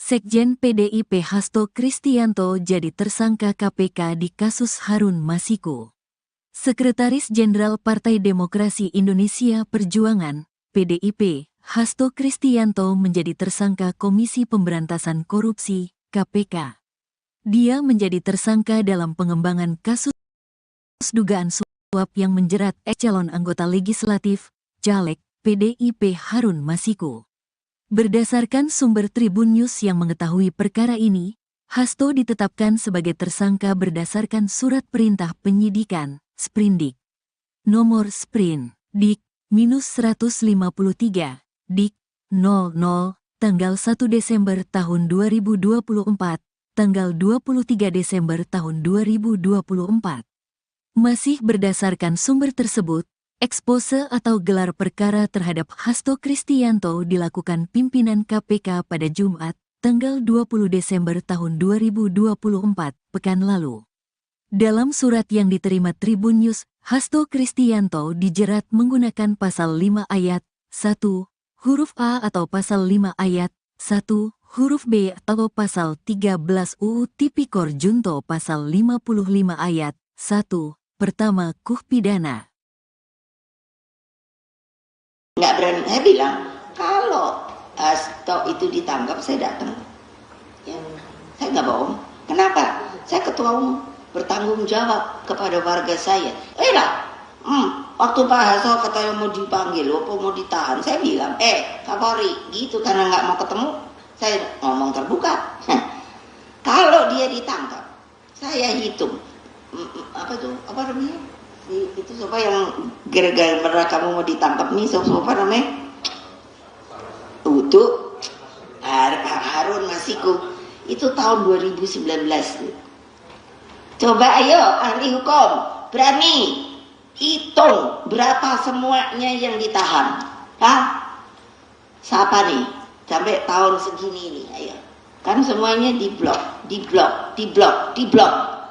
Sekjen PDIP Hasto Kristianto jadi tersangka KPK di kasus Harun Masiku. Sekretaris Jenderal Partai Demokrasi Indonesia Perjuangan, PDIP, Hasto Kristianto menjadi tersangka Komisi Pemberantasan Korupsi, KPK. Dia menjadi tersangka dalam pengembangan kasus dugaan suap yang menjerat calon anggota legislatif, caleg, PDIP Harun Masiku. Berdasarkan sumber Tribun News yang mengetahui perkara ini, Hasto ditetapkan sebagai tersangka berdasarkan surat perintah penyidikan, Sprindik. Nomor Sprin, Dik-153, Dik-00, tanggal 1 Desember tahun 2024, tanggal 23 Desember tahun 2024. Masih berdasarkan sumber tersebut, ekspose atau gelar perkara terhadap Hasto Kristianto dilakukan pimpinan KPK pada Jumat, tanggal 20 Desember tahun 2024, pekan lalu. Dalam surat yang diterima Tribun News, Hasto Kristianto dijerat menggunakan pasal 5 ayat 1, huruf A atau pasal 5 ayat 1, huruf B atau pasal 13 UU Tipikor Junto pasal 55 ayat 1, pertama KUH pidana. Nggak berani, saya bilang kalau Hasto itu ditangkap saya datang, saya nggak bohong. Kenapa? Saya ketua umum, bertanggung jawab kepada warga saya. Waktu Pak Hasto katanya mau dipanggil, mau ditahan, saya bilang, Kapolri, gitu karena nggak mau ketemu, saya ngomong terbuka. Kalau dia ditangkap, saya hitung, apa namanya? Itu siapa yang gara-gara kamu mau ditangkap nih, siapa namanya? Untuk Harun Masiku itu tahun 2019. Coba ayo ahli hukum berani hitung berapa semuanya yang ditahan. Siapa nih sampai tahun segini ini, ayo. Kan semuanya diblok.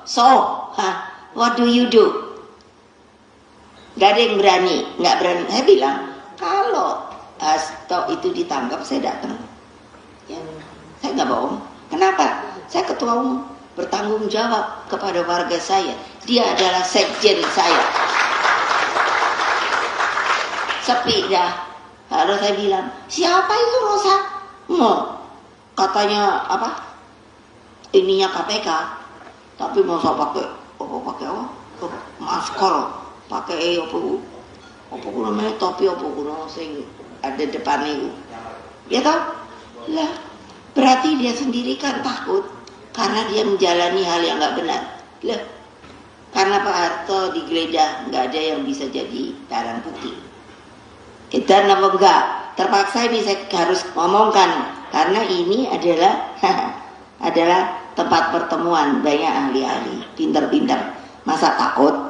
So, what do you do? Gak ada yang berani, nggak berani. Saya bilang, kalau Hasto itu ditangkap, saya datang. Saya nggak bohong. Kenapa? Saya ketua umum, bertanggung jawab kepada warga saya. Dia adalah sekjen saya. Sepi dah. Lalu saya bilang, siapa itu Rosa? Katanya apa? Ininya KPK. Tapi mau saya pakai masker. Pakai apa namanya topi apa kuno sing ada depan itu, ya toh lah, berarti dia sendiri kan takut karena dia menjalani hal yang nggak benar lah, karena Pak Harto digeledah nggak ada yang bisa jadi barang bukti. Kita apa enggak terpaksa bisa harus ngomongkan karena ini adalah adalah tempat pertemuan banyak ahli-ahli pintar-pintar, masa takut?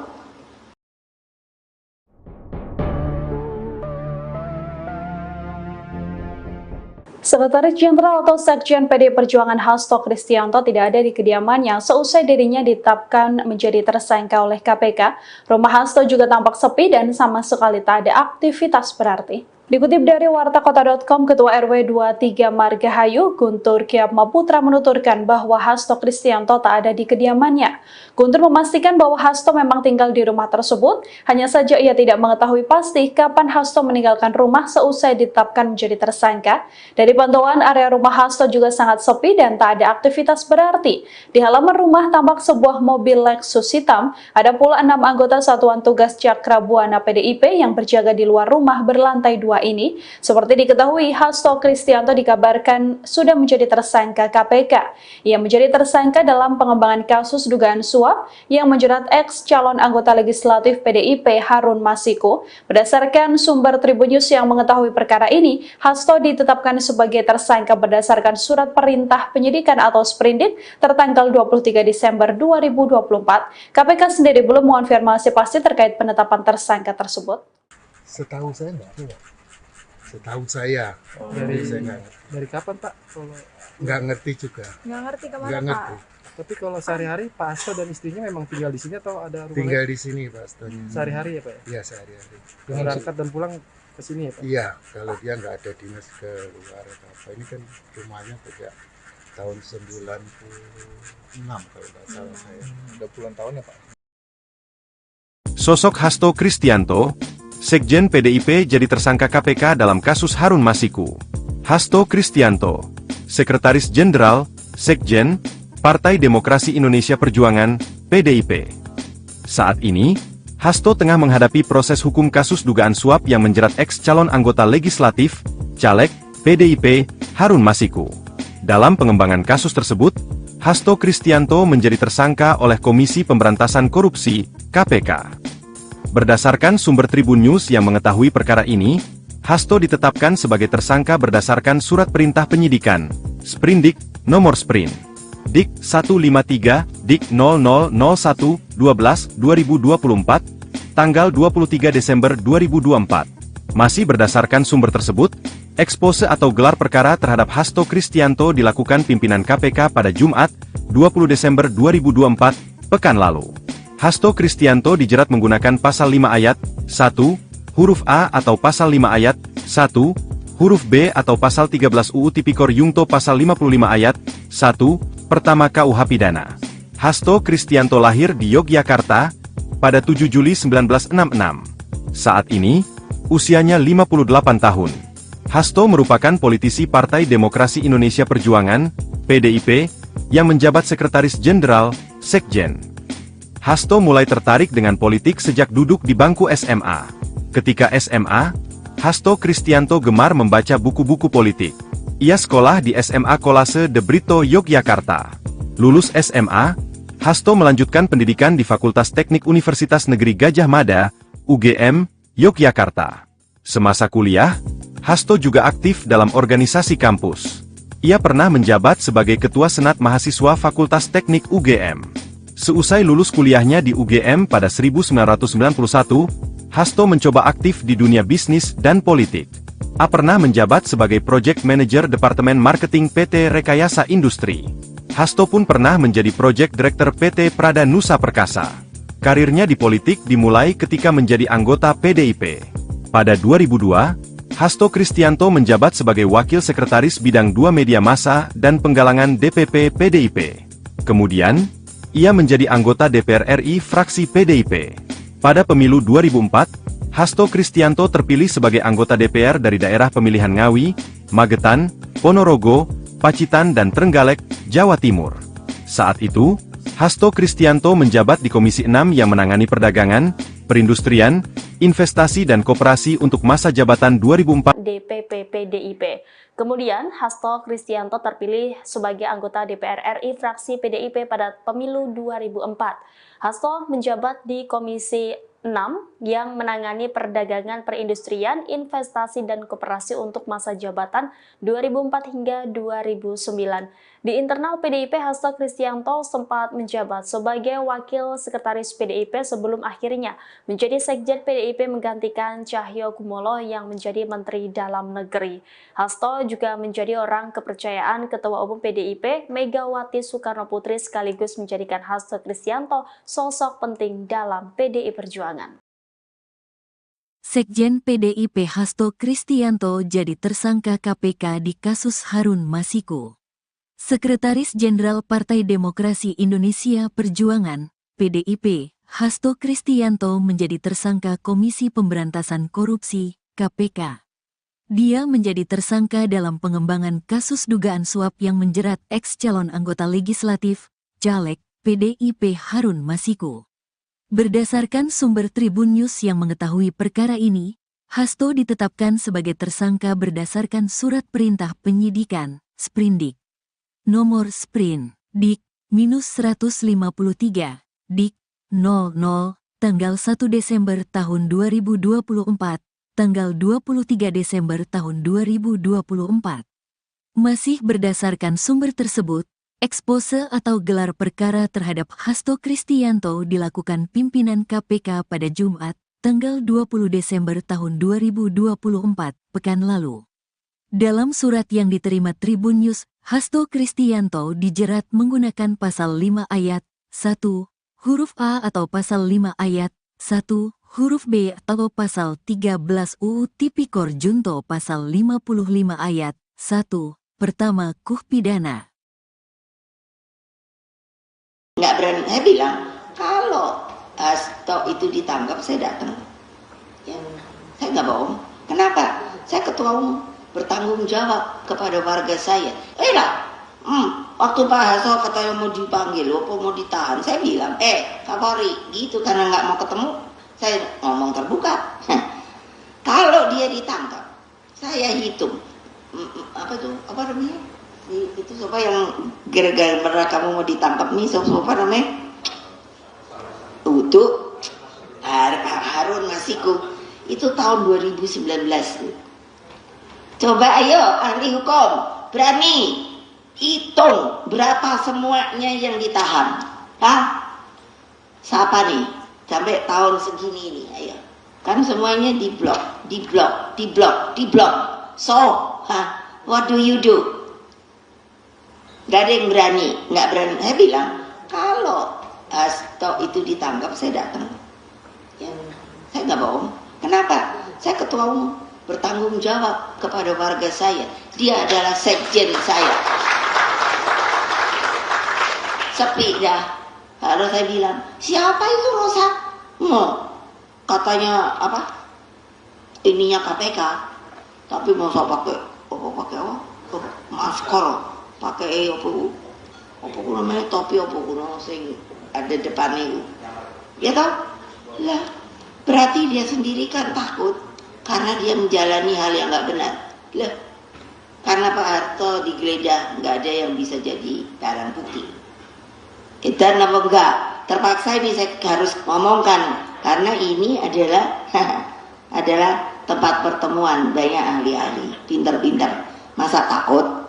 Sekretaris Jenderal atau Sekjen PD Perjuangan Hasto Kristianto tidak ada di kediamannya seusai dirinya ditetapkan menjadi tersangka oleh KPK. Rumah Hasto juga tampak sepi dan sama sekali tak ada aktivitas berarti. Dikutip dari wartakota.com, Ketua RW 23 Margahayu, Guntur Kyatmaputra menuturkan bahwa Hasto Kristianto tak ada di kediamannya. Guntur memastikan bahwa Hasto memang tinggal di rumah tersebut, hanya saja ia tidak mengetahui pasti kapan Hasto meninggalkan rumah seusai ditetapkan menjadi tersangka. Dari pantauan area rumah Hasto juga sangat sepi dan tak ada aktivitas berarti. Di halaman rumah tampak sebuah mobil Lexus hitam, ada pula 6 anggota Satuan Tugas Cakra Buana PDIP yang berjaga di luar rumah berlantai 2 ini. Seperti diketahui, Hasto Kristianto dikabarkan sudah menjadi tersangka KPK. Ia menjadi tersangka dalam pengembangan kasus dugaan suap yang menjerat ex calon anggota legislatif PDIP Harun Masiku. Berdasarkan sumber Tribun News yang mengetahui perkara ini, Hasto ditetapkan sebagai tersangka berdasarkan surat perintah penyidikan atau Sprindik tertanggal 23 Desember 2024. KPK sendiri belum mengonfirmasi pasti terkait penetapan tersangka tersebut. Setahu saya enggak. Setahu saya. Dari kapan Pak? Nggak ngerti juga. Nggak ngerti kemana Nggak Pak? ngerti. Tapi kalau sehari-hari Pak Hasto dan istrinya memang tinggal di sini atau ada rumah Tinggal lain? di sini Pak Astonya. Sehari-hari ya Pak ya? Iya sehari-hari. Berangkat dan pulang ke sini ya Pak? Iya, kalau dia nggak ada dinas ke luar atau apa, ini kan rumahnya tidak tahun 96 kalau nggak salah saya. Udah puluhan tahun ya Pak. Sosok Hasto Kristianto, Sekjen PDIP jadi tersangka KPK dalam kasus Harun Masiku. Hasto Kristianto, Sekretaris Jenderal, Sekjen, Partai Demokrasi Indonesia Perjuangan, PDIP. Saat ini, Hasto tengah menghadapi proses hukum kasus dugaan suap yang menjerat ex-calon anggota legislatif, caleg, PDIP, Harun Masiku. Dalam pengembangan kasus tersebut, Hasto Kristianto menjadi tersangka oleh Komisi Pemberantasan Korupsi, KPK. Berdasarkan sumber Tribun News yang mengetahui perkara ini, Hasto ditetapkan sebagai tersangka berdasarkan surat perintah penyidikan, Sprindik, nomor Sprint. Dik 153, Dik 0001-12-2024, tanggal 23 Desember 2024. Masih berdasarkan sumber tersebut, ekspose atau gelar perkara terhadap Hasto Kristianto dilakukan pimpinan KPK pada Jumat, 20 Desember 2024, pekan lalu. Hasto Kristianto dijerat menggunakan pasal 5 ayat 1, huruf A atau pasal 5 ayat 1, huruf B atau pasal 13 UU Tipikor Yungto pasal 55 ayat 1, pertama KUH Pidana. Hasto Kristianto lahir di Yogyakarta pada 7 Juli 1966. Saat ini, usianya 58 tahun. Hasto merupakan politisi Partai Demokrasi Indonesia Perjuangan, PDIP, yang menjabat Sekretaris Jenderal, Sekjen. Hasto mulai tertarik dengan politik sejak duduk di bangku SMA. Ketika SMA, Hasto Kristianto gemar membaca buku-buku politik. Ia sekolah di SMA Kolase De Brito, Yogyakarta. Lulus SMA, Hasto melanjutkan pendidikan di Fakultas Teknik Universitas Negeri Gadjah Mada, UGM, Yogyakarta. Semasa kuliah, Hasto juga aktif dalam organisasi kampus. Ia pernah menjabat sebagai Ketua Senat Mahasiswa Fakultas Teknik UGM. Seusai lulus kuliahnya di UGM pada 1991, Hasto mencoba aktif di dunia bisnis dan politik. A pernah menjabat sebagai Project Manager Departemen Marketing PT Rekayasa Industri. Hasto pun pernah menjadi Project Director PT Prada Nusa Perkasa. Karirnya di politik dimulai ketika menjadi anggota PDIP. Pada 2002, Hasto Kristianto menjabat sebagai Wakil Sekretaris Bidang 2 Media Massa dan Penggalangan DPP PDIP. Kemudian, ia menjadi anggota DPR RI fraksi PDIP. Pada pemilu 2004, Hasto Kristianto terpilih sebagai anggota DPR dari daerah pemilihan Ngawi, Magetan, Ponorogo, Pacitan dan Trenggalek, Jawa Timur. Saat itu, Hasto Kristianto menjabat di Komisi 6 yang menangani perdagangan, perindustrian, investasi dan koperasi untuk masa jabatan 2004 DPP PDIP. Kemudian, Hasto Kristianto terpilih sebagai anggota DPR RI fraksi PDIP pada pemilu 2004. Hasto menjabat di Komisi 6 yang menangani perdagangan, perindustrian, investasi, dan koperasi untuk masa jabatan 2004 hingga 2009. Di internal PDIP, Hasto Kristianto sempat menjabat sebagai Wakil Sekretaris PDIP sebelum akhirnya menjadi Sekjen PDIP menggantikan Cahyo Kumolo yang menjadi Menteri Dalam Negeri. Hasto juga menjadi orang kepercayaan Ketua Umum PDIP Megawati Soekarnoputri sekaligus menjadikan Hasto Kristianto sosok penting dalam PDI Perjuangan. Sekjen PDIP Hasto Kristianto jadi tersangka KPK di kasus Harun Masiku. Sekretaris Jenderal Partai Demokrasi Indonesia Perjuangan, PDIP, Hasto Kristianto menjadi tersangka Komisi Pemberantasan Korupsi, KPK. Dia menjadi tersangka dalam pengembangan kasus dugaan suap yang menjerat ex-calon anggota legislatif, caleg, PDIP Harun Masiku. Berdasarkan sumber Tribun News yang mengetahui perkara ini, Hasto ditetapkan sebagai tersangka berdasarkan surat perintah penyidikan, Sprindik. Nomor Sprint, Dik, -153, Dik, 00, tanggal 1 Desember tahun 2024, tanggal 23 Desember tahun 2024. Masih berdasarkan sumber tersebut, ekspose atau gelar perkara terhadap Hasto Kristianto dilakukan pimpinan KPK pada Jumat, tanggal 20 Desember tahun 2024, pekan lalu. Dalam surat yang diterima Tribun News, Hasto Kristianto dijerat menggunakan pasal 5 ayat 1, huruf A atau pasal 5 ayat 1, huruf B atau pasal 13 UU Tipikor Junto pasal 55 ayat 1, pertama KUH Pidana. nggak berani. Saya bilang kalau Hasto itu ditangkap saya datang. Ya, saya nggak bohong. Kenapa? Saya ketua umum, bertanggung jawab kepada warga saya. Waktu Pak Hasto katanya mau dipanggil, apa mau ditahan, saya bilang, Kapolri, gitu karena nggak mau ketemu, saya ngomong terbuka. Kalau dia ditangkap, saya hitung, apa namanya? Itu siapa yang gara-gara kamu mau ditangkap nih, siapa namanya? Untuk Harun Masiku, itu tahun 2019. Coba ayo ahli hukum, berani hitung berapa semuanya yang ditahan. Siapa nih? Sampai tahun segini ini, ayo. Kan semuanya diblok. So, what do you do? Gak ada yang berani, nggak berani. Saya bilang, kalau Hasto itu ditangkap, saya datang. Ya, saya nggak bohong. Kenapa? Saya ketua umum, bertanggung jawab kepada warga saya. Dia adalah sekjen saya. Sepi dah. Lalu saya bilang, siapa itu Rosa? Katanya apa? Ininya KPK. Tapi masa pakai masker, pakai apa namanya topi apa sing ada depannya. Ya toh? Lah, berarti dia sendiri kan takut karena dia menjalani hal yang nggak benar. Lah, karena Pak Harto digeledah, nggak ada yang bisa jadi barang bukti. Dan apa enggak? Terpaksa ini saya harus ngomongkan karena ini adalah tempat pertemuan banyak ahli-ahli, pinter-pinter. Masa takut?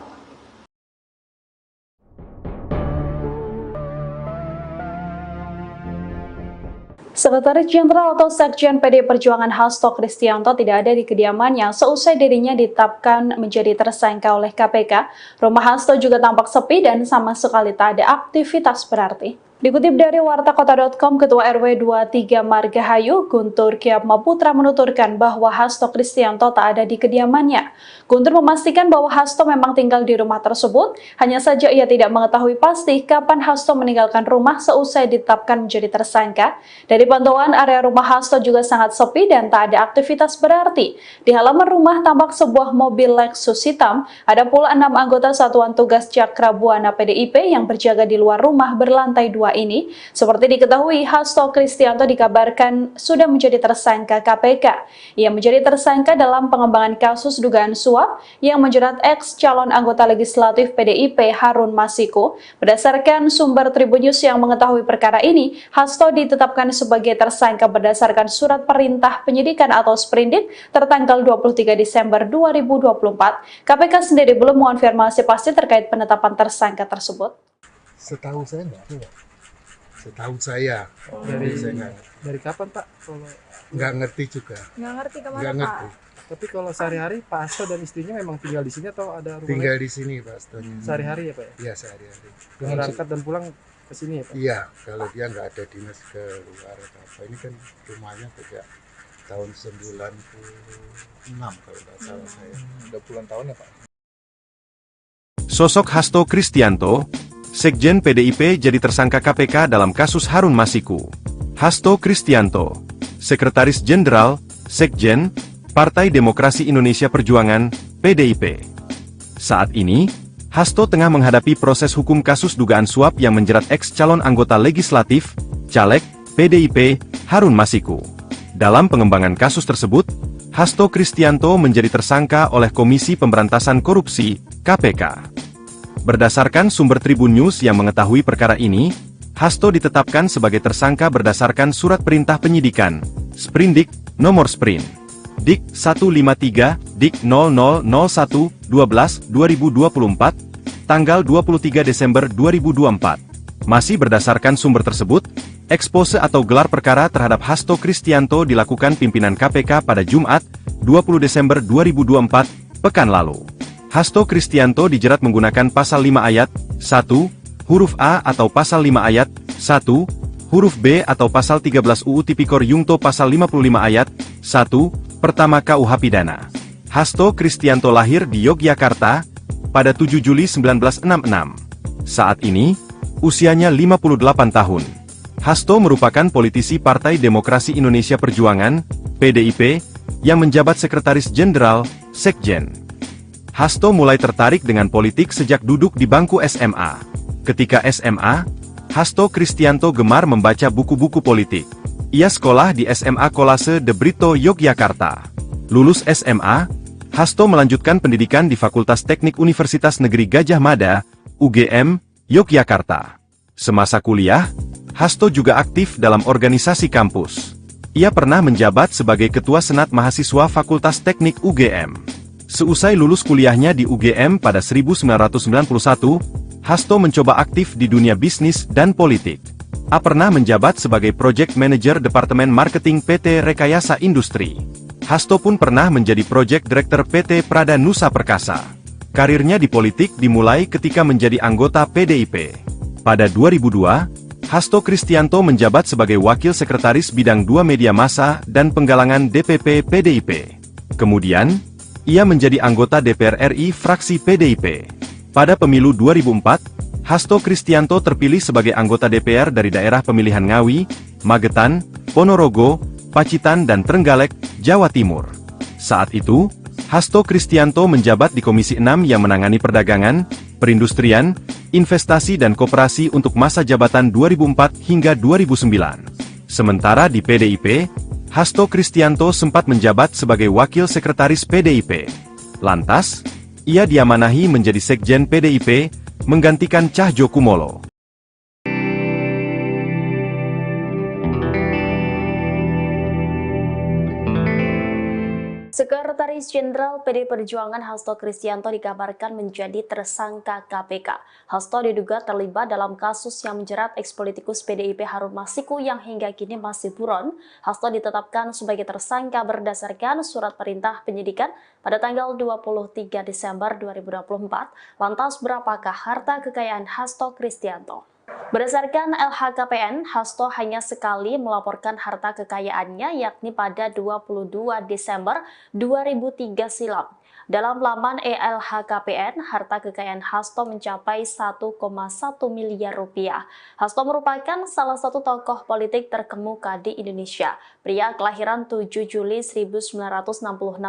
Sekretaris Jenderal atau Sekjen PDI Perjuangan Hasto Kristianto tidak ada di kediamannya seusai dirinya ditetapkan menjadi tersangka oleh KPK. Rumah Hasto juga tampak sepi dan sama sekali tak ada aktivitas berarti. Dikutip dari wartakota.com, Ketua RW 23 Margahayu, Guntur Kyatmaputra menuturkan bahwa Hasto Kristianto tak ada di kediamannya. Guntur memastikan bahwa Hasto memang tinggal di rumah tersebut, hanya saja ia tidak mengetahui pasti kapan Hasto meninggalkan rumah seusai ditetapkan menjadi tersangka. Dari pantauan area rumah Hasto juga sangat sepi dan tak ada aktivitas berarti. Di halaman rumah tampak sebuah mobil Lexus hitam, ada pula 6 anggota Satuan Tugas Cakra Buana PDIP yang berjaga di luar rumah berlantai 2 ini. Seperti diketahui, Hasto Kristianto dikabarkan sudah menjadi tersangka KPK. Ia menjadi tersangka dalam pengembangan kasus dugaan suap yang menjerat ex calon anggota legislatif PDIP Harun Masiku. Berdasarkan sumber Tribun News yang mengetahui perkara ini, Hasto ditetapkan sebagai tersangka berdasarkan surat perintah penyidikan atau sprindik tertanggal 23 Desember 2024. KPK sendiri belum mengonfirmasi pasti terkait penetapan tersangka tersebut. Setahu saya enggak ada. Setahu saya. Dari kapan Pak? Nggak ngerti juga. Nggak ngerti kemana Nggak Pak? ngerti. Tapi kalau sehari-hari Pak Hasto dan istrinya memang tinggal di sini atau ada rumah Tinggal lain? di sini Pak Astonya. Sehari-hari ya Pak ya? Iya sehari-hari. Berangkat dan pulang ke sini ya Pak? Iya, kalau dia nggak ada dinas ke luar atau apa. Ini kan rumahnya sejak tahun 96 kalau nggak salah saya. Udah puluhan tahun ya Pak? Sosok Hasto Kristianto, Sekjen PDIP jadi tersangka KPK dalam kasus Harun Masiku. Hasto Kristianto, Sekretaris Jenderal, Sekjen, Partai Demokrasi Indonesia Perjuangan, PDIP. Saat ini, Hasto tengah menghadapi proses hukum kasus dugaan suap yang menjerat ex calon anggota legislatif, caleg, PDIP, Harun Masiku. Dalam pengembangan kasus tersebut, Hasto Kristianto menjadi tersangka oleh Komisi Pemberantasan Korupsi, KPK. Berdasarkan sumber Tribun News yang mengetahui perkara ini, Hasto ditetapkan sebagai tersangka berdasarkan surat perintah penyidikan, Sprindik, nomor Sprint, Dik 153, Dik 0001-12-2024, tanggal 23 Desember 2024. Masih berdasarkan sumber tersebut, ekspose atau gelar perkara terhadap Hasto Kristianto dilakukan pimpinan KPK pada Jumat, 20 Desember 2024, pekan lalu. Hasto Kristianto dijerat menggunakan pasal 5 ayat 1, huruf A atau pasal 5 ayat 1, huruf B atau pasal 13 UU Tipikor Yungto pasal 55 ayat 1, pertama KUH Pidana. Hasto Kristianto lahir di Yogyakarta pada 7 Juli 1966. Saat ini, Usianya 58 tahun. Hasto merupakan politisi Partai Demokrasi Indonesia Perjuangan, PDIP, yang menjabat Sekretaris Jenderal, Sekjen. Hasto mulai tertarik dengan politik sejak duduk di bangku SMA. Ketika SMA, Hasto Kristianto gemar membaca buku-buku politik. Ia sekolah di SMA Kolase de Brito, Yogyakarta. Lulus SMA, Hasto melanjutkan pendidikan di Fakultas Teknik Universitas Negeri Gadjah Mada, UGM, Yogyakarta. Semasa kuliah, Hasto juga aktif dalam organisasi kampus. Ia pernah menjabat sebagai Ketua Senat Mahasiswa Fakultas Teknik UGM. Seusai lulus kuliahnya di UGM pada 1991, Hasto mencoba aktif di dunia bisnis dan politik. A pernah menjabat sebagai Project Manager Departemen Marketing PT Rekayasa Industri. Hasto pun pernah menjadi Project Director PT Prada Nusa Perkasa. Karirnya di politik dimulai ketika menjadi anggota PDIP. Pada 2002, Hasto Kristianto menjabat sebagai Wakil Sekretaris Bidang 2 Media Massa dan Penggalangan DPP PDIP. Kemudian, ia menjadi anggota DPR RI fraksi PDIP. Pada pemilu 2004, Hasto Kristianto terpilih sebagai anggota DPR dari daerah pemilihan Ngawi, Magetan, Ponorogo, Pacitan dan Trenggalek, Jawa Timur. Saat itu, Hasto Kristianto menjabat di Komisi 6 yang menangani perdagangan, perindustrian, investasi dan koperasi untuk masa jabatan 2004 hingga 2009. Sementara di PDIP, Hasto Kristianto sempat menjabat sebagai Wakil Sekretaris PDIP. Lantas, ia diamanahi menjadi Sekjen PDIP, menggantikan Cahjokumolo. Sekretaris Jenderal PD Perjuangan Hasto Kristianto dikabarkan menjadi tersangka KPK. Hasto diduga terlibat dalam kasus yang menjerat ekspolitikus PDIP Harun Masiku yang hingga kini masih buron. Hasto ditetapkan sebagai tersangka berdasarkan surat perintah penyidikan pada tanggal 23 Desember 2024. Lantas berapakah harta kekayaan Hasto Kristianto? Berdasarkan LHKPN, Hasto hanya sekali melaporkan harta kekayaannya yakni pada 22 Desember 2003 silam. Dalam laman LHKPN, harta kekayaan Hasto mencapai 1,1 miliar rupiah. Hasto merupakan salah satu tokoh politik terkemuka di Indonesia. Pria kelahiran 7 Juli 1966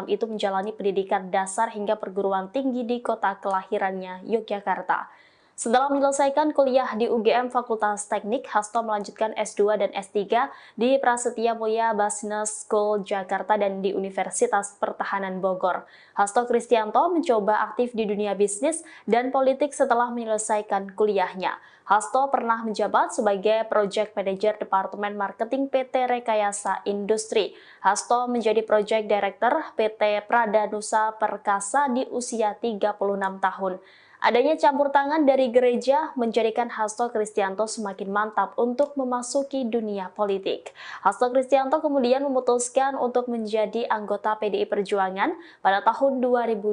itu menjalani pendidikan dasar hingga perguruan tinggi di kota kelahirannya, Yogyakarta. Setelah menyelesaikan kuliah di UGM Fakultas Teknik, Hasto melanjutkan S2 dan S3 di Prasetya Mulia Business School Jakarta dan di Universitas Pertahanan Bogor. Hasto Kristianto mencoba aktif di dunia bisnis dan politik setelah menyelesaikan kuliahnya. Hasto pernah menjabat sebagai Project Manager Departemen Marketing PT Rekayasa Industri. Hasto menjadi Project Director PT Prada Nusa Perkasa di usia 36 tahun. Adanya campur tangan dari gereja menjadikan Hasto Kristianto semakin mantap untuk memasuki dunia politik. Hasto Kristianto kemudian memutuskan untuk menjadi anggota PDI Perjuangan pada tahun 2002,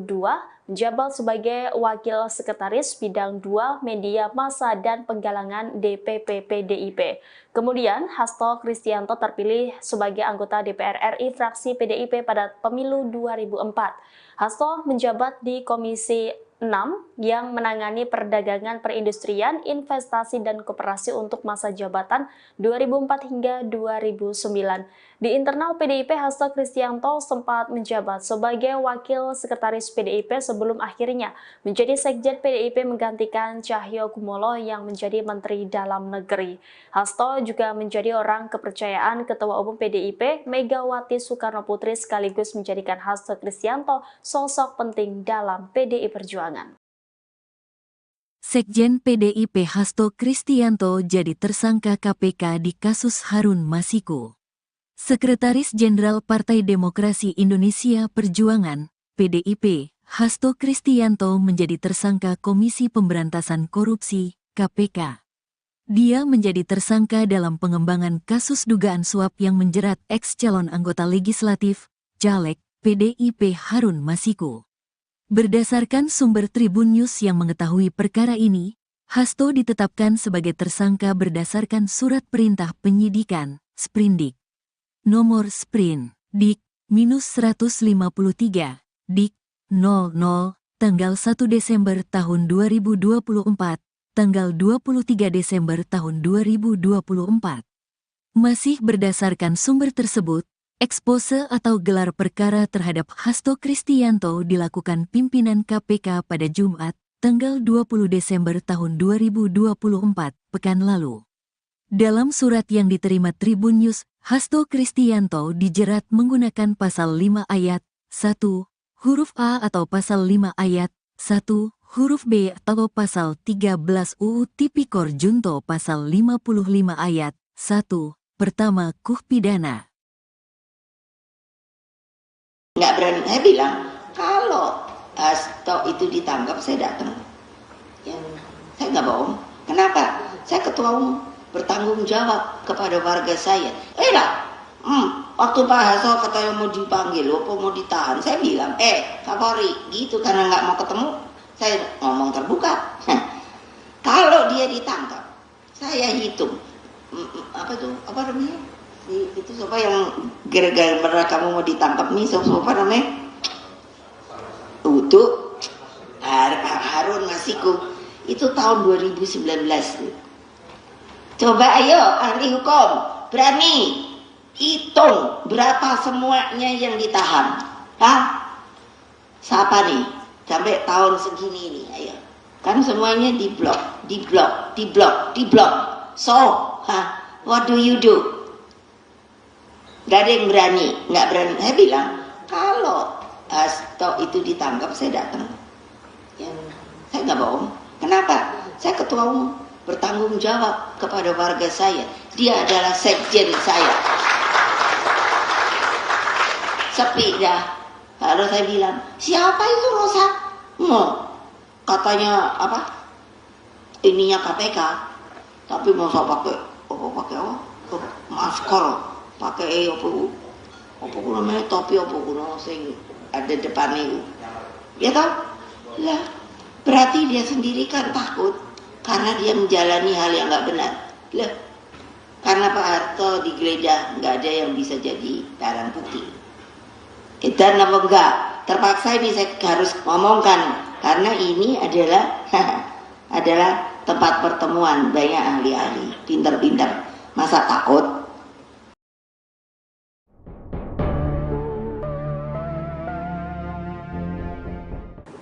menjabat sebagai Wakil Sekretaris Bidang 2 Media Massa dan Penggalangan DPP PDIP. Kemudian, Hasto Kristianto terpilih sebagai anggota DPR RI fraksi PDIP pada pemilu 2004. Hasto menjabat di Komisi 6 yang menangani perdagangan perindustrian, investasi, dan koperasi untuk masa jabatan 2004 hingga 2009. Di internal PDIP, Hasto Kristianto sempat menjabat sebagai Wakil Sekretaris PDIP sebelum akhirnya menjadi Sekjen PDIP menggantikan Cahyokumolo yang menjadi Menteri Dalam Negeri. Hasto juga menjadi orang kepercayaan Ketua Umum PDIP Megawati Soekarnoputri sekaligus menjadikan Hasto Kristianto sosok penting dalam PDI Perjuangan. Sekjen PDIP Hasto Kristianto jadi tersangka KPK di kasus Harun Masiku. Sekretaris Jenderal Partai Demokrasi Indonesia Perjuangan, PDIP, Hasto Kristianto menjadi tersangka Komisi Pemberantasan Korupsi, KPK. Dia menjadi tersangka dalam pengembangan kasus dugaan suap yang menjerat ex-calon anggota legislatif, caleg, PDIP Harun Masiku. Berdasarkan sumber Tribun News yang mengetahui perkara ini, Hasto ditetapkan sebagai tersangka berdasarkan surat perintah penyidikan, Sprindik. Nomor Sprin, Dik-153, Dik, 00, tanggal 1 Desember tahun 2024, tanggal 23 Desember tahun 2024. Masih berdasarkan sumber tersebut, ekspose atau gelar perkara terhadap Hasto Kristianto dilakukan pimpinan KPK pada Jumat, tanggal 20 Desember tahun 2024, pekan lalu. Dalam surat yang diterima Tribun News, Hasto Kristianto dijerat menggunakan pasal 5 ayat 1, huruf A atau pasal 5 ayat 1, huruf B atau pasal 13 UU Tipikor Junto pasal 55 ayat 1, pertama KUH pidana. Nggak berani, saya bilang, kalau Hasto itu ditangkap, saya datang. Ya, saya nggak bohong. Kenapa? Saya ketua umum, bertanggung jawab kepada warga saya. Waktu Pak Hasto katanya mau dipanggil, apa mau ditahan, saya bilang, Kapolri, gitu, karena nggak mau ketemu, saya ngomong terbuka. Kalau dia ditangkap, saya hitung, apa namanya? Itu siapa yang gara-gara kamu mau ditangkap nih, siapa namanya? Untuk Harun Masiku, itu tahun 2019. Coba ayo ahli hukum, berani hitung berapa semuanya yang ditahan. Siapa nih? Sampai tahun segini ini, ayo. Kan semuanya diblok. So, what do you do? Gak ada yang berani, nggak berani. Saya bilang, kalau Hasto itu ditangkap, saya datang. Ya, saya nggak bohong. Kenapa? Saya ketua umum, bertanggung jawab kepada warga saya. Dia adalah sekjen saya. Sepi dah. Lalu saya bilang, siapa itu Rosa? Katanya apa? Ininya KPK. Tapi masa pakai masker, pakai apa namanya topi apa sing ada depannya itu. Ya toh? Lah, berarti dia sendiri kan takut karena dia menjalani hal yang nggak benar. Lah, karena Pak Harto digeledah, nggak ada yang bisa jadi barang bukti. Dan apa enggak? Terpaksa ini saya harus ngomongkan karena ini adalah adalah tempat pertemuan banyak ahli-ahli, pinter-pinter. Masa takut?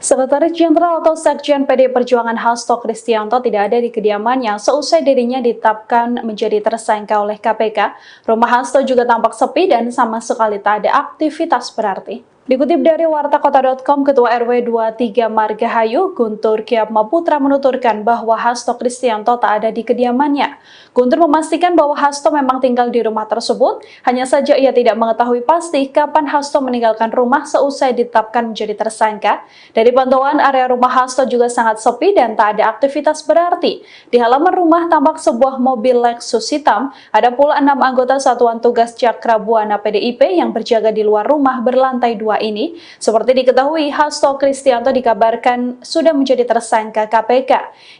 Sekretaris Jenderal atau Sekjen PDI Perjuangan Hasto Kristianto tidak ada di kediamannya seusai dirinya ditetapkan menjadi tersangka oleh KPK. Rumah Hasto juga tampak sepi dan sama sekali tak ada aktivitas berarti. Dikutip dari wartakota.com, Ketua RW 23 Margahayu, Guntur Kyatmaputra menuturkan bahwa Hasto Kristianto tak ada di kediamannya. Guntur memastikan bahwa Hasto memang tinggal di rumah tersebut, hanya saja ia tidak mengetahui pasti kapan Hasto meninggalkan rumah seusai ditetapkan menjadi tersangka. Dari pantauan area rumah Hasto juga sangat sepi dan tak ada aktivitas berarti. Di halaman rumah tampak sebuah mobil Lexus hitam, ada pula 6 anggota Satuan Tugas Cakra Buana PDIP yang berjaga di luar rumah berlantai 2 ini. Seperti diketahui, Hasto Kristianto dikabarkan sudah menjadi tersangka KPK.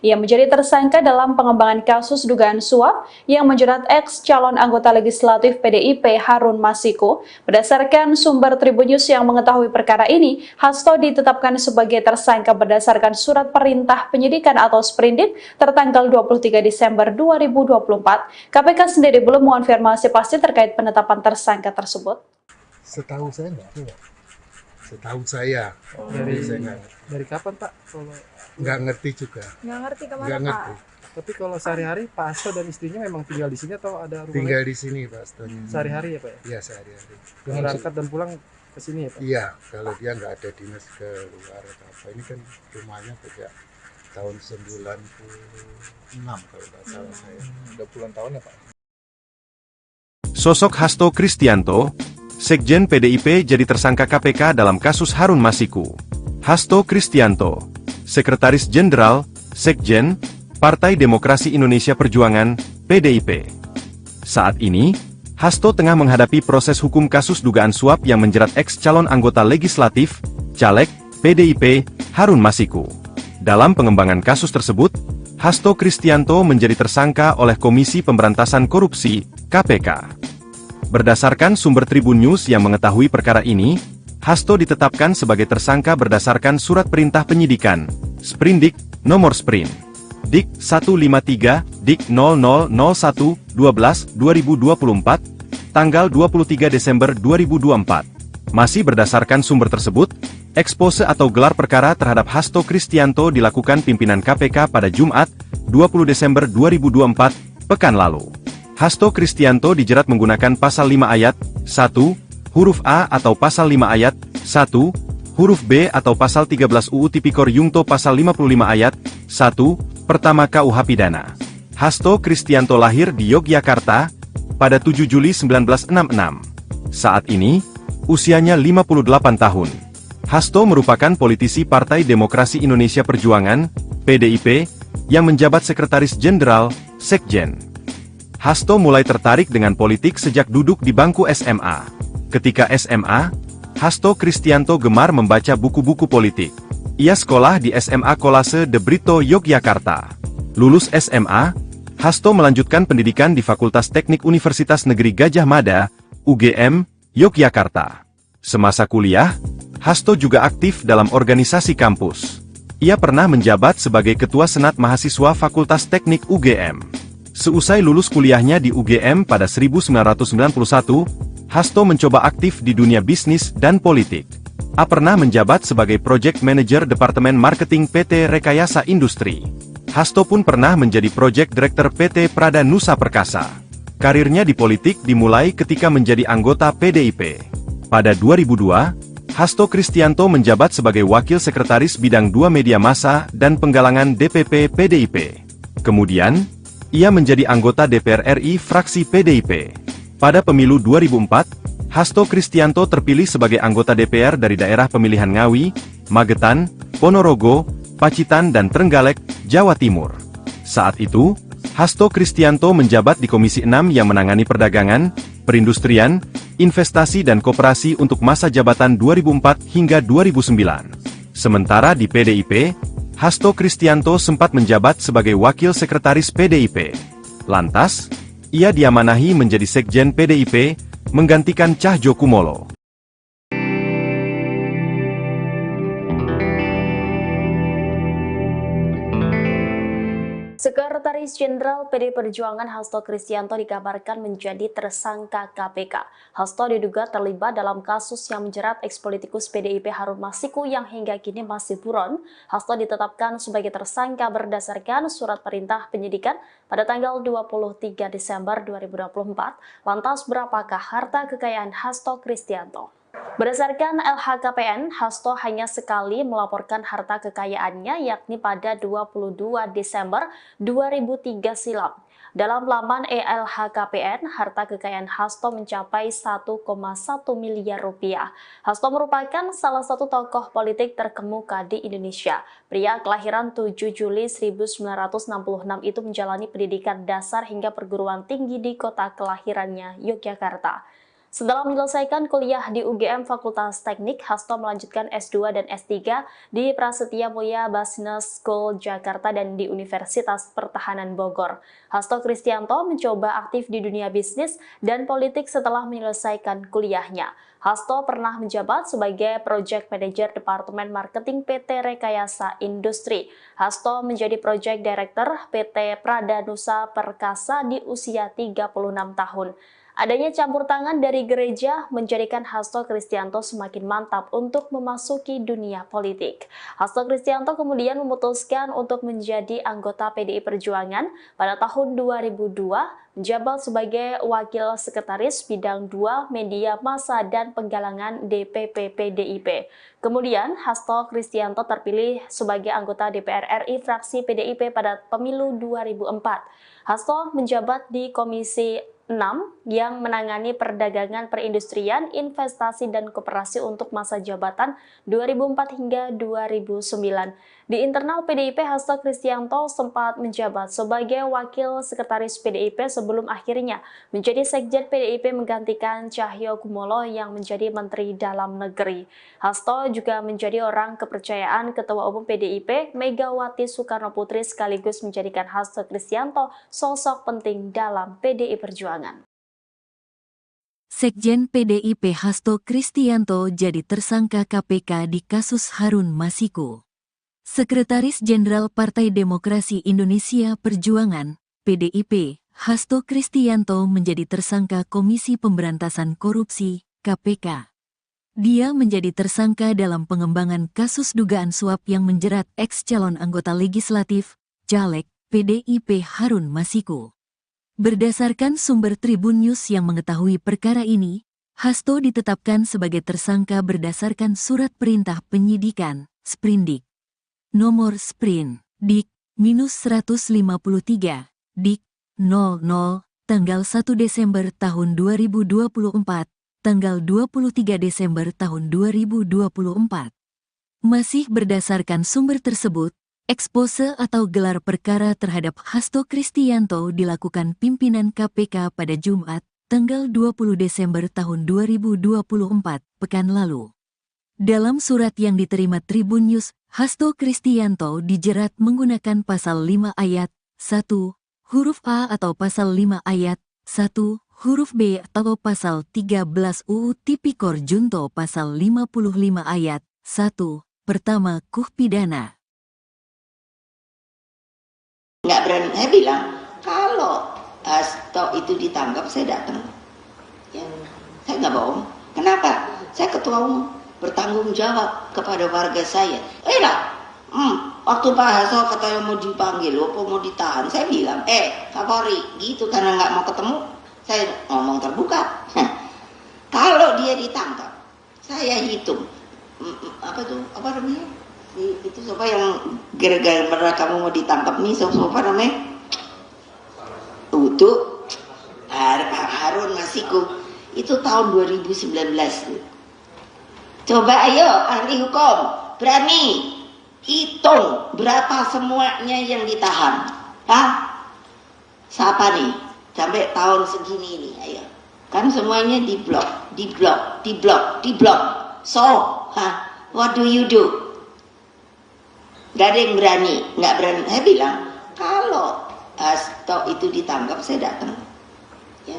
Ia menjadi tersangka dalam pengembangan kasus dugaan suap yang menjerat ex calon anggota legislatif PDIP Harun Masiku. Berdasarkan sumber Tribun News yang mengetahui perkara ini, Hasto ditetapkan sebagai tersangka berdasarkan surat perintah penyidikan atau sprindik tertanggal 23 Desember 2024. KPK sendiri belum mengonfirmasi pasti terkait penetapan tersangka tersebut. Setahu saya enggak. Setahu saya. Dari kapan Pak? Nggak ngerti juga. Nggak ngerti kemana Nggak Pak? ngerti. Tapi kalau sehari-hari Pak Hasto dan istrinya memang tinggal di sini atau ada rumah Tinggal lain? di sini Pak Hastonya. Sehari-hari ya Pak ya? Iya sehari-hari. Berangkat dan pulang ke sini ya Pak? Iya, kalau dia nggak ada dinas ke luar atau apa. Ini kan rumahnya sejak tahun 96 kalau nggak salah saya. Udah puluhan tahun ya Pak? Sosok Hasto Kristianto, Sekjen PDIP jadi tersangka KPK dalam kasus Harun Masiku. Hasto Kristianto, Sekretaris Jenderal, Sekjen, Partai Demokrasi Indonesia Perjuangan, PDIP. Saat ini, Hasto tengah menghadapi proses hukum kasus dugaan suap yang menjerat ex calon anggota legislatif, caleg, PDIP, Harun Masiku. Dalam pengembangan kasus tersebut, Hasto Kristianto menjadi tersangka oleh Komisi Pemberantasan Korupsi, KPK. Berdasarkan sumber Tribun News yang mengetahui perkara ini, Hasto ditetapkan sebagai tersangka berdasarkan surat perintah penyidikan, sprindik, nomor sprint, Dik 153, Dik 0001-12-2024, tanggal 23 Desember 2024. Masih berdasarkan sumber tersebut, ekspose atau gelar perkara terhadap Hasto Kristianto dilakukan pimpinan KPK pada Jumat, 20 Desember 2024, pekan lalu. Hasto Kristianto dijerat menggunakan pasal 5 ayat 1, huruf A atau pasal 5 ayat 1, huruf B atau pasal 13 UU Tipikor Yungto pasal 55 ayat 1, pertama KUH Pidana. Hasto Kristianto lahir di Yogyakarta pada 7 Juli 1966. Saat ini, usianya 58 tahun. Hasto merupakan politisi Partai Demokrasi Indonesia Perjuangan, PDIP, yang menjabat Sekretaris Jenderal, Sekjen. Hasto mulai tertarik dengan politik sejak duduk di bangku SMA. Ketika SMA, Hasto Kristianto gemar membaca buku-buku politik. Ia sekolah di SMA Kolase De Brito, Yogyakarta. Lulus SMA, Hasto melanjutkan pendidikan di Fakultas Teknik Universitas Negeri Gadjah Mada, UGM, Yogyakarta. Semasa kuliah, Hasto juga aktif dalam organisasi kampus. Ia pernah menjabat sebagai Ketua Senat Mahasiswa Fakultas Teknik UGM. Seusai lulus kuliahnya di UGM pada 1991, Hasto mencoba aktif di dunia bisnis dan politik. A pernah menjabat sebagai Project Manager Departemen Marketing PT Rekayasa Industri. Hasto pun pernah menjadi Project Director PT Prada Nusa Perkasa. Karirnya di politik dimulai ketika menjadi anggota PDIP. Pada 2002, Hasto Kristianto menjabat sebagai Wakil Sekretaris Bidang 2 Media Massa dan Penggalangan DPP PDIP. Kemudian, ia menjadi anggota DPR RI fraksi PDIP. Pada pemilu 2004, Hasto Kristianto terpilih sebagai anggota DPR dari daerah pemilihan Ngawi, Magetan, Ponorogo, Pacitan dan Trenggalek, Jawa Timur. Saat itu, Hasto Kristianto menjabat di Komisi 6 yang menangani perdagangan, perindustrian, investasi dan koperasi untuk masa jabatan 2004 hingga 2009. Sementara di PDIP, Hasto Kristianto sempat menjabat sebagai Wakil Sekretaris PDIP. Lantas, ia diamanahi menjadi Sekjen PDIP, menggantikan Cahjokumolo. Sekretaris Jenderal PD Perjuangan Hasto Kristianto dikabarkan menjadi tersangka KPK. Hasto diduga terlibat dalam kasus yang menjerat ekspolitikus PDIP Harun Masiku yang hingga kini masih buron. Hasto ditetapkan sebagai tersangka berdasarkan surat perintah penyidikan pada tanggal 23 Desember 2024. Lantas berapakah harta kekayaan Hasto Kristianto? Berdasarkan LHKPN, Hasto hanya sekali melaporkan harta kekayaannya yakni pada 22 Desember 2003 silam. Dalam laman LHKPN, harta kekayaan Hasto mencapai 1,1 miliar rupiah. Hasto merupakan salah satu tokoh politik terkemuka di Indonesia. Pria kelahiran 7 Juli 1966 itu menjalani pendidikan dasar hingga perguruan tinggi di kota kelahirannya, Yogyakarta. Setelah menyelesaikan kuliah di UGM Fakultas Teknik, Hasto melanjutkan S2 dan S3 di Prasetya Mulia Business School Jakarta dan di Universitas Pertahanan Bogor. Hasto Kristianto mencoba aktif di dunia bisnis dan politik setelah menyelesaikan kuliahnya. Hasto pernah menjabat sebagai Project Manager Departemen Marketing PT Rekayasa Industri. Hasto menjadi Project Director PT Prada Nusa Perkasa di usia 36 tahun. Adanya campur tangan dari gereja menjadikan Hasto Kristianto semakin mantap untuk memasuki dunia politik. Hasto Kristianto kemudian memutuskan untuk menjadi anggota PDI Perjuangan pada tahun 2002, menjabat sebagai Wakil Sekretaris Bidang 2 Media Massa dan Penggalangan DPP PDIP. Kemudian, Hasto Kristianto terpilih sebagai anggota DPR RI fraksi PDIP pada pemilu 2004. Hasto menjabat di Komisi 6 yang menangani perdagangan perindustrian, investasi, dan koperasi untuk masa jabatan 2004 hingga 2009. Di internal PDIP, Hasto Kristianto sempat menjabat sebagai Wakil Sekretaris PDIP sebelum akhirnya menjadi Sekjen PDIP menggantikan Cahyokumolo yang menjadi Menteri Dalam Negeri. Hasto juga menjadi orang kepercayaan Ketua Umum PDIP Megawati Soekarnoputri sekaligus menjadikan Hasto Kristianto sosok penting dalam PDI Perjuangan. Sekjen PDIP Hasto Kristianto jadi tersangka KPK di kasus Harun Masiku. Sekretaris Jenderal Partai Demokrasi Indonesia Perjuangan, PDIP, Hasto Kristianto menjadi tersangka Komisi Pemberantasan Korupsi, KPK. Dia menjadi tersangka dalam pengembangan kasus dugaan suap yang menjerat ex-calon anggota legislatif, Caleg, PDIP Harun Masiku. Berdasarkan sumber Tribun News yang mengetahui perkara ini, Hasto ditetapkan sebagai tersangka berdasarkan surat perintah penyidikan, Sprindik. Nomor Sprin, Dik-153, Dik-00, tanggal 1 Desember tahun 2024, tanggal 23 Desember tahun 2024. Masih berdasarkan sumber tersebut, expose atau gelar perkara terhadap Hasto Kristianto dilakukan pimpinan KPK pada Jumat, tanggal 20 Desember tahun 2024, pekan lalu. Dalam surat yang diterima Tribun News, Hasto Kristianto dijerat menggunakan pasal 5 ayat 1, huruf A atau pasal 5 ayat 1, huruf B atau pasal 13 UU Tipikor Junto pasal 55 ayat 1, pertama KUH pidana. Nggak berani, saya bilang, kalau Hasto itu ditangkap, saya datang. Ya, saya nggak bohong. Kenapa? Saya ketua umum, bertanggung jawab kepada warga saya. Waktu Pak Hasto katanya mau dipanggil, apa mau ditahan, saya bilang, Kapolri, gitu, karena nggak mau ketemu, saya ngomong terbuka. Kalau dia ditangkap, saya hitung, apa namanya? Itu siapa yang gara-gara kamu mau ditangkap nih, siapa namanya? Untuk Harun Masiku, itu tahun 2019. Coba ayo ahli hukum, berani hitung berapa semuanya yang ditahan. Siapa nih? Sampai tahun segini ini, ayo. Kan semuanya diblok. So, what do you do? Gak ada yang berani, nggak berani. Saya bilang, kalau Hasto itu ditangkap, saya datang. Ya,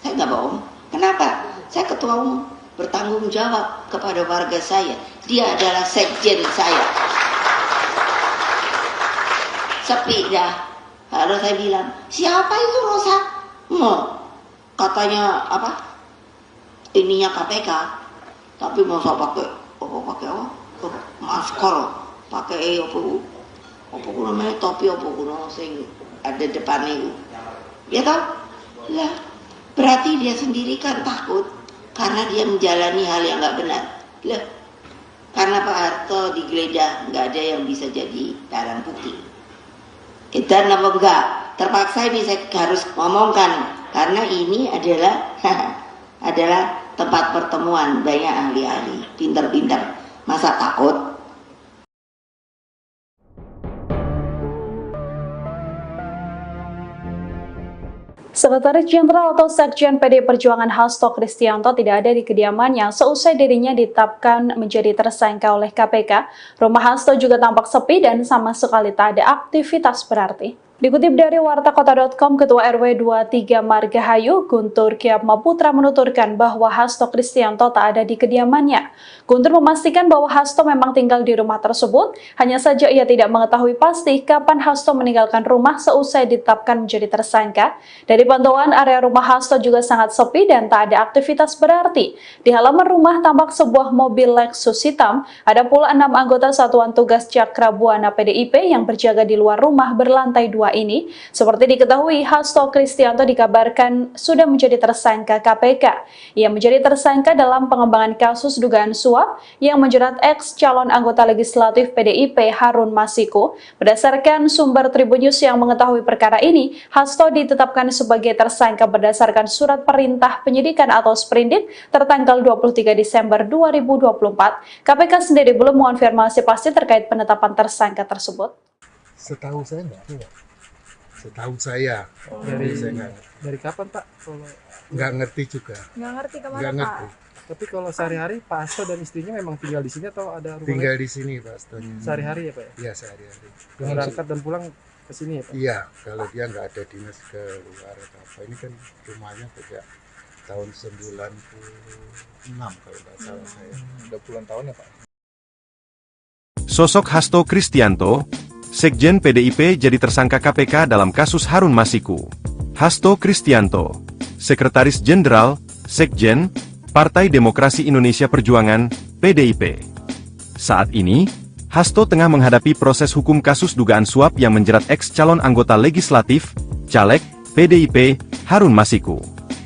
saya nggak bohong. Kenapa? Saya ketua umum, bertanggung jawab kepada warga saya. Dia adalah sekjen saya. Sepi dah. Lalu saya bilang, siapa itu Rosa? Katanya apa? Ininya KPK. Tapi masa pakai masker, pakai apa namanya topi apa kuno sing ada depannya itu. Ya toh? Lah, berarti dia sendiri kan takut karena dia menjalani hal yang nggak benar. Lah, karena Pak Harto digeledah, nggak ada yang bisa jadi barang bukti. Dan apa enggak? Terpaksa ini saya harus ngomongkan karena ini adalah adalah tempat pertemuan banyak ahli-ahli, pinter-pinter. Masa takut? Sekretaris Jenderal atau Sekjen PD Perjuangan Hasto Kristianto tidak ada di kediamannya seusai dirinya ditetapkan menjadi tersangka oleh KPK. Rumah Hasto juga tampak sepi dan sama sekali tak ada aktivitas berarti. Dikutip dari wartakota.com, Ketua RW 23 Margahayu, Guntur Kyatmaputra menuturkan bahwa Hasto Kristianto tak ada di kediamannya. Guntur memastikan bahwa Hasto memang tinggal di rumah tersebut, hanya saja ia tidak mengetahui pasti kapan Hasto meninggalkan rumah seusai ditetapkan menjadi tersangka. Dari pantauan area rumah Hasto juga sangat sepi dan tak ada aktivitas berarti. Di halaman rumah tampak sebuah mobil Lexus hitam, ada pula 6 anggota Satuan Tugas Cakra Buana PDIP yang berjaga di luar rumah berlantai 2 ini. Seperti diketahui, Hasto Kristianto dikabarkan sudah menjadi tersangka KPK. Ia menjadi tersangka dalam pengembangan kasus dugaan suap yang menjerat ex-calon anggota legislatif PDIP Harun Masiku. Berdasarkan sumber Tribun News yang mengetahui perkara ini, Hasto ditetapkan sebagai tersangka berdasarkan surat perintah penyidikan atau sprindik tertanggal 23 Desember 2024. KPK sendiri belum mengonfirmasi pasti terkait penetapan tersangka tersebut. Setahu saya enggak. Setahu saya. Dari kapan Pak? Nggak ngerti juga. Nggak ngerti kemana Nggak Pak? ngerti. Tapi kalau sehari-hari Pak Hasto dan istrinya memang tinggal di sini atau ada rumah Tinggal lain? di sini Pak Astonya. Sehari-hari ya Pak ya? Iya sehari-hari. Berangkat dan pulang ke sini ya Pak? Iya, kalau dia nggak ada dinas ke luar atau apa. Ini kan rumahnya sejak tahun 96 kalau nggak salah saya. Udah puluhan tahun ya Pak? Sosok Hasto Kristianto, Sekjen PDIP jadi tersangka KPK dalam kasus Harun Masiku. Hasto Kristianto, Sekretaris Jenderal, Sekjen, Partai Demokrasi Indonesia Perjuangan, PDIP. Saat ini, Hasto tengah menghadapi proses hukum kasus dugaan suap yang menjerat ex-calon anggota legislatif, caleg, PDIP, Harun Masiku.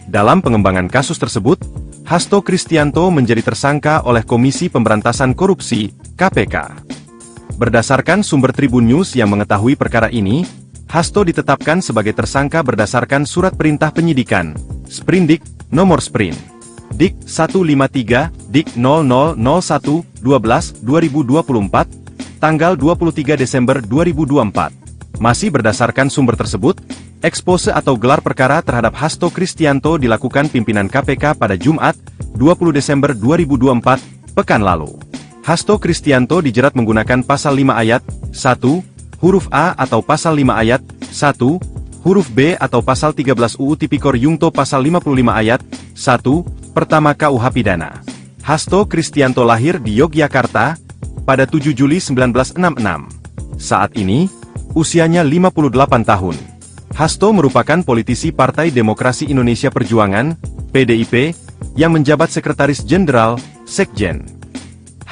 Dalam pengembangan kasus tersebut, Hasto Kristianto menjadi tersangka oleh Komisi Pemberantasan Korupsi, KPK. Berdasarkan sumber Tribun News yang mengetahui perkara ini, Hasto ditetapkan sebagai tersangka berdasarkan surat perintah penyidikan, Sprindik, nomor Sprint, Dik 153, Dik 0001-12-2024, tanggal 23 Desember 2024. Masih berdasarkan sumber tersebut, ekspose atau gelar perkara terhadap Hasto Kristianto dilakukan pimpinan KPK pada Jumat, 20 Desember 2024, pekan lalu. Hasto Kristianto dijerat menggunakan pasal 5 ayat 1, huruf A atau pasal 5 ayat 1, huruf B atau pasal 13 UU Tipikor Yungto pasal 55 ayat 1, pertama KUH Pidana. Hasto Kristianto lahir di Yogyakarta pada 7 Juli 1966. Saat ini, usianya 58 tahun. Hasto merupakan politisi Partai Demokrasi Indonesia Perjuangan, PDIP, yang menjabat Sekretaris Jenderal, Sekjen.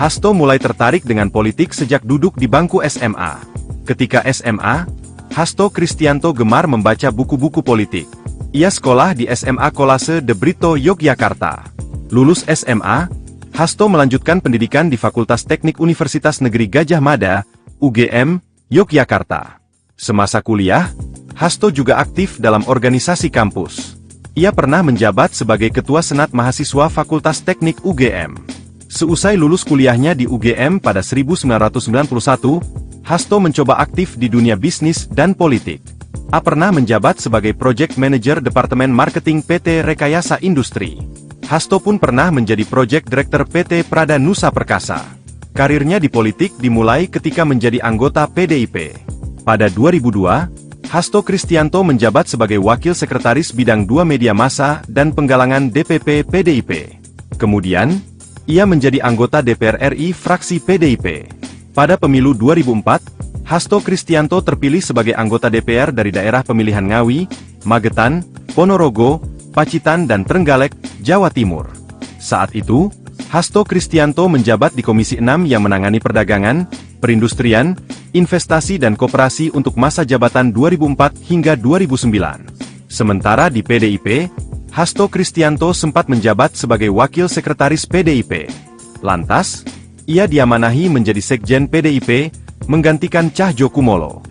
Hasto mulai tertarik dengan politik sejak duduk di bangku SMA. Ketika SMA, Hasto Kristianto gemar membaca buku-buku politik. Ia sekolah di SMA Kolase De Brito, Yogyakarta. Lulus SMA, Hasto melanjutkan pendidikan di Fakultas Teknik Universitas Negeri Gadjah Mada, UGM, Yogyakarta. Semasa kuliah, Hasto juga aktif dalam organisasi kampus. Ia pernah menjabat sebagai Ketua Senat Mahasiswa Fakultas Teknik UGM. Seusai lulus kuliahnya di UGM pada 1991, Hasto mencoba aktif di dunia bisnis dan politik. A pernah menjabat sebagai Project Manager Departemen Marketing PT Rekayasa Industri. Hasto pun pernah menjadi Project Director PT Prada Nusa Perkasa. Karirnya di politik dimulai ketika menjadi anggota PDIP. Pada 2002, Hasto Kristianto menjabat sebagai Wakil Sekretaris Bidang 2 Media Massa dan Penggalangan DPP PDIP. Kemudian, ia menjadi anggota DPR RI fraksi PDIP. Pada pemilu 2004, Hasto Kristianto terpilih sebagai anggota DPR dari daerah pemilihan Ngawi, Magetan, Ponorogo, Pacitan dan Trenggalek, Jawa Timur. Saat itu, Hasto Kristianto menjabat di Komisi 6 yang menangani perdagangan, perindustrian, investasi dan koperasi untuk masa jabatan 2004 hingga 2009. Sementara di PDIP, Hasto Kristianto sempat menjabat sebagai Wakil Sekretaris PDIP. Lantas, ia diamanahi menjadi Sekjen PDIP, menggantikan Cahjokumolo.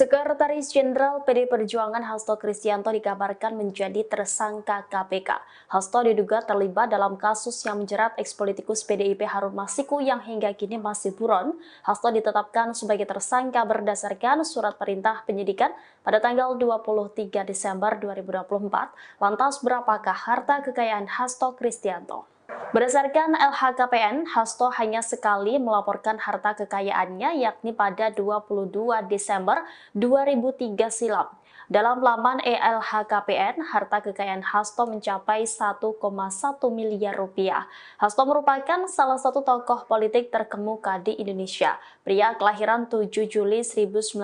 Sekretaris Jenderal PD Perjuangan Hasto Kristianto dikabarkan menjadi tersangka KPK. Hasto diduga terlibat dalam kasus yang menjerat ex-politikus PDIP Harun Masiku yang hingga kini masih buron. Hasto ditetapkan sebagai tersangka berdasarkan surat perintah penyidikan pada tanggal 23 Desember 2024. Lantas berapakah harta kekayaan Hasto Kristianto? Berdasarkan LHKPN, Hasto hanya sekali melaporkan harta kekayaannya yakni pada 22 Desember 2003 silam. Dalam laman LHKPN, harta kekayaan Hasto mencapai 1,1 miliar rupiah. Hasto merupakan salah satu tokoh politik terkemuka di Indonesia. Pria kelahiran 7 Juli 1966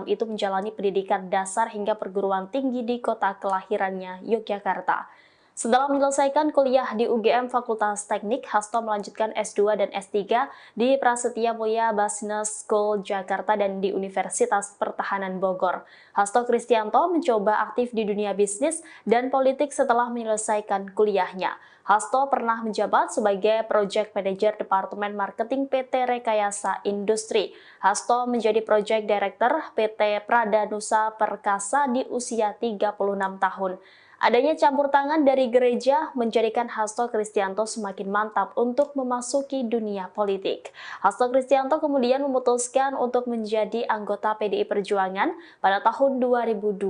itu menjalani pendidikan dasar hingga perguruan tinggi di kota kelahirannya, Yogyakarta. Setelah menyelesaikan kuliah di UGM Fakultas Teknik, Hasto melanjutkan S2 dan S3 di Prasetya Mulia Business School Jakarta dan di Universitas Pertahanan Bogor. Hasto Kristianto mencoba aktif di dunia bisnis dan politik setelah menyelesaikan kuliahnya. Hasto pernah menjabat sebagai Project Manager Departemen Marketing PT Rekayasa Industri. Hasto menjadi Project Director PT Prada Nusa Perkasa di usia 36 tahun. Adanya campur tangan dari gereja menjadikan Hasto Kristianto semakin mantap untuk memasuki dunia politik. Hasto Kristianto kemudian memutuskan untuk menjadi anggota PDI Perjuangan pada tahun 2002,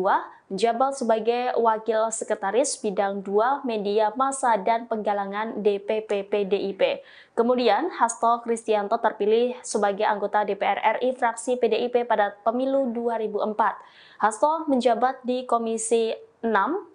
menjabat sebagai Wakil Sekretaris Bidang 2 Media Massa dan Penggalangan DPP PDIP. Kemudian, Hasto Kristianto terpilih sebagai anggota DPR RI fraksi PDIP pada pemilu 2004. Hasto menjabat di Komisi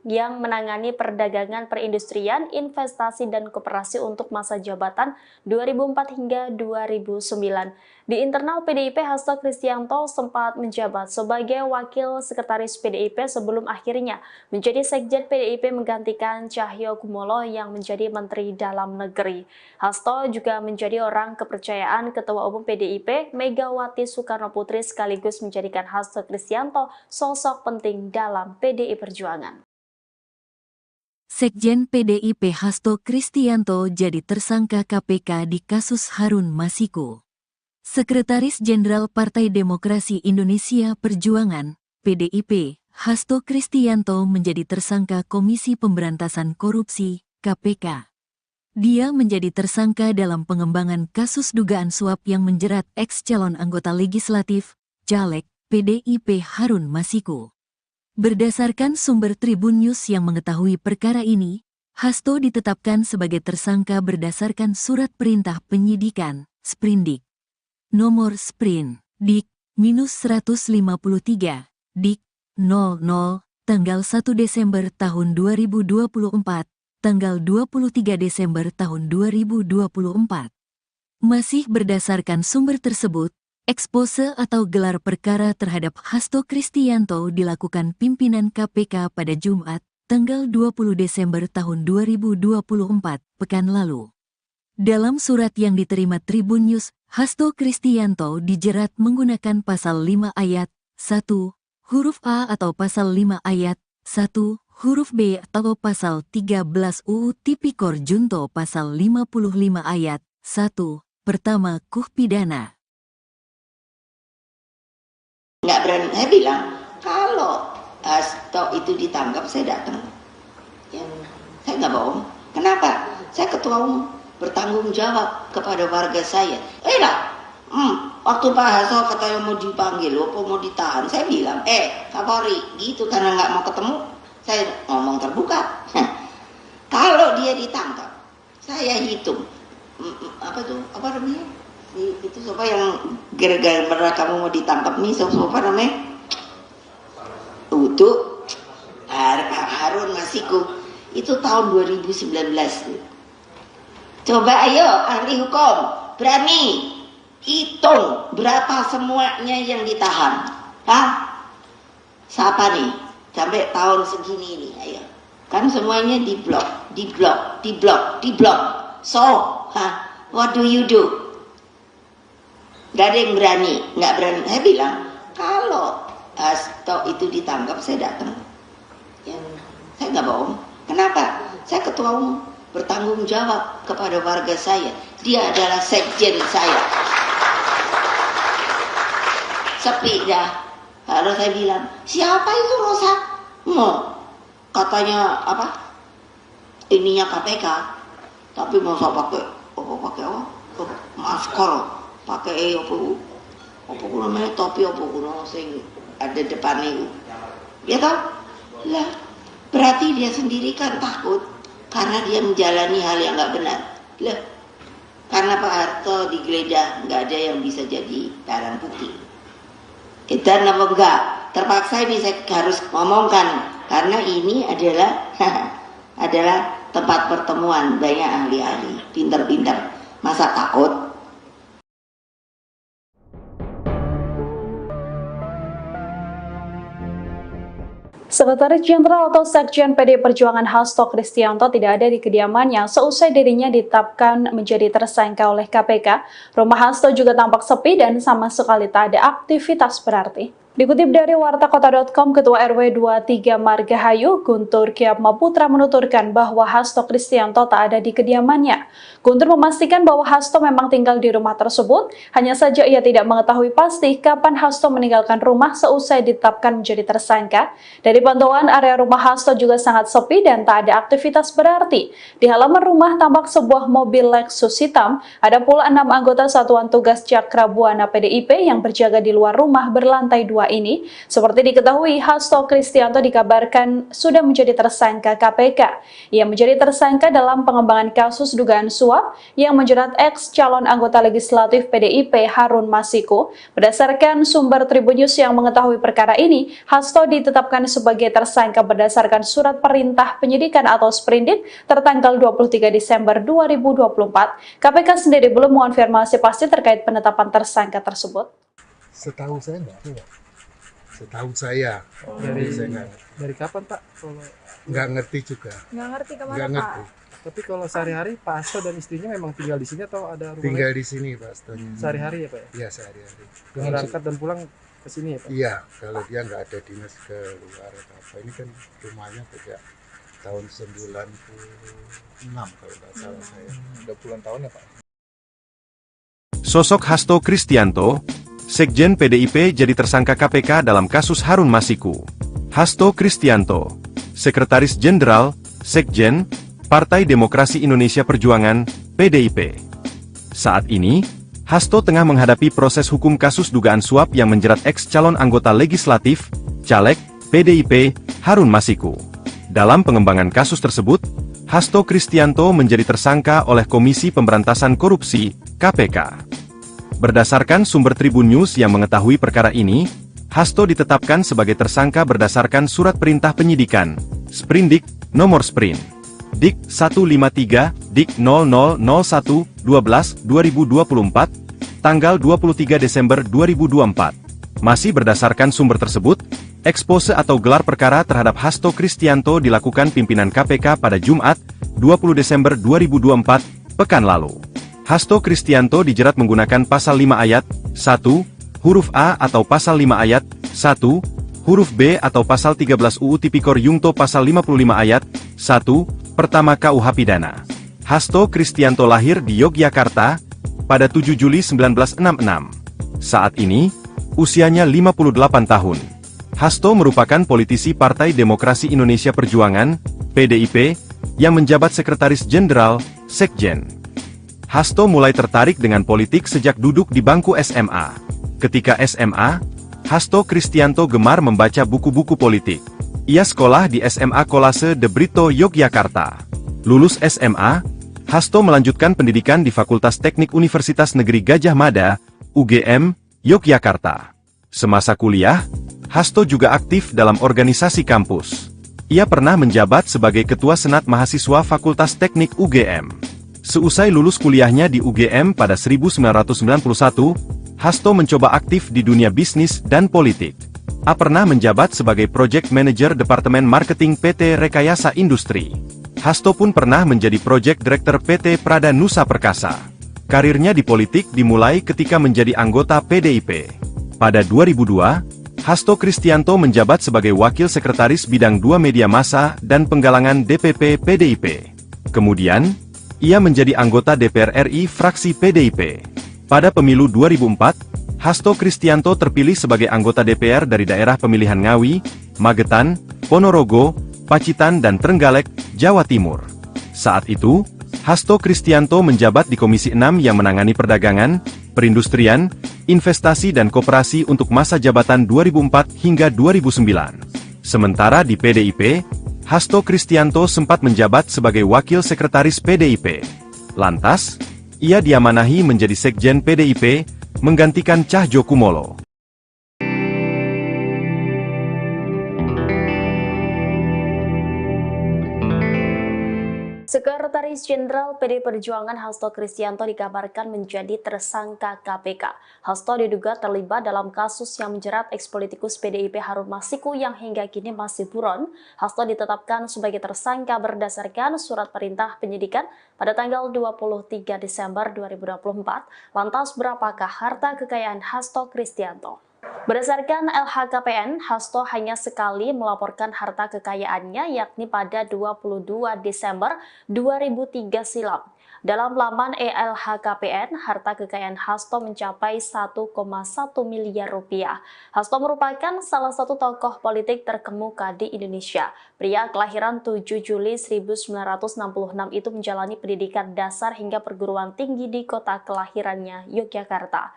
yang menangani perdagangan perindustrian, investasi, dan koperasi untuk masa jabatan 2004 hingga 2009. Di internal PDIP, Hasto Kristianto sempat menjabat sebagai Wakil Sekretaris PDIP sebelum akhirnya menjadi Sekjen PDIP menggantikan Cahyokumolo yang menjadi Menteri Dalam Negeri. Hasto juga menjadi orang kepercayaan Ketua Umum PDIP Megawati Soekarnoputri sekaligus menjadikan Hasto Kristianto sosok penting dalam PDI Perjuangan. Sekjen PDIP Hasto Kristianto jadi tersangka KPK di kasus Harun Masiku. Sekretaris Jenderal Partai Demokrasi Indonesia Perjuangan, PDIP, Hasto Kristianto menjadi tersangka Komisi Pemberantasan Korupsi, KPK. Dia menjadi tersangka dalam pengembangan kasus dugaan suap yang menjerat ex-calon anggota legislatif, caleg, PDIP Harun Masiku. Berdasarkan sumber Tribun News yang mengetahui perkara ini, Hasto ditetapkan sebagai tersangka berdasarkan surat perintah penyidikan, Sprindik. Nomor Sprint, Dik-153, Dik-00, tanggal 1 Desember tahun 2024, tanggal 23 Desember tahun 2024. Masih berdasarkan sumber tersebut, ekspose atau gelar perkara terhadap Hasto Kristianto dilakukan pimpinan KPK pada Jumat, tanggal 20 Desember tahun 2024, pekan lalu. Dalam surat yang diterima Tribun News, Hasto Kristianto dijerat menggunakan pasal 5 ayat 1, huruf A atau pasal 5 ayat 1, huruf B atau pasal 13 UU Tipikor Junto pasal 55 ayat 1, pertama KUH pidana. Nggak berani, saya bilang, kalau Hasto itu ditangkap, saya datang. Ya, saya nggak bohong. Kenapa? Saya ketua umum, bertanggung jawab kepada warga saya. Waktu Pak Hasto katanya mau dipanggil, apa mau ditahan, saya bilang, Kapolri, gitu karena nggak mau ketemu, saya ngomong terbuka. Kalau dia ditangkap, saya hitung, apa namanya? Itu siapa yang gara-gara kamu mau ditangkap nih, siapa namanya? Untuk Harun Masiku, itu tahun 2019. Coba ayo ahli hukum, berani hitung berapa semuanya yang ditahan. Siapa nih? Sampai tahun segini ini, ayo. Kan semuanya diblok. So, what do you do? Gak ada yang berani, nggak berani. Saya bilang, kalau Hasto itu ditangkap, saya datang. Ya, saya nggak bohong. Kenapa? Saya ketua umum, bertanggung jawab kepada warga saya. Dia adalah sekjen saya. Sepi dah. Lalu saya bilang, siapa itu Rosa? Katanya apa? Ininya KPK. Tapi masa pakai masker, pakai apa namanya topi apa sing ada depan itu. Ya toh? Lah, berarti dia sendiri kan takut karena dia menjalani hal yang nggak benar. Lah, karena Pak Harto digeledah, nggak ada yang bisa jadi barang bukti. Kita apa enggak? Terpaksa ini saya harus ngomongkan karena ini adalah adalah tempat pertemuan banyak ahli-ahli, pinter-pinter. Masa takut? Sekretaris Jenderal atau Sekjen PDI Perjuangan Hasto Kristianto tidak ada di kediamannya seusai dirinya ditetapkan menjadi tersangka oleh KPK. Rumah Hasto juga tampak sepi dan sama sekali tak ada aktivitas berarti. Dikutip dari wartakota.com, Ketua RW 23 Margahayu, Guntur Kyatmaputra menuturkan bahwa Hasto Kristianto tak ada di kediamannya. Guntur memastikan bahwa Hasto memang tinggal di rumah tersebut, hanya saja ia tidak mengetahui pasti kapan Hasto meninggalkan rumah seusai ditetapkan menjadi tersangka. Dari pantauan area rumah Hasto juga sangat sepi dan tak ada aktivitas berarti. Di halaman rumah tampak sebuah mobil Lexus hitam, ada pula 6 anggota Satuan Tugas Cakra Buana PDIP yang berjaga di luar rumah berlantai 2 2022 ini. Seperti diketahui, Hasto Kristianto dikabarkan sudah menjadi tersangka KPK. Ia menjadi tersangka dalam pengembangan kasus dugaan suap yang menjerat ex calon anggota legislatif PDIP Harun Masiku. Berdasarkan sumber Tribun News yang mengetahui perkara ini, Hasto ditetapkan sebagai tersangka berdasarkan surat perintah penyidikan atau sprindik tertanggal 23 Desember 2024. KPK sendiri belum mengonfirmasi pasti terkait penetapan tersangka tersebut. Setahu saya enggak ada. Setahu saya. Dari Saya nggak ngerti. dari kapan Pak? Nggak ngerti juga. Nggak ngerti kemana Nggak Pak? ngerti. Tapi kalau sehari-hari Pak Hasto dan istrinya memang tinggal di sini atau ada rumah Tinggal lain? di sini Pak Astonya. Sehari-hari ya Pak ya? Iya sehari-hari. Berangkat dan pulang ke sini ya Pak? Iya, kalau dia nggak ada dinas ke luar atau apa. Ini kan rumahnya sejak tahun 96 kalau nggak salah saya. Udah puluhan tahun ya Pak? Sosok Hasto Kristianto, Sekjen PDIP jadi tersangka KPK dalam kasus Harun Masiku. Hasto Kristianto, Sekretaris Jenderal, Sekjen, Partai Demokrasi Indonesia Perjuangan, PDIP. Saat ini, Hasto tengah menghadapi proses hukum kasus dugaan suap yang menjerat ex calon anggota legislatif, caleg, PDIP, Harun Masiku. Dalam pengembangan kasus tersebut, Hasto Kristianto menjadi tersangka oleh Komisi Pemberantasan Korupsi, KPK. Berdasarkan sumber Tribun News yang mengetahui perkara ini, Hasto ditetapkan sebagai tersangka berdasarkan surat perintah penyidikan, Sprindik, nomor Sprint, Dik 153, Dik 0001-12-2024, tanggal 23 Desember 2024. Masih berdasarkan sumber tersebut, ekspose atau gelar perkara terhadap Hasto Kristianto dilakukan pimpinan KPK pada Jumat, 20 Desember 2024, pekan lalu. Hasto Kristianto dijerat menggunakan pasal 5 ayat 1, huruf A atau pasal 5 ayat 1, huruf B atau pasal 13 UU Tipikor Yungto pasal 55 ayat 1, pertama KUH Pidana. Hasto Kristianto lahir di Yogyakarta pada 7 Juli 1966. Saat ini, usianya 58 tahun. Hasto merupakan politisi Partai Demokrasi Indonesia Perjuangan, PDIP, yang menjabat Sekretaris Jenderal, Sekjen. Hasto mulai tertarik dengan politik sejak duduk di bangku SMA. Ketika SMA, Hasto Kristianto gemar membaca buku-buku politik. Ia sekolah di SMA Kolase de Brito, Yogyakarta. Lulus SMA, Hasto melanjutkan pendidikan di Fakultas Teknik Universitas Negeri Gadjah Mada, UGM, Yogyakarta. Semasa kuliah, Hasto juga aktif dalam organisasi kampus. Ia pernah menjabat sebagai Ketua Senat Mahasiswa Fakultas Teknik UGM. Seusai lulus kuliahnya di UGM pada 1991, Hasto mencoba aktif di dunia bisnis dan politik. A pernah menjabat sebagai Project Manager Departemen Marketing PT Rekayasa Industri. Hasto pun pernah menjadi Project Director PT Prada Nusa Perkasa. Karirnya di politik dimulai ketika menjadi anggota PDIP. Pada 2002, Hasto Kristianto menjabat sebagai Wakil Sekretaris Bidang 2 Media Massa dan Penggalangan DPP PDIP. Kemudian, ia menjadi anggota DPR RI fraksi PDIP. Pada pemilu 2004, Hasto Kristianto terpilih sebagai anggota DPR dari daerah pemilihan Ngawi, Magetan, Ponorogo, Pacitan dan Trenggalek, Jawa Timur. Saat itu, Hasto Kristianto menjabat di Komisi 6 yang menangani perdagangan, perindustrian, investasi dan koperasi untuk masa jabatan 2004 hingga 2009. Sementara di PDIP, Hasto Kristianto sempat menjabat sebagai Wakil Sekretaris PDIP. Lantas, ia diamanahi menjadi Sekjen PDIP, menggantikan Cahjokumolo. Sekretaris Jenderal PD Perjuangan Hasto Kristianto dikabarkan menjadi tersangka KPK. Hasto diduga terlibat dalam kasus yang menjerat ex-politikus PDIP Harun Masiku yang hingga kini masih buron. Hasto ditetapkan sebagai tersangka berdasarkan surat perintah penyidikan pada tanggal 23 Desember 2024. Lantas berapakah harta kekayaan Hasto Kristianto? Berdasarkan LHKPN, Hasto hanya sekali melaporkan harta kekayaannya yakni pada 22 Desember 2003 silam. Dalam laman LHKPN, harta kekayaan Hasto mencapai 1,1 miliar rupiah. Hasto merupakan salah satu tokoh politik terkemuka di Indonesia. Pria kelahiran 7 Juli 1966 itu menjalani pendidikan dasar hingga perguruan tinggi di kota kelahirannya, Yogyakarta.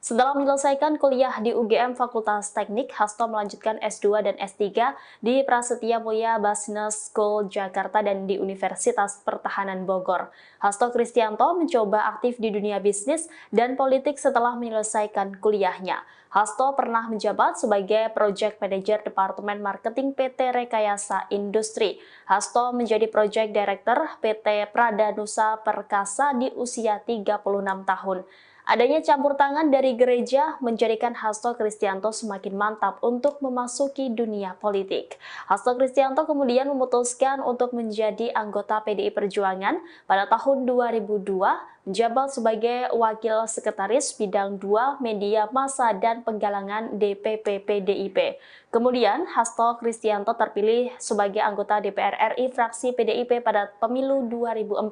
Setelah menyelesaikan kuliah di UGM Fakultas Teknik, Hasto melanjutkan S2 dan S3 di Prasetya Mulia Business School Jakarta dan di Universitas Pertahanan Bogor. Hasto Kristianto mencoba aktif di dunia bisnis dan politik setelah menyelesaikan kuliahnya. Hasto pernah menjabat sebagai Project Manager Departemen Marketing PT Rekayasa Industri. Hasto menjadi Project Director PT Pradanusa Perkasa di usia 36 tahun. Adanya campur tangan dari gereja menjadikan Hasto Kristianto semakin mantap untuk memasuki dunia politik. Hasto Kristianto kemudian memutuskan untuk menjadi anggota PDI Perjuangan pada tahun 2002, menjabat sebagai Wakil Sekretaris Bidang 2 Media Massa dan Penggalangan DPP PDIP. Kemudian, Hasto Kristianto terpilih sebagai anggota DPR RI fraksi PDIP pada pemilu 2004.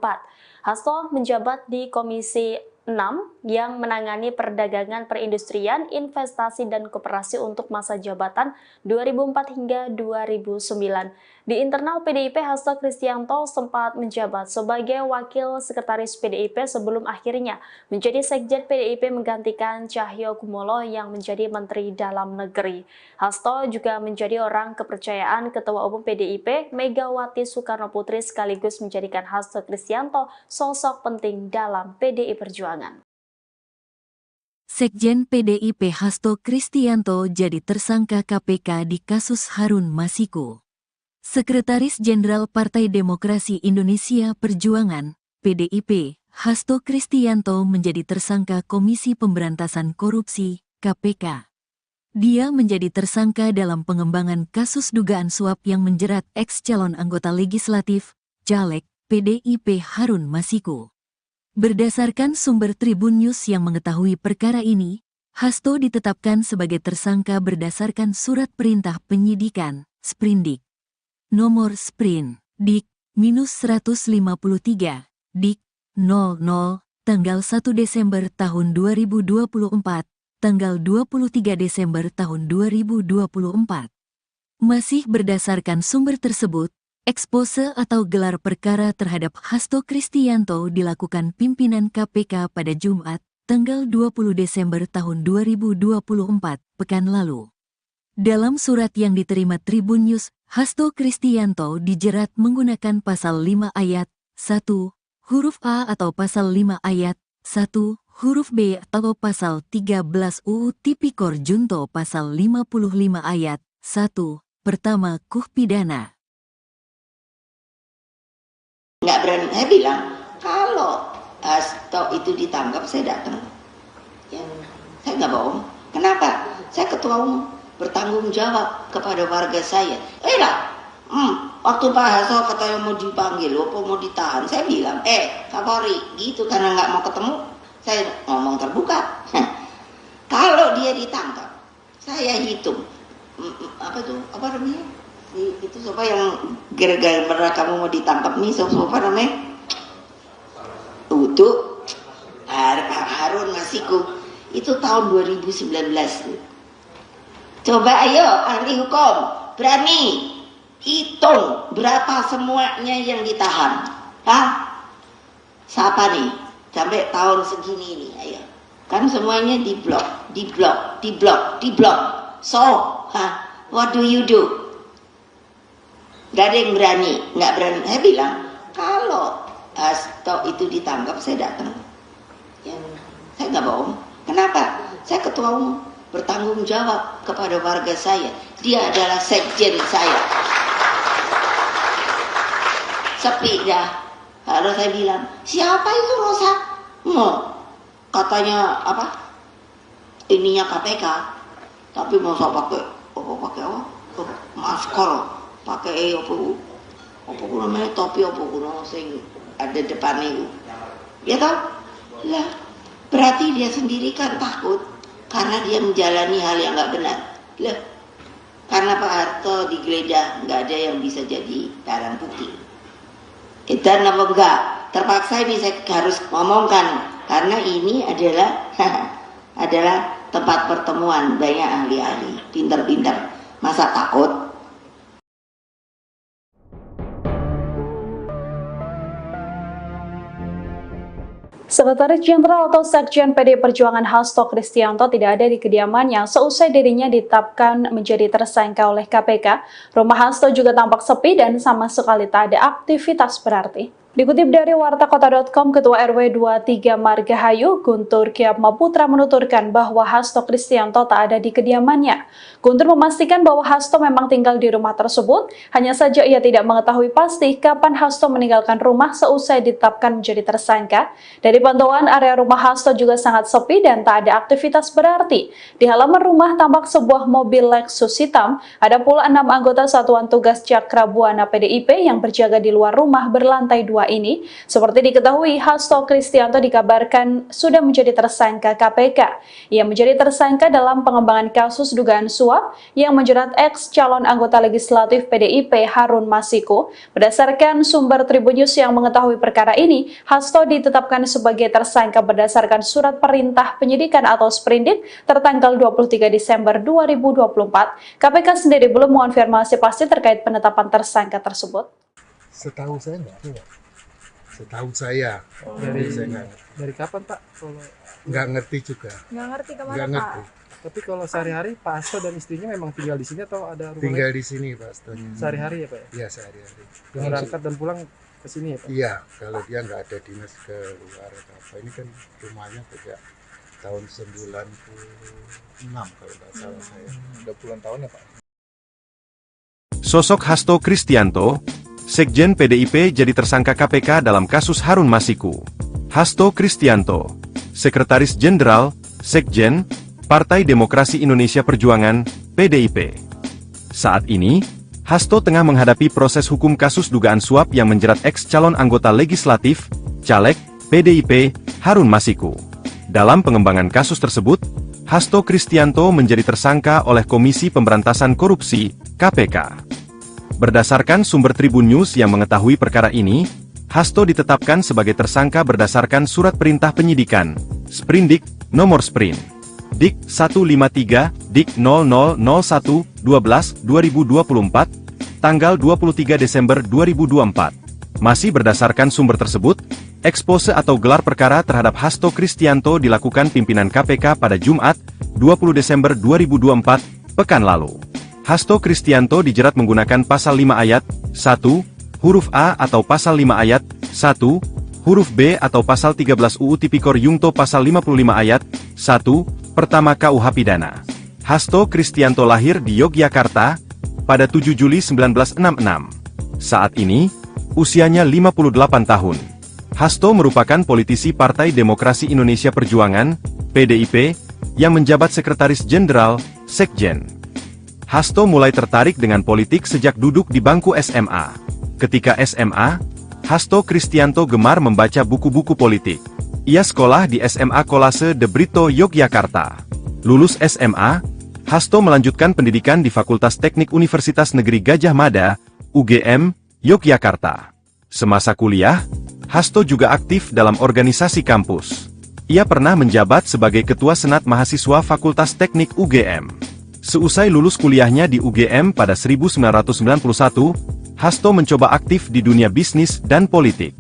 Hasto menjabat di Komisi 6 yang menangani perdagangan perindustrian, investasi, dan koperasi untuk masa jabatan 2004 hingga 2009. Di internal PDIP, Hasto Kristianto sempat menjabat sebagai Wakil Sekretaris PDIP sebelum akhirnya menjadi Sekjen PDIP menggantikan Cahyo Kumolo yang menjadi Menteri Dalam Negeri. Hasto juga menjadi orang kepercayaan Ketua Umum PDIP Megawati Soekarnoputri sekaligus menjadikan Hasto Kristianto sosok penting dalam PDI Perjuangan. Sekjen PDIP Hasto Kristianto jadi tersangka KPK di kasus Harun Masiku. Sekretaris Jenderal Partai Demokrasi Indonesia Perjuangan, PDIP, Hasto Kristianto menjadi tersangka Komisi Pemberantasan Korupsi, KPK. Dia menjadi tersangka dalam pengembangan kasus dugaan suap yang menjerat ex-calon anggota legislatif, caleg, PDIP Harun Masiku. Berdasarkan sumber Tribun News yang mengetahui perkara ini, Hasto ditetapkan sebagai tersangka berdasarkan surat perintah penyidikan, Sprindik. Nomor Sprin, Dik-153, Dik-00, tanggal 1 Desember tahun 2024, tanggal 23 Desember tahun 2024. Masih berdasarkan sumber tersebut, ekspose atau gelar perkara terhadap Hasto Kristianto dilakukan pimpinan KPK pada Jumat, tanggal 20 Desember tahun 2024, pekan lalu. Dalam surat yang diterima Tribun News, Hasto Kristianto dijerat menggunakan pasal 5 ayat 1, huruf A atau pasal 5 ayat 1, huruf B atau pasal 13 UU Tipikor Junto pasal 55 ayat 1, pertama KUH pidana. Nggak berani, saya bilang kalau Hasto itu ditangkap saya datang, ya, saya nggak bohong. Kenapa? Saya ketua umum, bertanggung jawab kepada warga saya. Waktu Pak Hasto katanya mau dipanggil, apa mau ditahan, saya bilang, Kapolri, gitu karena nggak mau ketemu, saya ngomong terbuka. Kalau dia ditangkap, saya hitung, apa namanya? Itu siapa yang gara-gara kamu mau ditangkap nih, siapa namanya? Untuk Harun Masiku itu tahun 2019. Coba ayo ahli hukum berani hitung berapa semuanya yang ditahan. Siapa nih sampai tahun segini ini, ayo. Kan semuanya diblok. So, what do you do? Gak ada yang berani, nggak berani. Saya bilang, kalau Hasto itu ditangkap, saya datang. Ya, saya nggak bohong. Kenapa? Saya ketua umum, bertanggung jawab kepada warga saya. Dia adalah sekjen saya. Sepi dah. Lalu saya bilang, siapa itu Rosa? Katanya apa? Ininya KPK. Tapi masa pakai masker. Pakai apa namanya topi apa kuno sing ada depannya itu, ya toh lah, berarti dia sendiri kan takut karena dia menjalani hal yang nggak benar lah. Karena Pak Harto digeledah, nggak ada yang bisa jadi barang bukti. Dan apa enggak terpaksa ini saya harus ngomongkan karena ini adalah adalah tempat pertemuan banyak ahli-ahli pinter-pinter, masa takut. Sekretaris Jenderal atau Sekjen PDI Perjuangan Hasto Kristianto tidak ada di kediamannya seusai dirinya ditetapkan menjadi tersangka oleh KPK. Rumah Hasto juga tampak sepi dan sama sekali tak ada aktivitas berarti. Dikutip dari wartakota.com, Ketua RW 23 Margahayu, Guntur Kyatmaputra menuturkan bahwa Hasto Kristianto tak ada di kediamannya. Guntur memastikan bahwa Hasto memang tinggal di rumah tersebut, hanya saja ia tidak mengetahui pasti kapan Hasto meninggalkan rumah seusai ditetapkan menjadi tersangka. Dari pantauan area rumah Hasto juga sangat sepi dan tak ada aktivitas berarti. Di halaman rumah tampak sebuah mobil Lexus hitam, ada pula 6 anggota Satuan Tugas Cakra Buana PDIP yang berjaga di luar rumah berlantai 2 ini. Seperti diketahui, Hasto Kristianto dikabarkan sudah menjadi tersangka KPK. Ia menjadi tersangka dalam pengembangan kasus dugaan suap yang menjerat ex calon anggota legislatif PDIP Harun Masiku. Berdasarkan sumber Tribun News yang mengetahui perkara ini, Hasto ditetapkan sebagai tersangka berdasarkan surat perintah penyidikan atau sprindik tertanggal 23 Desember 2024. KPK sendiri belum mengonfirmasi pasti terkait penetapan tersangka tersebut. Setahu saya enggak ada. Setahu saya. Saya nggak ngerti. Dari kapan Pak? Kalau Nggak ngerti juga. Nggak ngerti kemana Nggak Pak? ngerti. tapi kalau sehari-hari Pak Hasto dan istrinya memang tinggal di sini atau ada rumah Tinggal lain? di sini Pak Astonya. Sehari-hari ya Pak ya? Iya sehari-hari. Berangkat dan pulang ke sini ya Pak? Iya, kalau dia nggak ada dinas ke luar atau apa. Ini kan rumahnya sejak tahun 96 kalau nggak salah saya. Udah puluhan tahun ya Pak? Sosok Hasto Kristianto, Sekjen PDIP jadi tersangka KPK dalam kasus Harun Masiku. Hasto Kristianto, Sekretaris Jenderal, Sekjen, Partai Demokrasi Indonesia Perjuangan, PDIP. Saat ini, Hasto tengah menghadapi proses hukum kasus dugaan suap yang menjerat ex calon anggota legislatif, caleg, PDIP, Harun Masiku. Dalam pengembangan kasus tersebut, Hasto Kristianto menjadi tersangka oleh Komisi Pemberantasan Korupsi, KPK. Berdasarkan sumber Tribun News yang mengetahui perkara ini, Hasto ditetapkan sebagai tersangka berdasarkan surat perintah penyidikan, Sprindik, nomor Sprint, Dik 153, Dik 0001-12-2024, tanggal 23 Desember 2024. Masih berdasarkan sumber tersebut, ekspose atau gelar perkara terhadap Hasto Kristianto dilakukan pimpinan KPK pada Jumat, 20 Desember 2024, pekan lalu. Hasto Kristianto dijerat menggunakan pasal 5 ayat 1, huruf A atau pasal 5 ayat 1, huruf B atau pasal 13 UU Tipikor Yungto pasal 55 ayat 1, pertama KUH Pidana. Hasto Kristianto lahir di Yogyakarta pada 7 Juli 1966. Saat ini, usianya 58 tahun. Hasto merupakan politisi Partai Demokrasi Indonesia Perjuangan, PDIP, yang menjabat Sekretaris Jenderal, Sekjen. Hasto mulai tertarik dengan politik sejak duduk di bangku SMA. Ketika SMA, Hasto Kristianto gemar membaca buku-buku politik. Ia sekolah di SMA Kolase De Brito, Yogyakarta. Lulus SMA, Hasto melanjutkan pendidikan di Fakultas Teknik Universitas Negeri Gadjah Mada, UGM, Yogyakarta. Semasa kuliah, Hasto juga aktif dalam organisasi kampus. Ia pernah menjabat sebagai Ketua Senat Mahasiswa Fakultas Teknik UGM. Seusai lulus kuliahnya di UGM pada 1991, Hasto mencoba aktif di dunia bisnis dan politik.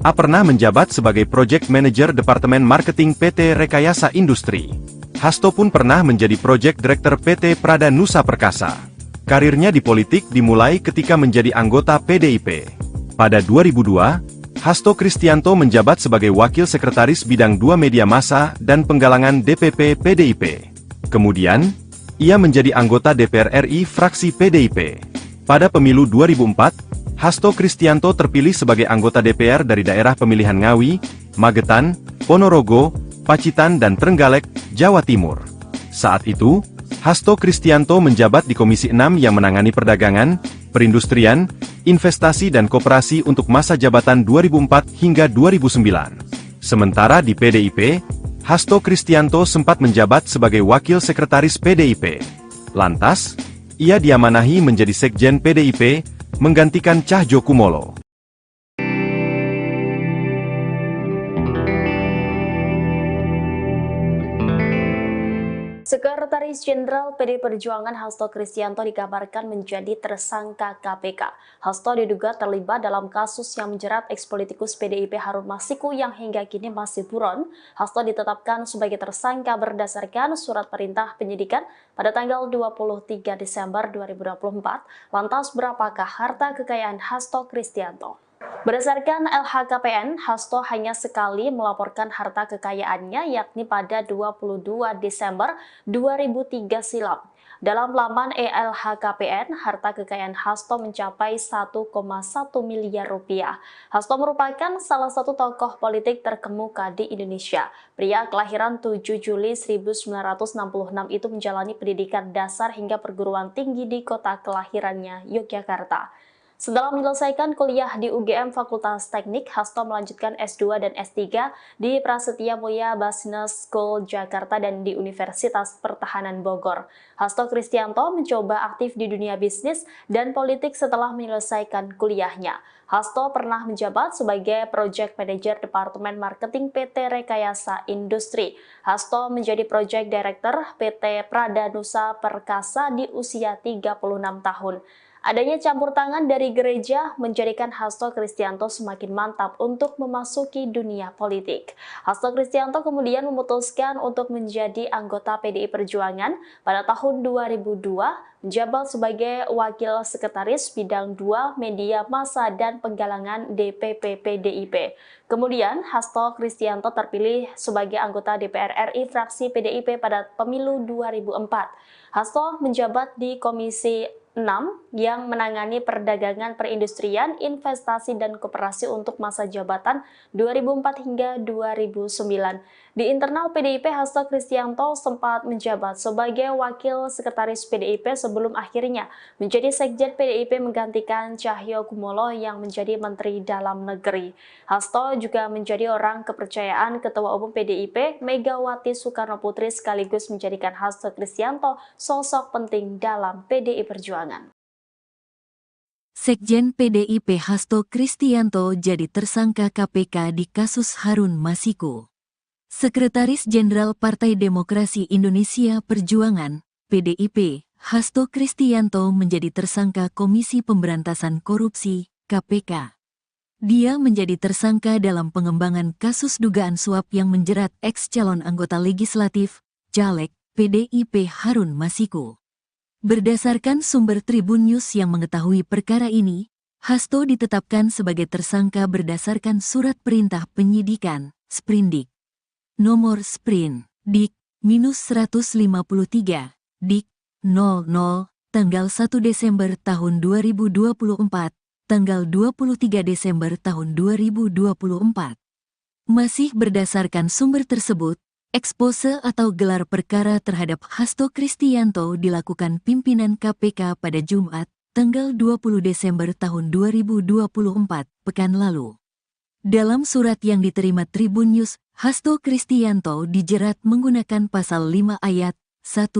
A pernah menjabat sebagai Project Manager Departemen Marketing PT Rekayasa Industri. Hasto pun pernah menjadi Project Director PT Prada Nusa Perkasa. Karirnya di politik dimulai ketika menjadi anggota PDIP. Pada 2002, Hasto Kristianto menjabat sebagai Wakil Sekretaris Bidang 2 Media Massa dan Penggalangan DPP PDIP. Kemudian, ia menjadi anggota DPR RI fraksi PDIP. Pada pemilu 2004, Hasto Kristianto terpilih sebagai anggota DPR dari daerah pemilihan Ngawi, Magetan, Ponorogo, Pacitan dan Trenggalek, Jawa Timur. Saat itu, Hasto Kristianto menjabat di Komisi 6 yang menangani perdagangan, perindustrian, investasi dan koperasi untuk masa jabatan 2004 hingga 2009. Sementara di PDIP, Hasto Kristianto sempat menjabat sebagai Wakil Sekretaris PDIP. Lantas, ia diamanahi menjadi Sekjen PDIP, menggantikan Cahjokumolo. Sekretaris Jenderal PD Perjuangan Hasto Kristianto dikabarkan menjadi tersangka KPK. Hasto diduga terlibat dalam kasus yang menjerat ekspolitikus PDIP Harun Masiku yang hingga kini masih buron. Hasto ditetapkan sebagai tersangka berdasarkan surat perintah penyidikan pada tanggal 23 Desember 2024. Lantas berapakah harta kekayaan Hasto Kristianto? Berdasarkan LHKPN, Hasto hanya sekali melaporkan harta kekayaannya yakni pada 22 Desember 2003 silam. Dalam laman LHKPN, harta kekayaan Hasto mencapai 1,1 miliar rupiah. Hasto merupakan salah satu tokoh politik terkemuka di Indonesia. Pria kelahiran 7 Juli 1966 itu menjalani pendidikan dasar hingga perguruan tinggi di kota kelahirannya, Yogyakarta. Setelah menyelesaikan kuliah di UGM Fakultas Teknik, Hasto melanjutkan S2 dan S3 di Prasetya Mulia Business School Jakarta dan di Universitas Pertahanan Bogor. Hasto Kristianto mencoba aktif di dunia bisnis dan politik setelah menyelesaikan kuliahnya. Hasto pernah menjabat sebagai Project Manager Departemen Marketing PT Rekayasa Industri. Hasto menjadi Project Director PT Pradanusa Perkasa di usia 36 tahun. Adanya campur tangan dari gereja menjadikan Hasto Kristianto semakin mantap untuk memasuki dunia politik. Hasto Kristianto kemudian memutuskan untuk menjadi anggota PDI Perjuangan pada tahun 2002, menjabat sebagai Wakil Sekretaris Bidang 2 Media Massa dan Penggalangan DPP PDIP. Kemudian Hasto Kristianto terpilih sebagai anggota DPR RI fraksi PDIP pada pemilu 2004. Hasto menjabat di Komisi 6 yang menangani perdagangan perindustrian, investasi, dan koperasi untuk masa jabatan 2004 hingga 2009. Di internal PDIP, Hasto Kristianto sempat menjabat sebagai Wakil Sekretaris PDIP sebelum akhirnya menjadi Sekjen PDIP menggantikan Cahyokumolo yang menjadi Menteri Dalam Negeri. Hasto juga menjadi orang kepercayaan Ketua Umum PDIP Megawati Soekarnoputri sekaligus menjadikan Hasto Kristianto sosok penting dalam PDI Perjuangan. Sekjen PDIP Hasto Kristianto jadi tersangka KPK di kasus Harun Masiku. Sekretaris Jenderal Partai Demokrasi Indonesia Perjuangan, PDIP, Hasto Kristianto menjadi tersangka Komisi Pemberantasan Korupsi, KPK. Dia menjadi tersangka dalam pengembangan kasus dugaan suap yang menjerat ex-calon anggota legislatif, Caleg, PDIP Harun Masiku. Berdasarkan sumber Tribun News yang mengetahui perkara ini, Hasto ditetapkan sebagai tersangka berdasarkan surat perintah penyidikan, Sprindik. Nomor Sprin, Dik-153, Dik-00, tanggal 1 Desember tahun 2024, tanggal 23 Desember tahun 2024. Masih berdasarkan sumber tersebut, ekspose atau gelar perkara terhadap Hasto Kristianto dilakukan pimpinan KPK pada Jumat, tanggal 20 Desember tahun 2024, pekan lalu. Dalam surat yang diterima Tribun News, Hasto Kristianto dijerat menggunakan pasal 5 ayat 1,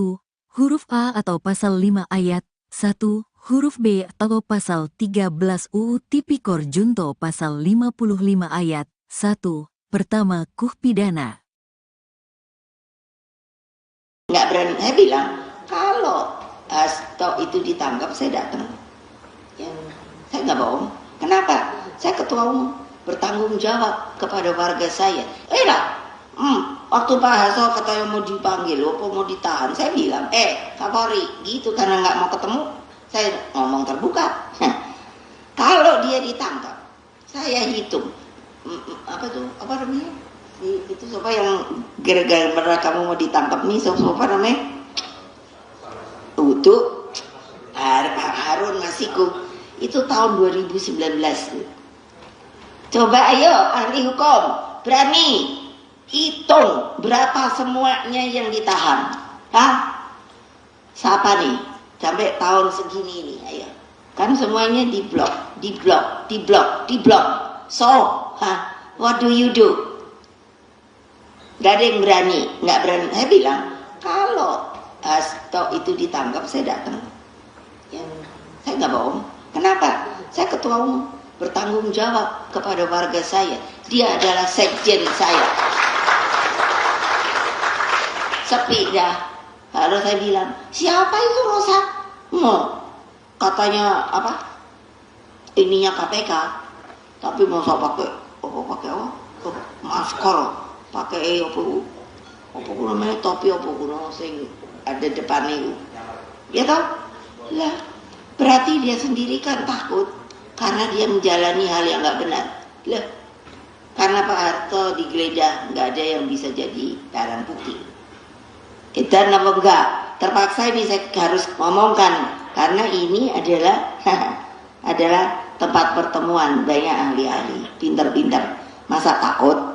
huruf A atau pasal 5 ayat 1, huruf B atau pasal 13 UU Tipikor Junto pasal 55 ayat 1, pertama KUH pidana. Nggak berani, saya bilang kalau Hasto itu ditangkap saya datang. Saya nggak bohong. Kenapa? Saya ketua umum, bertanggung jawab kepada warga saya. Waktu Pak Hasto katanya mau dipanggil, mau ditahan, saya bilang, Kapolri, gitu karena nggak mau ketemu, saya ngomong terbuka. Kalau dia ditangkap, saya hitung, apa namanya? Itu siapa yang gara-gara kamu mau ditangkap nih, siapa namanya? Untuk Harun Masiku itu tahun 2019. Coba ayo ahli hukum berani hitung berapa semuanya yang ditahan. Siapa nih sampai tahun segini ini, ayo. Kan semuanya diblok. So, what do you do? Gak ada yang berani, nggak berani. Saya bilang, kalau Hasto itu ditangkap, saya datang. Saya nggak bohong. Kenapa? Saya ketua umum, bertanggung jawab kepada warga saya. Dia adalah sekjen saya. Sepi dah. Lalu saya bilang, siapa itu Rosa? Katanya apa? Ininya KPK, tapi masa pakai masker, pakai apa namanya topi apa sing ada depan itu, ya toh? Lah, berarti dia sendiri kan takut karena dia menjalani hal yang nggak benar. Lah, karena Pak Harto digeledah, nggak ada yang bisa jadi barang bukti. Kita apa enggak? Terpaksa ini saya harus ngomongkan karena ini adalah adalah tempat pertemuan banyak ahli-ahli, pinter-pinter. Masa takut?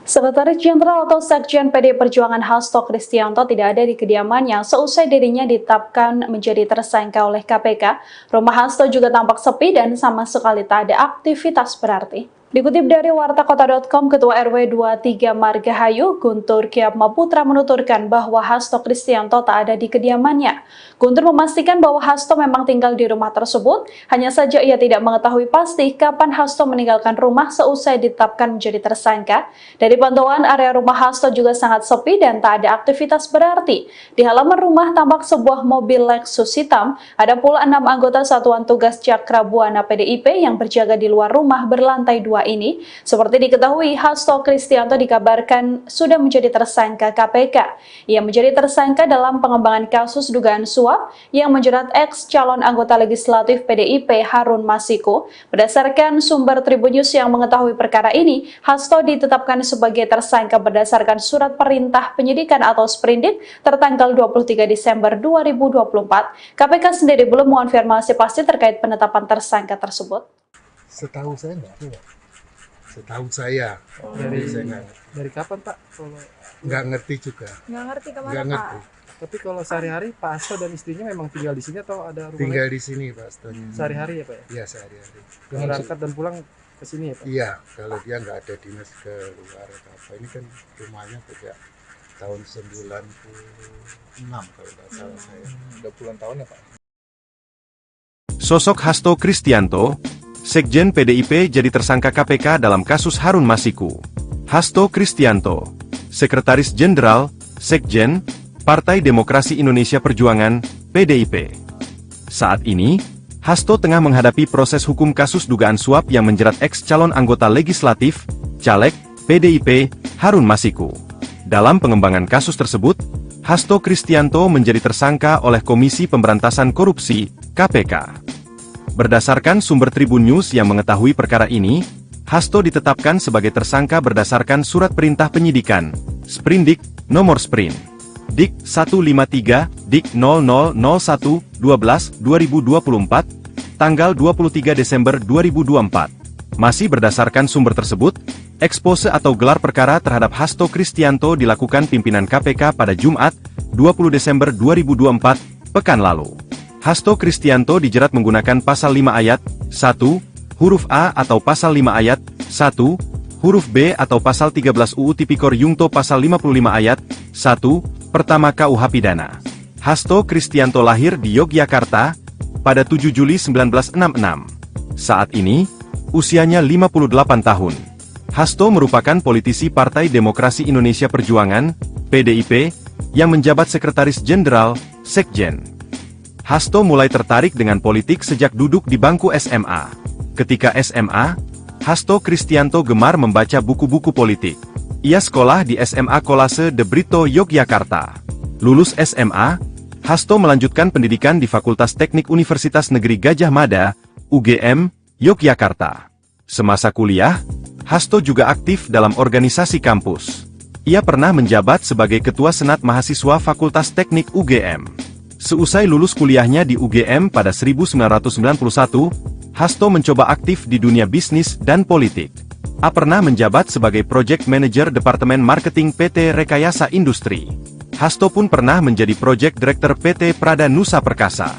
Sekretaris Jenderal atau Sekjen PDI Perjuangan Hasto Kristianto tidak ada di kediamannya seusai dirinya ditetapkan menjadi tersangka oleh KPK. Rumah Hasto juga tampak sepi dan sama sekali tak ada aktivitas berarti. Dikutip dari wartakota.com, Ketua RW 23 Margahayu, Guntur Kyatmaputra menuturkan bahwa Hasto Kristianto tak ada di kediamannya. Guntur memastikan bahwa Hasto memang tinggal di rumah tersebut, hanya saja ia tidak mengetahui pasti kapan Hasto meninggalkan rumah seusai ditetapkan menjadi tersangka. Dari pantauan, area rumah Hasto juga sangat sepi dan tak ada aktivitas berarti. Di halaman rumah tampak sebuah mobil Lexus hitam, ada pula 6 anggota Satuan Tugas Cakra Buana PDIP yang berjaga di luar rumah berlantai 2 ini. Seperti diketahui, Hasto Kristianto dikabarkan sudah menjadi tersangka KPK. Ia menjadi tersangka dalam pengembangan kasus dugaan suap yang menjerat ex calon anggota legislatif PDIP Harun Masiku. Berdasarkan sumber Tribun News yang mengetahui perkara ini, Hasto ditetapkan sebagai tersangka berdasarkan surat perintah penyidikan atau sprindik tertanggal 23 Desember 2024. KPK sendiri belum mengonfirmasi pasti terkait penetapan tersangka tersebut. Setahu saya enggak. Setahu saya. Dari kapan Pak? Kalau Nggak ngerti juga. Nggak ngerti kemana Nggak Pak? ngerti. tapi kalau sehari-hari Pak Hasto dan istrinya memang tinggal di sini atau ada rumah Tinggal lain? di sini Pak Hastonya. Sehari-hari ya Pak ya? Iya sehari-hari. Berangkat dan pulang ke sini ya Pak? Iya, kalau dia nggak ada dinas ke luar atau apa. Ini kan rumahnya sejak tahun 96 kalau nggak salah saya. Udah puluhan tahun ya Pak? Sosok Hasto Kristianto, Sekjen PDIP jadi tersangka KPK dalam kasus Harun Masiku. Hasto Kristianto, Sekretaris Jenderal, Sekjen, Partai Demokrasi Indonesia Perjuangan, PDIP. Saat ini, Hasto tengah menghadapi proses hukum kasus dugaan suap yang menjerat ex-calon anggota legislatif, caleg, PDIP, Harun Masiku. Dalam pengembangan kasus tersebut, Hasto Kristianto menjadi tersangka oleh Komisi Pemberantasan Korupsi, KPK. Berdasarkan sumber Tribun News yang mengetahui perkara ini, Hasto ditetapkan sebagai tersangka berdasarkan surat perintah penyidikan, Sprindik, nomor Sprint, Dik 153, Dik 0001-12-2024, tanggal 23 Desember 2024. Masih berdasarkan sumber tersebut, ekspose atau gelar perkara terhadap Hasto Kristianto dilakukan pimpinan KPK pada Jumat, 20 Desember 2024, pekan lalu. Hasto Kristianto dijerat menggunakan pasal 5 ayat 1, huruf A atau pasal 5 ayat 1, huruf B atau pasal 13 UU Tipikor Yungto pasal 55 ayat 1, pertama KUH Pidana. Hasto Kristianto lahir di Yogyakarta pada 7 Juli 1966. Saat ini, usianya 58 tahun. Hasto merupakan politisi Partai Demokrasi Indonesia Perjuangan, PDIP, yang menjabat Sekretaris Jenderal, Sekjen. Hasto mulai tertarik dengan politik sejak duduk di bangku SMA. Ketika SMA, Hasto Kristianto gemar membaca buku-buku politik. Ia sekolah di SMA Kolase de Brito, Yogyakarta. Lulus SMA, Hasto melanjutkan pendidikan di Fakultas Teknik Universitas Negeri Gadjah Mada, UGM, Yogyakarta. Semasa kuliah, Hasto juga aktif dalam organisasi kampus. Ia pernah menjabat sebagai Ketua Senat Mahasiswa Fakultas Teknik UGM. Seusai lulus kuliahnya di UGM pada 1991, Hasto mencoba aktif di dunia bisnis dan politik. A pernah menjabat sebagai Project Manager Departemen Marketing PT Rekayasa Industri. Hasto pun pernah menjadi Project Director PT Prada Nusa Perkasa.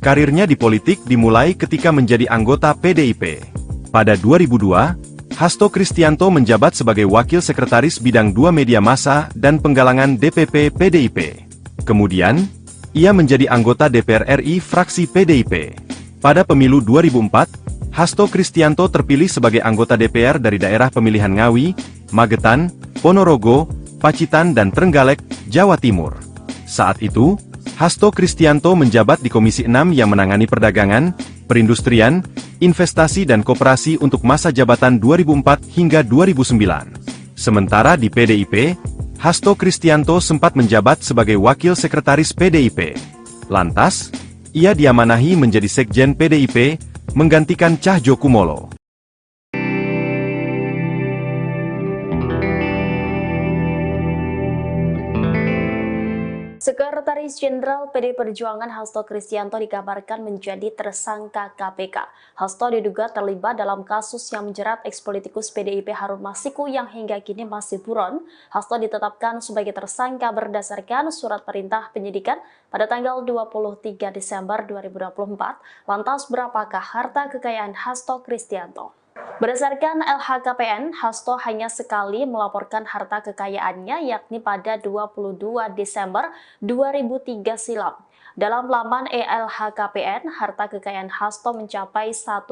Karirnya di politik dimulai ketika menjadi anggota PDIP. Pada 2002, Hasto Kristianto menjabat sebagai Wakil Sekretaris Bidang 2 Media Massa dan Penggalangan DPP PDIP. Kemudian, ia menjadi anggota DPR RI fraksi PDIP. Pada pemilu 2004, Hasto Kristianto terpilih sebagai anggota DPR dari daerah pemilihan Ngawi, Magetan, Ponorogo, Pacitan dan Trenggalek, Jawa Timur. Saat itu, Hasto Kristianto menjabat di Komisi 6 yang menangani perdagangan, perindustrian, investasi dan koperasi untuk masa jabatan 2004 hingga 2009. Sementara di PDIP, Hasto Kristianto sempat menjabat sebagai Wakil Sekretaris PDIP. Lantas, ia diamanahi menjadi Sekjen PDIP, menggantikan Cahjokumolo. Sekretaris Jenderal PD Perjuangan Hasto Kristianto dikabarkan menjadi tersangka KPK. Hasto diduga terlibat dalam kasus yang menjerat eks-politikus PDIP Harun Masiku yang hingga kini masih buron. Hasto ditetapkan sebagai tersangka berdasarkan surat perintah penyidikan pada tanggal 23 Desember 2024. Lantas berapakah harta kekayaan Hasto Kristianto? Berdasarkan LHKPN, Hasto hanya sekali melaporkan harta kekayaannya yakni pada 22 Desember 2003 silam. Dalam laman LHKPN, harta kekayaan Hasto mencapai 1,1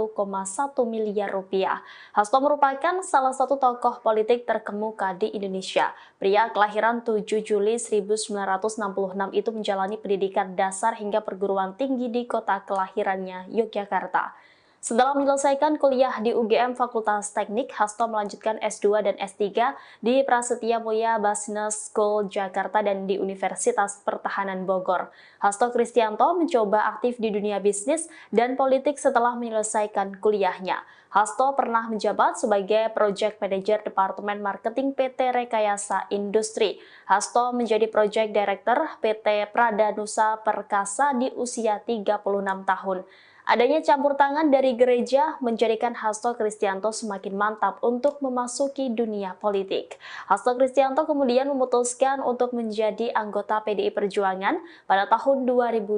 miliar rupiah. Hasto merupakan salah satu tokoh politik terkemuka di Indonesia. Pria kelahiran 7 Juli 1966 itu menjalani pendidikan dasar hingga perguruan tinggi di kota kelahirannya, Yogyakarta. Setelah menyelesaikan kuliah di UGM Fakultas Teknik, Hasto melanjutkan S2 dan S3 di Prasetya Mulia Business School Jakarta dan di Universitas Pertahanan Bogor. Hasto Kristianto mencoba aktif di dunia bisnis dan politik setelah menyelesaikan kuliahnya. Hasto pernah menjabat sebagai Project Manager Departemen Marketing PT Rekayasa Industri. Hasto menjadi Project Director PT Pradanusa Perkasa di usia 36 tahun. Adanya campur tangan dari gereja menjadikan Hasto Kristianto semakin mantap untuk memasuki dunia politik. Hasto Kristianto kemudian memutuskan untuk menjadi anggota PDI Perjuangan pada tahun 2002,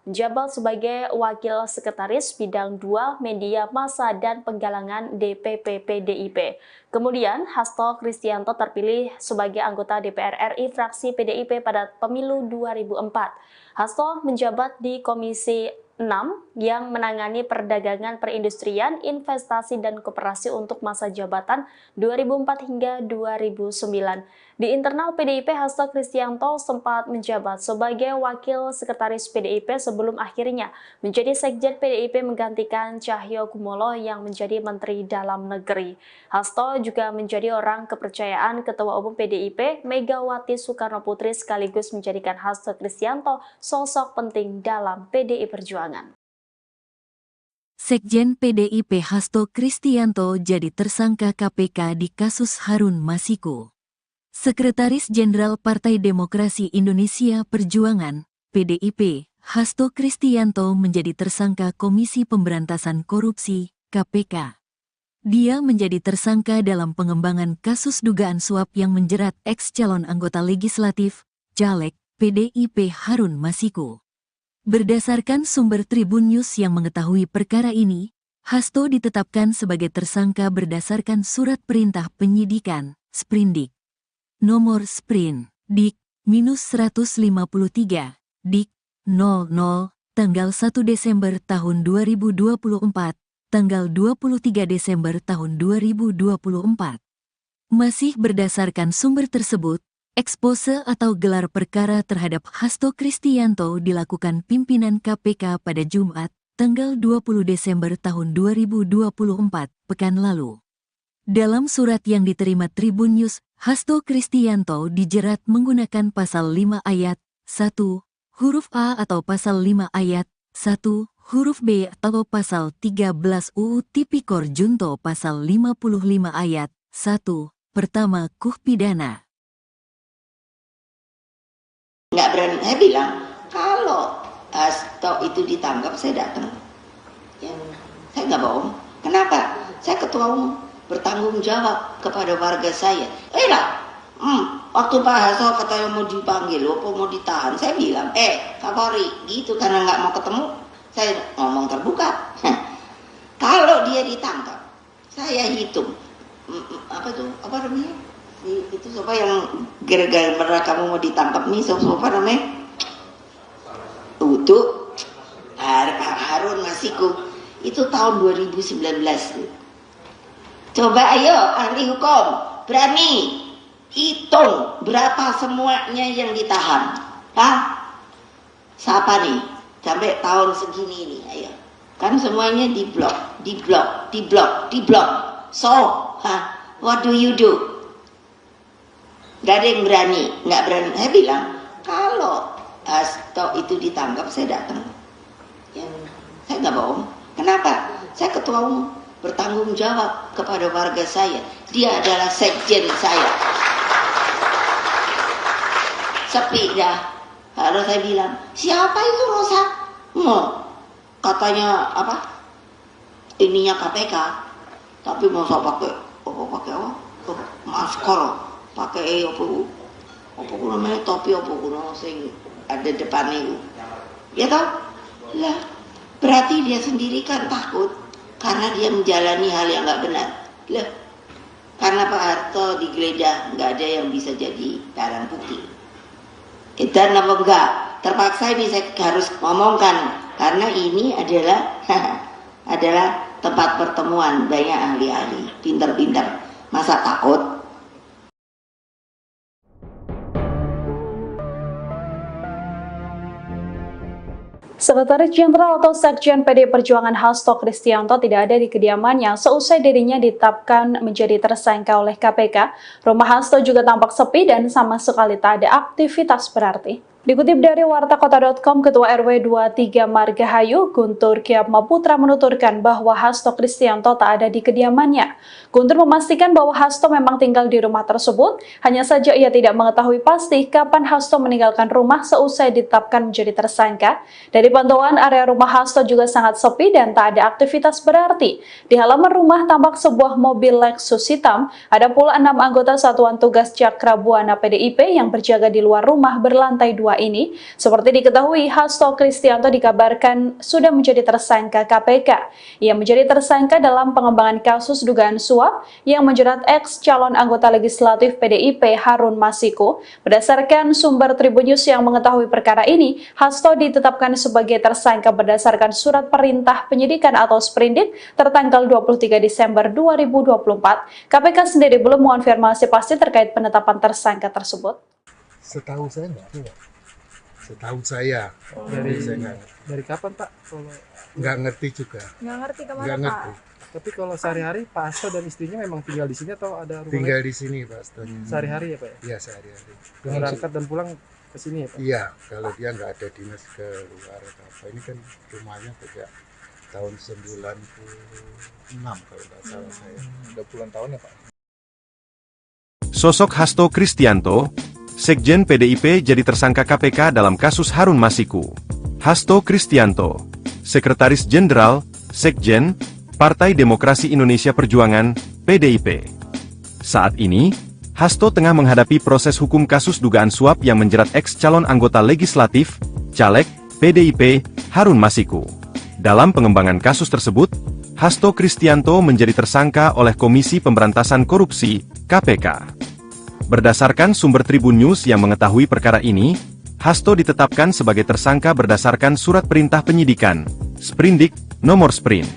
menjabat sebagai Wakil Sekretaris Bidang 2 Media Massa dan Penggalangan DPP PDIP. Kemudian Hasto Kristianto terpilih sebagai anggota DPR RI fraksi PDIP pada pemilu 2004. Hasto menjabat di Komisi 6 yang menangani perdagangan, perindustrian, investasi, dan koperasi untuk masa jabatan 2004 hingga 2009. Di internal PDIP, Hasto Kristianto sempat menjabat sebagai Wakil Sekretaris PDIP sebelum akhirnya menjadi Sekjen PDIP menggantikan Cahyokumolo yang menjadi Menteri Dalam Negeri. Hasto juga menjadi orang kepercayaan Ketua Umum PDIP Megawati Soekarnoputri sekaligus menjadikan Hasto Kristianto sosok penting dalam PDI Perjuangan. Sekjen PDIP Hasto Kristianto jadi tersangka KPK di kasus Harun Masiku. Sekretaris Jenderal Partai Demokrasi Indonesia Perjuangan, PDIP, Hasto Kristianto menjadi tersangka Komisi Pemberantasan Korupsi, KPK. Dia menjadi tersangka dalam pengembangan kasus dugaan suap yang menjerat ex-calon anggota legislatif, Caleg, PDIP Harun Masiku. Berdasarkan sumber Tribun News yang mengetahui perkara ini, Hasto ditetapkan sebagai tersangka berdasarkan surat perintah penyidikan, Sprindik. Nomor Sprin, Dik-153, Dik-00, tanggal 1 Desember tahun 2024, tanggal 23 Desember tahun 2024. Masih berdasarkan sumber tersebut, ekspose atau gelar perkara terhadap Hasto Kristianto dilakukan pimpinan KPK pada Jumat, tanggal 20 Desember tahun 2024, pekan lalu. Dalam surat yang diterima Tribun News, Hasto Kristianto dijerat menggunakan pasal 5 ayat 1, huruf A atau pasal 5 ayat 1, huruf B atau pasal 13 UU Tipikor Junto pasal 55 ayat 1, pertama KUH pidana. Nggak berani, saya bilang, kalau Hasto itu ditangkap, saya datang. Saya nggak bohong. Kenapa? Saya ketua umum, bertanggung jawab kepada warga saya. Waktu Pak Hasto katanya mau dipanggil, apa mau ditahan, saya bilang, Kapolri, gitu karena nggak mau ketemu, saya ngomong terbuka. Kalau dia ditangkap, saya hitung, apa namanya? Itu siapa yang gara-gara kamu mau ditangkap nih, siapa namanya? Untuk Harun Masiku. Itu tahun 2019 tuh. Coba ayo ahli hukum berani hitung berapa semuanya yang ditahan. Hah? Siapa nih? Sampai tahun segini nih, ayo. Kan semuanya diblok. So, what do you do? Gak ada yang berani, nggak berani. Saya bilang, kalau Hasto itu ditangkap, saya datang. Ya, saya nggak bohong. Kenapa? Saya ketua umum, bertanggung jawab kepada warga saya. Dia adalah sekjen saya. Sepi dah. Lalu saya bilang, siapa itu Rosa? Katanya apa? Ininya KPK. Tapi masa pakai apa? Masker, pakai apa namanya topi apa sing ada depan itu. Ya toh? Lah, berarti dia sendiri kan takut karena dia menjalani hal yang nggak benar. Lah, karena Pak Harto digeledah nggak ada yang bisa jadi barang bukti. Dan apa enggak? Terpaksa ini saya harus ngomongkan karena ini adalah adalah tempat pertemuan banyak ahli-ahli, pinter-pinter. Masa takut? Sekretaris Jenderal atau Sekjen PDI Perjuangan Hasto Kristianto tidak ada di kediamannya seusai dirinya ditetapkan menjadi tersangka oleh KPK. Rumah Hasto juga tampak sepi dan sama sekali tak ada aktivitas berarti. Dikutip dari wartakota.com, Ketua RW 23 Margahayu, Guntur Kyatmaputra menuturkan bahwa Hasto Kristianto tak ada di kediamannya. Guntur memastikan bahwa Hasto memang tinggal di rumah tersebut, hanya saja ia tidak mengetahui pasti kapan Hasto meninggalkan rumah seusai ditetapkan menjadi tersangka. Dari pantauan, area rumah Hasto juga sangat sepi dan tak ada aktivitas berarti. Di halaman rumah tampak sebuah mobil Lexus hitam, ada pula 6 anggota Satuan Tugas Cakrabuana PDIP yang berjaga di luar rumah berlantai 2 ini. Seperti diketahui, Hasto Kristianto dikabarkan sudah menjadi tersangka KPK. Ia menjadi tersangka dalam pengembangan kasus dugaan suap yang menjerat ex calon anggota legislatif PDIP Harun Masiku. Berdasarkan sumber Tribun News yang mengetahui perkara ini, Hasto ditetapkan sebagai tersangka berdasarkan surat perintah penyidikan atau sprindik tertanggal 23 Desember 2024. KPK sendiri belum mengonfirmasi pasti terkait penetapan tersangka tersebut. Setahu saya enggak. Setahu saya. Dari kapan Pak? Kalau Nggak ngerti juga. Nggak ngerti kemana Nggak Pak? ngerti. tapi kalau sehari-hari Pak Hasto dan istrinya memang tinggal di sini atau ada rumah Tinggal lain? di sini Pak Stone. Sehari-hari ya Pak ya? Iya sehari-hari. Berangkat dan pulang ke sini ya Pak? Iya, kalau dia nggak ada dinas ke luar atau apa. Ini kan rumahnya sejak tahun 96 kalau nggak salah saya. Udah puluhan tahun ya Pak? Sosok Hasto Kristianto, Sekjen PDIP jadi tersangka KPK dalam kasus Harun Masiku. Hasto Kristianto, Sekretaris Jenderal, Sekjen, Partai Demokrasi Indonesia Perjuangan, PDIP. Saat ini, Hasto tengah menghadapi proses hukum kasus dugaan suap yang menjerat ex-calon anggota legislatif, caleg, PDIP, Harun Masiku. Dalam pengembangan kasus tersebut, Hasto Kristianto menjadi tersangka oleh Komisi Pemberantasan Korupsi, KPK. Berdasarkan sumber Tribun News yang mengetahui perkara ini, Hasto ditetapkan sebagai tersangka berdasarkan surat perintah penyidikan, Sprindik, nomor Sprint,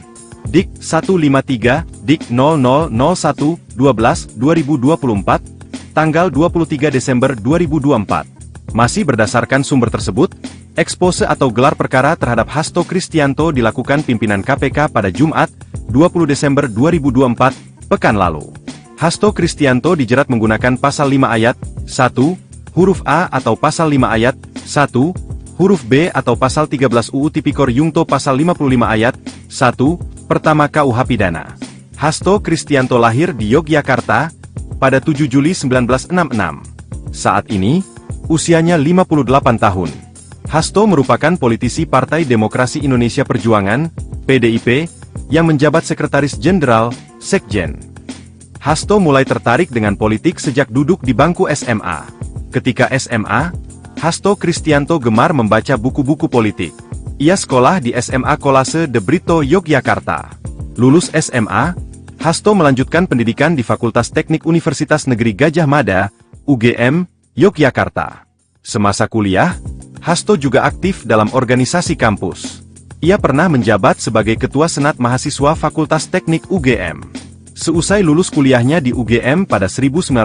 Dik 153, Dik 0001-12-2024, tanggal 23 Desember 2024. Masih berdasarkan sumber tersebut, ekspose atau gelar perkara terhadap Hasto Kristianto dilakukan pimpinan KPK pada Jumat, 20 Desember 2024, pekan lalu. Hasto Kristianto dijerat menggunakan pasal 5 ayat 1, huruf A atau pasal 5 ayat 1, huruf B atau pasal 13 UU Tipikor Yungto pasal 55 ayat 1, pertama KUH Pidana. Hasto Kristianto lahir di Yogyakarta pada 7 Juli 1966. Saat ini, usianya 58 tahun. Hasto merupakan politisi Partai Demokrasi Indonesia Perjuangan, PDIP, yang menjabat Sekretaris Jenderal, Sekjen. Hasto mulai tertarik dengan politik sejak duduk di bangku SMA. Ketika SMA, Hasto Kristianto gemar membaca buku-buku politik. Ia sekolah di SMA Kolase de Brito, Yogyakarta. Lulus SMA, Hasto melanjutkan pendidikan di Fakultas Teknik Universitas Negeri Gadjah Mada, UGM, Yogyakarta. Semasa kuliah, Hasto juga aktif dalam organisasi kampus. Ia pernah menjabat sebagai Ketua Senat Mahasiswa Fakultas Teknik UGM. Seusai lulus kuliahnya di UGM pada 1991,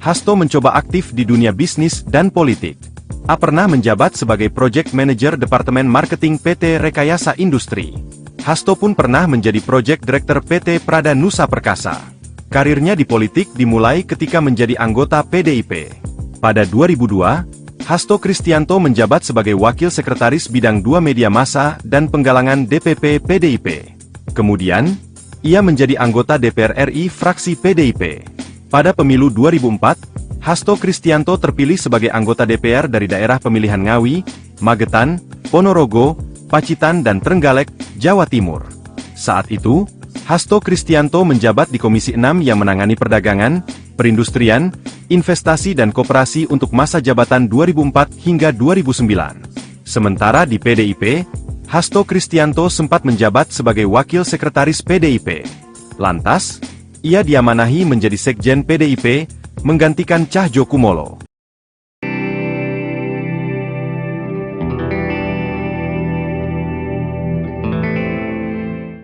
Hasto mencoba aktif di dunia bisnis dan politik. A pernah menjabat sebagai Project Manager Departemen Marketing PT Rekayasa Industri. Hasto pun pernah menjadi Project Director PT Prada Nusa Perkasa. Karirnya di politik dimulai ketika menjadi anggota PDIP. Pada 2002, Hasto Kristianto menjabat sebagai Wakil Sekretaris Bidang 2 Media Massa dan Penggalangan DPP PDIP. Kemudian, ia menjadi anggota DPR RI fraksi PDIP. Pada pemilu 2004, Hasto Kristianto terpilih sebagai anggota DPR dari daerah pemilihan Ngawi, Magetan, Ponorogo, Pacitan dan Trenggalek, Jawa Timur. Saat itu, Hasto Kristianto menjabat di Komisi 6 yang menangani perdagangan, perindustrian, investasi dan koperasi untuk masa jabatan 2004 hingga 2009. Sementara di PDIP, Hasto Kristianto sempat menjabat sebagai Wakil Sekretaris PDIP. Lantas, ia diamanahi menjadi Sekjen PDIP, menggantikan Cahjo Kumolo.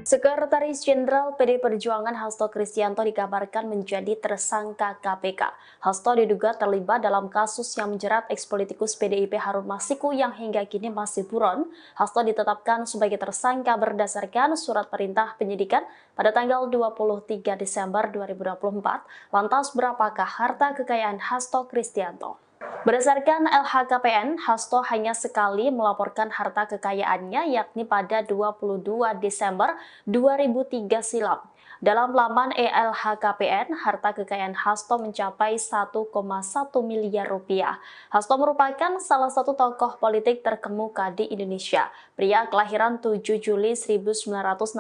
Sekretaris Jenderal PD Perjuangan Hasto Kristianto dikabarkan menjadi tersangka KPK. Hasto diduga terlibat dalam kasus yang menjerat ekspolitikus PDIP Harun Masiku yang hingga kini masih buron. Hasto ditetapkan sebagai tersangka berdasarkan surat perintah penyidikan pada tanggal 23 Desember 2024. Lantas berapakah harta kekayaan Hasto Kristianto? Berdasarkan LHKPN, Hasto hanya sekali melaporkan harta kekayaannya yakni pada 22 Desember 2003 silam. Dalam laman LHKPN, harta kekayaan Hasto mencapai 1,1 miliar rupiah. Hasto merupakan salah satu tokoh politik terkemuka di Indonesia. Pria kelahiran 7 Juli 1966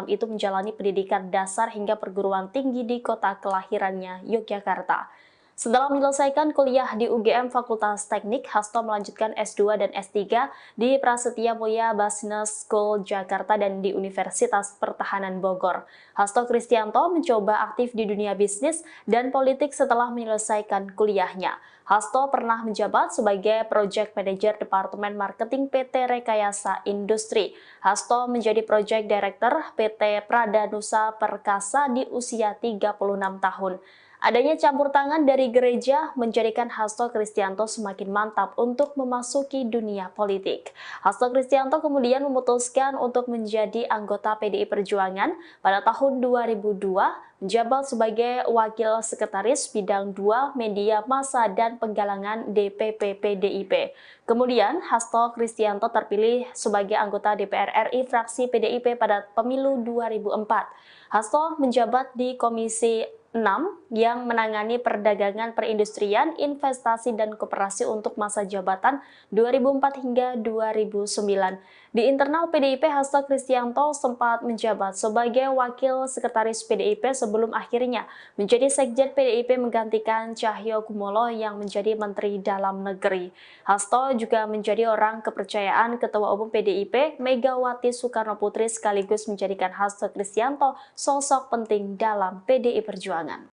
itu menjalani pendidikan dasar hingga perguruan tinggi di kota kelahirannya, Yogyakarta. Setelah menyelesaikan kuliah di UGM Fakultas Teknik, Hasto melanjutkan S2 dan S3 di Prasetya Mulia Business School Jakarta dan di Universitas Pertahanan Bogor. Hasto Kristianto mencoba aktif di dunia bisnis dan politik setelah menyelesaikan kuliahnya. Hasto pernah menjabat sebagai Project Manager Departemen Marketing PT Rekayasa Industri. Hasto menjadi Project Director PT Prada Nusa Perkasa di usia 36 tahun. Adanya campur tangan dari gereja menjadikan Hasto Kristianto semakin mantap untuk memasuki dunia politik. Hasto Kristianto kemudian memutuskan untuk menjadi anggota PDI Perjuangan pada tahun 2002, menjabat sebagai Wakil Sekretaris Bidang 2 Media Massa dan Penggalangan DPP PDIP. Kemudian, Hasto Kristianto terpilih sebagai anggota DPR RI fraksi PDIP pada pemilu 2004. Hasto menjabat di Komisi 6 yang menangani perdagangan, perindustrian, investasi, dan koperasi untuk masa jabatan 2004 hingga 2009. Di internal PDIP, Hasto Kristianto sempat menjabat sebagai Wakil Sekretaris PDIP sebelum akhirnya menjadi Sekjen PDIP menggantikan Cahyo Kumolo yang menjadi Menteri Dalam Negeri. Hasto juga menjadi orang kepercayaan Ketua Umum PDIP Megawati Soekarno Putri sekaligus menjadikan Hasto Kristianto sosok penting dalam PDI Perjuangan.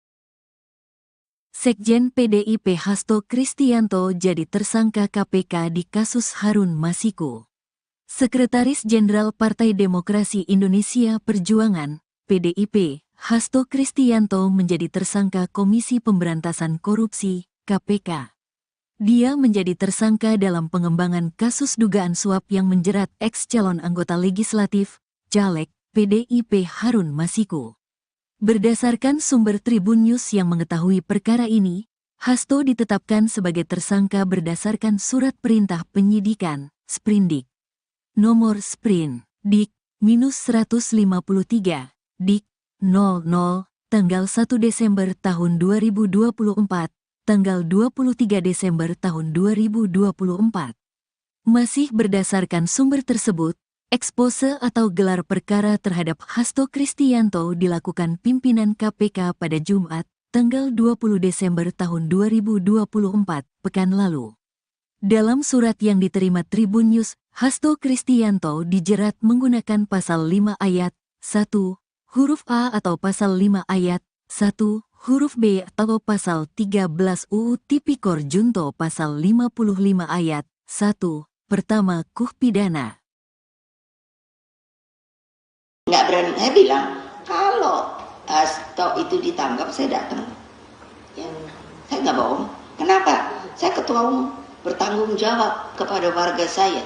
Sekjen PDIP Hasto Kristianto jadi tersangka KPK di kasus Harun Masiku. Sekretaris Jenderal Partai Demokrasi Indonesia Perjuangan, PDIP, Hasto Kristianto menjadi tersangka Komisi Pemberantasan Korupsi, KPK. Dia menjadi tersangka dalam pengembangan kasus dugaan suap yang menjerat ex-calon anggota legislatif, caleg, PDIP Harun Masiku. Berdasarkan sumber Tribun News yang mengetahui perkara ini, Hasto ditetapkan sebagai tersangka berdasarkan surat perintah penyidikan, Sprindik. Nomor Sprin, Dik-153, Dik-00, tanggal 1 Desember tahun 2024, tanggal 23 Desember tahun 2024. Masih berdasarkan sumber tersebut, ekspose atau gelar perkara terhadap Hasto Kristianto dilakukan pimpinan KPK pada Jumat, tanggal 20 Desember tahun 2024, pekan lalu. Dalam surat yang diterima Tribun News, Hasto Kristianto dijerat menggunakan pasal 5 ayat 1, huruf A atau pasal 5 ayat 1, huruf B atau pasal 13 UU Tipikor Junto pasal 55 ayat 1, pertama KUH pidana. nggak berani. Saya bilang kalau Hasto itu ditangkap saya datang. Ya, saya nggak bohong. Kenapa? Saya ketua umum, bertanggung jawab kepada warga saya.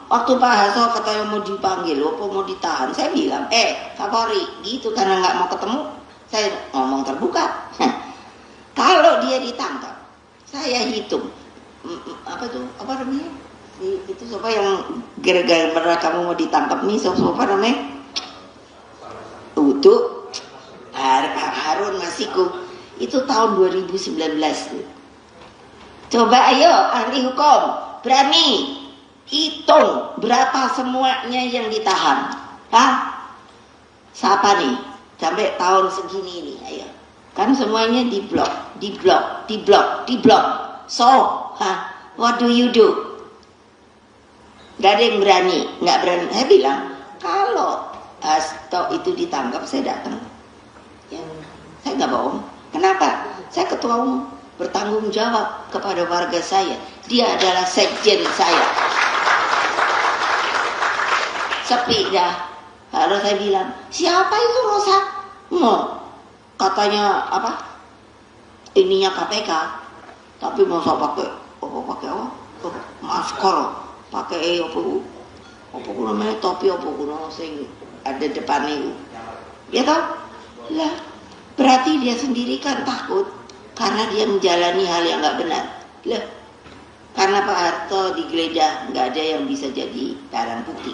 Waktu Pak Hasto katanya mau dipanggil, mau ditahan, saya bilang, Kapolri, gitu karena nggak mau ketemu, saya ngomong terbuka. Kalau dia ditangkap, saya hitung, apa namanya? Itu siapa yang gara-gara kamu mau ditangkap nih, siapa namanya? Untuk Harun Masiku, itu tahun 2019. Coba ayo ahli hukum, berani hitung berapa semuanya yang ditahan. Siapa nih? Sampai tahun segini nih, ayo. Kan semuanya diblok. So, what do you do? Gak ada yang berani, nggak berani. Saya bilang, kalau Hasto itu ditangkap, saya datang. Ya, saya nggak bohong. Kenapa? Saya ketua umum, bertanggung jawab kepada warga saya. Dia adalah sekjen saya. Sepi dah. Lalu saya bilang, siapa itu Rosa? Katanya apa? Ininya KPK. Tapi masa pakai masker, pakai apa namanya topi apa kuno sing ada depan itu. Ya toh? Lah, berarti dia sendiri kan takut karena dia menjalani hal yang nggak benar. Lah, karena Pak Harto digeledah, nggak ada yang bisa jadi barang bukti.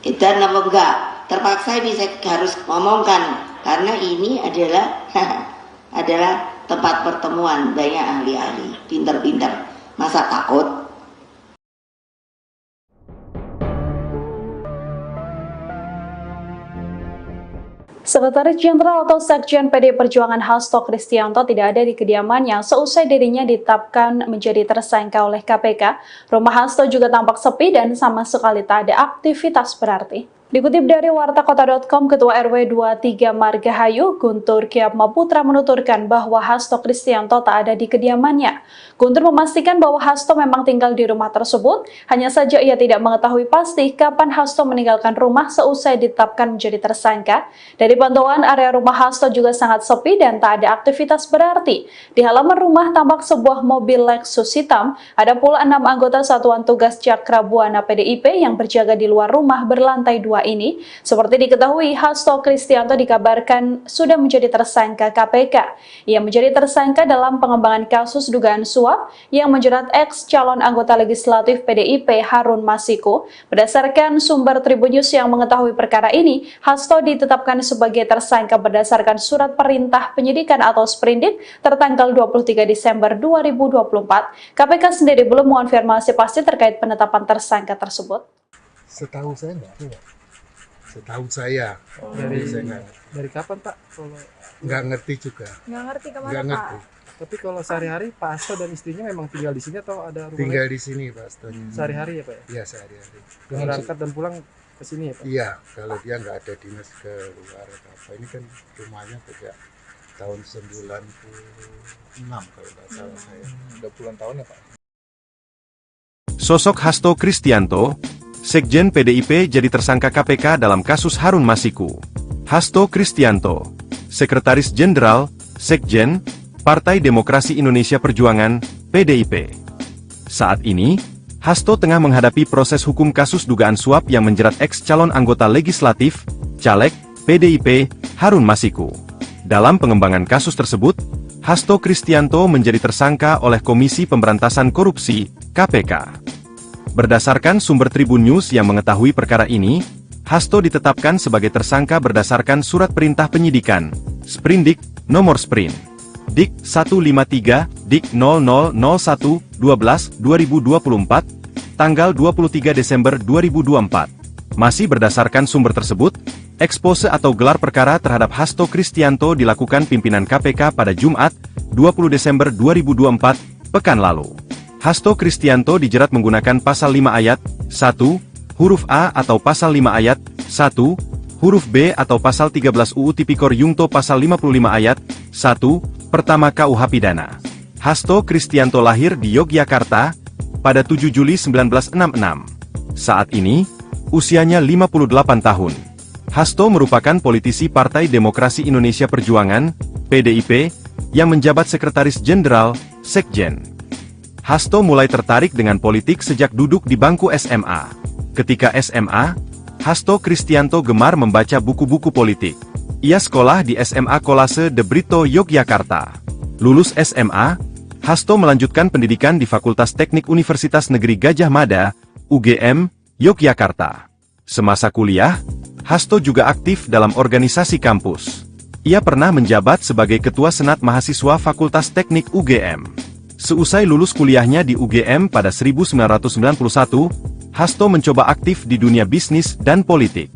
Dan apa enggak? Terpaksa ini saya harus ngomongkan karena ini adalah adalah tempat pertemuan banyak ahli-ahli, pintar-pintar. Masa takut? Sekretaris Jenderal atau Sekjen PDI Perjuangan Hasto Kristianto tidak ada di kediamannya seusai dirinya ditetapkan menjadi tersangka oleh KPK. Rumah Hasto juga tampak sepi dan sama sekali tak ada aktivitas berarti. Dikutip dari wartakota.com, Ketua RW 23 Margahayu, Guntur Kyatmaputra menuturkan bahwa Hasto Kristianto tak ada di kediamannya. Guntur memastikan bahwa Hasto memang tinggal di rumah tersebut, hanya saja ia tidak mengetahui pasti kapan Hasto meninggalkan rumah seusai ditetapkan menjadi tersangka. Dari pantauan, area rumah Hasto juga sangat sepi dan tak ada aktivitas berarti. Di halaman rumah tampak sebuah mobil Lexus hitam, ada pula 6 anggota Satuan Tugas Cakrabuana PDIP yang berjaga di luar rumah berlantai 2 ini. Seperti diketahui, Hasto Kristianto dikabarkan sudah menjadi tersangka KPK. Ia menjadi tersangka dalam pengembangan kasus dugaan suap yang menjerat ex calon anggota legislatif PDIP Harun Masiku. Berdasarkan sumber Tribun News yang mengetahui perkara ini, Hasto ditetapkan sebagai tersangka berdasarkan surat perintah penyidikan atau sprindik tertanggal 23 Desember 2024. KPK sendiri belum mengonfirmasi pasti terkait penetapan tersangka tersebut. Setahu saya enggak. Setahu saya. Dari kapan Pak? Kalau Nggak ngerti juga. Nggak ngerti kemana Nggak Pak? ngerti. tapi kalau sehari-hari Pak Hasto dan istrinya memang tinggal di sini atau ada rumah Tinggal lain? di sini Pak Hasto. Sehari-hari ya Pak? Iya sehari-hari. Berangkat dan pulang ke sini ya Pak? Iya, kalau dia nggak ada dinas ke luar atau apa. Ini kan rumahnya sejak tahun 96 kalau nggak salah saya. Udah puluhan tahun ya Pak? Sosok Hasto Kristianto, Sekjen PDIP jadi tersangka KPK dalam kasus Harun Masiku. Hasto Kristianto, Sekretaris Jenderal, Sekjen, Partai Demokrasi Indonesia Perjuangan, PDIP. Saat ini, Hasto tengah menghadapi proses hukum kasus dugaan suap yang menjerat ex calon anggota legislatif, caleg, PDIP, Harun Masiku. Dalam pengembangan kasus tersebut, Hasto Kristianto menjadi tersangka oleh Komisi Pemberantasan Korupsi, KPK. Berdasarkan sumber Tribun News yang mengetahui perkara ini, Hasto ditetapkan sebagai tersangka berdasarkan surat perintah penyidikan, Sprindik, nomor Sprint, Dik 153, Dik 0001-12-2024, tanggal 23 Desember 2024. Masih berdasarkan sumber tersebut, ekspose atau gelar perkara terhadap Hasto Kristianto dilakukan pimpinan KPK pada Jumat, 20 Desember 2024, pekan lalu. Hasto Kristianto dijerat menggunakan pasal 5 ayat 1, huruf A atau pasal 5 ayat 1, huruf B atau pasal 13 UU Tipikor Yungto pasal 55 ayat 1, pertama KUH Pidana. Hasto Kristianto lahir di Yogyakarta pada 7 Juli 1966. Saat ini, Usianya 58 tahun. Hasto merupakan politisi Partai Demokrasi Indonesia Perjuangan, PDIP, yang menjabat Sekretaris Jenderal, Sekjen. Hasto mulai tertarik dengan politik sejak duduk di bangku SMA. Ketika SMA, Hasto Kristianto gemar membaca buku-buku politik. Ia sekolah di SMA Kolase de Brito, Yogyakarta. Lulus SMA, Hasto melanjutkan pendidikan di Fakultas Teknik Universitas Negeri Gadjah Mada, UGM, Yogyakarta. Semasa kuliah, Hasto juga aktif dalam organisasi kampus. Ia pernah menjabat sebagai Ketua Senat Mahasiswa Fakultas Teknik UGM. Seusai lulus kuliahnya di UGM pada 1991, Hasto mencoba aktif di dunia bisnis dan politik.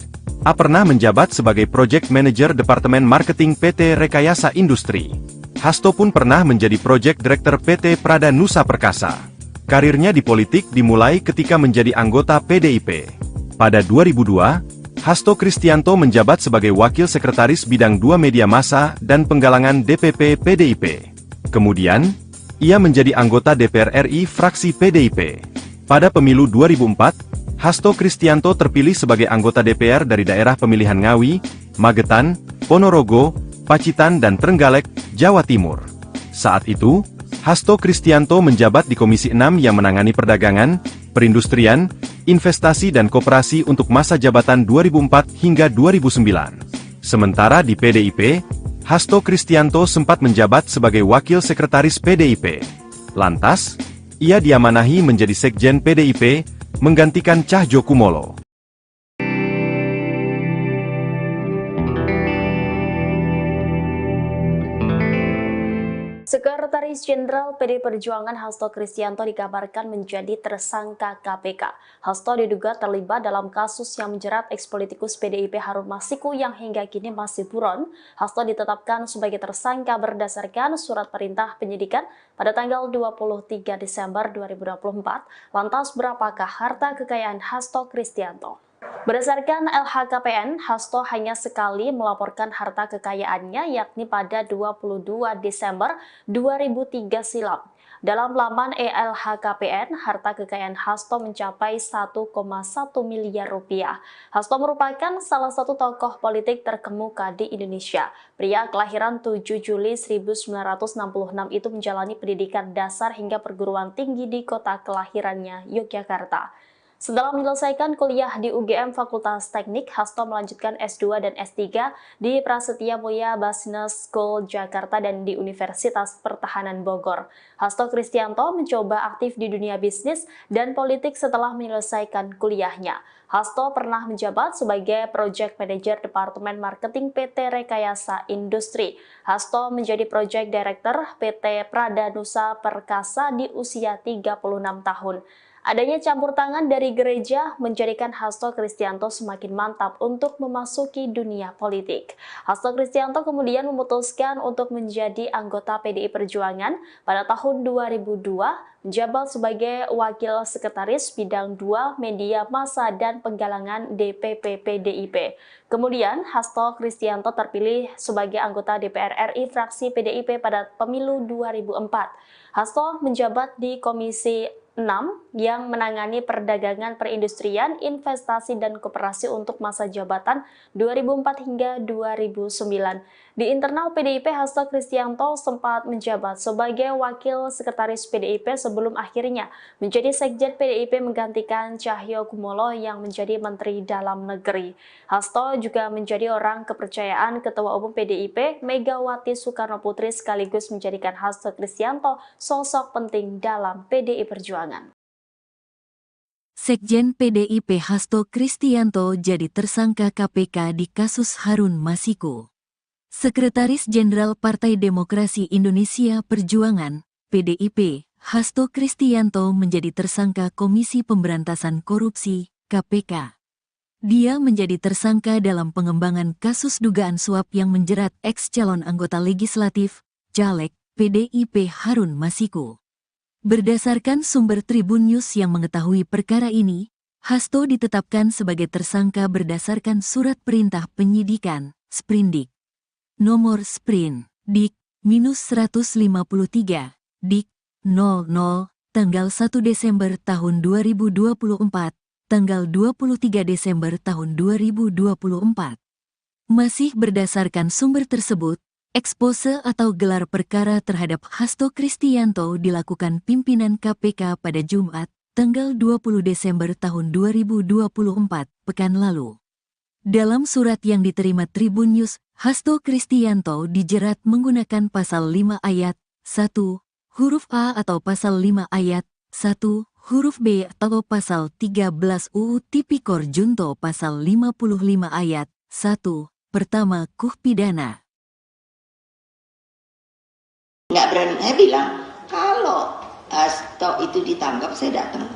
A pernah menjabat sebagai Project Manager Departemen Marketing PT Rekayasa Industri. Hasto pun pernah menjadi Project Director PT Prada Nusa Perkasa. Karirnya di politik dimulai ketika menjadi anggota PDIP. Pada 2002, Hasto Kristianto menjabat sebagai Wakil Sekretaris Bidang 2 Media Massa dan Penggalangan DPP PDIP. Kemudian, ia menjadi anggota DPR RI fraksi PDIP. Pada pemilu 2004, Hasto Kristianto terpilih sebagai anggota DPR dari daerah pemilihan Ngawi, Magetan, Ponorogo, Pacitan dan Trenggalek, Jawa Timur. Saat itu, Hasto Kristianto menjabat di Komisi 6 yang menangani perdagangan, perindustrian, investasi dan koperasi untuk masa jabatan 2004 hingga 2009. Sementara di PDIP, Hasto Kristianto sempat menjabat sebagai Wakil Sekretaris PDIP. Lantas, ia diamanahi menjadi Sekjen PDIP, menggantikan Cahyokumolo. Sekretaris Jenderal PD Perjuangan Hasto Kristianto dikabarkan menjadi tersangka KPK. Hasto diduga terlibat dalam kasus yang menjerat ekspolitikus PDIP Harun Masiku yang hingga kini masih buron. Hasto ditetapkan sebagai tersangka berdasarkan surat perintah penyidikan pada tanggal 23 Desember 2024. Lantas berapakah harta kekayaan Hasto Kristianto? Berdasarkan LHKPN, Hasto hanya sekali melaporkan harta kekayaannya yakni pada 22 Desember 2003 silam. Dalam laman LHKPN, harta kekayaan Hasto mencapai 1,1 miliar rupiah. Hasto merupakan salah satu tokoh politik terkemuka di Indonesia. Pria kelahiran 7 Juli 1966 itu menjalani pendidikan dasar hingga perguruan tinggi di kota kelahirannya, Yogyakarta. Setelah menyelesaikan kuliah di UGM Fakultas Teknik, Hasto melanjutkan S2 dan S3 di Prasetya Mulia Business School Jakarta dan di Universitas Pertahanan Bogor. Hasto Kristianto mencoba aktif di dunia bisnis dan politik setelah menyelesaikan kuliahnya. Hasto pernah menjabat sebagai Project Manager Departemen Marketing PT Rekayasa Industri. Hasto menjadi Project Director PT Prada Nusa Perkasa di usia 36 tahun. Adanya campur tangan dari gereja menjadikan Hasto Kristianto semakin mantap untuk memasuki dunia politik. Hasto Kristianto kemudian memutuskan untuk menjadi anggota PDI Perjuangan pada tahun 2002, menjabat sebagai Wakil Sekretaris Bidang 2 Media Massa dan Penggalangan DPP PDIP. Kemudian, Hasto Kristianto terpilih sebagai anggota DPR RI fraksi PDIP pada pemilu 2004. Hasto menjabat di Komisi 6 yang menangani perdagangan, perindustrian, investasi, dan koperasi untuk masa jabatan 2004 hingga 2009. Di internal PDIP, Hasto Kristianto sempat menjabat sebagai Wakil Sekretaris PDIP sebelum akhirnya menjadi Sekjen PDIP menggantikan Cahyokumolo yang menjadi Menteri Dalam Negeri. Hasto juga menjadi orang kepercayaan Ketua Umum PDIP Megawati Soekarnoputri sekaligus menjadikan Hasto Kristianto sosok penting dalam PDI Perjuangan. Sekjen PDIP Hasto Kristianto jadi tersangka KPK di kasus Harun Masiku. Sekretaris Jenderal Partai Demokrasi Indonesia Perjuangan, PDIP, Hasto Kristianto menjadi tersangka Komisi Pemberantasan Korupsi, KPK. Dia menjadi tersangka dalam pengembangan kasus dugaan suap yang menjerat ex-calon anggota legislatif, caleg, PDIP Harun Masiku. Berdasarkan sumber Tribun News yang mengetahui perkara ini, Hasto ditetapkan sebagai tersangka berdasarkan surat perintah penyidikan, Sprindik. Nomor Sprin, Dik-153, Dik, 00, tanggal 1 Desember tahun 2024, tanggal 23 Desember tahun 2024. Masih berdasarkan sumber tersebut, ekspose atau gelar perkara terhadap Hasto Kristianto dilakukan pimpinan KPK pada Jumat, tanggal 20 Desember tahun 2024, pekan lalu. Dalam surat yang diterima Tribun News, Hasto Kristianto dijerat menggunakan pasal 5 ayat 1, huruf A atau pasal 5 ayat 1, huruf B atau pasal 13 UU Tipikor Junto pasal 55 ayat 1, pertama KUH pidana. Nggak berani, saya bilang, kalau Hasto itu ditangkap, saya datang.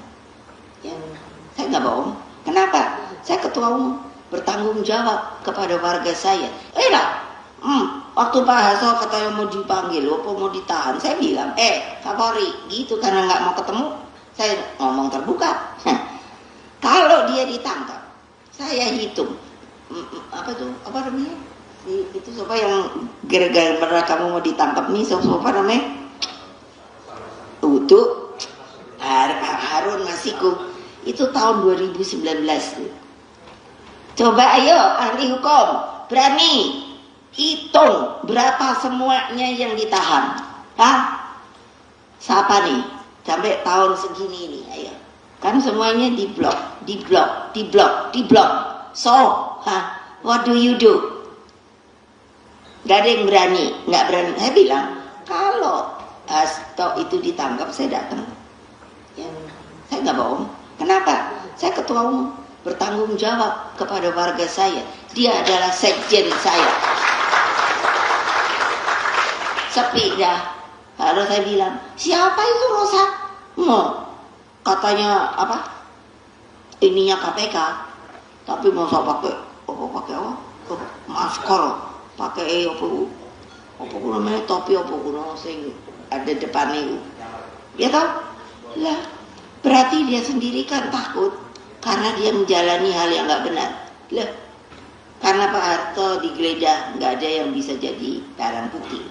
Saya nggak bohong. Kenapa? Saya ketua umum, bertanggung jawab kepada warga saya. Waktu Pak Hasto katanya mau dipanggil, mau ditahan, saya bilang, Kapolri, gitu, karena nggak mau ketemu, saya ngomong terbuka. Kalau dia ditangkap, saya hitung, apa namanya? Itu siapa yang gara-gara kamu mau ditangkap nih, siapa namanya? Untuk Harun Masiku, itu tahun 2019. Coba ayo ahli hukum, berani hitung berapa semuanya yang ditahan. Siapa nih? Sampai tahun segini ini, ayo. Kan semuanya diblok. So, what do you do? Gak ada yang berani, nggak berani. Saya bilang, kalau Hasto itu ditangkap, saya datang. Saya nggak bohong. Kenapa? Saya ketua umum, bertanggung jawab kepada warga saya. Dia adalah sekjen saya. Sepi dah. Lalu saya bilang, siapa itu Rosa? Katanya apa? Ininya KPK. Tapi masa pakai masker, pakai apa namanya, topi apa kuno sing ada depan itu. Ya toh? Lah, berarti dia sendiri kan takut karena dia menjalani hal yang nggak benar. Lah, karena Pak Harto digeledah, nggak ada yang bisa jadi barang bukti.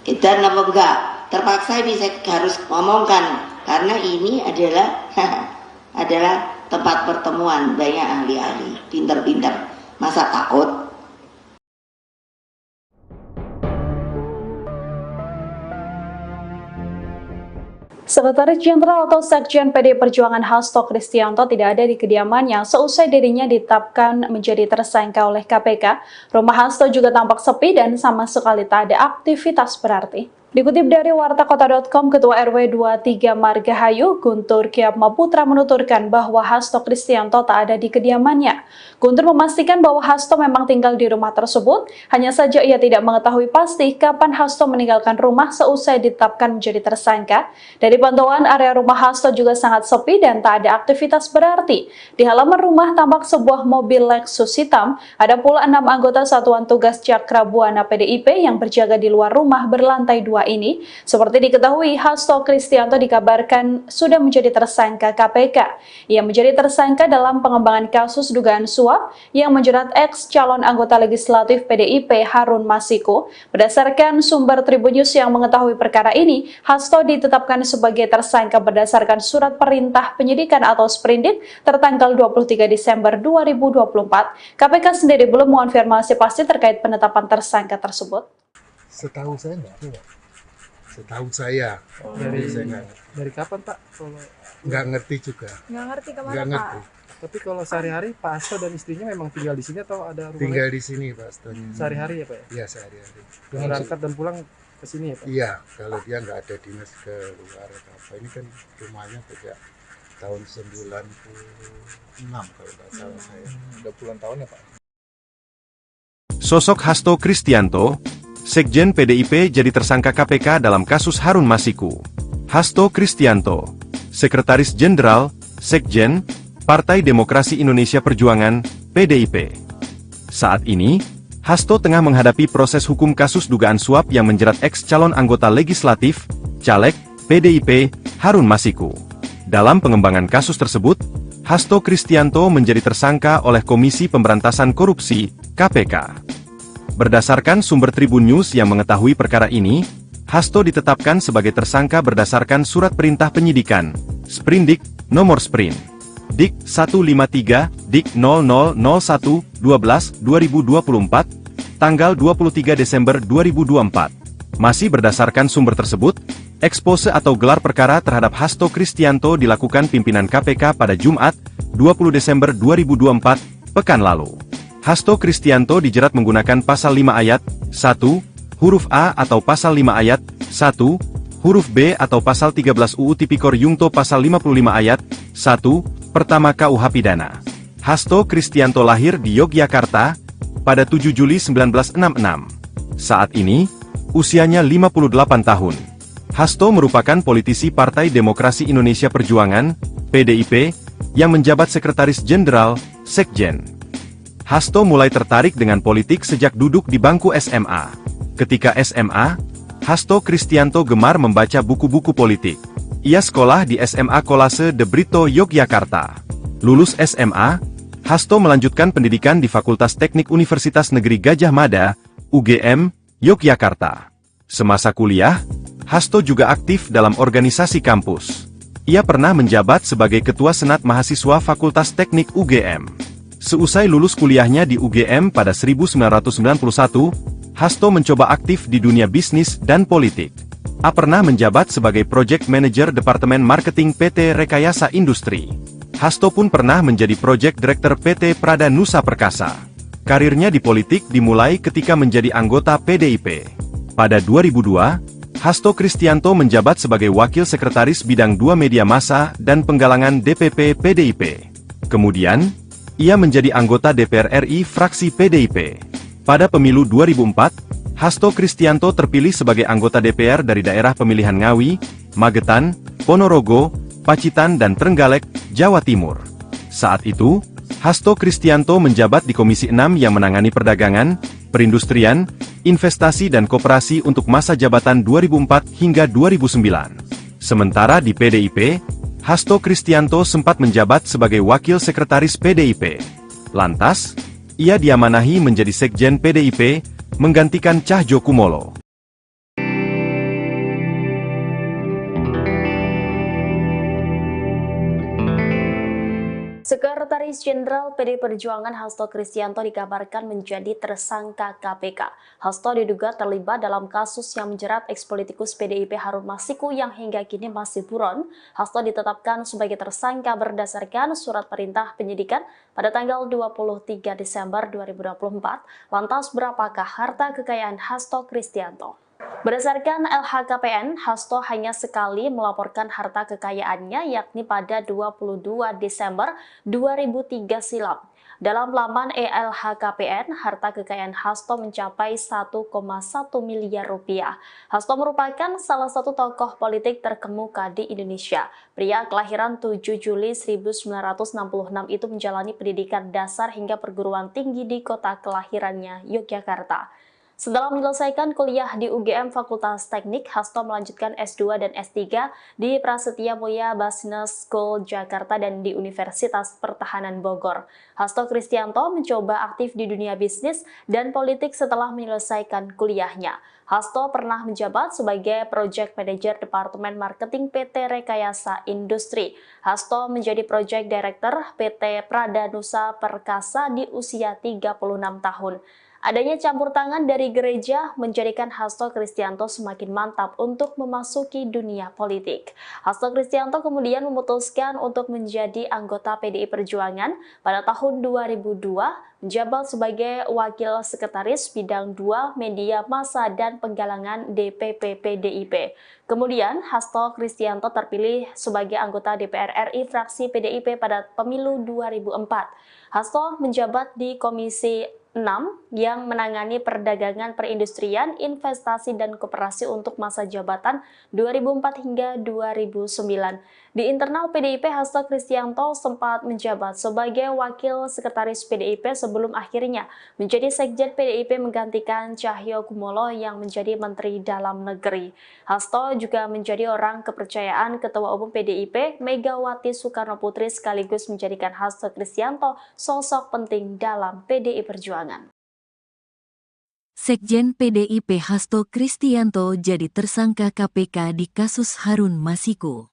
Dan apa enggak? Terpaksa ini saya harus ngomongkan karena ini adalah adalah tempat pertemuan banyak ahli-ahli, pintar-pintar. Masa takut? Sekretaris Jenderal atau Sekjen PDI Perjuangan Hasto Kristianto tidak ada di kediamannya seusai dirinya ditetapkan menjadi tersangka oleh KPK. Rumah Hasto juga tampak sepi dan sama sekali tak ada aktivitas berarti. Dikutip dari wartakota.com, Ketua RW 23 Margahayu, Guntur Kyatmaputra menuturkan bahwa Hasto Kristianto tak ada di kediamannya. Guntur memastikan bahwa Hasto memang tinggal di rumah tersebut, hanya saja ia tidak mengetahui pasti kapan Hasto meninggalkan rumah seusai ditetapkan menjadi tersangka. Dari pantauan area rumah Hasto juga sangat sepi dan tak ada aktivitas berarti. Di halaman rumah tampak sebuah mobil Lexus hitam, ada pula 6 anggota Satuan Tugas Cakra Buana PDIP yang berjaga di luar rumah berlantai 2 ini. Seperti diketahui, Hasto Kristianto dikabarkan sudah menjadi tersangka KPK. Ia menjadi tersangka dalam pengembangan kasus dugaan suap yang menjerat ex calon anggota legislatif PDIP Harun Masiku. Berdasarkan sumber Tribun News yang mengetahui perkara ini, Hasto ditetapkan sebagai tersangka berdasarkan surat perintah penyidikan atau sprindik tertanggal 23 Desember 2024. KPK sendiri belum mengonfirmasi pasti terkait penetapan tersangka tersebut. Setahu saya enggak ada. Setahu saya. Dari kapan Pak? Kalau Nggak ngerti juga. Nggak ngerti kemana Nggak Pak? ngerti. tapi kalau sehari-hari Pak Hasto dan istrinya memang tinggal di sini atau ada rumah Tinggal lain? di sini Pak Stony. Sehari-hari ya Pak ya? Iya sehari-hari. Berangkat dan pulang ke sini ya Pak? Iya, kalau dia nggak ada dinas ke luar atau apa. Ini kan rumahnya sejak tahun 96 kalau nggak salah saya. Udah puluhan tahun ya Pak? Sosok Hasto Kristianto, Sekjen PDIP jadi tersangka KPK dalam kasus Harun Masiku. Hasto Kristianto, Sekretaris Jenderal, Sekjen, Partai Demokrasi Indonesia Perjuangan, PDIP. Saat ini, Hasto tengah menghadapi proses hukum kasus dugaan suap yang menjerat ex calon anggota legislatif, caleg, PDIP, Harun Masiku. Dalam pengembangan kasus tersebut, Hasto Kristianto menjadi tersangka oleh Komisi Pemberantasan Korupsi, KPK. Berdasarkan sumber Tribun News yang mengetahui perkara ini, Hasto ditetapkan sebagai tersangka berdasarkan surat perintah penyidikan, Sprindik, nomor Sprint Dik 153, Dik 0001-12-2024, tanggal 23 Desember 2024. Masih berdasarkan sumber tersebut, ekspose atau gelar perkara terhadap Hasto Kristianto dilakukan pimpinan KPK pada Jumat, 20 Desember 2024, pekan lalu. Hasto Kristianto dijerat menggunakan pasal 5 ayat 1, huruf A atau pasal 5 ayat 1, huruf B atau pasal 13 UU Tipikor Yungto pasal 55 ayat 1, pertama KUH Pidana. Hasto Kristianto lahir di Yogyakarta pada 7 Juli 1966. Saat ini, usianya 58 tahun. Hasto merupakan politisi Partai Demokrasi Indonesia Perjuangan, PDIP, yang menjabat Sekretaris Jenderal, Sekjen. Hasto mulai tertarik dengan politik sejak duduk di bangku SMA. Ketika SMA, Hasto Kristianto gemar membaca buku-buku politik. Ia sekolah di SMA Kolase De Brito, Yogyakarta. Lulus SMA, Hasto melanjutkan pendidikan di Fakultas Teknik Universitas Negeri Gadjah Mada, UGM, Yogyakarta. Semasa kuliah, Hasto juga aktif dalam organisasi kampus. Ia pernah menjabat sebagai Ketua Senat Mahasiswa Fakultas Teknik UGM. Seusai lulus kuliahnya di UGM pada 1991, Hasto mencoba aktif di dunia bisnis dan politik. A pernah menjabat sebagai Project Manager Departemen Marketing PT Rekayasa Industri. Hasto pun pernah menjadi Project Director PT Prada Nusa Perkasa. Karirnya di politik dimulai ketika menjadi anggota PDIP. Pada 2002, Hasto Kristianto menjabat sebagai Wakil Sekretaris Bidang 2 Media Massa dan Penggalangan DPP PDIP. Kemudian, ia menjadi anggota DPR RI fraksi PDIP. Pada pemilu 2004, Hasto Kristianto terpilih sebagai anggota DPR dari daerah pemilihan Ngawi, Magetan, Ponorogo, Pacitan dan Trenggalek, Jawa Timur. Saat itu, Hasto Kristianto menjabat di Komisi 6 yang menangani perdagangan, perindustrian, investasi dan koperasi untuk masa jabatan 2004 hingga 2009. Sementara di PDIP, Hasto Kristianto sempat menjabat sebagai Wakil Sekretaris PDIP. Lantas, ia diamanahi menjadi Sekjen PDIP, menggantikan Cahyokumolo. Sekretaris Jenderal PD Perjuangan Hasto Kristianto dikabarkan menjadi tersangka KPK. Hasto diduga terlibat dalam kasus yang menjerat ekspolitikus PDIP Harun Masiku yang hingga kini masih buron. Hasto ditetapkan sebagai tersangka berdasarkan surat perintah penyidikan pada tanggal 23 Desember 2024. Lantas berapakah harta kekayaan Hasto Kristianto? Berdasarkan LHKPN, Hasto hanya sekali melaporkan harta kekayaannya yakni pada 22 Desember 2003 silam. Dalam laman LHKPN, harta kekayaan Hasto mencapai 1,1 miliar rupiah. Hasto merupakan salah satu tokoh politik terkemuka di Indonesia. Pria kelahiran 7 Juli 1966 itu menjalani pendidikan dasar hingga perguruan tinggi di kota kelahirannya, Yogyakarta. Setelah menyelesaikan kuliah di UGM Fakultas Teknik, Hasto melanjutkan S2 dan S3 di Prasetya Mulia Business School Jakarta dan di Universitas Pertahanan Bogor. Hasto Kristianto mencoba aktif di dunia bisnis dan politik setelah menyelesaikan kuliahnya. Hasto pernah menjabat sebagai Project Manager Departemen Marketing PT Rekayasa Industri. Hasto menjadi Project Director PT Prada Nusa Perkasa di usia 36 tahun. Adanya campur tangan dari gereja menjadikan Hasto Kristianto semakin mantap untuk memasuki dunia politik. Hasto Kristianto kemudian memutuskan untuk menjadi anggota PDI Perjuangan pada tahun 2002, menjabat sebagai Wakil Sekretaris Bidang 2 Media Massa dan Penggalangan DPP PDIP. Kemudian, Hasto Kristianto terpilih sebagai anggota DPR RI fraksi PDIP pada pemilu 2004. Hasto menjabat di Komisi 6 yang menangani perdagangan, perindustrian, investasi, dan koperasi untuk masa jabatan 2004 hingga 2009. Di internal PDIP, Hasto Kristianto sempat menjabat sebagai Wakil Sekretaris PDIP sebelum akhirnya menjadi Sekjen PDIP menggantikan Cahyokumolo yang menjadi Menteri Dalam Negeri. Hasto juga menjadi orang kepercayaan Ketua Umum PDIP Megawati Soekarnoputri sekaligus menjadikan Hasto Kristianto sosok penting dalam PDI Perjuangan. Sekjen PDIP Hasto Kristianto jadi tersangka KPK di kasus Harun Masiku.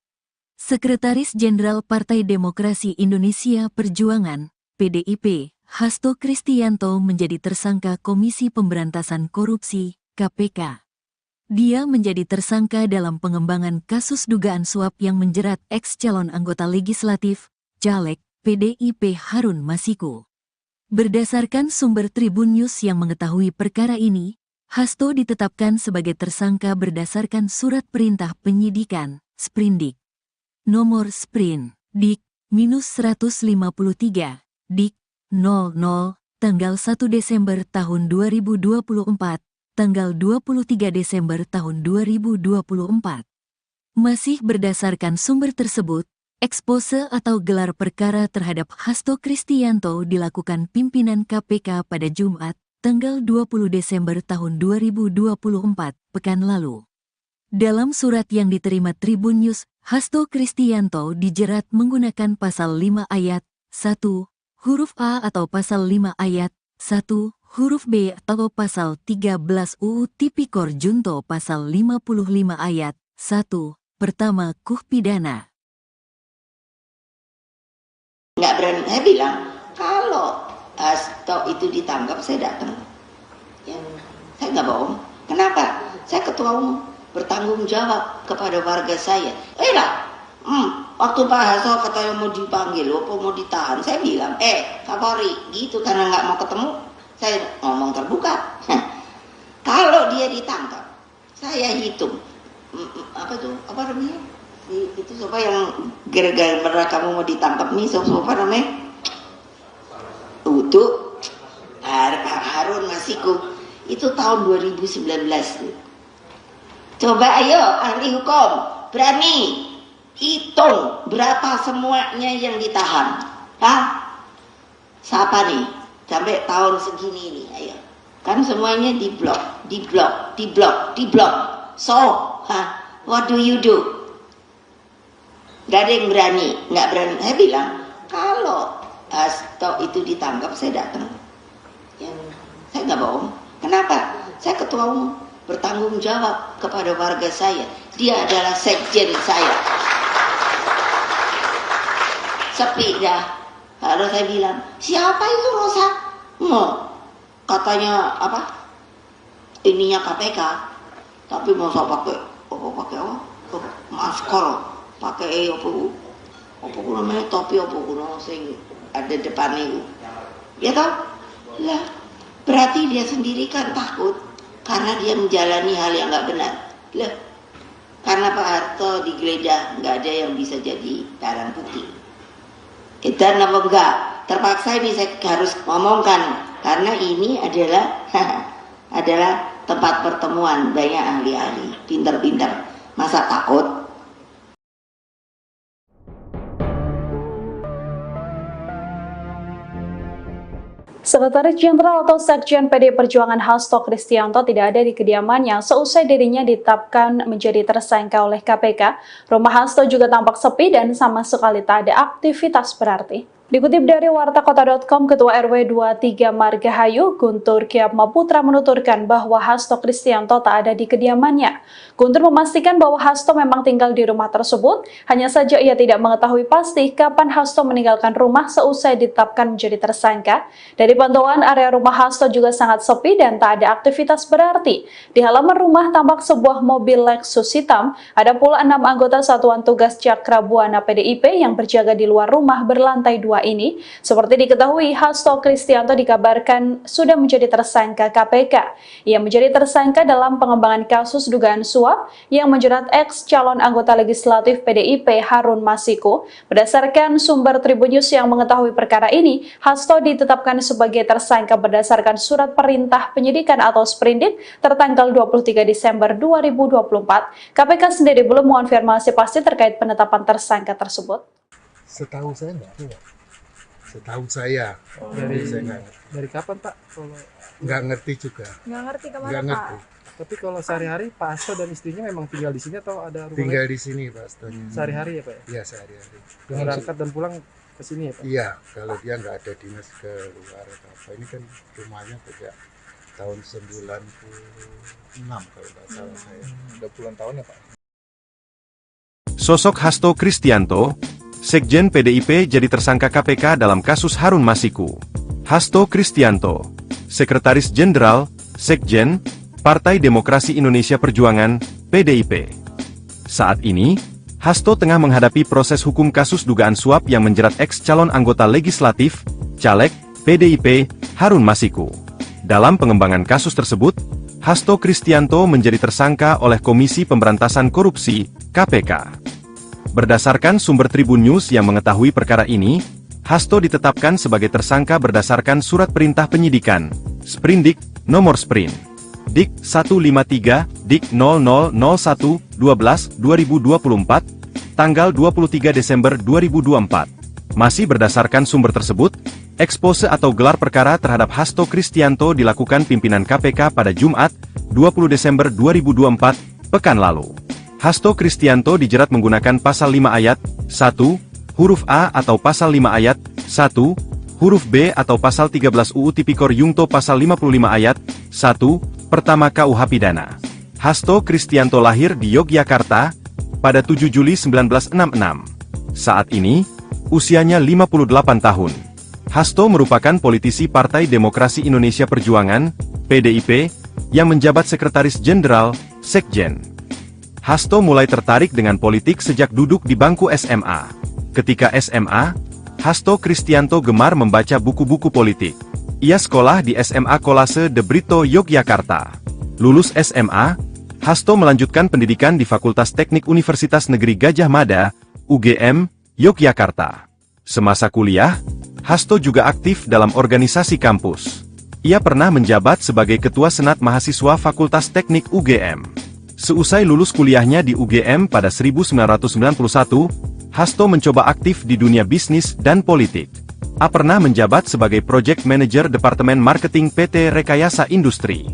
Sekretaris Jenderal Partai Demokrasi Indonesia Perjuangan, PDIP, Hasto Kristianto menjadi tersangka Komisi Pemberantasan Korupsi, KPK. Dia menjadi tersangka dalam pengembangan kasus dugaan suap yang menjerat ex-calon anggota legislatif, caleg, PDIP Harun Masiku. Berdasarkan sumber Tribun News yang mengetahui perkara ini, Hasto ditetapkan sebagai tersangka berdasarkan surat perintah penyidikan, Sprindik. Nomor Sprin, Dik-153, Dik-00, tanggal 1 Desember tahun 2024, tanggal 23 Desember tahun 2024. Masih berdasarkan sumber tersebut, ekspose atau gelar perkara terhadap Hasto Kristianto dilakukan pimpinan KPK pada Jumat, tanggal 20 Desember tahun 2024, pekan lalu. Dalam surat yang diterima Tribun News, Hasto Kristianto dijerat menggunakan pasal 5 ayat 1, huruf A atau pasal 5 ayat 1, huruf B atau pasal 13 UU Tipikor Junto pasal 55 ayat 1, pertama KUH pidana. Nggak berani, saya bilang kalau Hasto itu ditangkap saya datang. Saya nggak bohong. Kenapa? Saya ketua umum, bertanggung jawab kepada warga saya. Waktu Pak Hasto katanya mau dipanggil, mau ditahan, saya bilang, Kapolri, gitu karena nggak mau ketemu, saya ngomong terbuka. Kalau dia ditangkap, saya hitung, apa namanya? Itu siapa yang gara-gara kamu mau ditangkap nih, siapa namanya? Untuk Harun Masiku. Itu tahun 2019. Coba ayo ahli hukum berani hitung berapa semuanya yang ditahan. Siapa nih? Sampai tahun segini nih, ayo. Kan semuanya diblok. So, what do you do? Gak ada yang berani, nggak berani. Saya bilang, kalau Hasto itu ditangkap, saya datang. Saya nggak bohong. Kenapa? Saya ketua umum, bertanggung jawab kepada warga saya. Dia adalah sekjen saya. Sepi dah. Lalu saya bilang, siapa itu Rosa? Katanya apa? Ininya KPK. Tapi masa pakai masker, pakai apa namanya topi apa kuno sing ada depan itu. Ya toh? Lah, berarti dia sendiri kan takut karena dia menjalani hal yang nggak benar. Lah, karena Pak Harto digeledah nggak ada yang bisa jadi barang bukti. Dan apa enggak? Terpaksa ini saya harus ngomongkan karena ini adalah adalah tempat pertemuan banyak ahli-ahli, pinter-pinter. Masa takut? Sekretaris Jenderal atau Sekjen PD Perjuangan Hasto Kristianto tidak ada di kediamannya seusai dirinya ditetapkan menjadi tersangka oleh KPK. Rumah Hasto juga tampak sepi dan sama sekali tak ada aktivitas berarti. Dikutip dari wartakota.com, Ketua RW 23 Margahayu, Guntur Kyatmaputra menuturkan bahwa Hasto Kristianto tak ada di kediamannya. Guntur memastikan bahwa Hasto memang tinggal di rumah tersebut, hanya saja ia tidak mengetahui pasti kapan Hasto meninggalkan rumah seusai ditetapkan menjadi tersangka. Dari pantauan area rumah Hasto juga sangat sepi dan tak ada aktivitas berarti. Di halaman rumah tampak sebuah mobil Lexus hitam, ada pula 6 anggota Satuan Tugas Cakra Buana PDIP yang berjaga di luar rumah berlantai 2 ini. Seperti diketahui, Hasto Kristianto dikabarkan sudah menjadi tersangka KPK. Ia menjadi tersangka dalam pengembangan kasus dugaan suap yang menjerat ex-calon anggota legislatif PDIP Harun Masiku. Berdasarkan sumber Tribun News yang mengetahui perkara ini, Hasto ditetapkan sebagai tersangka berdasarkan surat perintah penyidikan atau sprindik tertanggal 23 Desember 2024. KPK sendiri belum mengonfirmasi pasti terkait penetapan tersangka tersebut. Setahu saya enggak ada. Setahu saya. Dari kapan Pak? Kalau Nggak ngerti juga. Nggak ngerti kemana Nggak Pak? ngerti. tapi kalau sehari-hari Pak Hasto dan istrinya memang tinggal di sini atau ada rumah Tinggal lain? di sini Pak Astonya. Sehari-hari ya Pak ya? Iya sehari-hari. Berangkat dan pulang ke sini ya Pak? Iya, kalau dia nggak ada dinas ke luar atau apa. Ini kan rumahnya sejak tahun 96 kalau nggak salah saya. Udah puluhan tahun ya Pak? Sosok Hasto Kristianto, Sekjen PDIP jadi tersangka KPK dalam kasus Harun Masiku. Hasto Kristianto, Sekretaris Jenderal, Sekjen, Partai Demokrasi Indonesia Perjuangan, PDIP. Saat ini, Hasto tengah menghadapi proses hukum kasus dugaan suap yang menjerat ex-calon anggota legislatif, caleg, PDIP, Harun Masiku. Dalam pengembangan kasus tersebut, Hasto Kristianto menjadi tersangka oleh Komisi Pemberantasan Korupsi, KPK. Berdasarkan sumber Tribun News yang mengetahui perkara ini, Hasto ditetapkan sebagai tersangka berdasarkan surat perintah penyidikan, Sprindik, nomor Sprin. Dik 153, Dik 0001-12-2024, tanggal 23 Desember 2024. Masih berdasarkan sumber tersebut, ekspose atau gelar perkara terhadap Hasto Kristianto dilakukan pimpinan KPK pada Jumat, 20 Desember 2024, pekan lalu. Hasto Kristianto dijerat menggunakan pasal 5 ayat 1, huruf A atau pasal 5 ayat 1, huruf B atau pasal 13 UU Tipikor Yungto pasal 55 ayat 1, pertama KUH Pidana. Hasto Kristianto lahir di Yogyakarta pada 7 Juli 1966. Saat ini, usianya 58 tahun. Hasto merupakan politisi Partai Demokrasi Indonesia Perjuangan, PDIP, yang menjabat Sekretaris Jenderal, Sekjen. Hasto mulai tertarik dengan politik sejak duduk di bangku SMA. Ketika SMA, Hasto Kristianto gemar membaca buku-buku politik. Ia sekolah di SMA Kolase De Brito, Yogyakarta. Lulus SMA, Hasto melanjutkan pendidikan di Fakultas Teknik Universitas Negeri Gadjah Mada, UGM, Yogyakarta. Semasa kuliah, Hasto juga aktif dalam organisasi kampus. Ia pernah menjabat sebagai Ketua Senat Mahasiswa Fakultas Teknik UGM. Seusai lulus kuliahnya di UGM pada 1991, Hasto mencoba aktif di dunia bisnis dan politik. A pernah menjabat sebagai Project Manager Departemen Marketing PT Rekayasa Industri.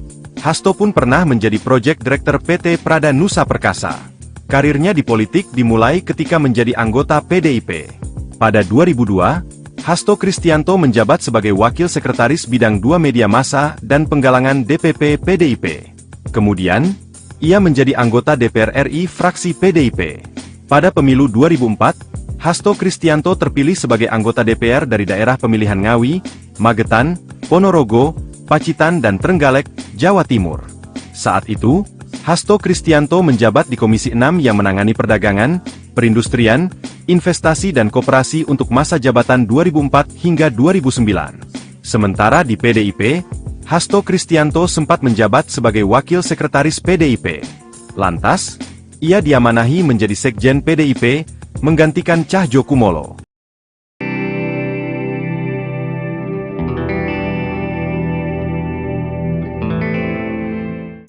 Hasto pun pernah menjadi Project Director PT Prada Nusa Perkasa. Karirnya di politik dimulai ketika menjadi anggota PDIP. Pada 2002, Hasto Kristianto menjabat sebagai Wakil Sekretaris Bidang 2 Media Massa dan Penggalangan DPP PDIP. Kemudian, ia menjadi anggota DPR RI fraksi PDIP. Pada pemilu 2004, Hasto Kristianto terpilih sebagai anggota DPR dari daerah pemilihan Ngawi, Magetan, Ponorogo, Pacitan dan Trenggalek, Jawa Timur. Saat itu, Hasto Kristianto menjabat di Komisi 6 yang menangani perdagangan, perindustrian, investasi dan koperasi untuk masa jabatan 2004 hingga 2009. Sementara di PDIP, Hasto Kristianto sempat menjabat sebagai Wakil Sekretaris PDIP. Lantas, ia diamanahi menjadi Sekjen PDIP, menggantikan Cahjokumolo.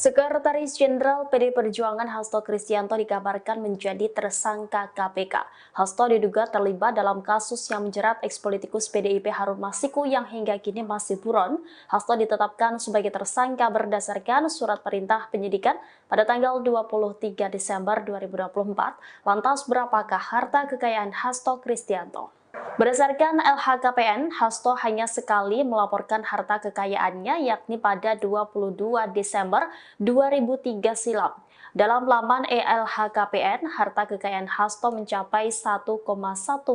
Sekretaris Jenderal PD Perjuangan Hasto Kristianto dikabarkan menjadi tersangka KPK. Hasto diduga terlibat dalam kasus yang menjerat ex-politikus PDIP Harun Masiku yang hingga kini masih buron. Hasto ditetapkan sebagai tersangka berdasarkan surat perintah penyidikan pada tanggal 23 Desember 2024. Lantas berapakah harta kekayaan Hasto Kristianto? Berdasarkan LHKPN, Hasto hanya sekali melaporkan harta kekayaannya yakni pada 22 Desember 2003 silam. Dalam laman LHKPN, harta kekayaan Hasto mencapai 1,1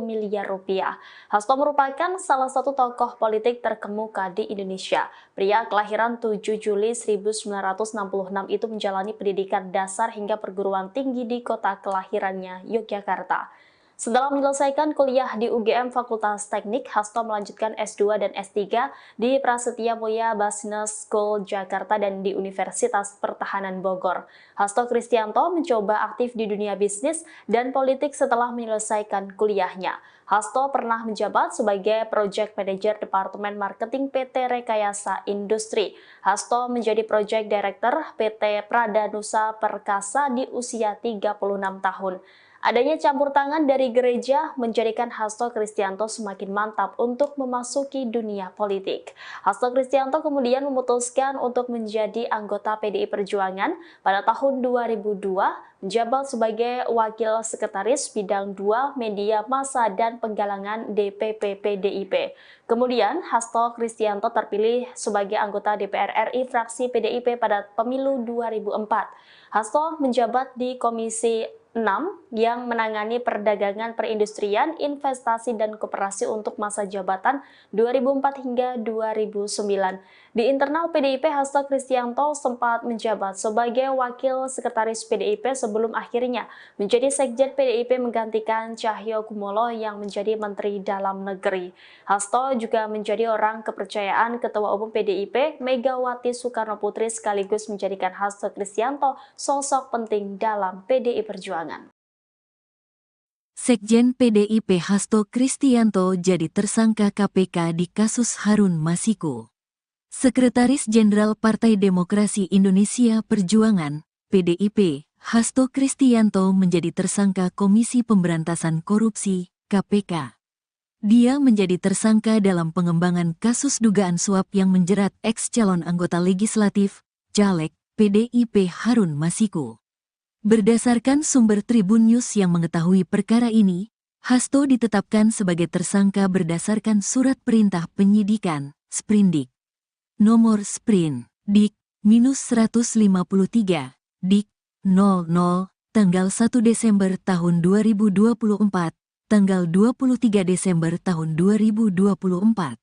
miliar rupiah. Hasto merupakan salah satu tokoh politik terkemuka di Indonesia. Pria kelahiran 7 Juli 1966 itu menjalani pendidikan dasar hingga perguruan tinggi di kota kelahirannya, Yogyakarta. Setelah menyelesaikan kuliah di UGM Fakultas Teknik, Hasto melanjutkan S2 dan S3 di Prasetya Mulia Business School Jakarta dan di Universitas Pertahanan Bogor. Hasto Kristianto mencoba aktif di dunia bisnis dan politik setelah menyelesaikan kuliahnya. Hasto pernah menjabat sebagai Project Manager Departemen Marketing PT Rekayasa Industri. Hasto menjadi Project Director PT Prada Nusa Perkasa di usia 36 tahun. Adanya campur tangan dari gereja menjadikan Hasto Kristianto semakin mantap untuk memasuki dunia politik. Hasto Kristianto kemudian memutuskan untuk menjadi anggota PDI Perjuangan pada tahun 2002, menjabat sebagai Wakil Sekretaris Bidang 2 Media Massa dan Penggalangan DPP PDIP. Kemudian, Hasto Kristianto terpilih sebagai anggota DPR RI fraksi PDIP pada pemilu 2004. Hasto menjabat di Komisi 6 yang menangani perdagangan, perindustrian, investasi, dan koperasi untuk masa jabatan 2004 hingga 2009. Di internal PDIP, Hasto Kristianto sempat menjabat sebagai Wakil Sekretaris PDIP sebelum akhirnya menjadi Sekjen PDIP menggantikan Cahyokumolo yang menjadi Menteri Dalam Negeri. Hasto juga menjadi orang kepercayaan Ketua Umum PDIP Megawati Soekarnoputri sekaligus menjadikan Hasto Kristianto sosok penting dalam PDI Perjuangan. Sekjen PDIP Hasto Kristianto jadi tersangka KPK di kasus Harun Masiku. Sekretaris Jenderal Partai Demokrasi Indonesia Perjuangan, PDIP, Hasto Kristianto menjadi tersangka Komisi Pemberantasan Korupsi, KPK. Dia menjadi tersangka dalam pengembangan kasus dugaan suap yang menjerat ex-calon anggota legislatif, caleg, PDIP Harun Masiku. Berdasarkan sumber Tribun News yang mengetahui perkara ini, Hasto ditetapkan sebagai tersangka berdasarkan surat perintah penyidikan, Sprindik. Nomor Sprint, Dik-153, Dik-00, tanggal 1 Desember tahun 2024, tanggal 23 Desember tahun 2024.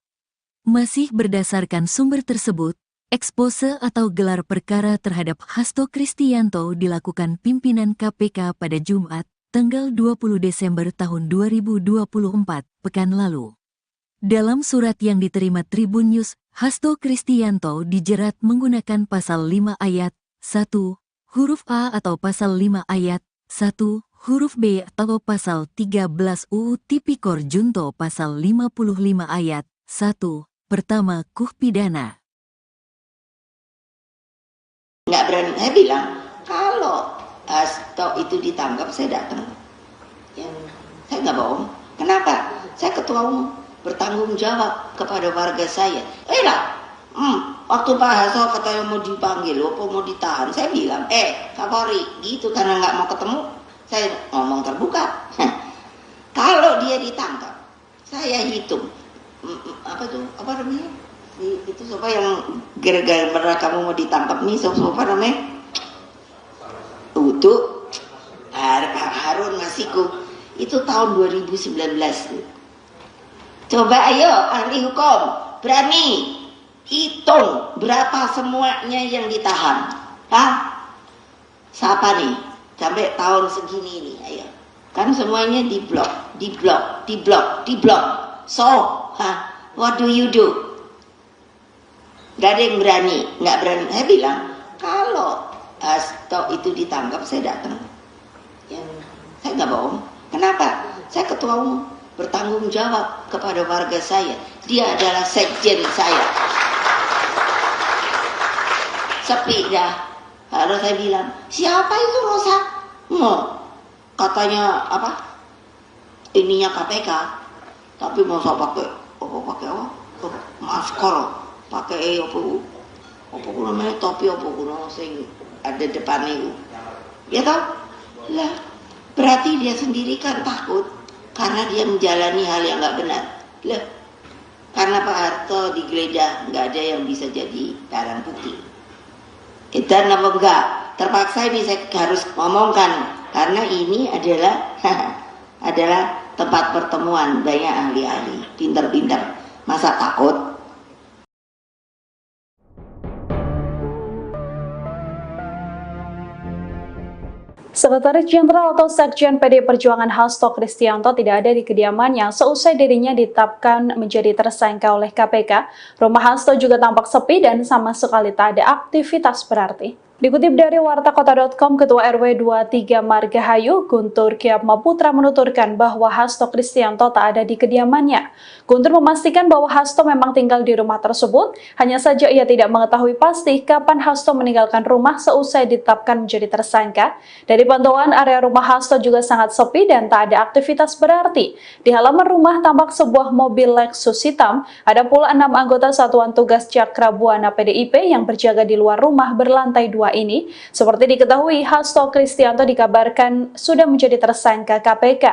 Masih berdasarkan sumber tersebut, ekspose atau gelar perkara terhadap Hasto Kristianto dilakukan pimpinan KPK pada Jumat, tanggal 20 Desember tahun 2024, pekan lalu. Dalam surat yang diterima Tribun News, Hasto Kristianto dijerat menggunakan pasal 5 ayat 1, huruf A atau pasal 5 ayat 1, huruf B atau pasal 13 UU Tipikor Junto pasal 55 ayat 1, pertama KUH pidana. Nggak berani, saya bilang, kalau Hasto itu ditangkap, saya datang. Saya nggak bohong. Kenapa? Saya ketua umum, bertanggung jawab kepada warga saya. Waktu Pak Hasto katanya mau dipanggil, mau ditahan, saya bilang, Kapolri, gitu, karena nggak mau ketemu, saya ngomong terbuka. Kalau dia ditangkap, saya hitung, apa namanya? Itu siapa yang gara-gara kamu mau ditangkap nih, siapa namanya? Untuk Harun Masiku, itu tahun 2019. Coba ayo ahli hukum, berani hitung berapa semuanya yang ditahan. Siapa nih? Sampai tahun segini nih, ayo. Kan semuanya diblok. So, what do you do? Gak ada yang berani, nggak berani. Saya bilang, kalau Hasto itu ditangkap, saya datang. Saya nggak bohong. Kenapa? Saya ketua umum, bertanggung jawab kepada warga saya. Dia adalah sekjen saya. Sepi dah. Lalu saya bilang, siapa itu Rosa? Katanya apa? Ininya KPK. Tapi masa pakai masker, pakai apa namanya topi apa kuno sing ada depan itu. Ya toh? Lah, berarti dia sendiri kan takut karena dia menjalani hal yang nggak benar. Lah, karena Pak Harto digeledah, nggak ada yang bisa jadi barang bukti. Dan apa enggak? Terpaksa ini saya harus ngomongkan karena ini adalah adalah tempat pertemuan banyak ahli-ahli, pinter-pinter. Masa takut? Sekretaris Jenderal atau Sekjen PDI Perjuangan Hasto Kristianto tidak ada di kediamannya seusai dirinya ditetapkan menjadi tersangka oleh KPK. Rumah Hasto juga tampak sepi dan sama sekali tak ada aktivitas berarti. Dikutip dari wartakota.com, Ketua RW 23 Margahayu, Guntur Kyatmaputra menuturkan bahwa Hasto Kristianto tak ada di kediamannya. Guntur memastikan bahwa Hasto memang tinggal di rumah tersebut, hanya saja ia tidak mengetahui pasti kapan Hasto meninggalkan rumah seusai ditetapkan menjadi tersangka. Dari pantauan area rumah Hasto juga sangat sepi dan tak ada aktivitas berarti. Di halaman rumah tampak sebuah mobil Lexus hitam, ada pula 6 anggota Satuan Tugas Cakra Buana PDIP yang berjaga di luar rumah berlantai 2 ini. Seperti diketahui, Hasto Kristianto dikabarkan sudah menjadi tersangka KPK.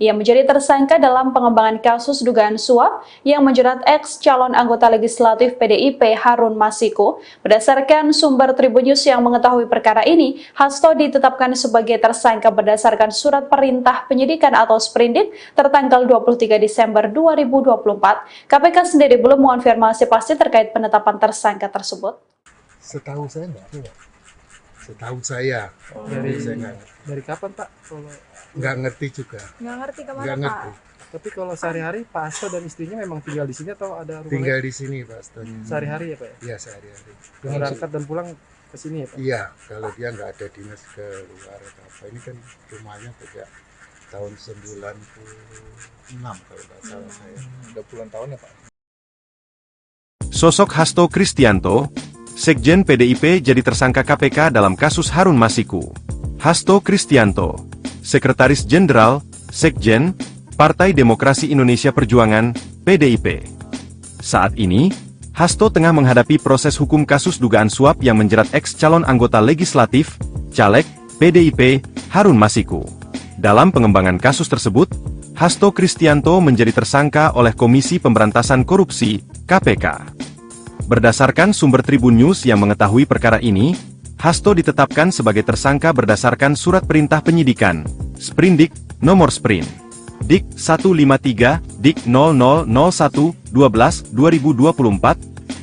Ia menjadi tersangka dalam pengembangan kasus dugaan suap yang menjerat ex calon anggota legislatif PDIP Harun Masiku. Berdasarkan sumber Tribun News yang mengetahui perkara ini, Hasto ditetapkan sebagai tersangka berdasarkan surat perintah penyidikan atau sprindik tertanggal 23 Desember 2024. KPK sendiri belum mengonfirmasi pasti terkait penetapan tersangka tersebut. Setahu saya enggak ada. Setahu saya. Dari kapan Pak? Kalau Nggak ngerti juga. Nggak ngerti kemana Nggak Pak? ngerti. tapi kalau sehari-hari Pak Hasto dan istrinya memang tinggal di sini atau ada rumah Tinggal lain? di sini Pak Stony. Sehari-hari ya Pak ya? Iya sehari-hari. Berangkat dan pulang ke sini ya Pak? Iya, kalau dia nggak ada dinas ke luar atau apa. Ini kan rumahnya sejak tahun 96 kalau nggak salah saya. Udah puluhan tahun ya Pak? Sosok Hasto Kristianto, Sekjen PDIP jadi tersangka KPK dalam kasus Harun Masiku. Hasto Kristianto, Sekretaris Jenderal, Sekjen, Partai Demokrasi Indonesia Perjuangan, PDIP. Saat ini, Hasto tengah menghadapi proses hukum kasus dugaan suap yang menjerat ex calon anggota legislatif, caleg, PDIP, Harun Masiku. Dalam pengembangan kasus tersebut, Hasto Kristianto menjadi tersangka oleh Komisi Pemberantasan Korupsi, KPK. Berdasarkan sumber Tribun News yang mengetahui perkara ini, Hasto ditetapkan sebagai tersangka berdasarkan surat perintah penyidikan, Sprindik, nomor Sprint, Dik 153, Dik 0001-12-2024,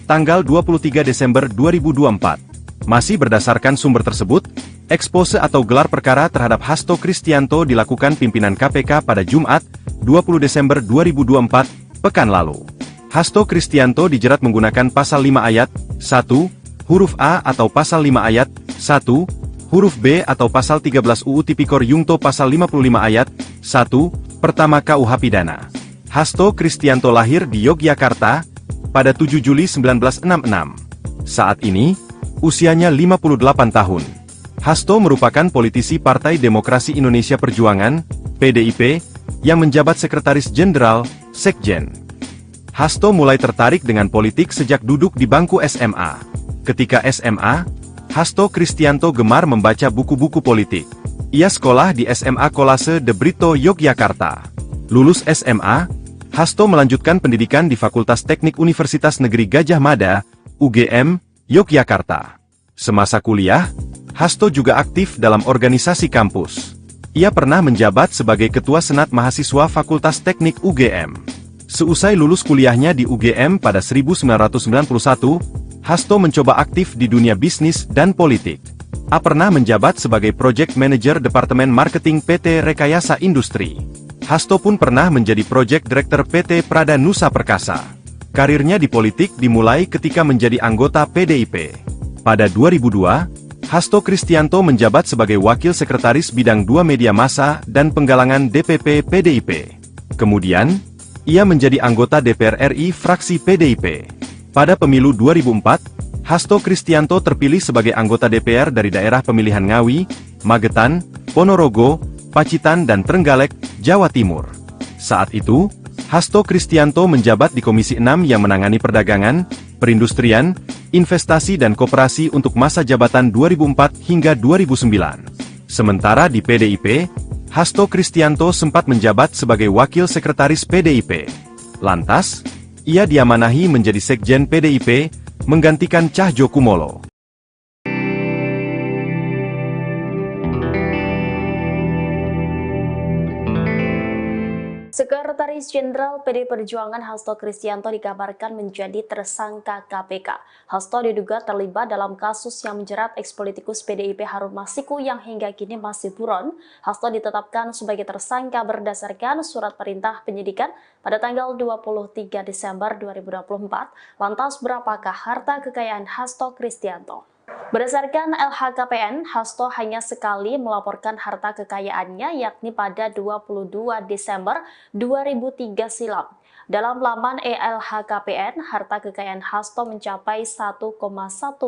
tanggal 23 Desember 2024. Masih berdasarkan sumber tersebut, ekspose atau gelar perkara terhadap Hasto Kristianto dilakukan pimpinan KPK pada Jumat, 20 Desember 2024, pekan lalu. Hasto Kristianto dijerat menggunakan pasal 5 ayat 1, huruf A atau pasal 5 ayat 1, huruf B atau pasal 13 UU Tipikor Yungto pasal 55 ayat 1, pertama KUH Pidana. Hasto Kristianto lahir di Yogyakarta pada 7 Juli 1966. Saat ini, usianya 58 tahun. Hasto merupakan politisi Partai Demokrasi Indonesia Perjuangan, PDIP, yang menjabat Sekretaris Jenderal, Sekjen. Hasto mulai tertarik dengan politik sejak duduk di bangku SMA. Ketika SMA, Hasto Kristianto gemar membaca buku-buku politik. Ia sekolah di SMA Kolase De Brito, Yogyakarta. Lulus SMA, Hasto melanjutkan pendidikan di Fakultas Teknik Universitas Negeri Gadjah Mada, UGM, Yogyakarta. Semasa kuliah, Hasto juga aktif dalam organisasi kampus. Ia pernah menjabat sebagai Ketua Senat Mahasiswa Fakultas Teknik UGM. Seusai lulus kuliahnya di UGM pada 1991, Hasto mencoba aktif di dunia bisnis dan politik. A pernah menjabat sebagai Project Manager Departemen Marketing PT Rekayasa Industri. Hasto pun pernah menjadi Project Director PT Prada Nusa Perkasa. Karirnya di politik dimulai ketika menjadi anggota PDIP. Pada 2002, Hasto Kristianto menjabat sebagai Wakil Sekretaris Bidang 2 Media Massa dan Penggalangan DPP PDIP. Kemudian, ia menjadi anggota DPR RI fraksi PDIP. Pada pemilu 2004, Hasto Kristianto terpilih sebagai anggota DPR dari daerah pemilihan Ngawi, Magetan, Ponorogo, Pacitan dan Trenggalek, Jawa Timur. Saat itu, Hasto Kristianto menjabat di Komisi 6 yang menangani perdagangan, perindustrian, investasi dan koperasi untuk masa jabatan 2004 hingga 2009. Sementara di PDIP, Hasto Kristianto sempat menjabat sebagai Wakil Sekretaris PDIP. Lantas, ia diamanahi menjadi Sekjen PDIP, menggantikan Cahjo Kumolo. Sekretaris Jenderal PD Perjuangan Hasto Kristianto dikabarkan menjadi tersangka KPK. Hasto diduga terlibat dalam kasus yang menjerat ex-politikus PDIP Harun Masiku yang hingga kini masih buron. Hasto ditetapkan sebagai tersangka berdasarkan surat perintah penyidikan pada tanggal 23 Desember 2024. Lantas berapakah harta kekayaan Hasto Kristianto? Berdasarkan LHKPN, Hasto hanya sekali melaporkan harta kekayaannya yakni pada 22 Desember 2003 silam. Dalam laman LHKPN, harta kekayaan Hasto mencapai 1,1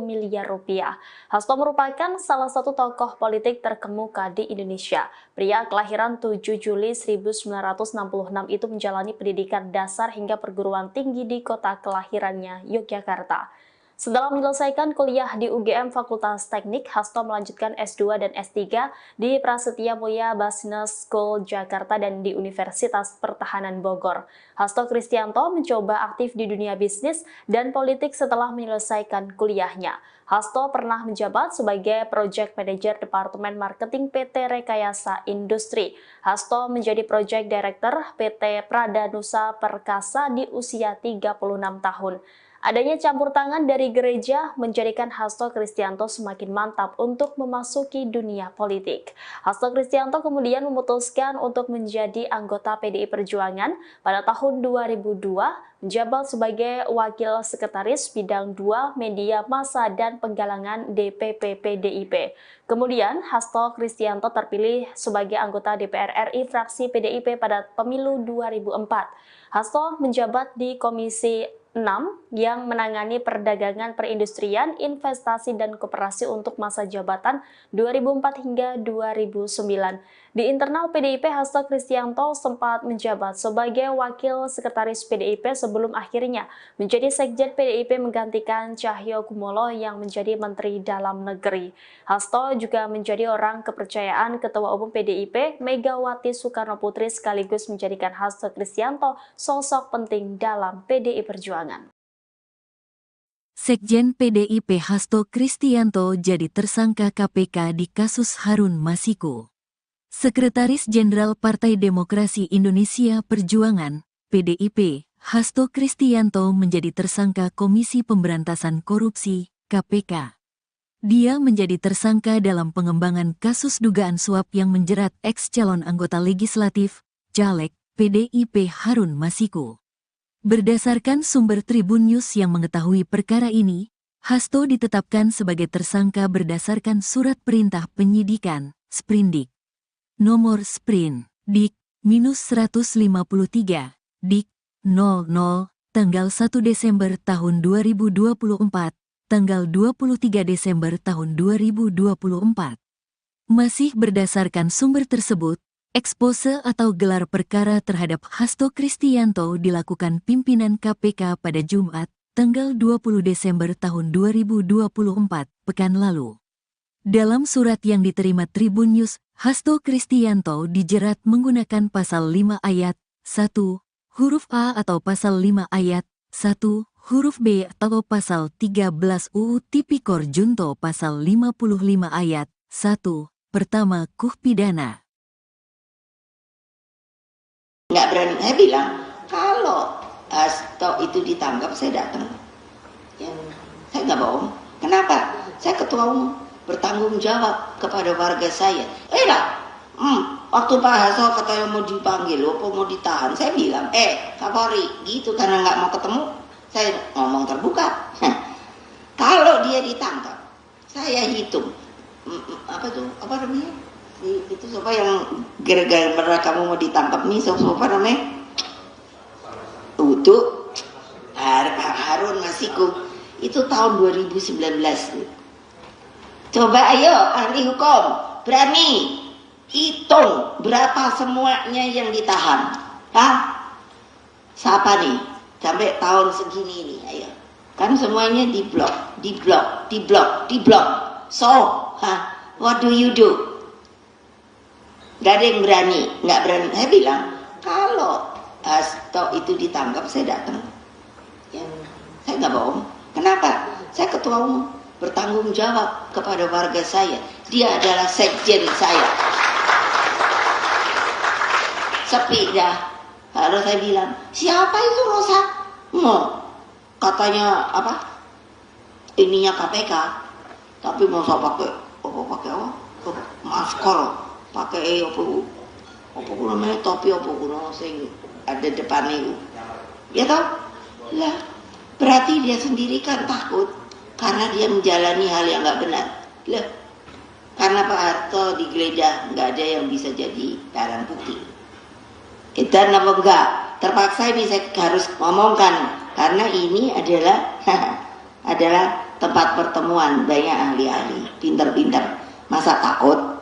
miliar rupiah. Hasto merupakan salah satu tokoh politik terkemuka di Indonesia. Pria kelahiran 7 Juli 1966 itu menjalani pendidikan dasar hingga perguruan tinggi di kota kelahirannya, Yogyakarta. Setelah menyelesaikan kuliah di UGM Fakultas Teknik, Hasto melanjutkan S2 dan S3 di Prasetya Mulia Business School Jakarta dan di Universitas Pertahanan Bogor. Hasto Kristianto mencoba aktif di dunia bisnis dan politik setelah menyelesaikan kuliahnya. Hasto pernah menjabat sebagai Project Manager Departemen Marketing PT Rekayasa Industri. Hasto menjadi Project Director PT Pradanusa Perkasa di usia 36 tahun. Adanya campur tangan dari gereja menjadikan Hasto Kristianto semakin mantap untuk memasuki dunia politik. Hasto Kristianto kemudian memutuskan untuk menjadi anggota PDI Perjuangan pada tahun 2002, menjabat sebagai Wakil Sekretaris Bidang 2 Media Massa dan Penggalangan DPP PDIP. Kemudian Hasto Kristianto terpilih sebagai anggota DPR RI fraksi PDIP pada pemilu 2004. Hasto menjabat di Komisi 6 yang menangani perdagangan perindustrian, investasi, dan koperasi untuk masa jabatan 2004 hingga 2009. Di internal PDIP, Hasto Kristianto sempat menjabat sebagai Wakil Sekretaris PDIP sebelum akhirnya menjadi Sekjen PDIP menggantikan Cahyokumolo yang menjadi Menteri Dalam Negeri. Hasto juga menjadi orang kepercayaan Ketua Umum PDIP Megawati Soekarnoputri sekaligus menjadikan Hasto Kristianto sosok penting dalam PDI Perjuangan. Sekjen PDIP Hasto Kristianto jadi tersangka KPK di kasus Harun Masiku. Sekretaris Jenderal Partai Demokrasi Indonesia Perjuangan, PDIP, Hasto Kristianto menjadi tersangka Komisi Pemberantasan Korupsi, KPK. Dia menjadi tersangka dalam pengembangan kasus dugaan suap yang menjerat ex-calon anggota legislatif, caleg, PDIP Harun Masiku. Berdasarkan sumber Tribun News yang mengetahui perkara ini, Hasto ditetapkan sebagai tersangka berdasarkan surat perintah penyidikan, Sprindik. Nomor Sprin, Dik-153, Dik-00, tanggal 1 Desember tahun 2024, tanggal 23 Desember tahun 2024. Masih berdasarkan sumber tersebut, ekspose atau gelar perkara terhadap Hasto Kristianto dilakukan pimpinan KPK pada Jumat, tanggal 20 Desember tahun 2024, pekan lalu. Dalam surat yang diterima Tribun News, Hasto Kristianto dijerat menggunakan pasal 5 ayat 1, huruf A atau pasal 5 ayat 1, huruf B atau pasal 13 UU Tipikor Junto pasal 55 ayat 1, pertama KUH pidana. Nggak berani, saya bilang, kalau Hasto itu ditangkap, saya datang. Saya nggak bohong. Kenapa? Saya ketua umum, bertanggung jawab kepada warga saya. Waktu Pak Hasto katanya mau dipanggil, mau ditahan, saya bilang, Kapolri, gitu, karena nggak mau ketemu, saya ngomong terbuka. Kalau dia ditangkap, saya hitung, apa namanya? Itu siapa yang gara-gara kamu mau ditangkap nih, siapa namanya? Untuk Harun Masiku. Itu tahun 2019. Coba ayo ahli hukum, berani hitung berapa semuanya yang ditahan. Siapa nih? Sampai tahun segini nih, ayo. Kan semuanya diblok. So, what do you do? Gak ada yang berani, nggak berani. Saya bilang, kalau Hasto itu ditangkap, saya datang. Saya nggak bohong. Kenapa? Saya ketua umum, bertanggung jawab kepada warga saya. Dia adalah sekjen saya. Sepi dah. Lalu saya bilang, siapa itu Rosa? Katanya apa? Ininya KPK. Tapi masa pakai masker, pakai apa namanya topi apa kuno sing ada depan itu. Ya toh? Lah, berarti dia sendiri kan takut karena dia menjalani hal yang nggak benar. Lah, karena Pak Harto digeledah, nggak ada yang bisa jadi barang bukti. Dan apa enggak? Terpaksa ini saya harus ngomongkan karena ini adalah adalah tempat pertemuan banyak ahli-ahli, pinter-pinter. Masa takut?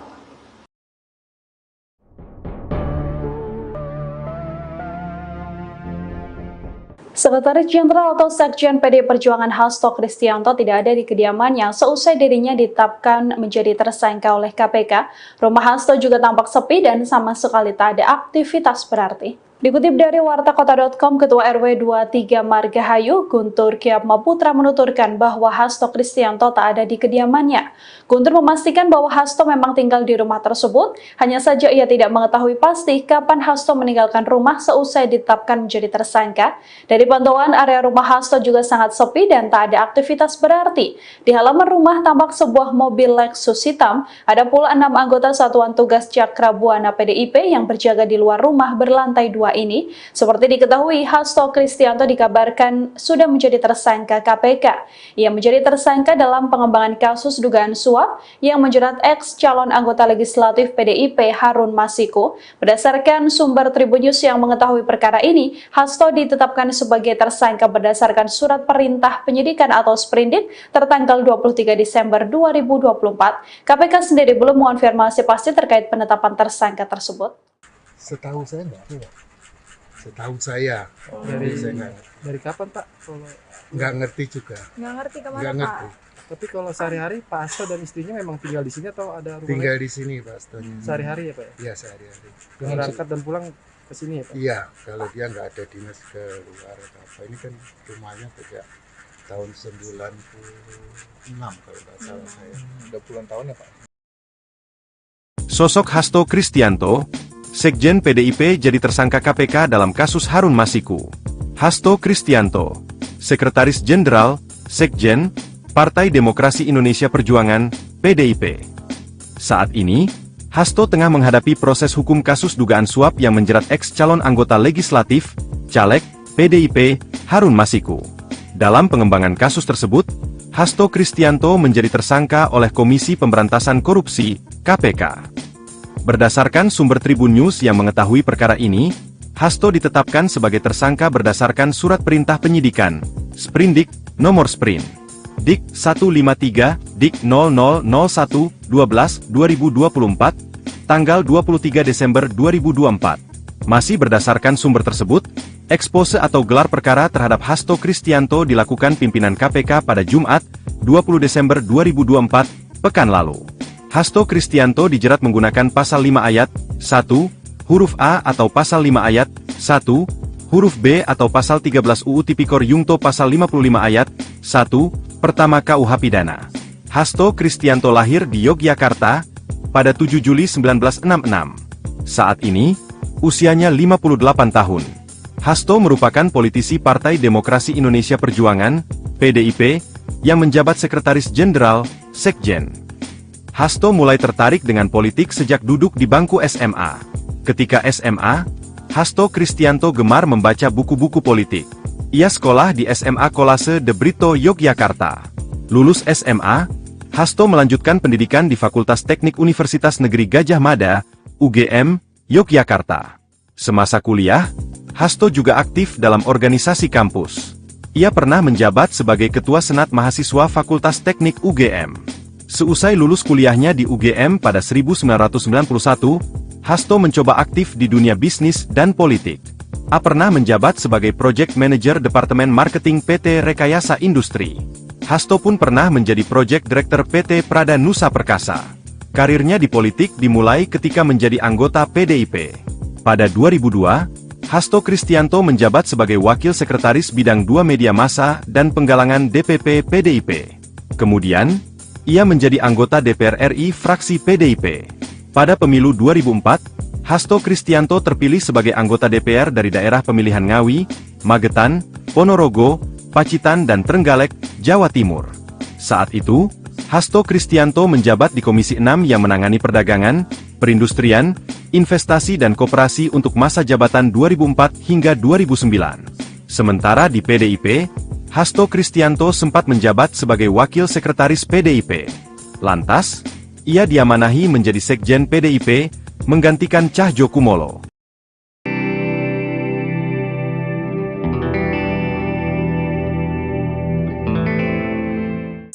Sekretaris Jenderal atau Sekjen PDI Perjuangan Hasto Kristianto tidak ada di kediamannya seusai dirinya ditetapkan menjadi tersangka oleh KPK. Rumah Hasto juga tampak sepi dan sama sekali tak ada aktivitas berarti. Dikutip dari wartakota.com, Ketua RW 23 Margahayu, Guntur Kyatmaputra menuturkan bahwa Hasto Kristianto tak ada di kediamannya. Guntur memastikan bahwa Hasto memang tinggal di rumah tersebut, hanya saja ia tidak mengetahui pasti kapan Hasto meninggalkan rumah seusai ditetapkan menjadi tersangka. Dari pantauan, area rumah Hasto juga sangat sepi dan tak ada aktivitas berarti. Di halaman rumah tampak sebuah mobil Lexus hitam, ada pula 6 anggota Satuan Tugas Cakra Buana PDIP yang berjaga di luar rumah berlantai 2 ini. Seperti diketahui, Hasto Kristianto dikabarkan sudah menjadi tersangka KPK. Ia menjadi tersangka dalam pengembangan kasus dugaan suap yang menjerat ex calon anggota legislatif PDIP Harun Masiku. Berdasarkan sumber Tribun News yang mengetahui perkara ini, Hasto ditetapkan sebagai tersangka berdasarkan surat perintah penyidikan atau sprindik tertanggal 23 Desember 2024. KPK sendiri belum mengonfirmasi pasti terkait penetapan tersangka tersebut. Setahu saya enggak ada. Setahu saya. Dari kapan Pak? Kalau Nggak ngerti juga. Nggak ngerti kemana Nggak Pak? ngerti. tapi kalau sehari-hari Pak Hasto dan istrinya memang tinggal di sini atau ada rumah Tinggal lain? di sini Pak Stony. Sehari-hari ya Pak ya? Iya sehari-hari. Berangkat dan pulang ke sini ya Pak? Iya, kalau dia nggak ada dinas ke luar atau apa. Ini kan rumahnya sejak tahun 96 kalau nggak salah saya. Udah puluhan tahun ya Pak? Sosok Hasto Kristianto, Sekjen PDIP jadi tersangka KPK dalam kasus Harun Masiku. Hasto Kristianto, Sekretaris Jenderal, Sekjen, Partai Demokrasi Indonesia Perjuangan, PDIP. Saat ini, Hasto tengah menghadapi proses hukum kasus dugaan suap yang menjerat ex calon anggota legislatif, caleg, PDIP, Harun Masiku. Dalam pengembangan kasus tersebut, Hasto Kristianto menjadi tersangka oleh Komisi Pemberantasan Korupsi, KPK. Berdasarkan sumber Tribun News yang mengetahui perkara ini, Hasto ditetapkan sebagai tersangka berdasarkan surat perintah penyidikan, Sprindik, nomor Sprint, Dik 153, Dik 0001-12-2024, tanggal 23 Desember 2024. Masih berdasarkan sumber tersebut, ekspose atau gelar perkara terhadap Hasto Kristianto dilakukan pimpinan KPK pada Jumat, 20 Desember 2024, pekan lalu. Hasto Kristianto dijerat menggunakan pasal 5 ayat 1, huruf A atau pasal 5 ayat 1, huruf B atau pasal 13 UU Tipikor Yungto pasal 55 ayat 1, pertama KUH Pidana. Hasto Kristianto lahir di Yogyakarta pada 7 Juli 1966. Saat ini, usianya 58 tahun. Hasto merupakan politisi Partai Demokrasi Indonesia Perjuangan, PDIP, yang menjabat Sekretaris Jenderal, Sekjen. Hasto mulai tertarik dengan politik sejak duduk di bangku SMA. Ketika SMA, Hasto Kristianto gemar membaca buku-buku politik. Ia sekolah di SMA Kolase De Brito, Yogyakarta. Lulus SMA, Hasto melanjutkan pendidikan di Fakultas Teknik Universitas Negeri Gadjah Mada, UGM, Yogyakarta. Semasa kuliah, Hasto juga aktif dalam organisasi kampus. Ia pernah menjabat sebagai Ketua Senat Mahasiswa Fakultas Teknik UGM. Seusai lulus kuliahnya di UGM pada 1991, Hasto mencoba aktif di dunia bisnis dan politik. A pernah menjabat sebagai Project Manager Departemen Marketing PT Rekayasa Industri. Hasto pun pernah menjadi Project Director PT Prada Nusa Perkasa. Karirnya di politik dimulai ketika menjadi anggota PDIP. Pada 2002, Hasto Kristianto menjabat sebagai Wakil Sekretaris Bidang 2 Media Massa dan Penggalangan DPP PDIP. Kemudian, ia menjadi anggota DPR RI fraksi PDIP. Pada pemilu 2004, Hasto Kristianto terpilih sebagai anggota DPR dari daerah pemilihan Ngawi, Magetan, Ponorogo, Pacitan dan Trenggalek, Jawa Timur. Saat itu, Hasto Kristianto menjabat di Komisi 6 yang menangani perdagangan, perindustrian, investasi dan koperasi untuk masa jabatan 2004 hingga 2009. Sementara di PDIP, Hasto Kristianto sempat menjabat sebagai Wakil Sekretaris PDIP. Lantas, ia diamanahi menjadi Sekjen PDIP, menggantikan Cahjokumolo.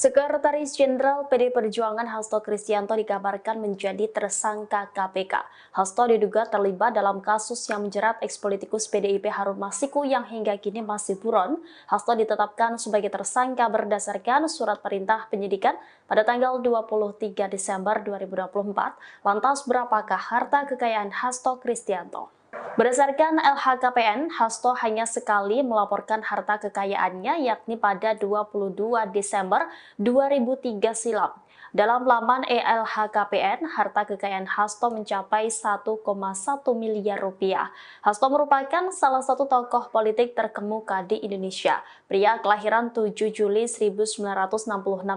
Sekretaris Jenderal PD Perjuangan Hasto Kristianto dikabarkan menjadi tersangka KPK. Hasto diduga terlibat dalam kasus yang menjerat ekspolitikus PDIP Harun Masiku yang hingga kini masih buron. Hasto ditetapkan sebagai tersangka berdasarkan surat perintah penyidikan pada tanggal 23 Desember 2024. Lantas berapakah harta kekayaan Hasto Kristianto? Berdasarkan LHKPN, Hasto hanya sekali melaporkan harta kekayaannya yakni pada 22 Desember 2003 silam. Dalam laman LHKPN, harta kekayaan Hasto mencapai 1,1 miliar rupiah. Hasto merupakan salah satu tokoh politik terkemuka di Indonesia. Pria kelahiran 7 Juli 1966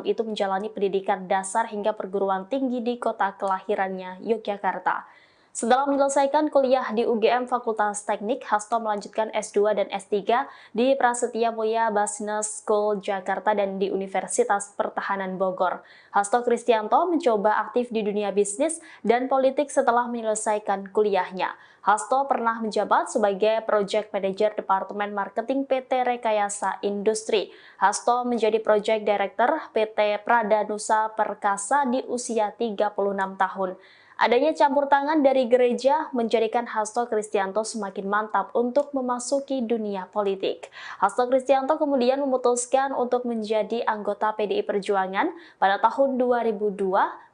itu menjalani pendidikan dasar hingga perguruan tinggi di kota kelahirannya, Yogyakarta. Setelah menyelesaikan kuliah di UGM Fakultas Teknik, Hasto melanjutkan S2 dan S3 di Prasetya Mulia Business School Jakarta dan di Universitas Pertahanan Bogor. Hasto Kristianto mencoba aktif di dunia bisnis dan politik setelah menyelesaikan kuliahnya. Hasto pernah menjabat sebagai Project Manager Departemen Marketing PT Rekayasa Industri. Hasto menjadi Project Director PT Pradanusa Perkasa di usia 36 tahun. Adanya campur tangan dari gereja menjadikan Hasto Kristianto semakin mantap untuk memasuki dunia politik. Hasto Kristianto kemudian memutuskan untuk menjadi anggota PDI Perjuangan pada tahun 2002,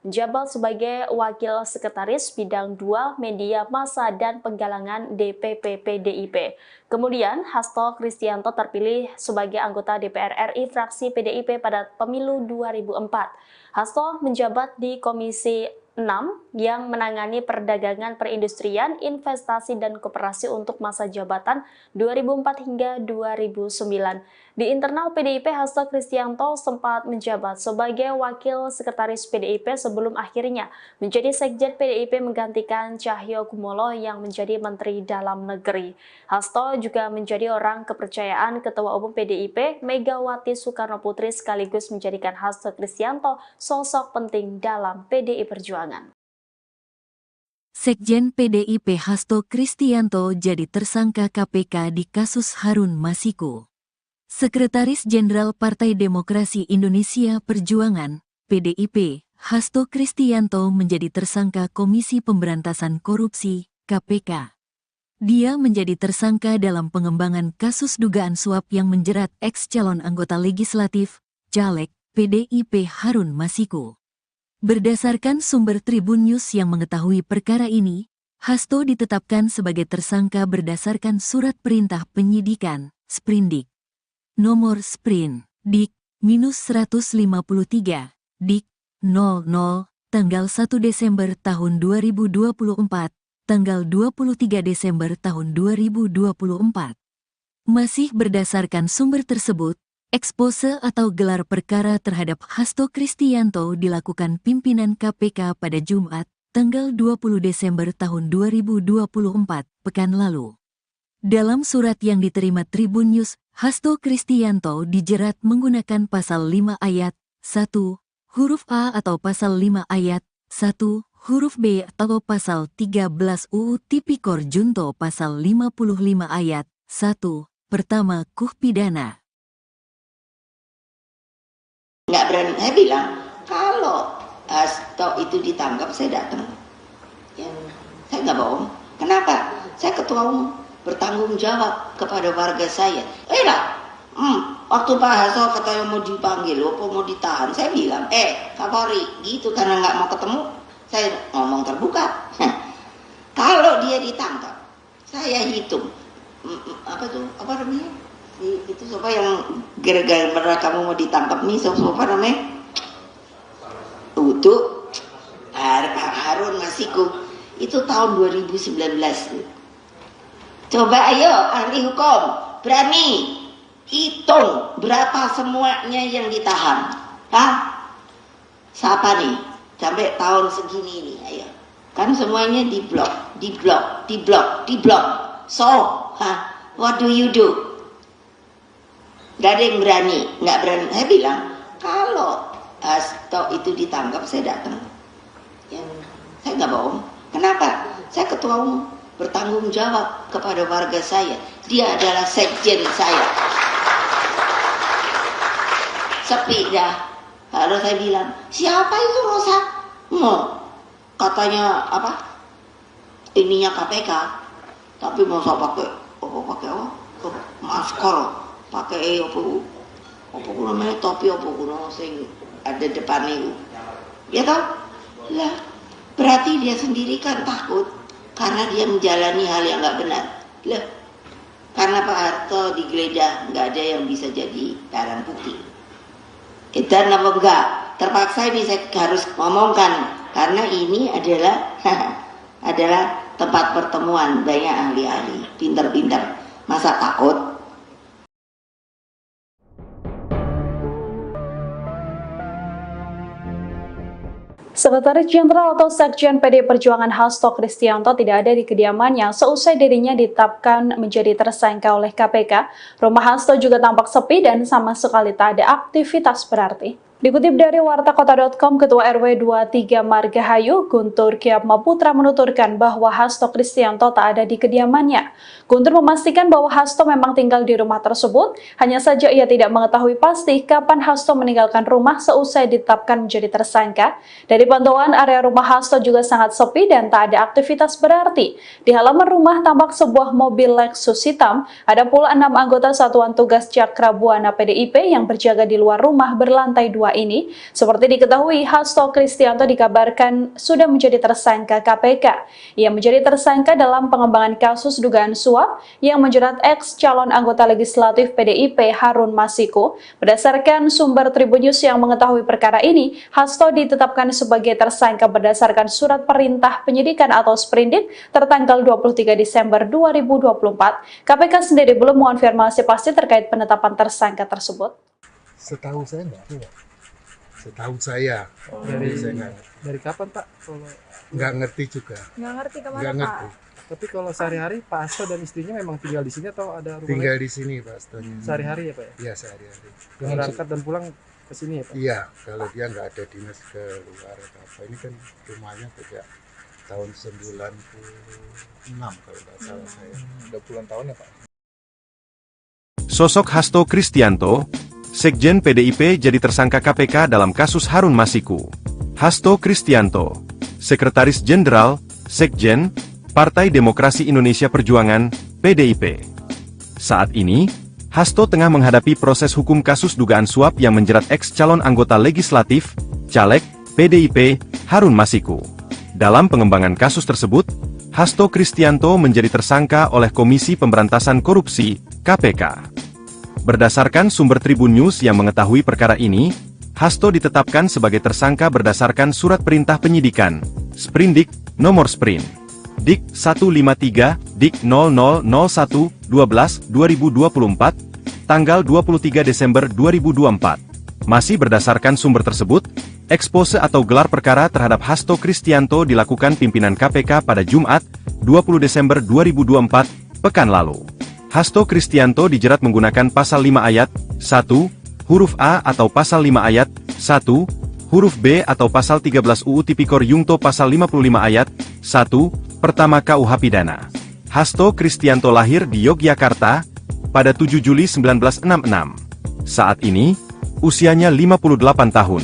menjabat sebagai Wakil Sekretaris Bidang 2 Media Massa dan Penggalangan DPP PDIP. Kemudian Hasto Kristianto terpilih sebagai anggota DPR RI fraksi PDIP pada pemilu 2004. Hasto menjabat di Komisi 6 yang menangani perdagangan, perindustrian, investasi, dan koperasi untuk masa jabatan 2004 hingga 2009. Di internal PDIP, Hasto Kristianto sempat menjabat sebagai Wakil Sekretaris PDIP sebelum akhirnya menjadi Sekjen PDIP menggantikan Cahyo Kumolo yang menjadi Menteri Dalam Negeri. Hasto juga menjadi orang kepercayaan Ketua Umum PDIP Megawati Soekarnoputri sekaligus menjadikan Hasto Kristianto sosok penting dalam PDI Perjuangan. Sekjen PDIP Hasto Kristianto jadi tersangka KPK di kasus Harun Masiku. Sekretaris Jenderal Partai Demokrasi Indonesia Perjuangan, PDIP, Hasto Kristianto menjadi tersangka Komisi Pemberantasan Korupsi, KPK. Dia menjadi tersangka dalam pengembangan kasus dugaan suap yang menjerat ex-calon anggota legislatif, caleg, PDIP Harun Masiku. Berdasarkan sumber Tribun News yang mengetahui perkara ini, Hasto ditetapkan sebagai tersangka berdasarkan surat perintah penyidikan, Sprindik. Nomor Sprint, Dik-153, Dik-00, tanggal 1 Desember tahun 2024, tanggal 23 Desember tahun 2024. Masih berdasarkan sumber tersebut, ekspose atau gelar perkara terhadap Hasto Kristianto dilakukan pimpinan KPK pada Jumat, tanggal 20 Desember tahun 2024, pekan lalu. Dalam surat yang diterima Tribun News, Hasto Kristianto dijerat menggunakan pasal 5 ayat 1, huruf A atau pasal 5 ayat 1, huruf B atau pasal 13 UU Tipikor Junto pasal 55 ayat 1, pertama KUH pidana. Nggak berani, saya bilang, kalau Hasto itu ditangkap, saya datang. Ya, saya nggak bohong. Kenapa? Saya ketua umum, bertanggung jawab kepada warga saya. Waktu Pak Hasto katanya mau dipanggil, apa mau ditahan, saya bilang, Kapolri, gitu karena nggak mau ketemu, saya ngomong terbuka. Kalau dia ditangkap, saya hitung, apa namanya? Itu siapa yang gara-gara kamu mau ditangkap nih, siapa namanya? Untuk Harun Masiku, itu tahun 2019. Coba ayo ahli hukum, berani hitung berapa semuanya yang ditahan. Siapa nih? Sampai tahun segini nih, ayo. Kan semuanya diblok. So, what do you do? Gak ada yang berani, nggak berani. Saya bilang, kalau Hasto itu ditangkap, saya datang. Ya, saya nggak bohong. Kenapa? Saya ketua umum, bertanggung jawab kepada warga saya. Dia adalah sekjen saya. Sepi dah. Lalu saya bilang, siapa itu Rosa? Katanya apa? Ininya KPK, tapi masa pakai masker, pakai apa namanya topi apa kuno sing ada depan itu, ya toh? Lah, berarti dia sendiri kan takut karena dia menjalani hal yang nggak benar. Lah, karena Pak Harto digeledah nggak ada yang bisa jadi barang bukti. Dan apa enggak? Terpaksa ini saya harus ngomongkan karena ini adalah adalah tempat pertemuan banyak ahli-ahli, pinter-pinter. Masa takut? Sekretaris Jenderal atau Sekjen PDI Perjuangan Hasto Kristianto tidak ada di kediamannya seusai dirinya ditetapkan menjadi tersangka oleh KPK. Rumah Hasto juga tampak sepi dan sama sekali tak ada aktivitas berarti. Dikutip dari wartakota.com, Ketua RW 23 Margahayu, Guntur Kyatmaputra menuturkan bahwa Hasto Kristianto tak ada di kediamannya. Guntur memastikan bahwa Hasto memang tinggal di rumah tersebut, hanya saja ia tidak mengetahui pasti kapan Hasto meninggalkan rumah seusai ditetapkan menjadi tersangka. Dari pantauan, area rumah Hasto juga sangat sepi dan tak ada aktivitas berarti. Di halaman rumah tampak sebuah mobil Lexus hitam, ada pula 6 anggota Satuan Tugas Cakra Buana PDIP yang berjaga di luar rumah berlantai 2 ini. Seperti diketahui, Hasto Kristianto dikabarkan sudah menjadi tersangka KPK. Ia menjadi tersangka dalam pengembangan kasus dugaan suap yang menjerat ex calon anggota legislatif PDIP Harun Masiku. Berdasarkan sumber Tribun News yang mengetahui perkara ini, Hasto ditetapkan sebagai tersangka berdasarkan surat perintah penyidikan atau sprindik tertanggal 23 Desember 2024. KPK sendiri belum mengonfirmasi pasti terkait penetapan tersangka tersebut. Setahu saya enggak. Setahu saya. Dari kapan Pak? Kalau Nggak ngerti juga. Nggak ngerti kemana Nggak Pak? ngerti. tapi kalau sehari-hari Pak Hasto dan istrinya memang tinggal di sini atau ada rumah Tinggal lain? di sini Pak Hastonya. Sehari-hari ya Pak ya? Iya sehari-hari. Berangkat dan pulang ke sini ya Pak? Iya, kalau dia nggak ada dinas ke luar atau apa. Ini kan rumahnya sejak tahun 96 kalau nggak salah saya. Udah puluhan tahun ya Pak? Sosok Hasto Kristianto, Sekjen PDIP jadi tersangka KPK dalam kasus Harun Masiku. Hasto Kristianto, Sekretaris Jenderal, Sekjen, Partai Demokrasi Indonesia Perjuangan, PDIP. Saat ini, Hasto tengah menghadapi proses hukum kasus dugaan suap yang menjerat ex-calon anggota legislatif, caleg, PDIP, Harun Masiku. Dalam pengembangan kasus tersebut, Hasto Kristianto menjadi tersangka oleh Komisi Pemberantasan Korupsi, KPK. Berdasarkan sumber Tribun News yang mengetahui perkara ini, Hasto ditetapkan sebagai tersangka berdasarkan surat perintah penyidikan, Sprindik, nomor Sprint, Dik 153, Dik 0001-12-2024, tanggal 23 Desember 2024. Masih berdasarkan sumber tersebut, ekspose atau gelar perkara terhadap Hasto Kristianto dilakukan pimpinan KPK pada Jumat, 20 Desember 2024, pekan lalu. Hasto Kristianto dijerat menggunakan pasal 5 ayat 1, huruf A atau pasal 5 ayat 1, huruf B atau pasal 13 UU Tipikor Yungto pasal 55 ayat 1, pertama KUH Pidana. Hasto Kristianto lahir di Yogyakarta pada 7 Juli 1966. Saat ini, usianya 58 tahun.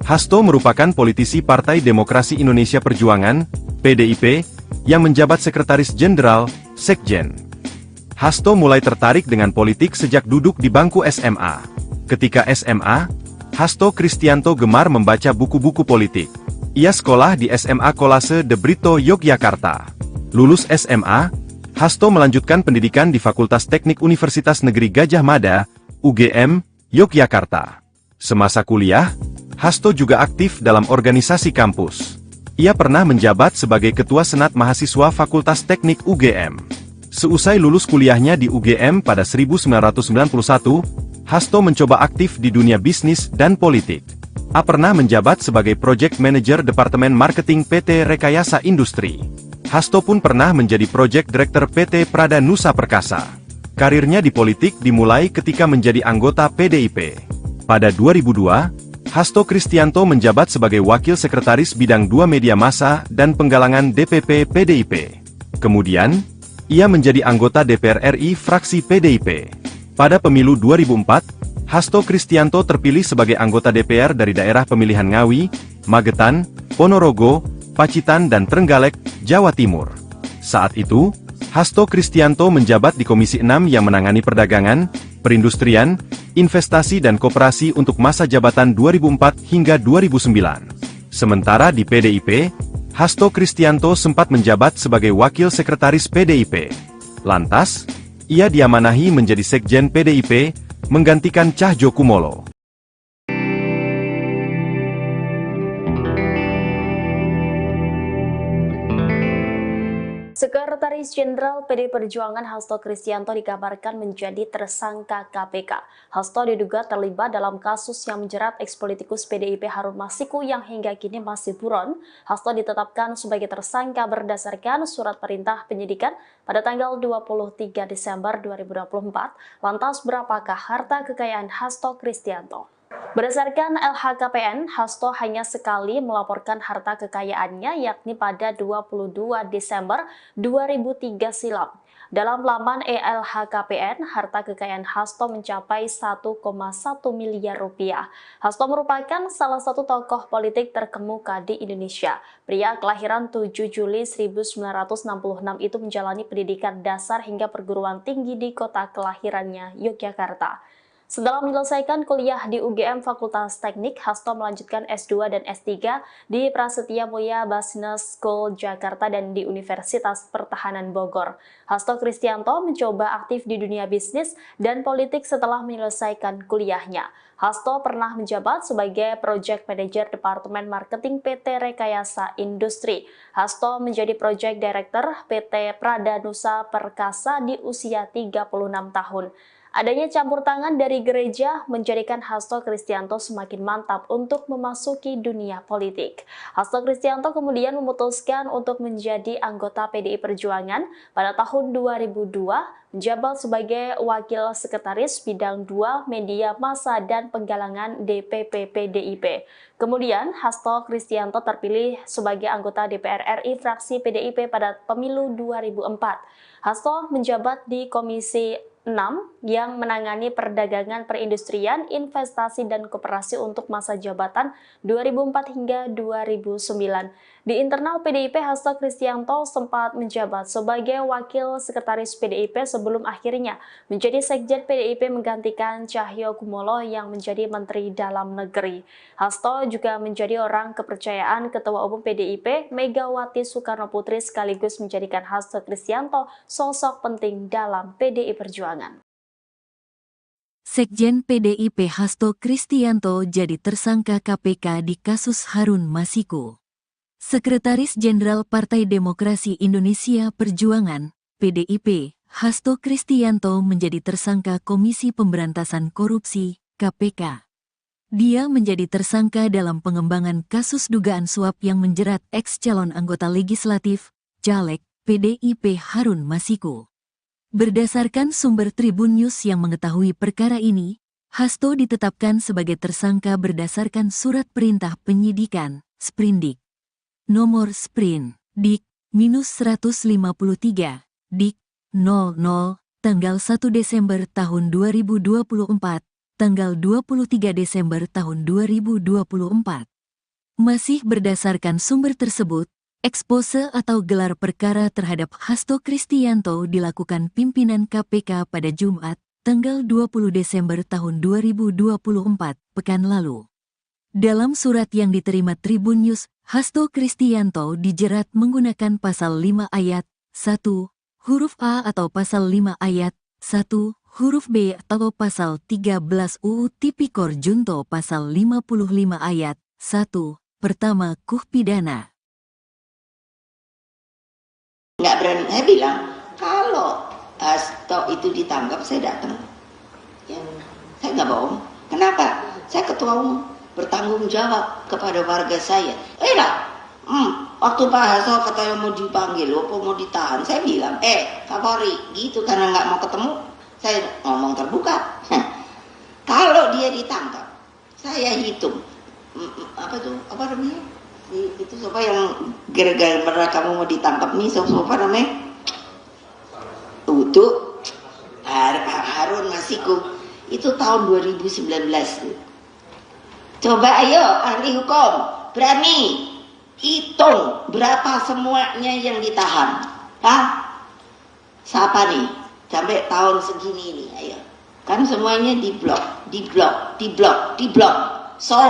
Hasto merupakan politisi Partai Demokrasi Indonesia Perjuangan, PDIP, yang menjabat Sekretaris Jenderal, Sekjen. Hasto mulai tertarik dengan politik sejak duduk di bangku SMA. Ketika SMA, Hasto Kristianto gemar membaca buku-buku politik. Ia sekolah di SMA Kolase de Brito, Yogyakarta. Lulus SMA, Hasto melanjutkan pendidikan di Fakultas Teknik Universitas Negeri Gadjah Mada, UGM, Yogyakarta. Semasa kuliah, Hasto juga aktif dalam organisasi kampus. Ia pernah menjabat sebagai Ketua Senat Mahasiswa Fakultas Teknik UGM. Seusai lulus kuliahnya di UGM pada 1991, Hasto mencoba aktif di dunia bisnis dan politik. A pernah menjabat sebagai Project Manager Departemen Marketing PT Rekayasa Industri. Hasto pun pernah menjadi Project Director PT Prada Nusa Perkasa. Karirnya di politik dimulai ketika menjadi anggota PDIP. Pada 2002, Hasto Kristianto menjabat sebagai Wakil Sekretaris Bidang 2 Media Massa dan Penggalangan DPP PDIP. Kemudian, ia menjadi anggota DPR RI fraksi PDIP. Pada pemilu 2004, Hasto Kristianto terpilih sebagai anggota DPR dari daerah pemilihan Ngawi, Magetan, Ponorogo, Pacitan dan Trenggalek, Jawa Timur. Saat itu, Hasto Kristianto menjabat di Komisi 6 yang menangani perdagangan, perindustrian, investasi dan koperasi untuk masa jabatan 2004 hingga 2009. Sementara di PDIP, Hasto Kristianto sempat menjabat sebagai Wakil Sekretaris PDIP. Lantas, ia diamanahi menjadi Sekjen PDIP, menggantikan Cahjokumolo. Sekretaris Jenderal PD Perjuangan Hasto Kristianto dikabarkan menjadi tersangka KPK. Hasto diduga terlibat dalam kasus yang menjerat ekspolitikus PDIP Harun Masiku yang hingga kini masih buron. Hasto ditetapkan sebagai tersangka berdasarkan surat perintah penyidikan pada tanggal 23 Desember 2024. Lantas berapakah harta kekayaan Hasto Kristianto? Berdasarkan LHKPN, Hasto hanya sekali melaporkan harta kekayaannya yakni pada 22 Desember 2003 silam. Dalam laman LHKPN, harta kekayaan Hasto mencapai 1,1 miliar rupiah. Hasto merupakan salah satu tokoh politik terkemuka di Indonesia. Pria kelahiran 7 Juli 1966 itu menjalani pendidikan dasar hingga perguruan tinggi di kota kelahirannya, Yogyakarta. Setelah menyelesaikan kuliah di UGM Fakultas Teknik, Hasto melanjutkan S2 dan S3 di Prasetya Mulia Business School Jakarta dan di Universitas Pertahanan Bogor. Hasto Kristianto mencoba aktif di dunia bisnis dan politik setelah menyelesaikan kuliahnya. Hasto pernah menjabat sebagai Project Manager Departemen Marketing PT Rekayasa Industri. Hasto menjadi Project Director PT Pradanusa Perkasa di usia 36 tahun. Adanya campur tangan dari gereja menjadikan Hasto Kristianto semakin mantap untuk memasuki dunia politik. Hasto Kristianto kemudian memutuskan untuk menjadi anggota PDI Perjuangan pada tahun 2002, menjabat sebagai Wakil Sekretaris Bidang 2 Media Massa dan Penggalangan DPP PDIP. Kemudian Hasto Kristianto terpilih sebagai anggota DPR RI fraksi PDIP pada pemilu 2004. Hasto menjabat di Komisi 6 yang menangani perdagangan, perindustrian, investasi, dan koperasi untuk masa jabatan 2004 hingga 2009. Di internal PDIP, Hasto Kristianto sempat menjabat sebagai Wakil Sekretaris PDIP sebelum akhirnya menjadi Sekjen PDIP menggantikan Cahyokumolo yang menjadi Menteri Dalam Negeri. Hasto juga menjadi orang kepercayaan Ketua Umum PDIP Megawati Soekarnoputri sekaligus menjadikan Hasto Kristianto sosok penting dalam PDI Perjuangan. Sekjen PDIP Hasto Kristianto jadi tersangka KPK di kasus Harun Masiku. Sekretaris Jenderal Partai Demokrasi Indonesia Perjuangan, PDIP, Hasto Kristianto menjadi tersangka Komisi Pemberantasan Korupsi, KPK. Dia menjadi tersangka dalam pengembangan kasus dugaan suap yang menjerat ex-calon anggota legislatif, Caleg, PDIP Harun Masiku. Berdasarkan sumber Tribun News yang mengetahui perkara ini, Hasto ditetapkan sebagai tersangka berdasarkan surat perintah penyidikan, Sprindik. Nomor Sprin, Dik, -153, Dik, 00, tanggal 1 Desember tahun 2024, tanggal 23 Desember tahun 2024. Masih berdasarkan sumber tersebut, ekspose atau gelar perkara terhadap Hasto Kristianto dilakukan pimpinan KPK pada Jumat, tanggal 20 Desember tahun 2024, pekan lalu. Dalam surat yang diterima Tribun News, Hasto Kristianto dijerat menggunakan pasal 5 ayat 1, huruf A atau pasal 5 ayat 1, huruf B atau pasal 13 UU Tipikor Junto pasal 55 ayat 1, pertama KUH pidana. Nggak berani, saya bilang, kalau Hasto itu ditangkap, saya datang. Saya nggak bohong. Kenapa? Saya ketua umum, bertanggung jawab kepada warga saya. Waktu Pak Hasto katanya mau dipanggil, apa mau ditahan, saya bilang, Kapolri, gitu karena nggak mau ketemu, saya ngomong terbuka. Kalau dia ditangkap, saya hitung, apa namanya? Itu siapa yang gara-gara kamu mau ditangkap nih, siapa namanya? Untuk Harun Masiku. Itu tahun 2019. Coba ayo ahli hukum, berani hitung berapa semuanya yang ditahan. Hah? Siapa nih? Sampai tahun segini nih, ayo. Kan semuanya diblok. So,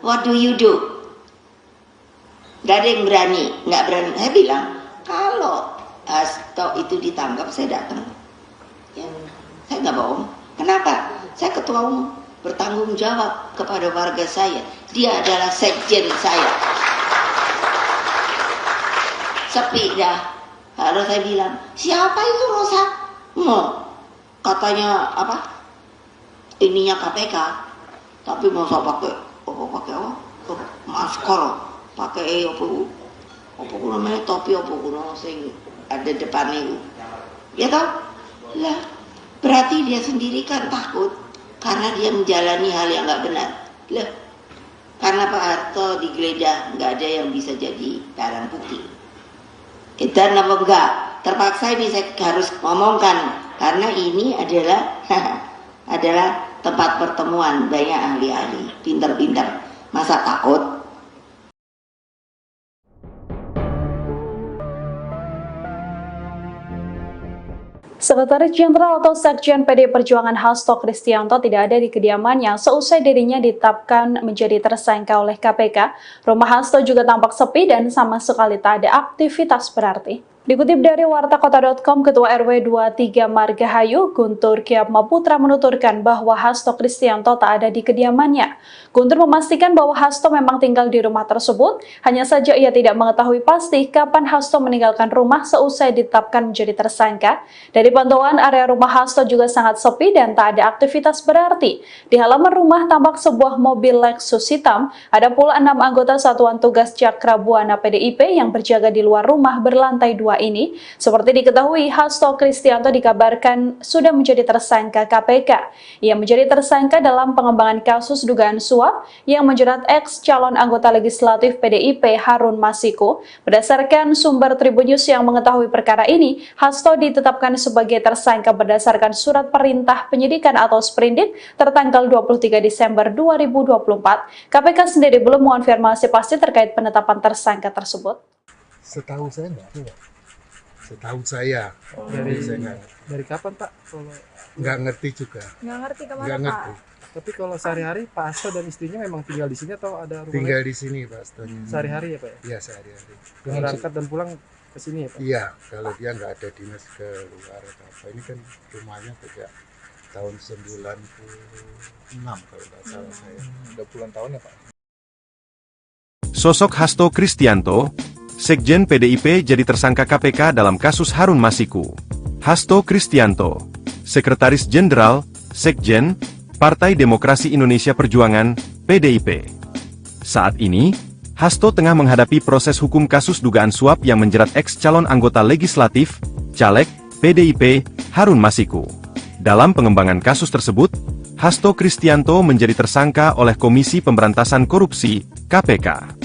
what do you do? Gak ada yang berani, nggak berani. Saya bilang, kalau Hasto itu ditangkap, saya datang. Ya, saya nggak bohong. Kenapa? Saya ketua umum, bertanggung jawab kepada warga saya. Dia adalah sekjen saya. Sepi dah. Lalu saya bilang, siapa itu Rosa? Katanya apa? Ininya KPK. Tapi masa pakai apa? Masker. Pakai apa namanya topi apa sing ada depannya itu. Ya toh? Lah, berarti dia sendiri kan takut karena dia menjalani hal yang nggak benar. Lah, karena Pak Harto digeledah nggak ada yang bisa jadi barang bukti. Dan apa enggak? Terpaksa ini saya harus ngomongkan karena ini adalah adalah tempat pertemuan banyak ahli-ahli pintar-pintar. Masa takut? Sekretaris Jenderal atau Sekjen PDI Perjuangan Hasto Kristianto tidak ada di kediamannya seusai dirinya ditetapkan menjadi tersangka oleh KPK. Rumah Hasto juga tampak sepi dan sama sekali tak ada aktivitas berarti. Dikutip dari wartakota.com, Ketua RW 23 Margahayu, Guntur Kyatmaputra menuturkan bahwa Hasto Kristianto tak ada di kediamannya. Guntur memastikan bahwa Hasto memang tinggal di rumah tersebut, hanya saja ia tidak mengetahui pasti kapan Hasto meninggalkan rumah seusai ditetapkan menjadi tersangka. Dari pantauan, area rumah Hasto juga sangat sepi dan tak ada aktivitas berarti. Di halaman rumah tampak sebuah mobil Lexus hitam, ada pula 6 anggota Satuan Tugas Cakrabuana PDIP yang berjaga di luar rumah berlantai 2 ini. Seperti diketahui, Hasto Kristianto dikabarkan sudah menjadi tersangka KPK. Ia menjadi tersangka dalam pengembangan kasus dugaan suap yang menjerat ex calon anggota legislatif PDIP Harun Masiku. Berdasarkan sumber Tribun News yang mengetahui perkara ini, Hasto ditetapkan sebagai tersangka berdasarkan surat perintah penyidikan atau sprindik tertanggal 23 Desember 2024. KPK sendiri belum mengonfirmasi pasti terkait penetapan tersangka tersebut. Setahu saya enggak. Setahu saya. Dari kapan Pak? Kalau Nggak ngerti juga. Nggak ngerti kemana Nggak Pak? ngerti. tapi kalau sehari-hari Pak Hasto dan istrinya memang tinggal di sini atau ada rumah Tinggal lain? di sini Pak Hasto. Sehari-hari ya Pak ya? Iya sehari-hari. Berangkat dan pulang ke sini ya Pak? Iya, kalau dia nggak ada dinas ke luar atau apa. Ini kan rumahnya sejak tahun 96 kalau nggak salah saya. Udah puluhan tahun ya Pak. Sosok Hasto Kristianto, Sekjen PDIP jadi tersangka KPK dalam kasus Harun Masiku. Hasto Kristianto, Sekretaris Jenderal, Sekjen, Partai Demokrasi Indonesia Perjuangan, PDIP. Saat ini, Hasto tengah menghadapi proses hukum kasus dugaan suap yang menjerat ex-calon anggota legislatif, caleg, PDIP, Harun Masiku. Dalam pengembangan kasus tersebut, Hasto Kristianto menjadi tersangka oleh Komisi Pemberantasan Korupsi, KPK.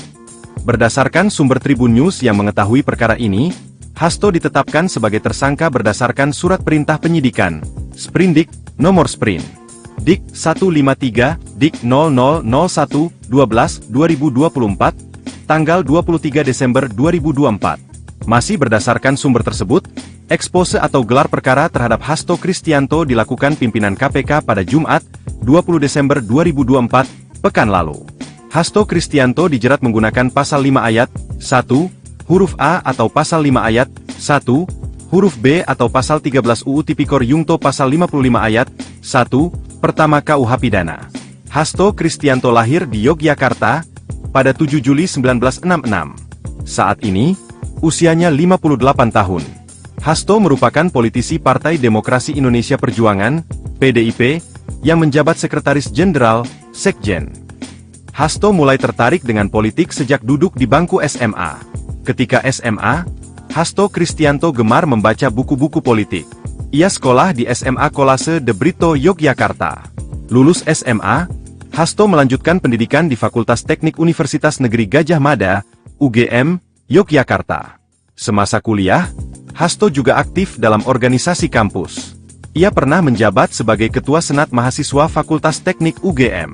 Berdasarkan sumber Tribun News yang mengetahui perkara ini, Hasto ditetapkan sebagai tersangka berdasarkan surat perintah penyidikan, Sprindik, nomor Sprint, Dik 153, Dik 0001-12-2024, tanggal 23 Desember 2024. Masih berdasarkan sumber tersebut, ekspose atau gelar perkara terhadap Hasto Kristianto dilakukan pimpinan KPK pada Jumat, 20 Desember 2024, pekan lalu. Hasto Kristianto dijerat menggunakan pasal 5 ayat 1, huruf A atau pasal 5 ayat 1, huruf B atau pasal 13 UU Tipikor Yungto pasal 55 ayat 1, pertama KUH Pidana. Hasto Kristianto lahir di Yogyakarta pada 7 Juli 1966. Saat ini, usianya 58 tahun. Hasto merupakan politisi Partai Demokrasi Indonesia Perjuangan, PDIP, yang menjabat Sekretaris Jenderal, Sekjen. Hasto mulai tertarik dengan politik sejak duduk di bangku SMA. Ketika SMA, Hasto Kristianto gemar membaca buku-buku politik. Ia sekolah di SMA Kolase de Brito, Yogyakarta. Lulus SMA, Hasto melanjutkan pendidikan di Fakultas Teknik Universitas Negeri Gadjah Mada, UGM, Yogyakarta. Semasa kuliah, Hasto juga aktif dalam organisasi kampus. Ia pernah menjabat sebagai Ketua Senat Mahasiswa Fakultas Teknik UGM.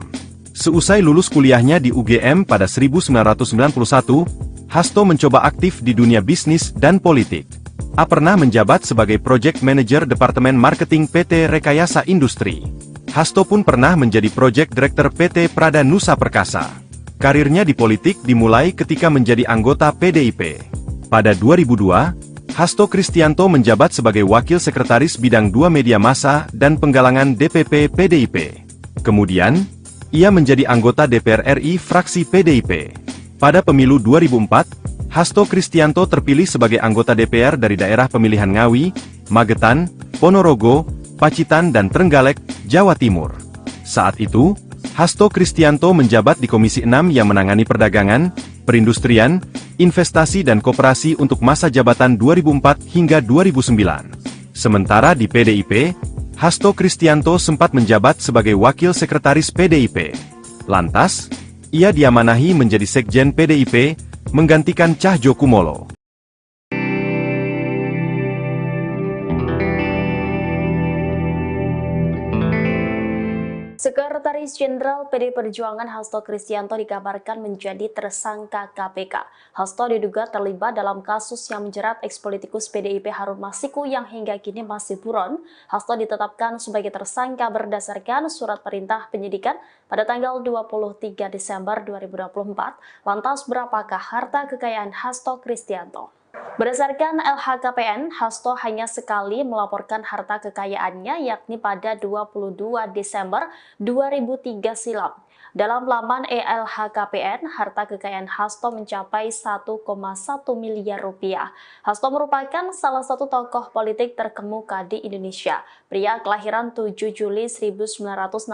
Seusai lulus kuliahnya di UGM pada 1991, Hasto mencoba aktif di dunia bisnis dan politik. A pernah menjabat sebagai Project Manager Departemen Marketing PT Rekayasa Industri. Hasto pun pernah menjadi Project Director PT Prada Nusa Perkasa. Karirnya di politik dimulai ketika menjadi anggota PDIP. Pada 2002, Hasto Kristianto menjabat sebagai Wakil Sekretaris Bidang 2 Media Massa dan Penggalangan DPP PDIP. Kemudian, ia menjadi anggota DPR RI fraksi PDIP. Pada pemilu 2004, Hasto Kristianto terpilih sebagai anggota DPR dari daerah pemilihan Ngawi, Magetan, Ponorogo, Pacitan dan Trenggalek, Jawa Timur. Saat itu, Hasto Kristianto menjabat di Komisi 6 yang menangani perdagangan, perindustrian, investasi dan koperasi untuk masa jabatan 2004 hingga 2009. Sementara di PDIP, Hasto Kristianto sempat menjabat sebagai Wakil Sekretaris PDIP. Lantas, ia diamanahi menjadi Sekjen PDIP, menggantikan Cahjo Kumolo. Sekretaris Jenderal PD Perjuangan Hasto Kristianto dikabarkan menjadi tersangka KPK. Hasto diduga terlibat dalam kasus yang menjerat ekspolitikus PDIP Harun Masiku yang hingga kini masih buron. Hasto ditetapkan sebagai tersangka berdasarkan surat perintah penyidikan pada tanggal 23 Desember 2024. Lantas berapakah harta kekayaan Hasto Kristianto? Berdasarkan LHKPN, Hasto hanya sekali melaporkan harta kekayaannya yakni pada 22 Desember 2003 silam. Dalam laman LHKPN, harta kekayaan Hasto mencapai 1,1 miliar rupiah. Hasto merupakan salah satu tokoh politik terkemuka di Indonesia. Pria kelahiran 7 Juli 1966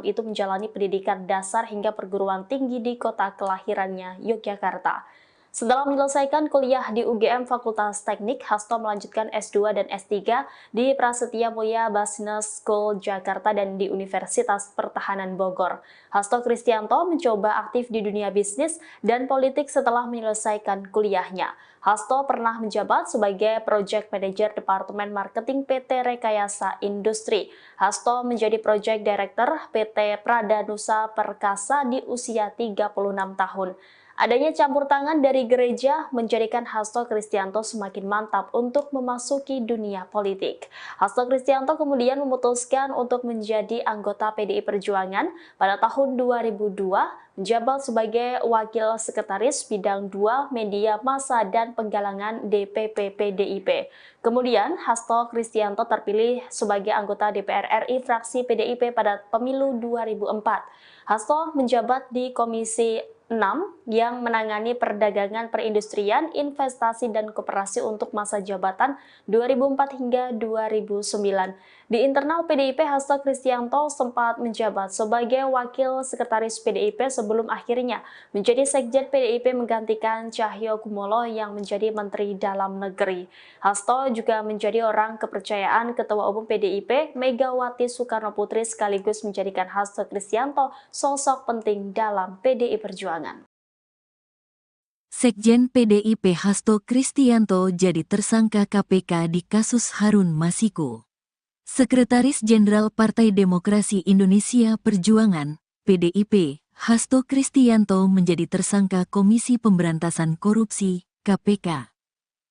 itu menjalani pendidikan dasar hingga perguruan tinggi di kota kelahirannya, Yogyakarta. Setelah menyelesaikan kuliah di UGM Fakultas Teknik, Hasto melanjutkan S2 dan S3 di Prasetya Mulia Business School Jakarta dan di Universitas Pertahanan Bogor. Hasto Kristianto mencoba aktif di dunia bisnis dan politik setelah menyelesaikan kuliahnya. Hasto pernah menjabat sebagai Project Manager Departemen Marketing PT Rekayasa Industri. Hasto menjadi Project Director PT Prada Nusa Perkasa di usia 36 tahun. Adanya campur tangan dari gereja menjadikan Hasto Kristianto semakin mantap untuk memasuki dunia politik. Hasto Kristianto kemudian memutuskan untuk menjadi anggota PDI Perjuangan pada tahun 2002, menjabat sebagai Wakil Sekretaris Bidang 2 Media Massa dan Penggalangan DPP PDIP. Kemudian, Hasto Kristianto terpilih sebagai anggota DPR RI fraksi PDIP pada pemilu 2004. Hasto menjabat di Komisi 6 yang menangani perdagangan, perindustrian, investasi, dan koperasi untuk masa jabatan 2004 hingga 2009. Di internal PDIP, Hasto Kristianto sempat menjabat sebagai Wakil Sekretaris PDIP sebelum akhirnya menjadi Sekjen PDIP menggantikan Cahyo Kumolo yang menjadi Menteri Dalam Negeri. Hasto juga menjadi orang kepercayaan Ketua Umum PDIP Megawati Soekarno Putri sekaligus menjadikan Hasto Kristianto sosok penting dalam PDI Perjuangan. Sekjen PDIP Hasto Kristianto jadi tersangka KPK di kasus Harun Masiku. Sekretaris Jenderal Partai Demokrasi Indonesia Perjuangan, PDIP, Hasto Kristianto menjadi tersangka Komisi Pemberantasan Korupsi, KPK.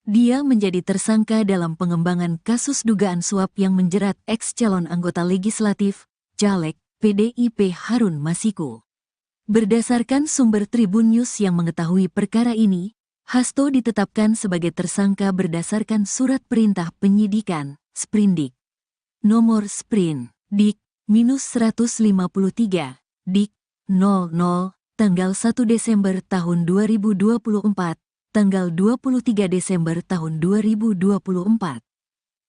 Dia menjadi tersangka dalam pengembangan kasus dugaan suap yang menjerat ex-calon anggota legislatif, caleg, PDIP Harun Masiku. Berdasarkan sumber Tribun News yang mengetahui perkara ini, Hasto ditetapkan sebagai tersangka berdasarkan surat perintah penyidikan, Sprindik. Nomor Sprin, Dik-153, Dik-00, tanggal 1 Desember tahun 2024, tanggal 23 Desember tahun 2024.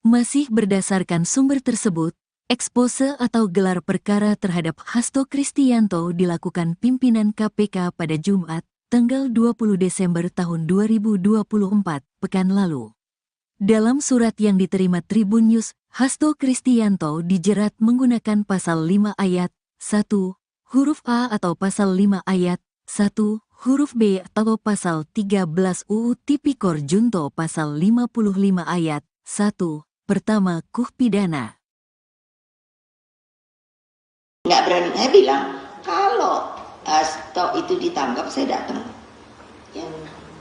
Masih berdasarkan sumber tersebut, ekspose atau gelar perkara terhadap Hasto Kristianto dilakukan pimpinan KPK pada Jumat, tanggal 20 Desember tahun 2024, pekan lalu. Dalam surat yang diterima Tribun News, Hasto Kristianto dijerat menggunakan pasal 5 ayat 1, huruf A atau pasal 5 ayat 1, huruf B atau pasal 13 UU Tipikor Junto pasal 55 ayat 1, pertama KUH pidana. nggak berani. Saya bilang kalau Hasto itu ditangkap saya datang.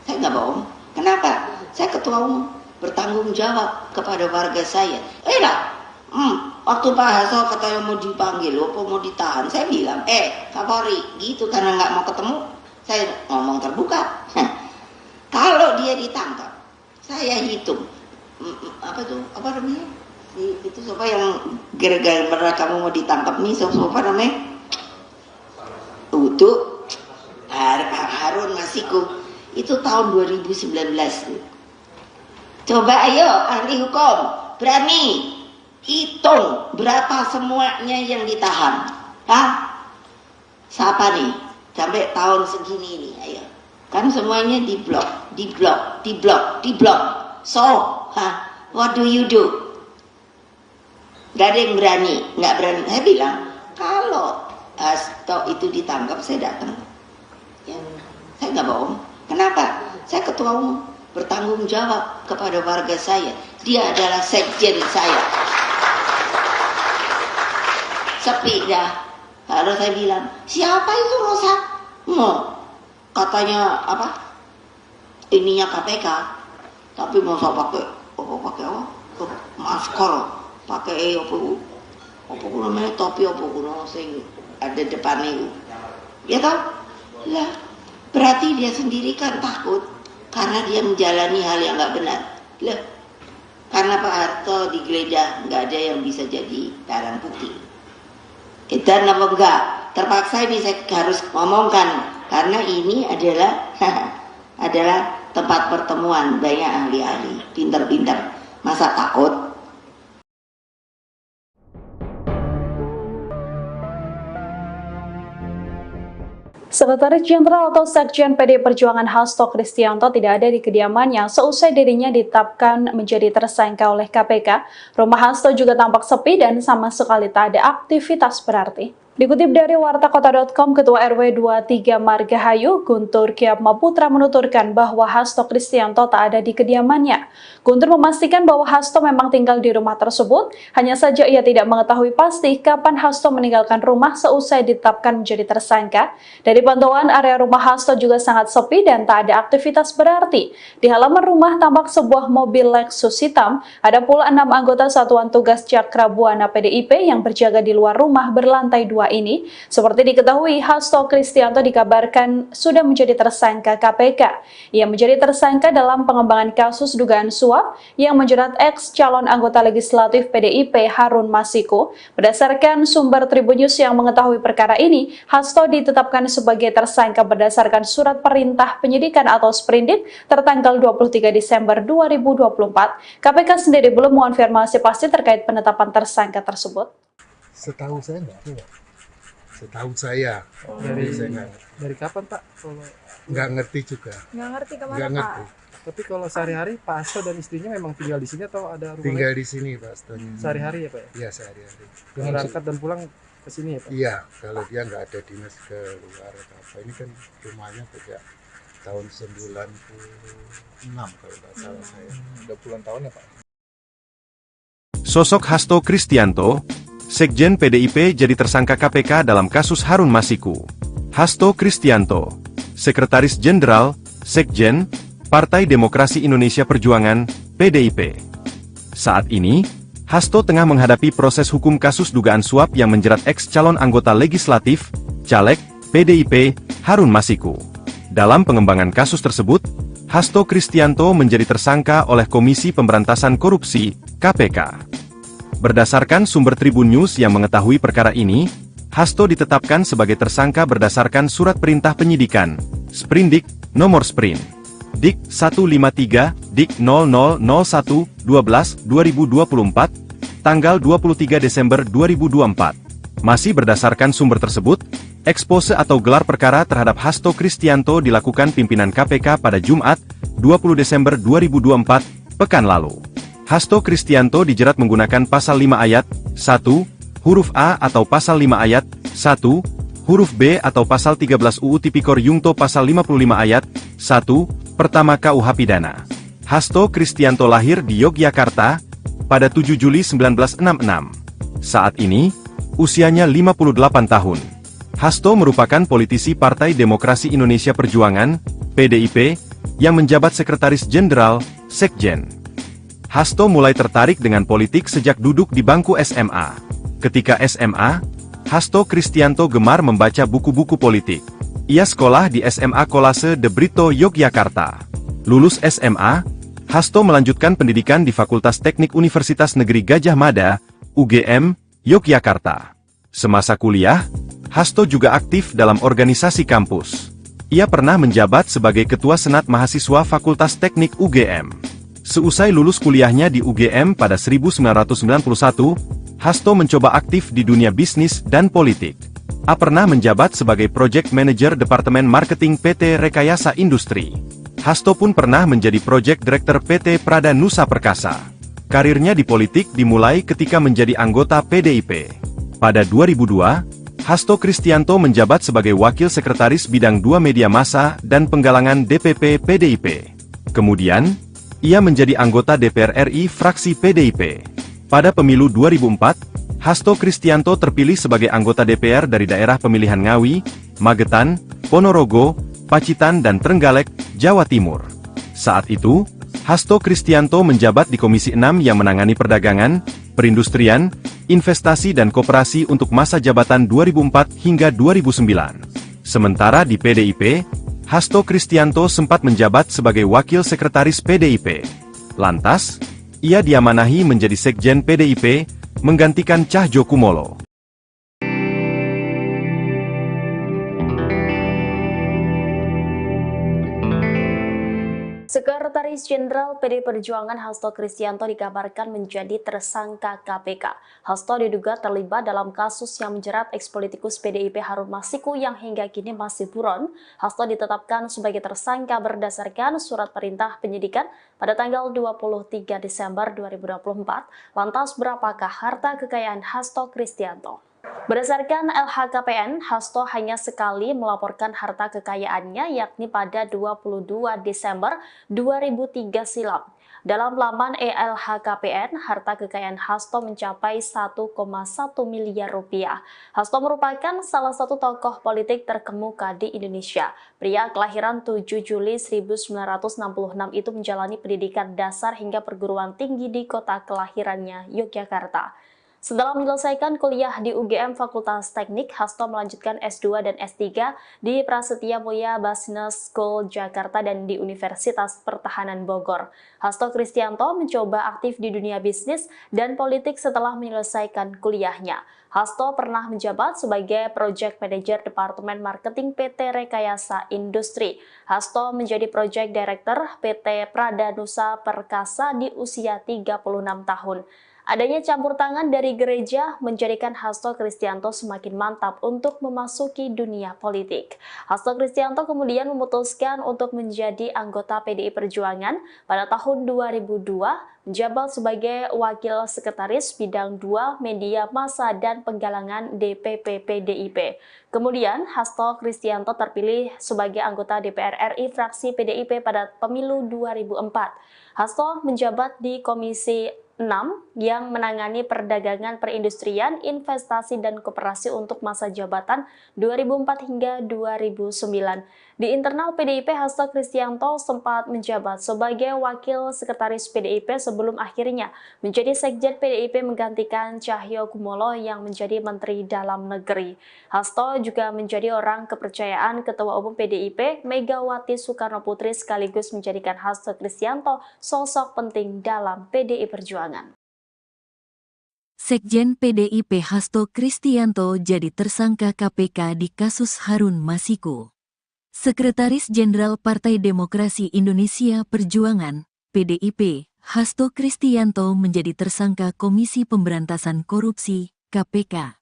Saya nggak bohong. Kenapa? Saya ketua umum, bertanggung jawab kepada warga saya. Waktu Pak Hasto katanya mau dipanggil, apa mau ditahan, saya bilang, Kapolri, gitu karena nggak mau ketemu, saya ngomong terbuka. Kalau dia ditangkap, saya hitung, apa namanya? Itu siapa yang gara-gara kamu mau ditangkap nih, siapa namanya? Untuk Harun Masiku, itu tahun 2019. Coba ayo ahli hukum, berani hitung berapa semuanya yang ditahan. Siapa nih? Sampai tahun segini nih, ayo. Kan semuanya diblok. So, what do you do? Gak ada yang berani, nggak berani. Saya bilang, kalau Hasto itu ditangkap, saya datang. Saya nggak bohong. Kenapa? Saya ketua umum, bertanggung jawab kepada warga saya. Dia adalah sekjen saya. Sepi dah. Lalu saya bilang, siapa itu Rosa? Katanya apa? Ininya KPK. Tapi masa pakai apa? Masker, pakai apa namanya topi apa kuno sing ada depannya itu. Ya tahu? Lah, berarti dia sendiri kan takut karena dia menjalani hal yang nggak benar. Lah, karena Pak Harto digeledah, nggak ada yang bisa jadi barang bukti. Dan apa enggak? Terpaksa ini saya harus ngomongkan karena ini adalah adalah tempat pertemuan banyak ahli-ahli, pintar-pintar. Masa takut? Sekretaris Jenderal atau Sekjen PDI Perjuangan Hasto Kristianto tidak ada di kediamannya seusai dirinya ditetapkan menjadi tersangka oleh KPK. Rumah Hasto juga tampak sepi dan sama sekali tak ada aktivitas berarti. Dikutip dari wartakota.com, Ketua RW 23 Margahayu, Guntur Kyatmaputra menuturkan bahwa Hasto Kristianto tak ada di kediamannya. Guntur memastikan bahwa Hasto memang tinggal di rumah tersebut, hanya saja ia tidak mengetahui pasti kapan Hasto meninggalkan rumah seusai ditetapkan menjadi tersangka. Dari pantauan, area rumah Hasto juga sangat sepi dan tak ada aktivitas berarti. Di halaman rumah tampak sebuah mobil Lexus hitam, ada pula 6 anggota Satuan Tugas Cakrabuana PDIP yang berjaga di luar rumah berlantai 2 ini. Seperti diketahui, Hasto Kristianto dikabarkan sudah menjadi tersangka KPK. Ia menjadi tersangka dalam pengembangan kasus dugaan suap yang menjerat ex calon anggota legislatif PDIP Harun Masiku. Berdasarkan sumber Tribun News yang mengetahui perkara ini, Hasto ditetapkan sebagai tersangka berdasarkan surat perintah penyidikan atau sprindik tertanggal 23 Desember 2024. KPK sendiri belum mengonfirmasi pasti terkait penetapan tersangka tersebut. Setahu saya enggak ada. Setahu saya. Dari kapan Pak? Nggak ngerti juga. Nggak ngerti kemana Nggak Pak? ngerti. Tapi kalau sehari-hari Pak Hasto dan istrinya memang tinggal di sini atau ada rumah Tinggal lain? di sini Pak Hasto. Sehari-hari ya Pak? Iya sehari-hari. Berangkat dan pulang ke sini ya Pak? Iya, kalau dia nggak ada dinas ke luar atau apa. Ini kan rumahnya sejak tahun 96 kalau nggak salah saya. Udah puluhan tahun ya Pak. Sosok Hasto Kristianto, Sekjen PDIP jadi tersangka KPK dalam kasus Harun Masiku. Hasto Kristianto, Sekretaris Jenderal, Sekjen, Partai Demokrasi Indonesia Perjuangan, PDIP. Saat ini, Hasto tengah menghadapi proses hukum kasus dugaan suap yang menjerat ex calon anggota legislatif, caleg, PDIP, Harun Masiku. Dalam pengembangan kasus tersebut, Hasto Kristianto menjadi tersangka oleh Komisi Pemberantasan Korupsi, KPK. Berdasarkan sumber Tribun News yang mengetahui perkara ini, Hasto ditetapkan sebagai tersangka berdasarkan surat perintah penyidikan, Sprindik, nomor Sprint, Dik 153, Dik 0001-12-2024, tanggal 23 Desember 2024. Masih berdasarkan sumber tersebut, ekspose atau gelar perkara terhadap Hasto Kristianto dilakukan pimpinan KPK pada Jumat, 20 Desember 2024, pekan lalu. Hasto Kristianto dijerat menggunakan pasal 5 ayat 1, huruf A atau pasal 5 ayat 1, huruf B atau pasal 13 UU Tipikor Yungto pasal 55 ayat 1, pertama KUH Pidana. Hasto Kristianto lahir di Yogyakarta pada 7 Juli 1966. Saat ini, Usianya 58 tahun. Hasto merupakan politisi Partai Demokrasi Indonesia Perjuangan, PDIP, yang menjabat Sekretaris Jenderal, Sekjen. Hasto mulai tertarik dengan politik sejak duduk di bangku SMA. Ketika SMA, Hasto Kristianto gemar membaca buku-buku politik. Ia sekolah di SMA Kolase de Brito, Yogyakarta. Lulus SMA, Hasto melanjutkan pendidikan di Fakultas Teknik Universitas Negeri Gadjah Mada, UGM, Yogyakarta. Semasa kuliah, Hasto juga aktif dalam organisasi kampus. Ia pernah menjabat sebagai Ketua Senat Mahasiswa Fakultas Teknik UGM. Seusai lulus kuliahnya di UGM pada 1991, Hasto mencoba aktif di dunia bisnis dan politik. A pernah menjabat sebagai Project Manager Departemen Marketing PT Rekayasa Industri. Hasto pun pernah menjadi Project Director PT Prada Nusa Perkasa. Karirnya di politik dimulai ketika menjadi anggota PDIP. Pada 2002, Hasto Kristianto menjabat sebagai Wakil Sekretaris Bidang 2 Media Massa dan Penggalangan DPP PDIP. Kemudian, ia menjadi anggota DPR RI fraksi PDIP. Pada pemilu 2004, Hasto Kristianto terpilih sebagai anggota DPR dari daerah pemilihan Ngawi, Magetan, Ponorogo, Pacitan dan Trenggalek, Jawa Timur. Saat itu, Hasto Kristianto menjabat di Komisi 6 yang menangani perdagangan, perindustrian, investasi dan koperasi untuk masa jabatan 2004 hingga 2009. Sementara di PDIP, Hasto Kristianto sempat menjabat sebagai Wakil Sekretaris PDIP. Lantas, ia diamanahi menjadi Sekjen PDIP, menggantikan Cahjokumolo. Sekretaris Jenderal PD Perjuangan Hasto Kristianto dikabarkan menjadi tersangka KPK. Hasto diduga terlibat dalam kasus yang menjerat ekspolitikus PDIP Harun Masiku yang hingga kini masih buron. Hasto ditetapkan sebagai tersangka berdasarkan surat perintah penyidikan pada tanggal 23 Desember 2024. Lantas berapakah harta kekayaan Hasto Kristianto? Berdasarkan LHKPN, Hasto hanya sekali melaporkan harta kekayaannya yakni pada 22 Desember 2003 silam. Dalam laman LHKPN, harta kekayaan Hasto mencapai 1,1 miliar rupiah. Hasto merupakan salah satu tokoh politik terkemuka di Indonesia. Pria kelahiran 7 Juli 1966 itu menjalani pendidikan dasar hingga perguruan tinggi di kota kelahirannya, Yogyakarta. Setelah menyelesaikan kuliah di UGM Fakultas Teknik, Hasto melanjutkan S2 dan S3 di Prasetya Mulia Business School Jakarta dan di Universitas Pertahanan Bogor. Hasto Kristianto mencoba aktif di dunia bisnis dan politik setelah menyelesaikan kuliahnya. Hasto pernah menjabat sebagai Project Manager Departemen Marketing PT Rekayasa Industri. Hasto menjadi Project Director PT Prada Nusa Perkasa di usia 36 tahun. Adanya campur tangan dari gereja menjadikan Hasto Kristianto semakin mantap untuk memasuki dunia politik. Hasto Kristianto kemudian memutuskan untuk menjadi anggota PDI Perjuangan pada tahun 2002, menjabat sebagai Wakil Sekretaris Bidang 2 Media Massa dan Penggalangan DPP PDIP. Kemudian, Hasto Kristianto terpilih sebagai anggota DPR RI fraksi PDIP pada pemilu 2004. Hasto menjabat di Komisi 6 yang menangani perdagangan, perindustrian, investasi, dan koperasi untuk masa jabatan 2004 hingga 2009. Di internal PDIP, Hasto Kristianto sempat menjabat sebagai Wakil Sekretaris PDIP sebelum akhirnya menjadi Sekjen PDIP menggantikan Cahyokumolo yang menjadi Menteri Dalam Negeri. Hasto juga menjadi orang kepercayaan Ketua Umum PDIP Megawati Soekarnoputri sekaligus menjadikan Hasto Kristianto sosok penting dalam PDI Perjuangan. Sekjen PDIP Hasto Kristianto jadi tersangka KPK di kasus Harun Masiku. Sekretaris Jenderal Partai Demokrasi Indonesia Perjuangan, PDIP, Hasto Kristianto menjadi tersangka Komisi Pemberantasan Korupsi, KPK.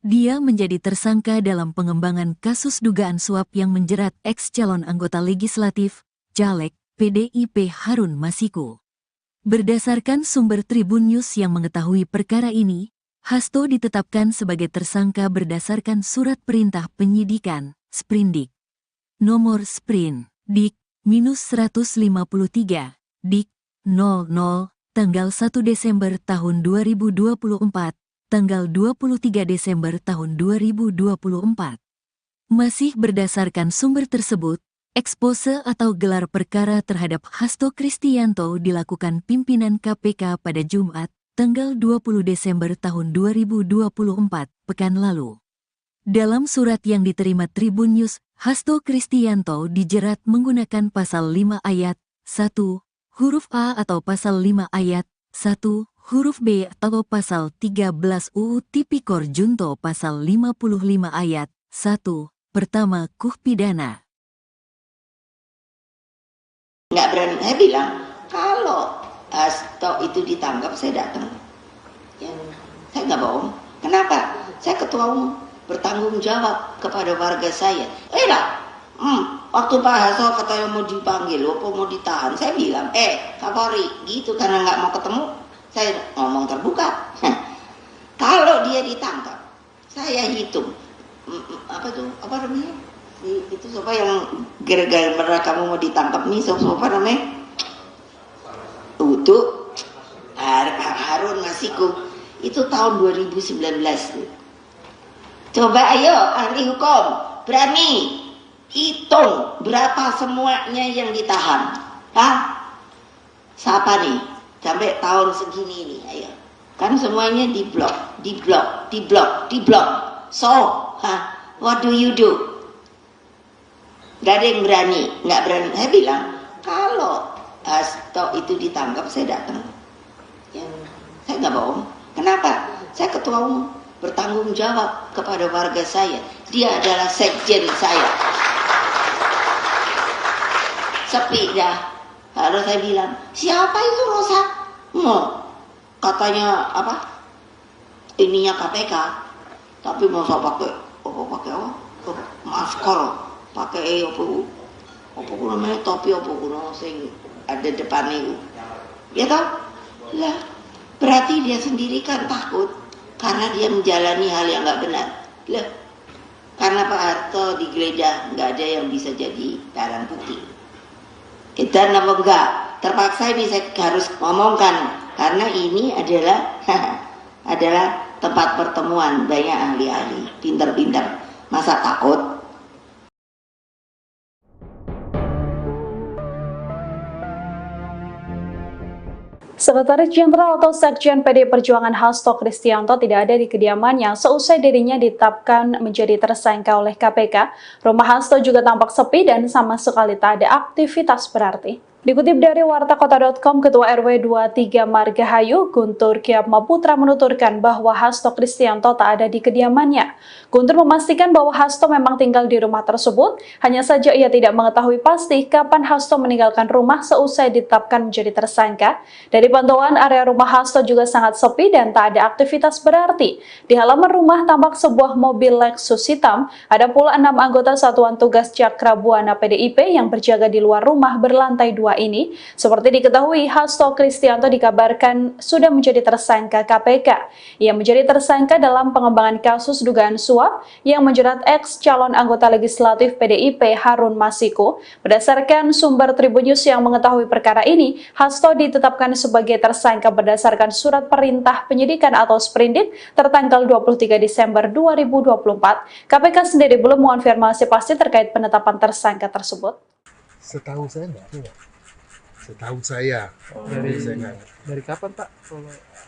Dia menjadi tersangka dalam pengembangan kasus dugaan suap yang menjerat ex-calon anggota legislatif, caleg, PDIP Harun Masiku. Berdasarkan sumber Tribun News yang mengetahui perkara ini, Hasto ditetapkan sebagai tersangka berdasarkan surat perintah penyidikan, Sprindik. Nomor Sprin, Dik-153, Dik, 00, tanggal 1 Desember tahun 2024, tanggal 23 Desember tahun 2024. Masih berdasarkan sumber tersebut, ekspose atau gelar perkara terhadap Hasto Kristianto dilakukan pimpinan KPK pada Jumat, tanggal 20 Desember tahun 2024, pekan lalu. Dalam surat yang diterima Tribun News, Hasto Kristianto dijerat menggunakan pasal 5 ayat 1, huruf A atau pasal 5 ayat 1, huruf B atau pasal 13 UU Tipikor Junto pasal 55 ayat 1, pertama KUH pidana. Nggak berani, saya bilang, kalau Hasto itu ditangkap, saya datang. Saya nggak bohong. Kenapa? Saya ketua umum, bertanggung jawab kepada warga saya. Waktu Pak Hasto katanya mau dipanggil, mau ditahan, saya bilang, Kapolri, gitu, karena nggak mau ketemu, saya ngomong terbuka. Kalau dia ditangkap, saya hitung, apa namanya? Itu siapa yang gara-gara kamu mau ditangkap nih, siapa namanya? Untuk Harun Masiku, itu tahun 2019. Coba ayo ahli hukum, berani hitung berapa semuanya yang ditahan. Siapa nih? Sampai tahun segini nih, ayo. Kan semuanya diblok. So, what do you do? Gak ada yang berani, nggak berani. Saya bilang, kalau Hasto itu ditangkap, saya datang. Saya nggak bohong. Kenapa? Saya ketua umum, bertanggung jawab kepada warga saya. Dia adalah sekjen saya. Sepi dah. Lalu saya bilang, siapa itu Rosa? Katanya apa? Ininya KPK. Tapi mau saya pakai masker, pakai apa namanya, topi apa kuno sing ada depan itu. Ya toh? Lah, berarti dia sendiri kan takut karena dia menjalani hal yang nggak benar. Lah, karena Pak Harto digeledah, nggak ada yang bisa jadi barang bukti. Dan apa enggak? Terpaksa ini saya harus ngomongkan karena ini adalah adalah tempat pertemuan banyak ahli-ahli, pinter-pinter. Masa takut? Sekretaris Jenderal atau Sekjen PDI Perjuangan Hasto Kristianto tidak ada di kediamannya seusai dirinya ditetapkan menjadi tersangka oleh KPK. Rumah Hasto juga tampak sepi dan sama sekali tak ada aktivitas berarti. Dikutip dari wartakota.com, Ketua RW 23 Margahayu, Guntur Kyatmaputra menuturkan bahwa Hasto Kristianto tak ada di kediamannya. Guntur memastikan bahwa Hasto memang tinggal di rumah tersebut, hanya saja ia tidak mengetahui pasti kapan Hasto meninggalkan rumah seusai ditetapkan menjadi tersangka. Dari pantauan, area rumah Hasto juga sangat sepi dan tak ada aktivitas berarti. Di halaman rumah tampak sebuah mobil Lexus hitam, ada pula 6 anggota Satuan Tugas Cakrabuana PDIP yang berjaga di luar rumah berlantai 2 ini. Seperti diketahui, Hasto Kristianto dikabarkan sudah menjadi tersangka KPK. Ia menjadi tersangka dalam pengembangan kasus dugaan suap yang menjerat ex calon anggota legislatif PDIP Harun Masiku. Berdasarkan sumber Tribun News yang mengetahui perkara ini, Hasto ditetapkan sebagai tersangka berdasarkan surat perintah penyidikan atau sprindik tertanggal 23 Desember 2024. KPK sendiri belum mengonfirmasi pasti terkait penetapan tersangka tersebut. Setahu saya enggak. Setahu saya. Dari kapan Pak?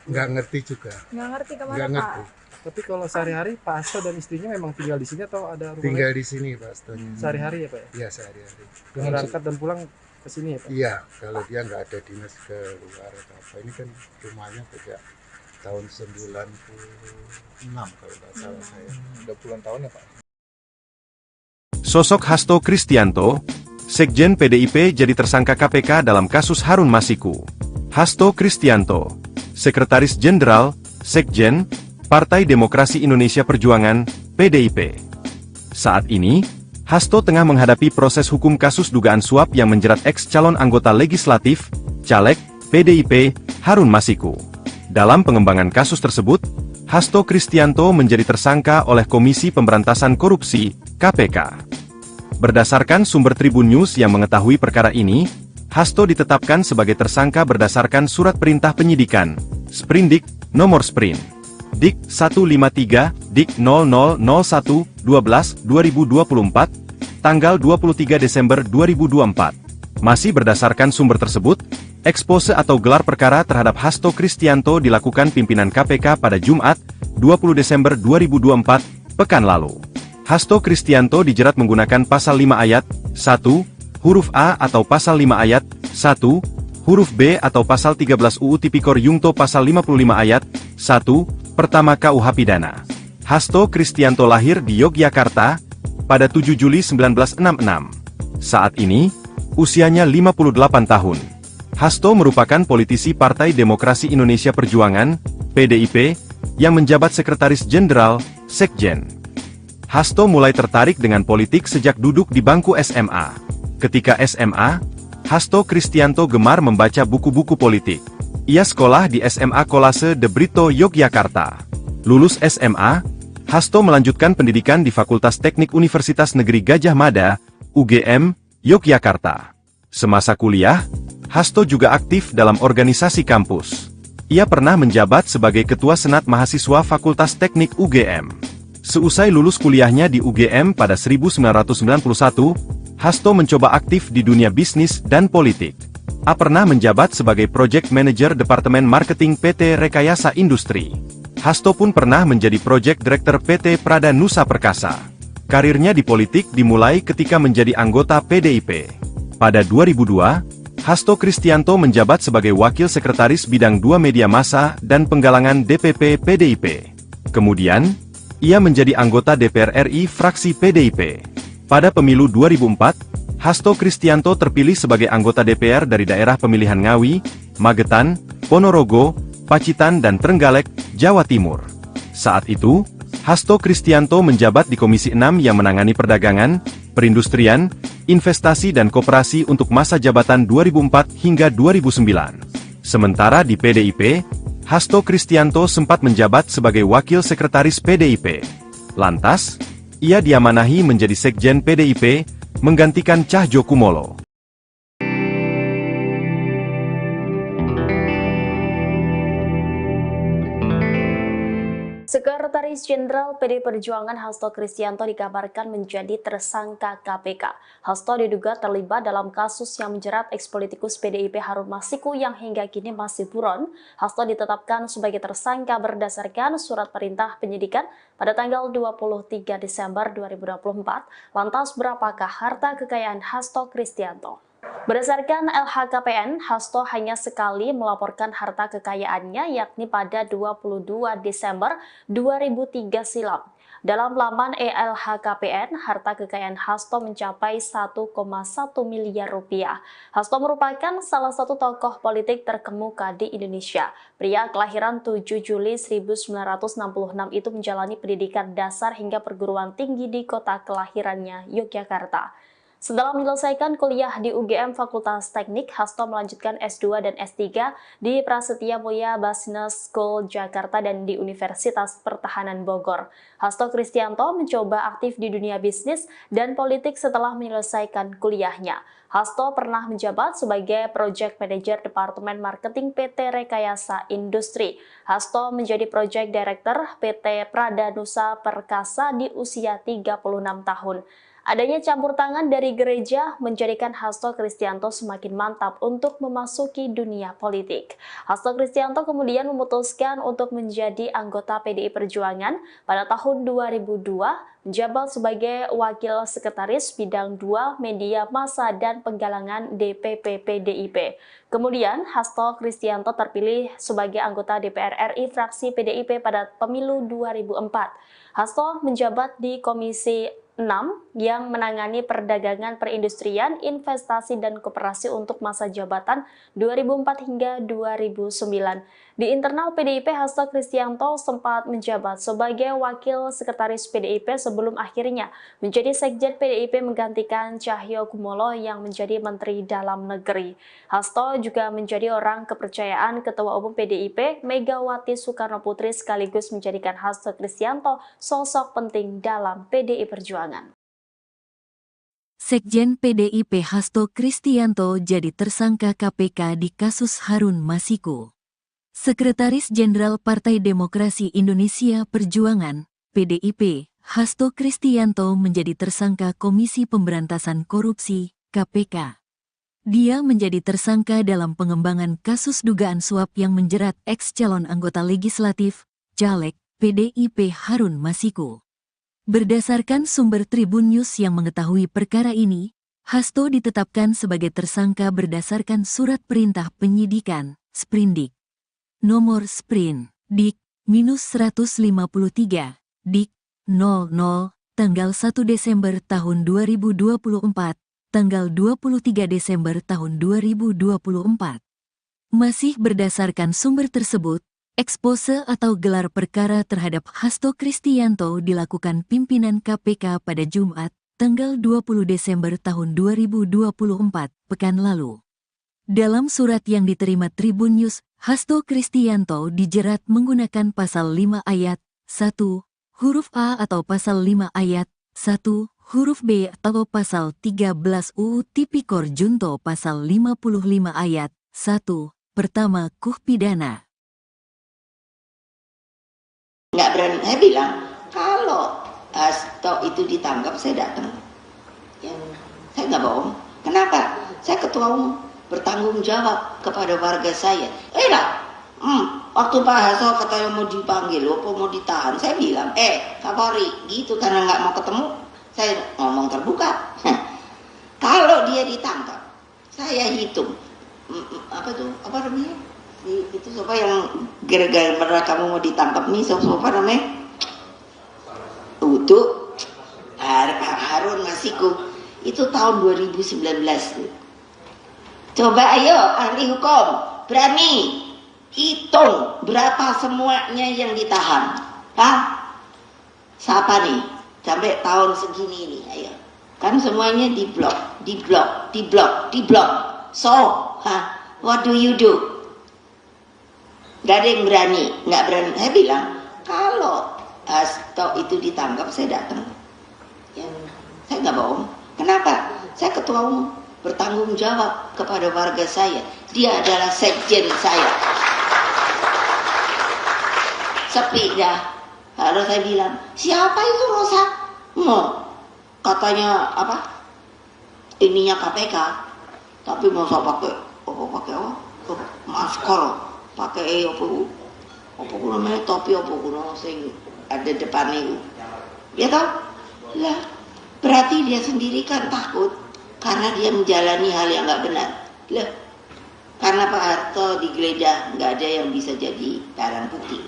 Nggak ngerti juga. Nggak ngerti kemana Nggak Pak? ngerti. Tapi kalau sehari-hari Pak Hasto dan istrinya memang tinggal di sini atau ada rumah Tinggal lain? di sini Pak Hasto. Sehari-hari ya Pak? Iya, sehari-hari. Berangkat dan pulang ke sini ya Pak? Iya, kalau dia nggak ada dinas ke luar atau apa. Ini kan rumahnya sejak tahun 96 kalau nggak salah saya. Udah puluhan tahun ya Pak? Sosok Hasto Kristianto, Sekjen PDIP jadi tersangka KPK dalam kasus Harun Masiku. Hasto Kristianto, Sekretaris Jenderal, Sekjen, Partai Demokrasi Indonesia Perjuangan, PDIP. Saat ini, Hasto tengah menghadapi proses hukum kasus dugaan suap yang menjerat ex calon anggota legislatif, caleg, PDIP, Harun Masiku. Dalam pengembangan kasus tersebut, Hasto Kristianto menjadi tersangka oleh Komisi Pemberantasan Korupsi, KPK. Berdasarkan sumber Tribun News yang mengetahui perkara ini, Hasto ditetapkan sebagai tersangka berdasarkan surat perintah penyidikan, sprindik, nomor sprint Dik 153, Dik 0001-12-2024, tanggal 23 Desember 2024. Masih berdasarkan sumber tersebut, ekspose atau gelar perkara terhadap Hasto Kristianto dilakukan pimpinan KPK pada Jumat, 20 Desember 2024, pekan lalu. Hasto Kristianto dijerat menggunakan pasal 5 ayat 1, huruf A atau pasal 5 ayat 1, huruf B atau pasal 13 UU Tipikor Yungto pasal 55 ayat 1, pertama KUH Pidana. Hasto Kristianto lahir di Yogyakarta pada 7 Juli 1966. Saat ini, usianya 58 tahun. Hasto merupakan politisi Partai Demokrasi Indonesia Perjuangan, PDIP, yang menjabat Sekretaris Jenderal, Sekjen. Hasto mulai tertarik dengan politik sejak duduk di bangku SMA. Ketika SMA, Hasto Kristianto gemar membaca buku-buku politik. Ia sekolah di SMA Kolase De Brito, Yogyakarta. Lulus SMA, Hasto melanjutkan pendidikan di Fakultas Teknik Universitas Negeri Gadjah Mada, UGM, Yogyakarta. Semasa kuliah, Hasto juga aktif dalam organisasi kampus. Ia pernah menjabat sebagai Ketua Senat Mahasiswa Fakultas Teknik UGM. Seusai lulus kuliahnya di UGM pada 1991, Hasto mencoba aktif di dunia bisnis dan politik. A pernah menjabat sebagai Project Manager Departemen Marketing PT Rekayasa Industri. Hasto pun pernah menjadi Project Director PT Prada Nusa Perkasa. Karirnya di politik dimulai ketika menjadi anggota PDIP. Pada 2002, Hasto Kristianto menjabat sebagai Wakil Sekretaris Bidang 2 Media Massa dan Penggalangan DPP PDIP. Kemudian, ia menjadi anggota DPR RI fraksi PDIP. Pada pemilu 2004, Hasto Kristianto terpilih sebagai anggota DPR dari daerah pemilihan Ngawi, Magetan, Ponorogo, Pacitan dan Trenggalek, Jawa Timur. Saat itu, Hasto Kristianto menjabat di Komisi 6 yang menangani perdagangan, perindustrian, investasi dan koperasi untuk masa jabatan 2004 hingga 2009. Sementara di PDIP, Hasto Kristianto sempat menjabat sebagai Wakil Sekretaris PDIP. Lantas, ia diamanahi menjadi Sekjen PDIP, menggantikan Cahjokumolo. Sekretaris Jenderal PD Perjuangan Hasto Kristianto dikabarkan menjadi tersangka KPK. Hasto diduga terlibat dalam kasus yang menjerat ekspolitikus PDIP Harun Masiku yang hingga kini masih buron. Hasto ditetapkan sebagai tersangka berdasarkan surat perintah penyidikan pada tanggal 23 Desember 2024. Lantas berapakah harta kekayaan Hasto Kristianto? Berdasarkan LHKPN, Hasto hanya sekali melaporkan harta kekayaannya yakni pada 22 Desember 2003 silam. Dalam laman LHKPN, harta kekayaan Hasto mencapai 1,1 miliar rupiah. Hasto merupakan salah satu tokoh politik terkemuka di Indonesia. Pria kelahiran 7 Juli 1966 itu menjalani pendidikan dasar hingga perguruan tinggi di kota kelahirannya, Yogyakarta. Setelah menyelesaikan kuliah di UGM Fakultas Teknik, Hasto melanjutkan S2 dan S3 di Prasetya Mulia Business School Jakarta dan di Universitas Pertahanan Bogor. Hasto Kristianto mencoba aktif di dunia bisnis dan politik setelah menyelesaikan kuliahnya. Hasto pernah menjabat sebagai Project Manager Departemen Marketing PT Rekayasa Industri. Hasto menjadi Project Director PT Prada Nusa Perkasa di usia 36 tahun. Adanya campur tangan dari gereja menjadikan Hasto Kristianto semakin mantap untuk memasuki dunia politik. Hasto Kristianto kemudian memutuskan untuk menjadi anggota PDI Perjuangan pada tahun 2002, menjabat sebagai Wakil Sekretaris Bidang 2 Media Massa dan Penggalangan DPP PDIP. Kemudian, Hasto Kristianto terpilih sebagai anggota DPR RI fraksi PDIP pada pemilu 2004. Hasto menjabat di Komisi 6 yang menangani perdagangan, perindustrian, investasi, dan koperasi untuk masa jabatan 2004 hingga 2009. Di internal PDIP, Hasto Kristianto sempat menjabat sebagai Wakil Sekretaris PDIP sebelum akhirnya menjadi Sekjen PDIP menggantikan Cahyokumolo yang menjadi Menteri Dalam Negeri. Hasto juga menjadi orang kepercayaan Ketua Umum PDIP Megawati Soekarnoputri sekaligus menjadikan Hasto Kristianto sosok penting dalam PDI Perjuangan. Sekjen PDIP Hasto Kristianto jadi tersangka KPK di kasus Harun Masiku. Sekretaris Jenderal Partai Demokrasi Indonesia Perjuangan, PDIP, Hasto Kristianto menjadi tersangka Komisi Pemberantasan Korupsi, KPK. Dia menjadi tersangka dalam pengembangan kasus dugaan suap yang menjerat ex-calon anggota legislatif, Caleg, PDIP Harun Masiku. Berdasarkan sumber Tribun News yang mengetahui perkara ini, Hasto ditetapkan sebagai tersangka berdasarkan surat perintah penyidikan, Sprindik. Nomor Sprin, Dik-153, Dik-00, tanggal 1 Desember tahun 2024, tanggal 23 Desember tahun 2024. Masih berdasarkan sumber tersebut, ekspose atau gelar perkara terhadap Hasto Kristianto dilakukan pimpinan KPK pada Jumat, tanggal 20 Desember tahun 2024, pekan lalu. Dalam surat yang diterima Tribun News, Hasto Kristianto dijerat menggunakan pasal 5 ayat 1, huruf A atau pasal 5 ayat 1, huruf B atau pasal 13 UU Tipikor Junto pasal 55 ayat 1, pertama KUH pidana. Nggak berani, saya bilang kalau Hasto itu ditangkap saya datang. Saya nggak bohong. Kenapa? Saya ketua umum, bertanggung jawab kepada warga saya. Waktu Pak Hasto katanya mau dipanggil, mau ditahan, saya bilang, Kapolri, gitu karena nggak mau ketemu, saya ngomong terbuka. Kalau dia ditangkap, saya hitung, apa namanya? Itu siapa yang gara-gara kamu mau ditangkap nih, siapa namanya? Untuk Harun Masiku, itu tahun 2019. Coba ayo ahli hukum berani hitung berapa semuanya yang ditahan. Siapa nih sampai tahun segini nih, ayo. Kan semuanya diblok. So, what do you do? Gak ada yang berani, nggak berani. Saya bilang kalau Hasto itu ditangkap saya datang. Saya nggak bohong. Kenapa? Saya ketua umum, bertanggung jawab kepada warga saya. Dia adalah sekjen saya. Sepi dah. Lalu saya bilang, siapa itu Rosa? Katanya apa? Ininya KPK. Tapi mau saya pakai masker, pakai apa namanya, topi apa kuno sing ada depan itu. Ya toh? Lah, berarti dia sendiri kan takut karena dia menjalani hal yang nggak benar. Lah, karena Pak Harto digeledah, nggak ada yang bisa jadi barang bukti.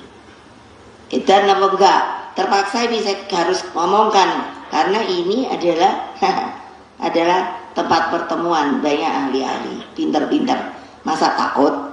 Dan apa enggak? Terpaksa ini saya harus ngomongkan karena ini adalah adalah tempat pertemuan banyak ahli-ahli, pinter-pinter. Masa takut?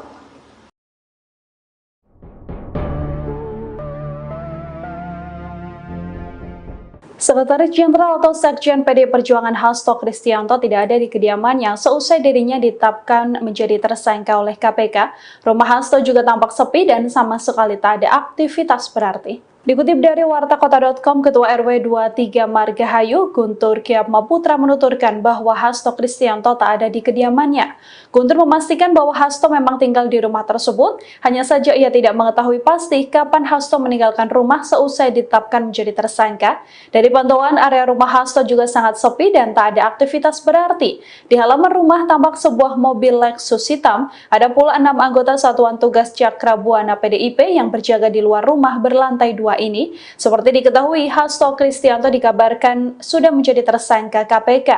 Sekretaris Jenderal atau Sekjen PD Perjuangan Hasto Kristianto tidak ada di kediamannya seusai dirinya ditetapkan menjadi tersangka oleh KPK. Rumah Hasto juga tampak sepi dan sama sekali tak ada aktivitas berarti. Dikutip dari wartakota.com, Ketua RW 23 Margahayu, Guntur Kyatmaputra menuturkan bahwa Hasto Kristianto tak ada di kediamannya. Guntur memastikan bahwa Hasto memang tinggal di rumah tersebut, hanya saja ia tidak mengetahui pasti kapan Hasto meninggalkan rumah seusai ditetapkan menjadi tersangka. Dari pantauan, area rumah Hasto juga sangat sepi dan tak ada aktivitas berarti. Di halaman rumah tampak sebuah mobil Lexus hitam, ada pula 6 anggota Satuan Tugas Cakrabuana PDIP yang berjaga di luar rumah berlantai 2 ini. Seperti diketahui, Hasto Kristianto dikabarkan sudah menjadi tersangka KPK.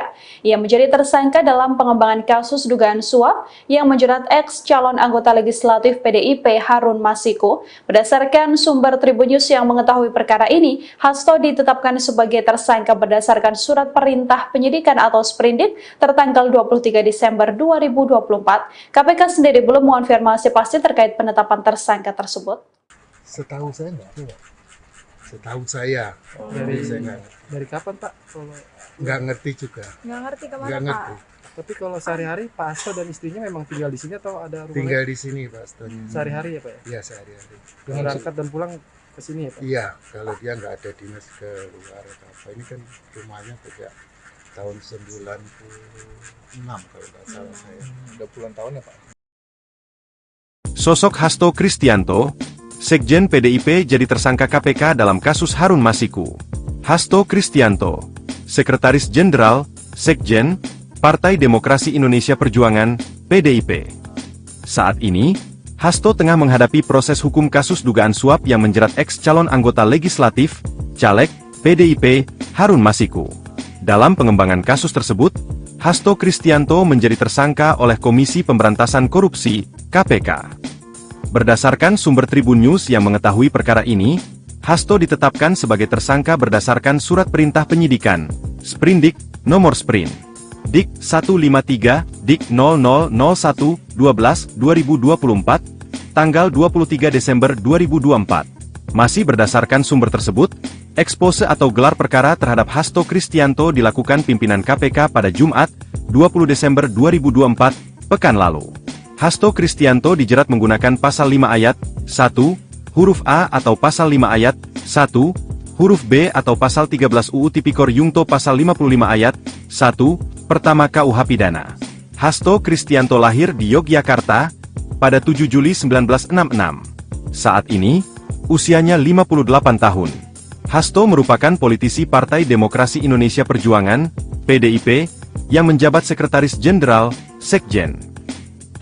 Ia menjadi tersangka dalam pengembangan kasus dugaan suap yang menjerat ex-calon anggota legislatif PDIP Harun Masiku. Berdasarkan sumber Tribun News yang mengetahui perkara ini, Hasto ditetapkan sebagai tersangka berdasarkan surat perintah penyidikan atau sprindik tertanggal 23 Desember 2024. KPK sendiri belum mengonfirmasi pasti terkait penetapan tersangka tersebut. Setahu saya enggak. Setahu saya. Dari kapan Pak? Kalau Nggak ngerti juga. Nggak ngerti kemana Nggak Pak? ngerti. tapi kalau sehari-hari Pak Hasto dan istrinya memang tinggal di sini atau ada rumah Tinggal lain? di sini Pak Stone. Sehari-hari ya Pak ya? Iya sehari-hari. Berangkat dan pulang ke sini ya Pak? Iya, kalau dia nggak ada dinas ke luar atau apa. Ini kan rumahnya sejak tahun 96 kalau nggak salah saya. Udah puluhan tahun ya Pak? Sosok Hasto Kristianto, Sekjen PDIP jadi tersangka KPK dalam kasus Harun Masiku. Hasto Kristianto, Sekretaris Jenderal, Sekjen, Partai Demokrasi Indonesia Perjuangan, PDIP. Saat ini, Hasto tengah menghadapi proses hukum kasus dugaan suap yang menjerat ex-calon anggota legislatif, caleg, PDIP, Harun Masiku. Dalam pengembangan kasus tersebut, Hasto Kristianto menjadi tersangka oleh Komisi Pemberantasan Korupsi, KPK. Berdasarkan sumber Tribun News yang mengetahui perkara ini, Hasto ditetapkan sebagai tersangka berdasarkan surat perintah penyidikan, Sprindik, nomor Sprint. Dik 153, Dik 0001-12-2024, tanggal 23 Desember 2024. Masih berdasarkan sumber tersebut, ekspose atau gelar perkara terhadap Hasto Kristianto dilakukan pimpinan KPK pada Jumat, 20 Desember 2024, pekan lalu. Hasto Kristianto dijerat menggunakan pasal 5 ayat 1, huruf A atau pasal 5 ayat 1, huruf B atau pasal 13 UU Tipikor Yungto pasal 55 ayat 1, pertama KUH Pidana. Hasto Kristianto lahir di Yogyakarta pada 7 Juli 1966. Saat ini, usianya 58 tahun. Hasto merupakan politisi Partai Demokrasi Indonesia Perjuangan, PDIP, yang menjabat Sekretaris Jenderal, Sekjen.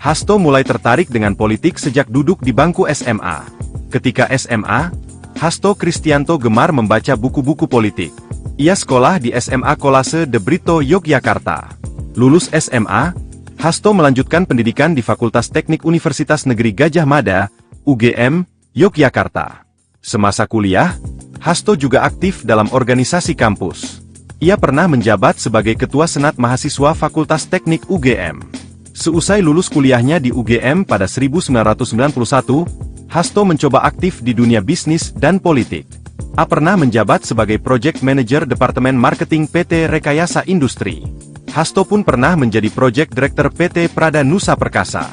Hasto mulai tertarik dengan politik sejak duduk di bangku SMA. Ketika SMA, Hasto Kristianto gemar membaca buku-buku politik. Ia sekolah di SMA Kolase De Brito, Yogyakarta. Lulus SMA, Hasto melanjutkan pendidikan di Fakultas Teknik Universitas Negeri Gadjah Mada, UGM, Yogyakarta. Semasa kuliah, Hasto juga aktif dalam organisasi kampus. Ia pernah menjabat sebagai Ketua Senat Mahasiswa Fakultas Teknik UGM. Seusai lulus kuliahnya di UGM pada 1991, Hasto mencoba aktif di dunia bisnis dan politik. A pernah menjabat sebagai Project Manager Departemen Marketing PT Rekayasa Industri. Hasto pun pernah menjadi Project Director PT Prada Nusa Perkasa.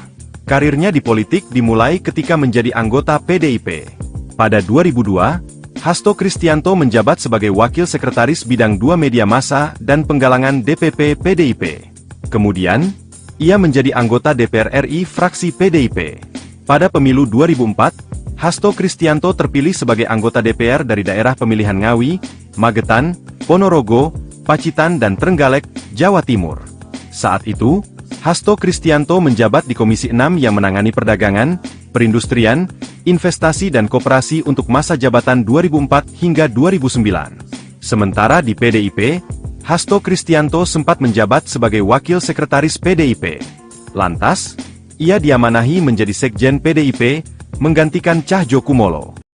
Karirnya di politik dimulai ketika menjadi anggota PDIP. Pada 2002, Hasto Kristianto menjabat sebagai Wakil Sekretaris Bidang 2 Media Massa dan Penggalangan DPP PDIP. Kemudian, ia menjadi anggota DPR RI fraksi PDIP. Pada pemilu 2004, Hasto Kristianto terpilih sebagai anggota DPR dari daerah pemilihan Ngawi, Magetan, Ponorogo, Pacitan dan Trenggalek, Jawa Timur. Saat itu, Hasto Kristianto menjabat di Komisi 6 yang menangani perdagangan, perindustrian, investasi dan koperasi untuk masa jabatan 2004 hingga 2009. Sementara di PDIP, Hasto Kristianto sempat menjabat sebagai Wakil Sekretaris PDIP. Lantas, ia diamanahi menjadi Sekjen PDIP, menggantikan Cahjokumolo.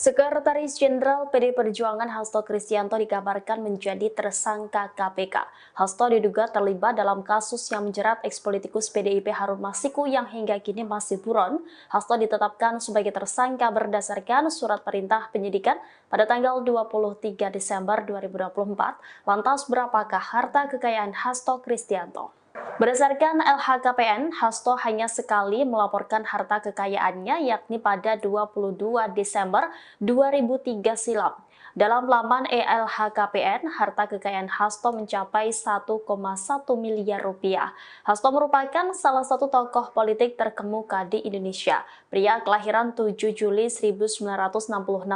Sekretaris Jenderal PD Perjuangan Hasto Kristianto dikabarkan menjadi tersangka KPK. Hasto diduga terlibat dalam kasus yang menjerat ex-politikus PDIP Harun Masiku yang hingga kini masih buron. Hasto ditetapkan sebagai tersangka berdasarkan surat perintah penyidikan pada tanggal 23 Desember 2024. Lantas berapakah harta kekayaan Hasto Kristianto? Berdasarkan LHKPN, Hasto hanya sekali melaporkan harta kekayaannya yakni pada 22 Desember 2003 silam. Dalam laman LHKPN, harta kekayaan Hasto mencapai 1,1 miliar rupiah. Hasto merupakan salah satu tokoh politik terkemuka di Indonesia. Pria kelahiran 7 Juli 1966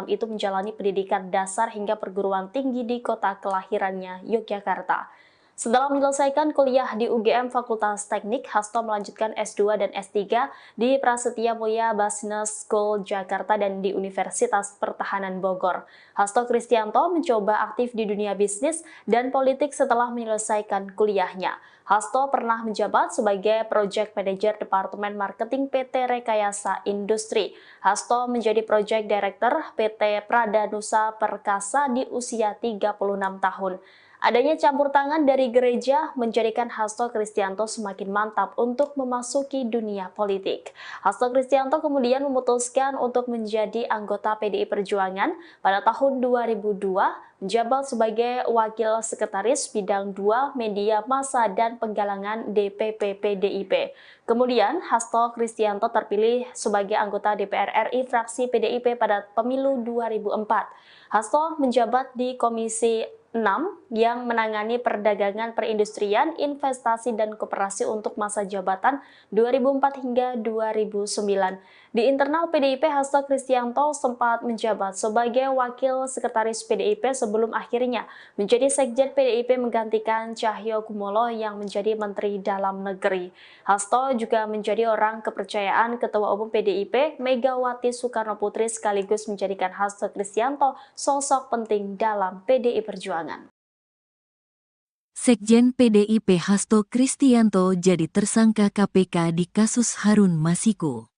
itu menjalani pendidikan dasar hingga perguruan tinggi di kota kelahirannya, Yogyakarta. Setelah menyelesaikan kuliah di UGM Fakultas Teknik, Hasto melanjutkan S2 dan S3 di Prasetya Mulia Business School Jakarta dan di Universitas Pertahanan Bogor. Hasto Kristianto mencoba aktif di dunia bisnis dan politik setelah menyelesaikan kuliahnya. Hasto pernah menjabat sebagai Project Manager Departemen Marketing PT Rekayasa Industri. Hasto menjadi Project Director PT Prada Nusa Perkasa di usia 36 tahun. Adanya campur tangan dari gereja menjadikan Hasto Kristianto semakin mantap untuk memasuki dunia politik. Hasto Kristianto kemudian memutuskan untuk menjadi anggota PDI Perjuangan pada tahun 2002 menjabat sebagai Wakil Sekretaris Bidang 2 Media Massa dan Penggalangan DPP PDIP. Kemudian, Hasto Kristianto terpilih sebagai anggota DPR RI fraksi PDIP pada pemilu 2004. Hasto menjabat di Komisi 6 yang menangani perdagangan, perindustrian, investasi, dan koperasi untuk masa jabatan 2004 hingga 2009. Di internal PDIP, Hasto Kristianto sempat menjabat sebagai Wakil Sekretaris PDIP sebelum akhirnya menjadi Sekjen PDIP menggantikan Cahyokumolo yang menjadi Menteri Dalam Negeri. Hasto juga menjadi orang kepercayaan Ketua Umum PDIP Megawati Soekarnoputri sekaligus menjadikan Hasto Kristianto sosok penting dalam PDI Perjuangan. Sekjen PDIP Hasto Kristianto jadi tersangka KPK di kasus Harun Masiku.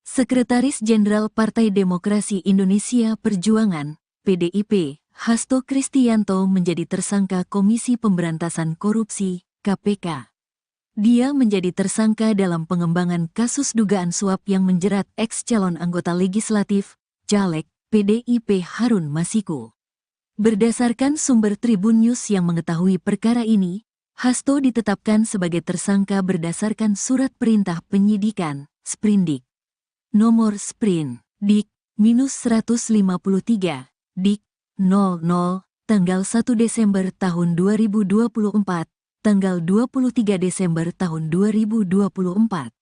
Sekretaris Jenderal Partai Demokrasi Indonesia Perjuangan, PDIP, Hasto Kristianto menjadi tersangka Komisi Pemberantasan Korupsi, KPK. Dia menjadi tersangka dalam pengembangan kasus dugaan suap yang menjerat ex-calon anggota legislatif, caleg, PDIP Harun Masiku. Berdasarkan sumber Tribun News yang mengetahui perkara ini, Hasto ditetapkan sebagai tersangka berdasarkan surat perintah penyidikan, Sprindik. Nomor Sprin, Dik-153, Dik-00, tanggal 1 Desember tahun 2024, tanggal 23 Desember tahun 2024.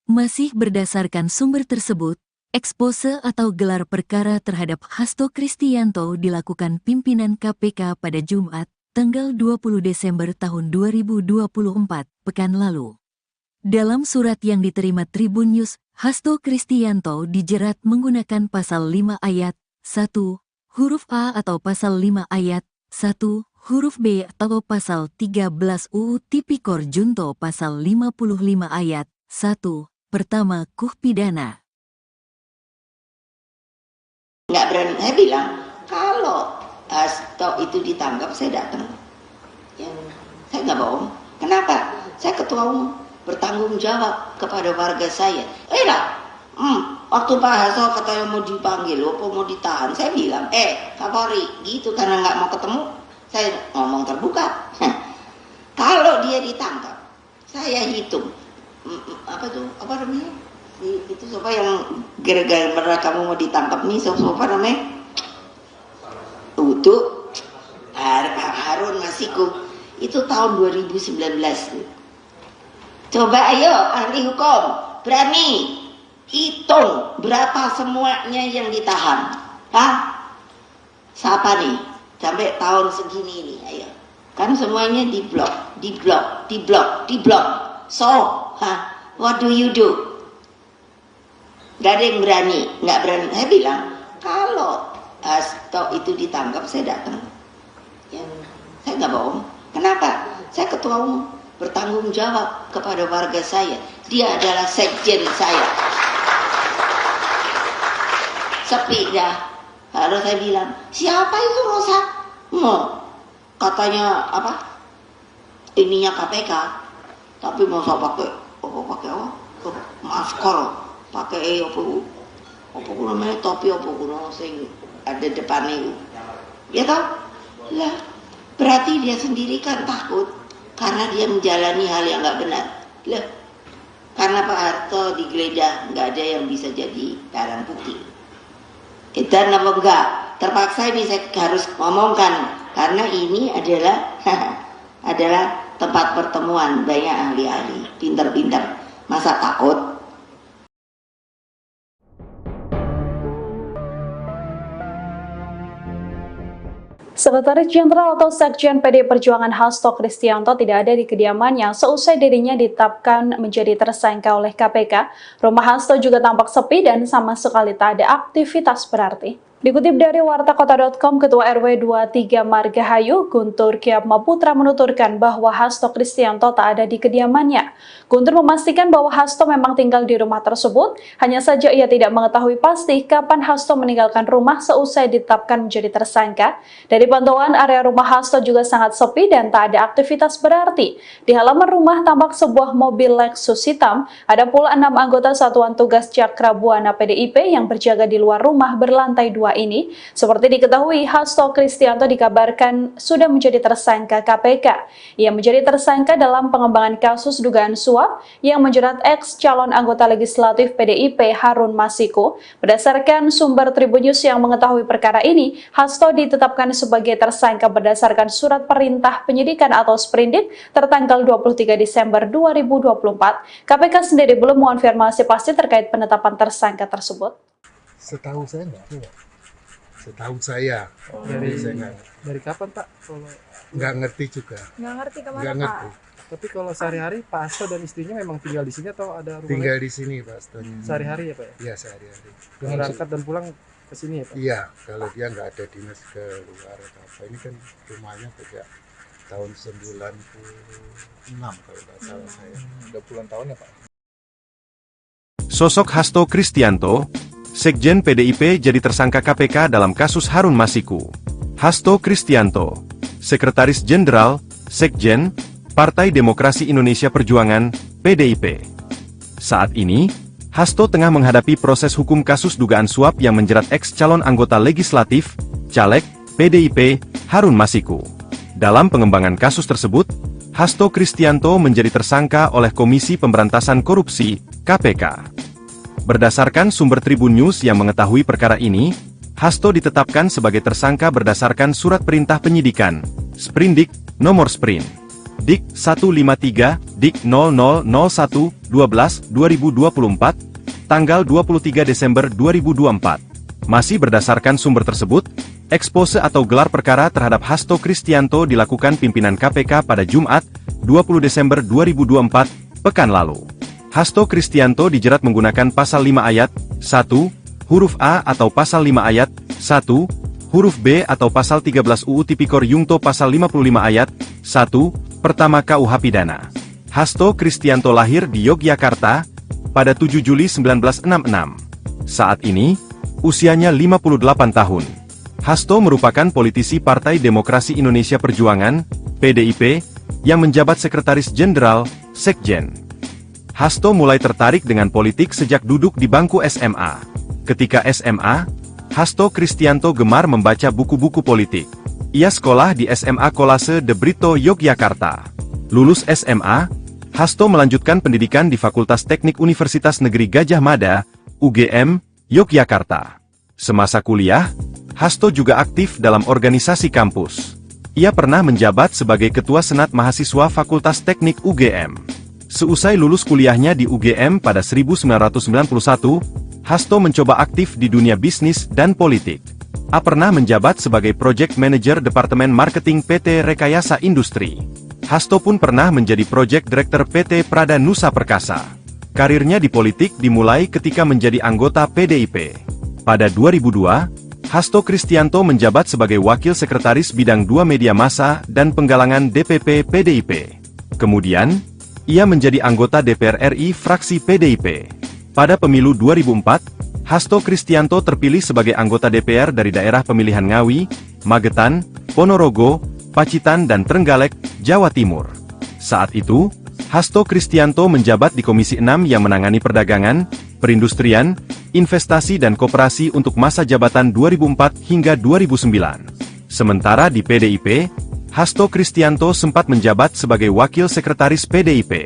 Masih berdasarkan sumber tersebut, ekspose atau gelar perkara terhadap Hasto Kristianto dilakukan pimpinan KPK pada Jumat, tanggal 20 Desember tahun 2024, pekan lalu. Dalam surat yang diterima Tribun News, Hasto Kristianto dijerat menggunakan pasal 5 ayat 1, huruf A atau pasal 5 ayat 1, huruf B atau pasal 13 UU Tipikor Junto pasal 55 ayat 1, pertama KUH pidana. Nggak berani, saya bilang kalau Hasto itu ditangkap saya datang. Saya nggak bohong. Kenapa? Saya ketua umum, bertanggung jawab kepada warga saya. Waktu Pak Hasto katanya mau dipanggil, mau ditahan, saya bilang, Kapolri, gitu karena nggak mau ketemu, saya ngomong terbuka. Kalau dia ditangkap, saya hitung, apa namanya? Itu siapa yang gara-gara kamu mau ditangkap nih, siapa namanya? Untuk Harun Masiku. Itu tahun 2019. Coba ayo ahli hukum berani hitung berapa semuanya yang ditahan. Siapa nih? Sampai tahun segini nih, ayo. Kan semuanya diblok. So, what do you do? Gak ada yang berani, nggak berani. Saya bilang, kalau Hasto itu ditangkap, saya datang. Saya nggak bohong. Kenapa? Saya ketua umum, bertanggung jawab kepada warga saya. Dia adalah sekjen saya. Sepi dah. Lalu saya bilang, siapa itu Rosa? Katanya apa? Ininya KPK. Tapi mau saya pakai masker. Pakai apa namanya topi apa kuno sing ada depannya itu, ya tau lah, berarti dia sendiri kan takut karena dia menjalani hal yang nggak benar lah, karena Pak Harto digeledah nggak ada yang bisa jadi barang bukti. Dan apa enggak terpaksa ini saya harus ngomongkan karena ini adalah adalah tempat pertemuan banyak ahli-ahli pintar-pintar, masa takut? Sekretaris Jenderal atau Sekjen PDI Perjuangan Hasto Kristianto tidak ada di kediamannya seusai dirinya ditetapkan menjadi tersangka oleh KPK. Rumah Hasto juga tampak sepi dan sama sekali tak ada aktivitas berarti. Dikutip dari wartakota.com, Ketua RW 23 Margahayu, Guntur Kyatmaputra menuturkan bahwa Hasto Kristianto tak ada di kediamannya. Guntur memastikan bahwa Hasto memang tinggal di rumah tersebut, hanya saja ia tidak mengetahui pasti kapan Hasto meninggalkan rumah seusai ditetapkan menjadi tersangka. Dari pantauan, area rumah Hasto juga sangat sepi dan tak ada aktivitas berarti. Di halaman rumah tampak sebuah mobil Lexus hitam, ada pula 6 anggota Satuan Tugas Cakrabuana PDIP yang berjaga di luar rumah berlantai 2 ini. Seperti diketahui, Hasto Kristianto dikabarkan sudah menjadi tersangka KPK. Ia menjadi tersangka dalam pengembangan kasus dugaan suap yang menjerat ex-calon anggota legislatif PDIP Harun Masiku. Berdasarkan sumber Tribun News yang mengetahui perkara ini, Hasto ditetapkan sebagai tersangka berdasarkan surat perintah penyidikan atau sprindik tertanggal 23 Desember 2024. KPK sendiri belum mengonfirmasi pasti terkait penetapan tersangka tersebut. Setahu saya enggak. Setahu saya. Dari Saya dari kapan Pak? Kalau nggak ngerti juga. Nggak ngerti kemana Nggak Pak? ngerti. tapi kalau sehari-hari Pak Hasto dan istrinya memang tinggal di sini atau ada rumah Tinggal lain? di sini Pak Stony. Sehari-hari ya Pak? Iya sehari-hari. Berangkat dan pulang ke sini ya Pak? Iya, kalau dia nggak ada dinas ke luar atau apa. Ini kan rumahnya sejak tahun 96 kalau nggak salah saya. Udah puluhan tahun ya Pak? Sosok Hasto Kristianto, Sekjen PDIP jadi tersangka KPK dalam kasus Harun Masiku. Hasto Kristianto, Sekretaris Jenderal, Sekjen, Partai Demokrasi Indonesia Perjuangan, PDIP. Saat ini, Hasto tengah menghadapi proses hukum kasus dugaan suap yang menjerat ex-calon anggota legislatif, caleg, PDIP, Harun Masiku. Dalam pengembangan kasus tersebut, Hasto Kristianto menjadi tersangka oleh Komisi Pemberantasan Korupsi, KPK. Berdasarkan sumber Tribun News yang mengetahui perkara ini, Hasto ditetapkan sebagai tersangka berdasarkan surat perintah penyidikan, Sprindik, nomor Sprint, Dik 153, Dik 0001-12-2024, tanggal 23 Desember 2024. Masih berdasarkan sumber tersebut, ekspose atau gelar perkara terhadap Hasto Kristianto dilakukan pimpinan KPK pada Jumat, 20 Desember 2024, pekan lalu. Hasto Kristianto dijerat menggunakan pasal 5 ayat 1, huruf A atau pasal 5 ayat 1, huruf B atau pasal 13 UU Tipikor Yungto pasal 55 ayat 1, pertama KUH Pidana. Hasto Kristianto lahir di Yogyakarta pada 7 Juli 1966. Saat ini, usianya 58 tahun. Hasto merupakan politisi Partai Demokrasi Indonesia Perjuangan, PDIP, yang menjabat Sekretaris Jenderal, Sekjen. Hasto mulai tertarik dengan politik sejak duduk di bangku SMA. Ketika SMA, Hasto Kristianto gemar membaca buku-buku politik. Ia sekolah di SMA Kolase de Brito, Yogyakarta. Lulus SMA, Hasto melanjutkan pendidikan di Fakultas Teknik Universitas Negeri Gadjah Mada, UGM, Yogyakarta. Semasa kuliah, Hasto juga aktif dalam organisasi kampus. Ia pernah menjabat sebagai Ketua Senat Mahasiswa Fakultas Teknik UGM. Seusai lulus kuliahnya di UGM pada 1991, Hasto mencoba aktif di dunia bisnis dan politik. A pernah menjabat sebagai Project Manager Departemen Marketing PT Rekayasa Industri. Hasto pun pernah menjadi Project Director PT Prada Nusa Perkasa. Karirnya di politik dimulai ketika menjadi anggota PDIP. Pada 2002, Hasto Kristianto menjabat sebagai Wakil Sekretaris Bidang 2 Media Massa dan Penggalangan DPP PDIP. Kemudian, ia menjadi anggota DPR RI fraksi PDIP. Pada pemilu 2004, Hasto Kristianto terpilih sebagai anggota DPR dari daerah pemilihan Ngawi, Magetan, Ponorogo, Pacitan dan Trenggalek, Jawa Timur. Saat itu, Hasto Kristianto menjabat di Komisi 6 yang menangani perdagangan, perindustrian, investasi dan koperasi untuk masa jabatan 2004 hingga 2009. Sementara di PDIP, Hasto Kristianto sempat menjabat sebagai Wakil Sekretaris PDIP.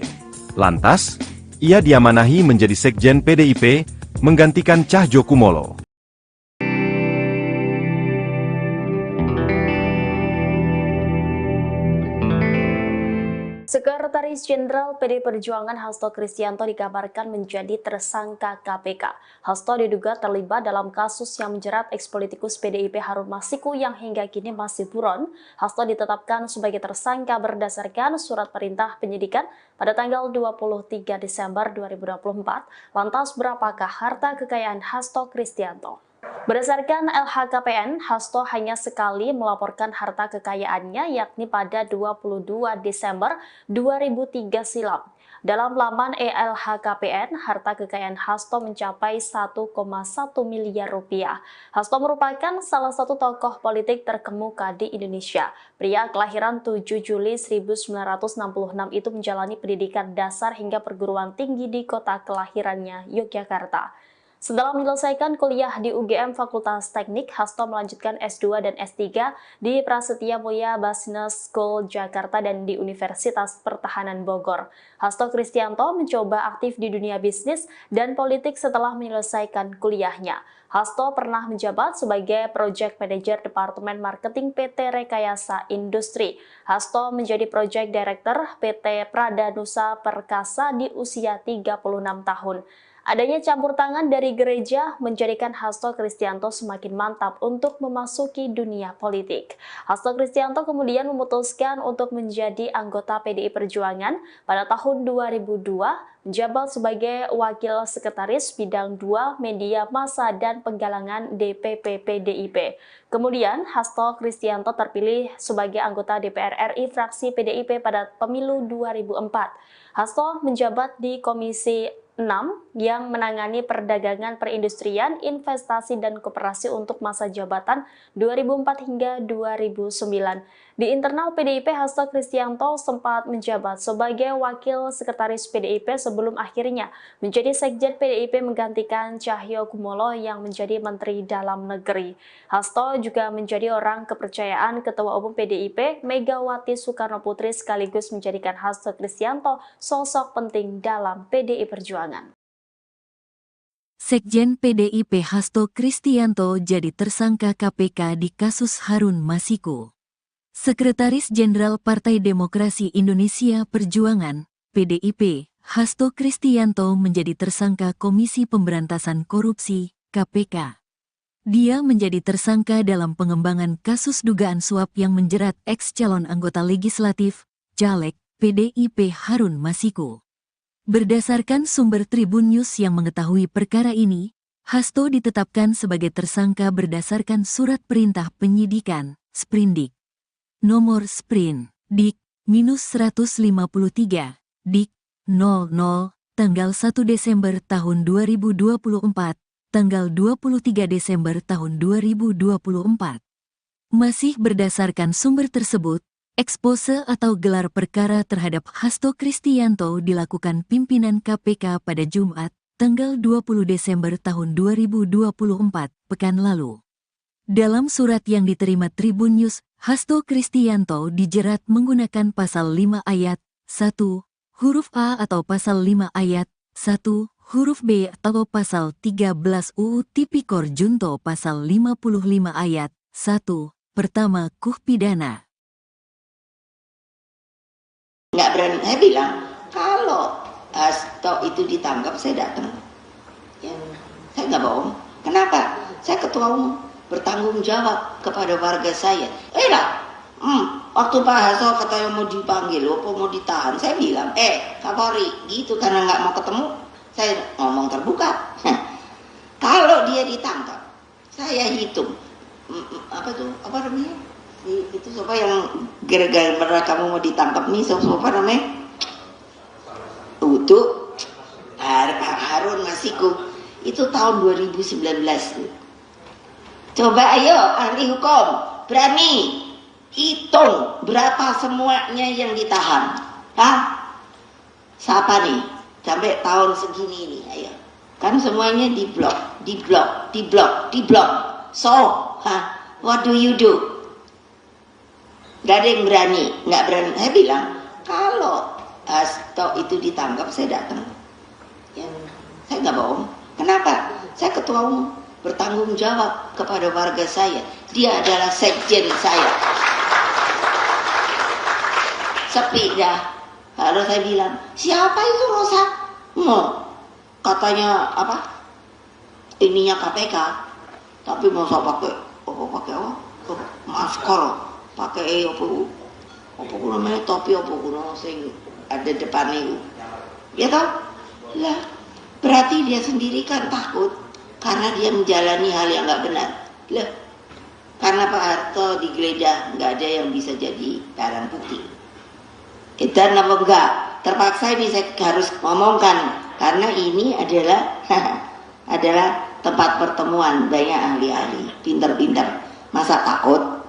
Lantas, ia diamanahi menjadi Sekjen PDIP, menggantikan Cahjokumolo. Sekretaris Jenderal PD Perjuangan Hasto Kristianto dikabarkan menjadi tersangka KPK. Hasto diduga terlibat dalam kasus yang menjerat ex-politikus PDIP Harun Masiku yang hingga kini masih buron. Hasto ditetapkan sebagai tersangka berdasarkan surat perintah penyidikan pada tanggal 23 Desember 2024. Lantas berapakah harta kekayaan Hasto Kristianto? Berdasarkan LHKPN, Hasto hanya sekali melaporkan harta kekayaannya yakni pada 22 Desember 2003 silam. Dalam laman LHKPN, harta kekayaan Hasto mencapai 1,1 miliar rupiah. Hasto merupakan salah satu tokoh politik terkemuka di Indonesia. Pria kelahiran 7 Juli 1966 itu menjalani pendidikan dasar hingga perguruan tinggi di kota kelahirannya, Yogyakarta. Setelah menyelesaikan kuliah di UGM Fakultas Teknik, Hasto melanjutkan S2 dan S3 di Prasetya Mulia Business School Jakarta dan di Universitas Pertahanan Bogor. Hasto Kristianto mencoba aktif di dunia bisnis dan politik setelah menyelesaikan kuliahnya. Hasto pernah menjabat sebagai Project Manager Departemen Marketing PT Rekayasa Industri. Hasto menjadi Project Director PT Pradanusa Perkasa di usia 36 tahun. Adanya campur tangan dari gereja menjadikan Hasto Kristianto semakin mantap untuk memasuki dunia politik. Hasto Kristianto kemudian memutuskan untuk menjadi anggota PDI Perjuangan pada tahun 2002, menjabat sebagai Wakil Sekretaris Bidang 2 Media Massa dan Penggalangan DPP PDIP. Kemudian Hasto Kristianto terpilih sebagai anggota DPR RI fraksi PDIP pada pemilu 2004. Hasto menjabat di Komisi 6 yang menangani perdagangan perindustrian, investasi, dan koperasi untuk masa jabatan 2004 hingga 2009. Di internal PDIP, Hasto Kristianto sempat menjabat sebagai Wakil Sekretaris PDIP sebelum akhirnya menjadi Sekjen PDIP menggantikan Cahyo Kumolo yang menjadi Menteri Dalam Negeri. Hasto juga menjadi orang kepercayaan Ketua Umum PDIP Megawati Soekarnoputri sekaligus menjadikan Hasto Kristianto sosok penting dalam PDI Perjuangan. Sekjen PDIP Hasto Kristianto jadi tersangka KPK di kasus Harun Masiku. Sekretaris Jenderal Partai Demokrasi Indonesia Perjuangan, PDIP, Hasto Kristianto menjadi tersangka Komisi Pemberantasan Korupsi, KPK. Dia menjadi tersangka dalam pengembangan kasus dugaan suap yang menjerat ex-calon anggota legislatif, caleg, PDIP Harun Masiku. Berdasarkan sumber Tribun News yang mengetahui perkara ini, Hasto ditetapkan sebagai tersangka berdasarkan surat perintah penyidikan, Sprindik. Nomor Sprin, Dik-153, Dik-00, tanggal 1 Desember tahun 2024, tanggal 23 Desember tahun 2024. Masih berdasarkan sumber tersebut, ekspose atau gelar perkara terhadap Hasto Kristianto dilakukan pimpinan KPK pada Jumat, tanggal 20 Desember tahun 2024, pekan lalu. Dalam surat yang diterima Tribun News, Hasto Kristianto dijerat menggunakan pasal 5 ayat 1, huruf A atau pasal 5 ayat 1, huruf B atau pasal 13 UU Tipikor Junto pasal 55 ayat 1, pertama KUH pidana. Nggak berani, saya bilang kalau Hasto itu ditangkap saya datang. Ya, saya nggak bohong. Kenapa? Saya ketua umum, bertanggung jawab kepada warga saya. Waktu Pak Hasto katanya mau dipanggil, mau ditahan, saya bilang, Kapolri, gitu karena nggak mau ketemu, saya ngomong terbuka. Kalau dia ditangkap, saya hitung, apa namanya? Itu siapa yang gara-gara kamu mau ditangkap nih, siapa namanya? Untuk Harun Masiku. Itu tahun 2019. Coba ayo ahli hukum berani hitung berapa semuanya yang ditahan. Siapa nih? Sampai tahun segini nih, ayo. Kan semuanya diblok. So, what do you do? Gak ada yang berani, nggak berani. Saya bilang, kalau Hasto itu ditangkap, saya datang. Ya, saya nggak bohong. Kenapa? Saya ketua umum, bertanggung jawab kepada warga saya. Dia adalah sekjen saya. Sepi dah. Lalu saya bilang, siapa itu Rosa? Katanya apa? Ininya KPK. Tapi mau saya pakai masker. Pakai apa namanya topi apa kuno sing ada depan itu, ya toh? Lah, berarti dia sendiri kan takut karena dia menjalani hal yang nggak benar. Lah, karena Pak Harto digeledah nggak ada yang bisa jadi barang bukti. Dan apa enggak? Terpaksa ini saya harus ngomongkan karena ini adalah adalah tempat pertemuan banyak ahli-ahli pinter-pinter. Masa takut?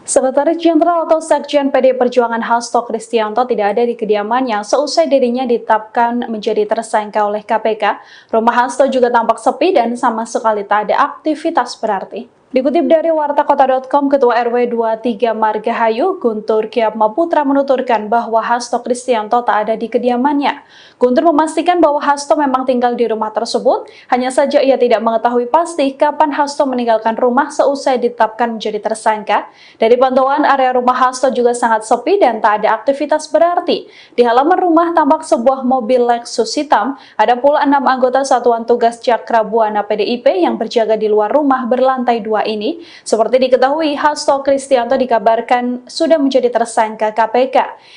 Sekretaris Jenderal atau Sekjen PD Perjuangan Hasto Kristianto tidak ada di kediamannya seusai dirinya ditetapkan menjadi tersangka oleh KPK. Rumah Hasto juga tampak sepi dan sama sekali tak ada aktivitas berarti. Dikutip dari wartakota.com, Ketua RW 23 Margahayu, Guntur Kyatmaputra menuturkan bahwa Hasto Kristianto tak ada di kediamannya. Guntur memastikan bahwa Hasto memang tinggal di rumah tersebut, hanya saja ia tidak mengetahui pasti kapan Hasto meninggalkan rumah seusai ditetapkan menjadi tersangka. Dari pantauan, area rumah Hasto juga sangat sepi dan tak ada aktivitas berarti. Di halaman rumah tampak sebuah mobil Lexus hitam, ada pula 6 anggota Satuan Tugas Cakrabuana PDIP yang berjaga di luar rumah berlantai 2 ini. Seperti diketahui, Hasto Kristianto dikabarkan sudah menjadi tersangka KPK.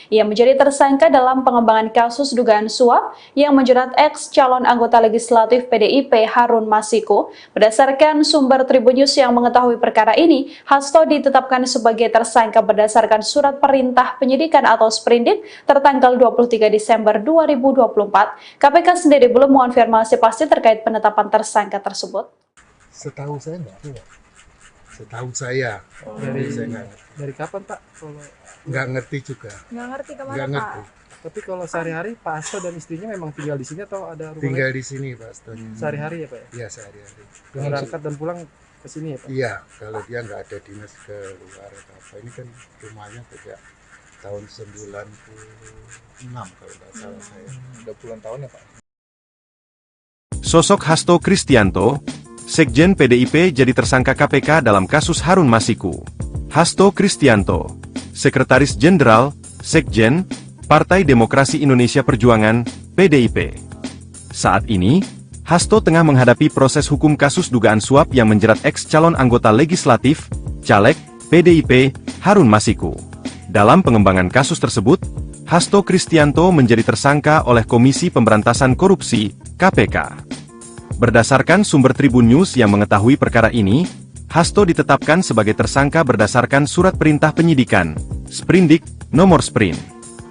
Ia menjadi tersangka dalam pengembangan kasus dugaan suap yang menjerat ex calon anggota legislatif PDIP Harun Masiku. Berdasarkan sumber Tribun News yang mengetahui perkara ini, Hasto ditetapkan sebagai tersangka berdasarkan surat perintah penyidikan atau sprindik tertanggal 23 Desember 2024. KPK sendiri belum mengonfirmasi pasti terkait penetapan tersangka tersebut. Setahu saya nggak ada. Setahu saya. Dari kapan Pak? Kalau Nggak ngerti juga. Nggak ngerti kemana Nggak Pak? ngerti. tapi kalau sehari-hari Pak Hasto dan istrinya memang tinggal di sini atau ada rumah Tinggal lain? di sini Pak Stonya. Sehari-hari ya Pak ya? Iya sehari-hari. Berangkat dan pulang ke sini ya Pak? Iya, kalau dia nggak ada dinas ke luar atau apa. Ini kan rumahnya sejak tahun 96 kalau nggak salah saya. Udah puluhan tahun ya Pak? Sosok Hasto Kristianto, Sekjen PDIP jadi tersangka KPK dalam kasus Harun Masiku. Hasto Kristianto, Sekretaris Jenderal, Sekjen, Partai Demokrasi Indonesia Perjuangan, PDIP. Saat ini, Hasto tengah menghadapi proses hukum kasus dugaan suap yang menjerat ex calon anggota legislatif, caleg, PDIP, Harun Masiku. Dalam pengembangan kasus tersebut, Hasto Kristianto menjadi tersangka oleh Komisi Pemberantasan Korupsi, KPK. Berdasarkan sumber Tribun News yang mengetahui perkara ini, Hasto ditetapkan sebagai tersangka berdasarkan surat perintah penyidikan, Sprindik, nomor Sprint,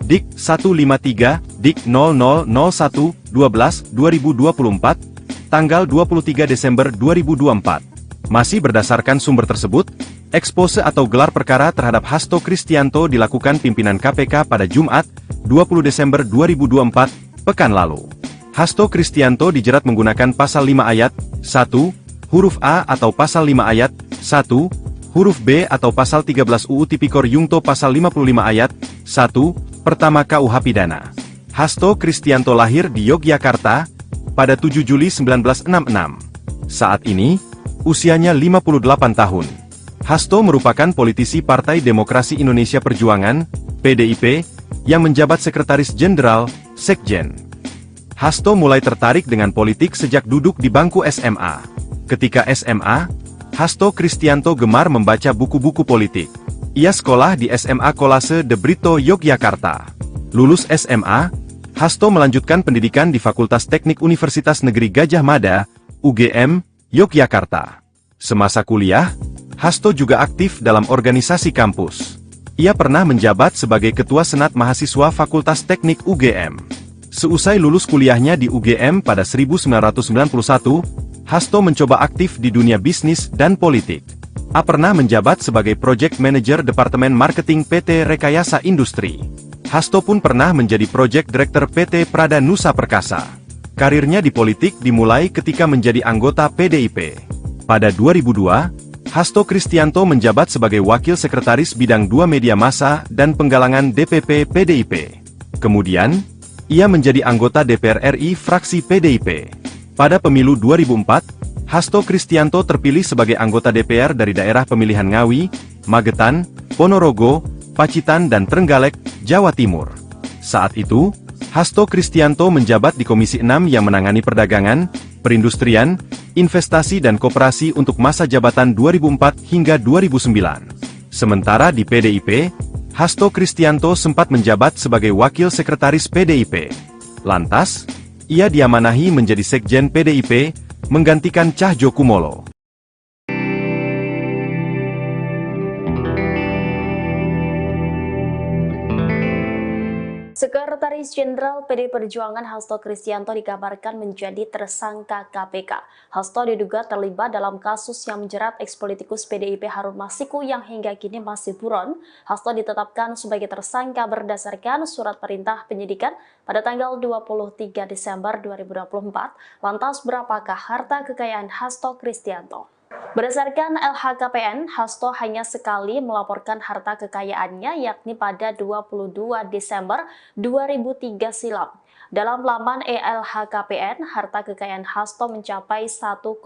Dik 153, Dik 0001-12-2024, tanggal 23 Desember 2024. Masih berdasarkan sumber tersebut, ekspose atau gelar perkara terhadap Hasto Kristianto dilakukan pimpinan KPK pada Jumat, 20 Desember 2024, pekan lalu. Hasto Kristianto dijerat menggunakan pasal 5 ayat 1, huruf A atau pasal 5 ayat 1, huruf B atau pasal 13 UU Tipikor Yungto pasal 55 ayat 1, pertama KUH Pidana. Hasto Kristianto lahir di Yogyakarta pada 7 Juli 1966. Saat ini, usianya 58 tahun. Hasto merupakan politisi Partai Demokrasi Indonesia Perjuangan, PDIP, yang menjabat Sekretaris Jenderal, Sekjen. Hasto mulai tertarik dengan politik sejak duduk di bangku SMA. Ketika SMA, Hasto Kristianto gemar membaca buku-buku politik. Ia sekolah di SMA Kolase de Brito, Yogyakarta. Lulus SMA, Hasto melanjutkan pendidikan di Fakultas Teknik Universitas Negeri Gadjah Mada, UGM, Yogyakarta. Semasa kuliah, Hasto juga aktif dalam organisasi kampus. Ia pernah menjabat sebagai Ketua Senat Mahasiswa Fakultas Teknik UGM. Seusai lulus kuliahnya di UGM pada 1991, Hasto mencoba aktif di dunia bisnis dan politik. A pernah menjabat sebagai Project Manager Departemen Marketing PT Rekayasa Industri. Hasto pun pernah menjadi Project Director PT Prada Nusa Perkasa. Karirnya di politik dimulai ketika menjadi anggota PDIP. Pada 2002, Hasto Kristianto menjabat sebagai Wakil Sekretaris Bidang 2 Media Massa dan Penggalangan DPP PDIP. Kemudian, ia menjadi anggota DPR RI fraksi PDIP. Pada pemilu 2004, Hasto Kristianto terpilih sebagai anggota DPR dari daerah pemilihan Ngawi, Magetan, Ponorogo, Pacitan dan Trenggalek, Jawa Timur. Saat itu, Hasto Kristianto menjabat di Komisi 6 yang menangani perdagangan, perindustrian, investasi dan koperasi untuk masa jabatan 2004 hingga 2009. Sementara di PDIP, Hasto Kristianto sempat menjabat sebagai Wakil Sekretaris PDIP. Lantas, ia diamanahi menjadi Sekjen PDIP, menggantikan Cahjokumolo. Sekretaris Jenderal PD Perjuangan Hasto Kristianto dikabarkan menjadi tersangka KPK. Hasto diduga terlibat dalam kasus yang menjerat ekspolitikus PDIP Harun Masiku yang hingga kini masih buron. Hasto ditetapkan sebagai tersangka berdasarkan surat perintah penyidikan pada tanggal 23 Desember 2024. Lantas berapakah harta kekayaan Hasto Kristianto? Berdasarkan LHKPN, Hasto hanya sekali melaporkan harta kekayaannya yakni pada 22 Desember 2003 silam. Dalam laman LHKPN, harta kekayaan Hasto mencapai 1,1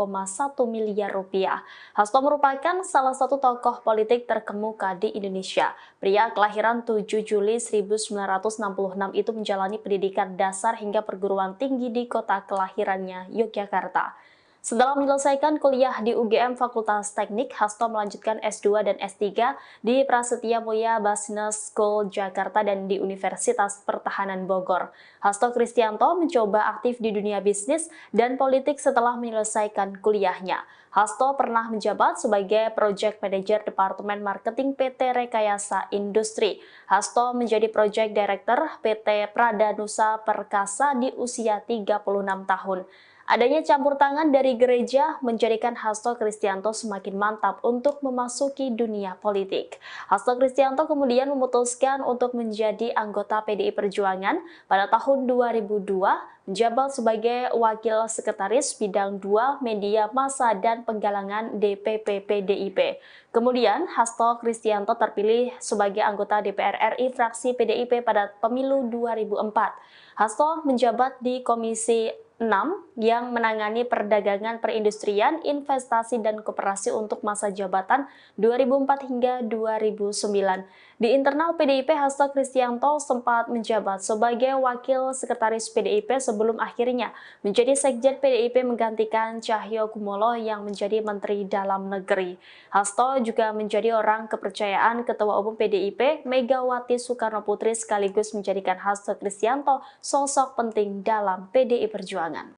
miliar rupiah. Hasto merupakan salah satu tokoh politik terkemuka di Indonesia. Pria kelahiran 7 Juli 1966 itu menjalani pendidikan dasar hingga perguruan tinggi di kota kelahirannya, Yogyakarta. Setelah menyelesaikan kuliah di UGM Fakultas Teknik, Hasto melanjutkan S2 dan S3 di Prasetya Mulia Business School Jakarta dan di Universitas Pertahanan Bogor. Hasto Kristianto mencoba aktif di dunia bisnis dan politik setelah menyelesaikan kuliahnya. Hasto pernah menjabat sebagai Project Manager Departemen Marketing PT Rekayasa Industri. Hasto menjadi Project Director PT Pradanusa Perkasa di usia 36 tahun. Adanya campur tangan dari gereja menjadikan Hasto Kristianto semakin mantap untuk memasuki dunia politik. Hasto Kristianto kemudian memutuskan untuk menjadi anggota PDI Perjuangan pada tahun 2002, menjabat sebagai Wakil Sekretaris Bidang 2 Media Massa dan Penggalangan DPP PDIP. Kemudian Hasto Kristianto terpilih sebagai anggota DPR RI fraksi PDIP pada pemilu 2004. Hasto menjabat di Komisi 6 yang menangani perdagangan perindustrian, investasi, dan koperasi untuk masa jabatan 2004 hingga 2009. Di internal PDIP, Hasto Kristianto sempat menjabat sebagai Wakil Sekretaris PDIP sebelum akhirnya menjadi Sekjen PDIP menggantikan Cahyokumolo yang menjadi Menteri Dalam Negeri. Hasto juga menjadi orang kepercayaan Ketua Umum PDIP Megawati Soekarnoputri sekaligus menjadikan Hasto Kristianto sosok penting dalam PDI Perjuangan.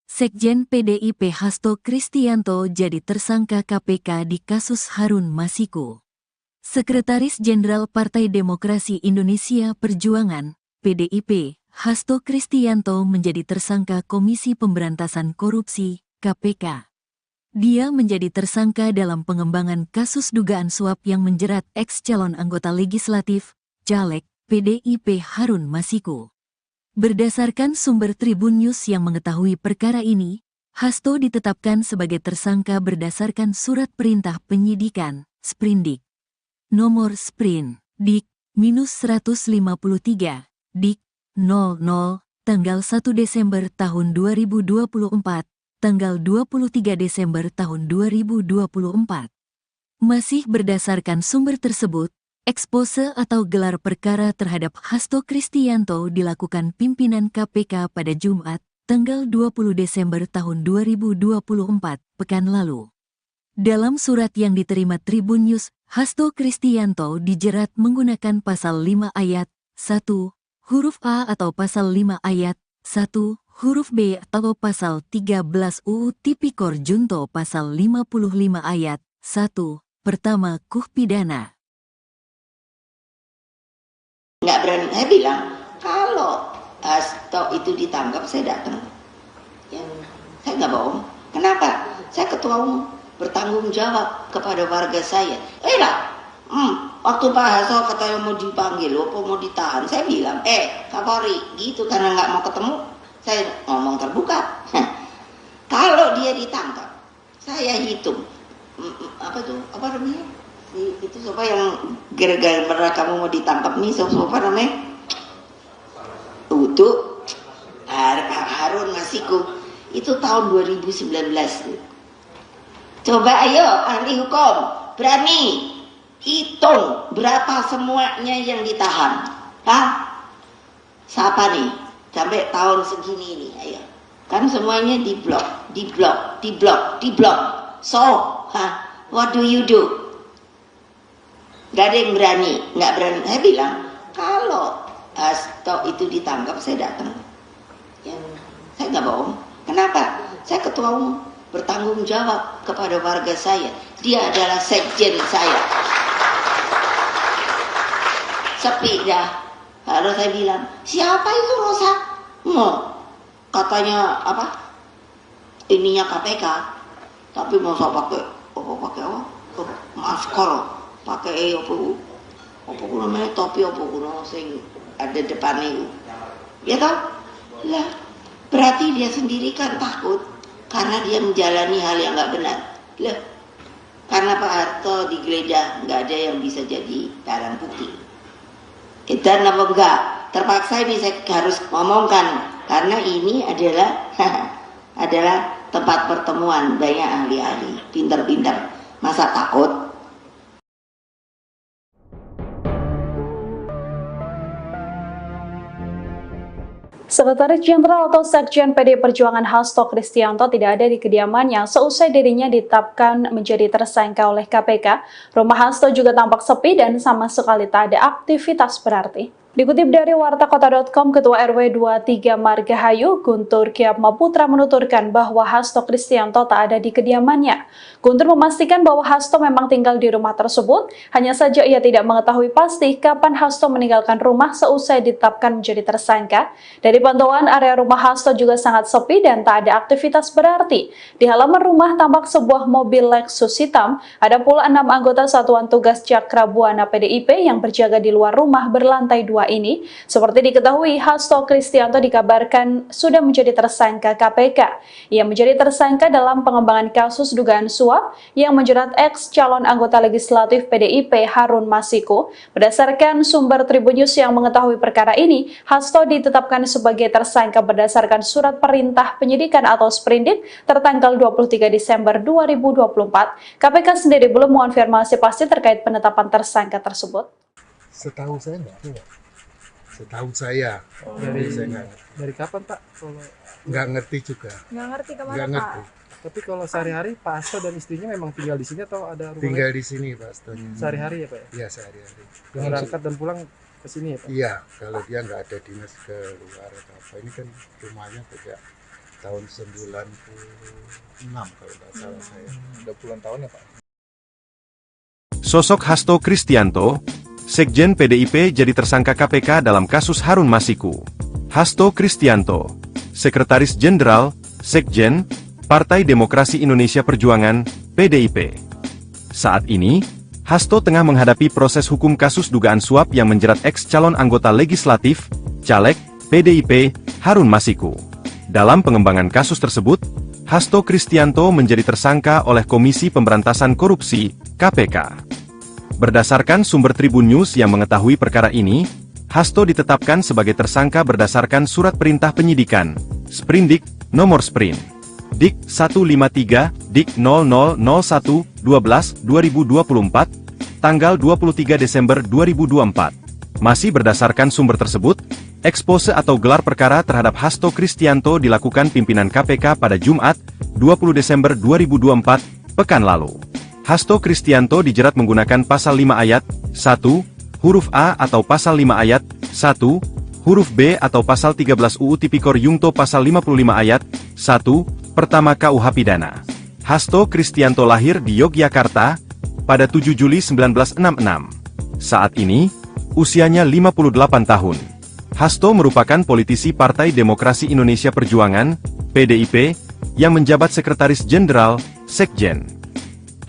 Sekjen PDIP Hasto Kristianto jadi tersangka KPK di kasus Harun Masiku. Sekretaris Jenderal Partai Demokrasi Indonesia Perjuangan, PDIP, Hasto Kristianto menjadi tersangka Komisi Pemberantasan Korupsi, KPK. Dia menjadi tersangka dalam pengembangan kasus dugaan suap yang menjerat ex-calon anggota legislatif, caleg, PDIP Harun Masiku. Berdasarkan sumber Tribun News yang mengetahui perkara ini, Hasto ditetapkan sebagai tersangka berdasarkan surat perintah penyidikan, Sprindik. Nomor Sprin, Dik-153, Dik-00, tanggal 1 Desember tahun 2024, tanggal 23 Desember tahun 2024. Masih berdasarkan sumber tersebut, ekspose atau gelar perkara terhadap Hasto Kristianto dilakukan pimpinan KPK pada Jumat, tanggal 20 Desember tahun 2024, pekan lalu. Dalam surat yang diterima Tribun News, Hasto Kristianto dijerat menggunakan pasal 5 ayat 1, huruf A atau pasal 5 ayat 1, huruf B atau pasal 13 UU Tipikor Junto pasal 55 ayat 1, pertama KUH pidana. Nggak berani, saya bilang kalau Hasto itu ditangkap saya datang. Saya nggak bohong. Kenapa? Saya ketua umum, bertanggung jawab kepada warga saya. Waktu Pak Hasto katanya mau dipanggil, mau ditahan, saya bilang, Kapolri, gitu karena nggak mau ketemu, saya ngomong terbuka. Kalau dia ditangkap, saya hitung, apa namanya? Itu siapa yang gara-gara kamu mau ditangkap nih, siapa namanya? Untuk Harun Masiku, itu tahun 2019. Coba ayo ahli hukum, berani hitung berapa semuanya yang ditahan. Siapa nih? Sampai tahun segini nih, ayo. Kan semuanya diblok. So, what do you do? Gak ada yang berani, nggak berani. Saya bilang, kalau Hasto itu ditangkap, saya datang. Saya nggak bohong. Kenapa? Saya ketua umum, bertanggung jawab kepada warga saya. Dia adalah sekjen saya. Sepi dah. Lalu saya bilang, siapa itu Rosa? Katanya apa? Ininya KPK. Tapi masa pakai masker, pakai apa namanya topi apa kuno sing ada depan itu. Ya toh? Lah, berarti dia sendiri kan takut karena dia menjalani hal yang nggak benar. Lah, karena Pak Harto digeledah, nggak ada yang bisa jadi barang bukti. Dan apa enggak? Terpaksa ini saya harus ngomongkan karena ini adalah adalah tempat pertemuan banyak ahli-ahli, pinter-pinter. Masa takut? Sekretaris Jenderal atau Sekjen PDI Perjuangan Hasto Kristianto tidak ada di kediamannya seusai dirinya ditetapkan menjadi tersangka oleh KPK. Rumah Hasto juga tampak sepi dan sama sekali tak ada aktivitas berarti. Dikutip dari wartakota.com, Ketua RW 23 Margahayu, Guntur Kyatmaputra menuturkan bahwa Hasto Kristianto tak ada di kediamannya. Guntur memastikan bahwa Hasto memang tinggal di rumah tersebut, hanya saja ia tidak mengetahui pasti kapan Hasto meninggalkan rumah seusai ditetapkan menjadi tersangka. Dari pantauan, area rumah Hasto juga sangat sepi dan tak ada aktivitas berarti. Di halaman rumah tampak sebuah mobil Lexus hitam, ada pula 6 anggota Satuan Tugas Cakrabuana PDIP yang berjaga di luar rumah berlantai 2 ini. Seperti diketahui, Hasto Kristianto dikabarkan sudah menjadi tersangka KPK. Ia menjadi tersangka dalam pengembangan kasus dugaan suap yang menjerat ex calon anggota legislatif PDIP Harun Masiku. Berdasarkan sumber Tribun News yang mengetahui perkara ini, Hasto ditetapkan sebagai tersangka berdasarkan surat perintah penyidikan atau sprindik tertanggal 23 Desember 2024. KPK sendiri belum mengonfirmasi pasti terkait penetapan tersangka tersebut. Setahu saya enggak. Setahu saya. Dari kapan Pak? Kalau Nggak ngerti juga. Nggak ngerti kemana Nggak Pak? ngerti. tapi kalau sehari-hari Pak Hasto dan istrinya memang tinggal di sini atau ada rumah Tinggal lain? di sini Pak Stonya. Sehari-hari ya Pak ya? Iya sehari-hari. Berangkat dan pulang ke sini ya Pak? Iya, kalau dia nggak ada dinas ke luar atau apa. Ini kan rumahnya sejak tahun 96 kalau nggak salah saya. Udah puluhan tahun ya Pak? Sosok Hasto Kristianto, Sekjen PDIP jadi tersangka KPK dalam kasus Harun Masiku. Hasto Kristianto, Sekretaris Jenderal, Sekjen, Partai Demokrasi Indonesia Perjuangan, PDIP. Saat ini, Hasto tengah menghadapi proses hukum kasus dugaan suap yang menjerat ex-calon anggota legislatif, caleg, PDIP, Harun Masiku. Dalam pengembangan kasus tersebut, Hasto Kristianto menjadi tersangka oleh Komisi Pemberantasan Korupsi, KPK. Berdasarkan sumber Tribun News yang mengetahui perkara ini, Hasto ditetapkan sebagai tersangka berdasarkan surat perintah penyidikan, Sprindik, nomor Sprint, Dik 153, Dik 0001-12-2024, tanggal 23 Desember 2024. Masih berdasarkan sumber tersebut, ekspose atau gelar perkara terhadap Hasto Kristianto dilakukan pimpinan KPK pada Jumat, 20 Desember 2024, pekan lalu. Hasto Kristianto dijerat menggunakan pasal 5 ayat 1, huruf A atau pasal 5 ayat 1, huruf B atau pasal 13 UU Tipikor Yungto pasal 55 ayat 1, pertama KUH Pidana. Hasto Kristianto lahir di Yogyakarta pada 7 Juli 1966. Saat ini, usianya 58 tahun. Hasto merupakan politisi Partai Demokrasi Indonesia Perjuangan, PDIP, yang menjabat Sekretaris Jenderal, Sekjen.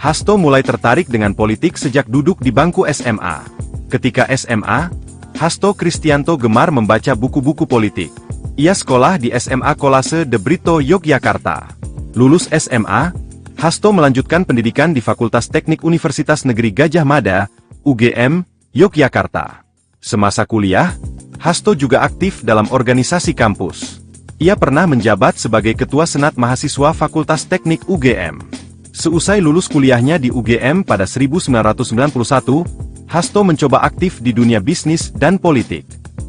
Hasto mulai tertarik dengan politik sejak duduk di bangku SMA. Ketika SMA, Hasto Kristianto gemar membaca buku-buku politik. Ia sekolah di SMA Kolase De Brito, Yogyakarta. Lulus SMA, Hasto melanjutkan pendidikan di Fakultas Teknik Universitas Negeri Gadjah Mada, UGM, Yogyakarta. Semasa kuliah, Hasto juga aktif dalam organisasi kampus. Ia pernah menjabat sebagai Ketua Senat Mahasiswa Fakultas Teknik UGM. Seusai lulus kuliahnya di UGM pada 1991, Hasto mencoba aktif di dunia bisnis dan politik.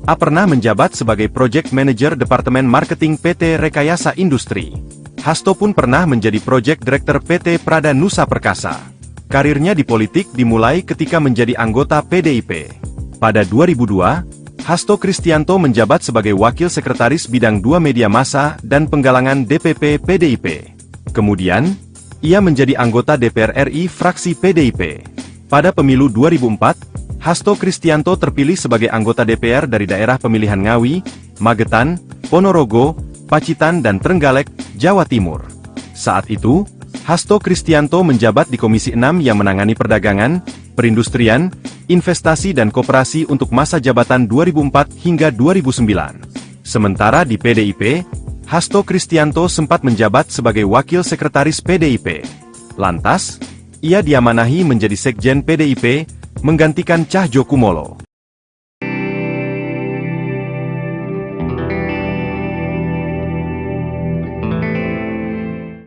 A pernah menjabat sebagai Project Manager Departemen Marketing PT Rekayasa Industri. Hasto pun pernah menjadi Project Director PT Prada Nusa Perkasa. Karirnya di politik dimulai ketika menjadi anggota PDIP. Pada 2002, Hasto Kristianto menjabat sebagai Wakil Sekretaris Bidang 2 Media Massa dan Penggalangan DPP PDIP. Kemudian, ia menjadi anggota DPR RI fraksi PDIP. Pada pemilu 2004, Hasto Kristianto terpilih sebagai anggota DPR dari daerah pemilihan Ngawi, Magetan, Ponorogo, Pacitan dan Trenggalek, Jawa Timur. Saat itu, Hasto Kristianto menjabat di Komisi 6 yang menangani perdagangan, perindustrian, investasi dan koperasi untuk masa jabatan 2004 hingga 2009. Sementara di PDIP, Hasto Kristianto sempat menjabat sebagai Wakil Sekretaris PDIP. Lantas, ia diamanahi menjadi Sekjen PDIP, menggantikan Cahyokumolo.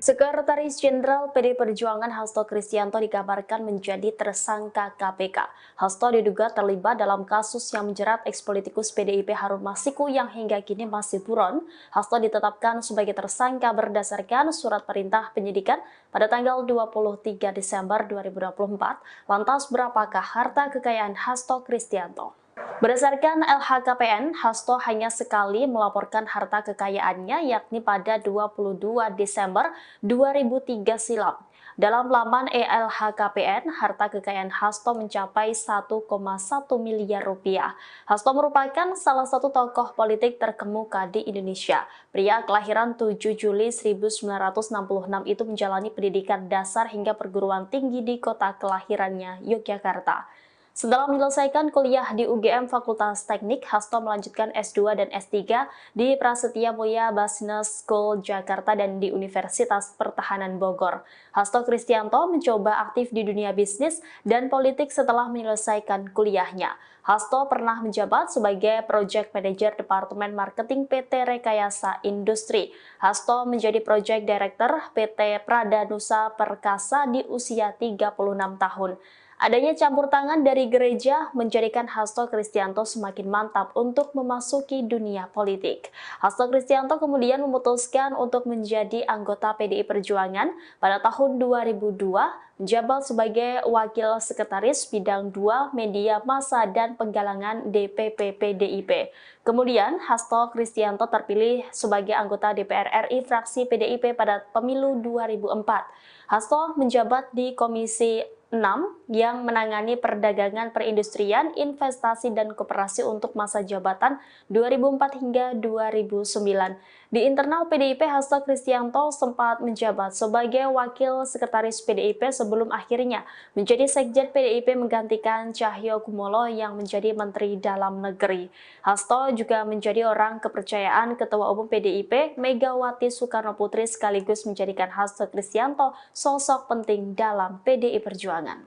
Sekretaris Jenderal PD Perjuangan Hasto Kristianto dikabarkan menjadi tersangka KPK. Hasto diduga terlibat dalam kasus yang menjerat ekspolitikus PDIP Harun Masiku yang hingga kini masih buron. Hasto ditetapkan sebagai tersangka berdasarkan surat perintah penyidikan pada tanggal 23 Desember 2024. Lantas berapakah harta kekayaan Hasto Kristianto? Berdasarkan LHKPN, Hasto hanya sekali melaporkan harta kekayaannya yakni pada 22 Desember 2003 silam. Dalam laman LHKPN, harta kekayaan Hasto mencapai 1,1 miliar rupiah. Hasto merupakan salah satu tokoh politik terkemuka di Indonesia. Pria kelahiran 7 Juli 1966 itu menjalani pendidikan dasar hingga perguruan tinggi di kota kelahirannya, Yogyakarta. Setelah menyelesaikan kuliah di UGM Fakultas Teknik, Hasto melanjutkan S2 dan S3 di Prasetya Mulia Business School Jakarta dan di Universitas Pertahanan Bogor. Hasto Kristianto mencoba aktif di dunia bisnis dan politik setelah menyelesaikan kuliahnya. Hasto pernah menjabat sebagai Project Manager Departemen Marketing PT Rekayasa Industri. Hasto menjadi Project Director PT Pradanusa Perkasa di usia 36 tahun. Adanya campur tangan dari gereja menjadikan Hasto Kristianto semakin mantap untuk memasuki dunia politik. Hasto Kristianto kemudian memutuskan untuk menjadi anggota PDI Perjuangan pada tahun 2002, menjabat sebagai Wakil Sekretaris Bidang 2 Media Massa dan Penggalangan DPP PDIP. Kemudian Hasto Kristianto terpilih sebagai anggota DPR RI fraksi PDIP pada pemilu 2004. Hasto menjabat di Komisi 6 yang menangani perdagangan, perindustrian, investasi, dan koperasi untuk masa jabatan 2004 hingga 2009. Di internal PDIP, Hasto Kristianto sempat menjabat sebagai Wakil Sekretaris PDIP sebelum akhirnya menjadi Sekjen PDIP menggantikan Cahyokumolo yang menjadi Menteri Dalam Negeri. Hasto juga menjadi orang kepercayaan Ketua Umum PDIP Megawati Soekarnoputri sekaligus menjadikan Hasto Kristianto sosok penting dalam PDI Perjuangan.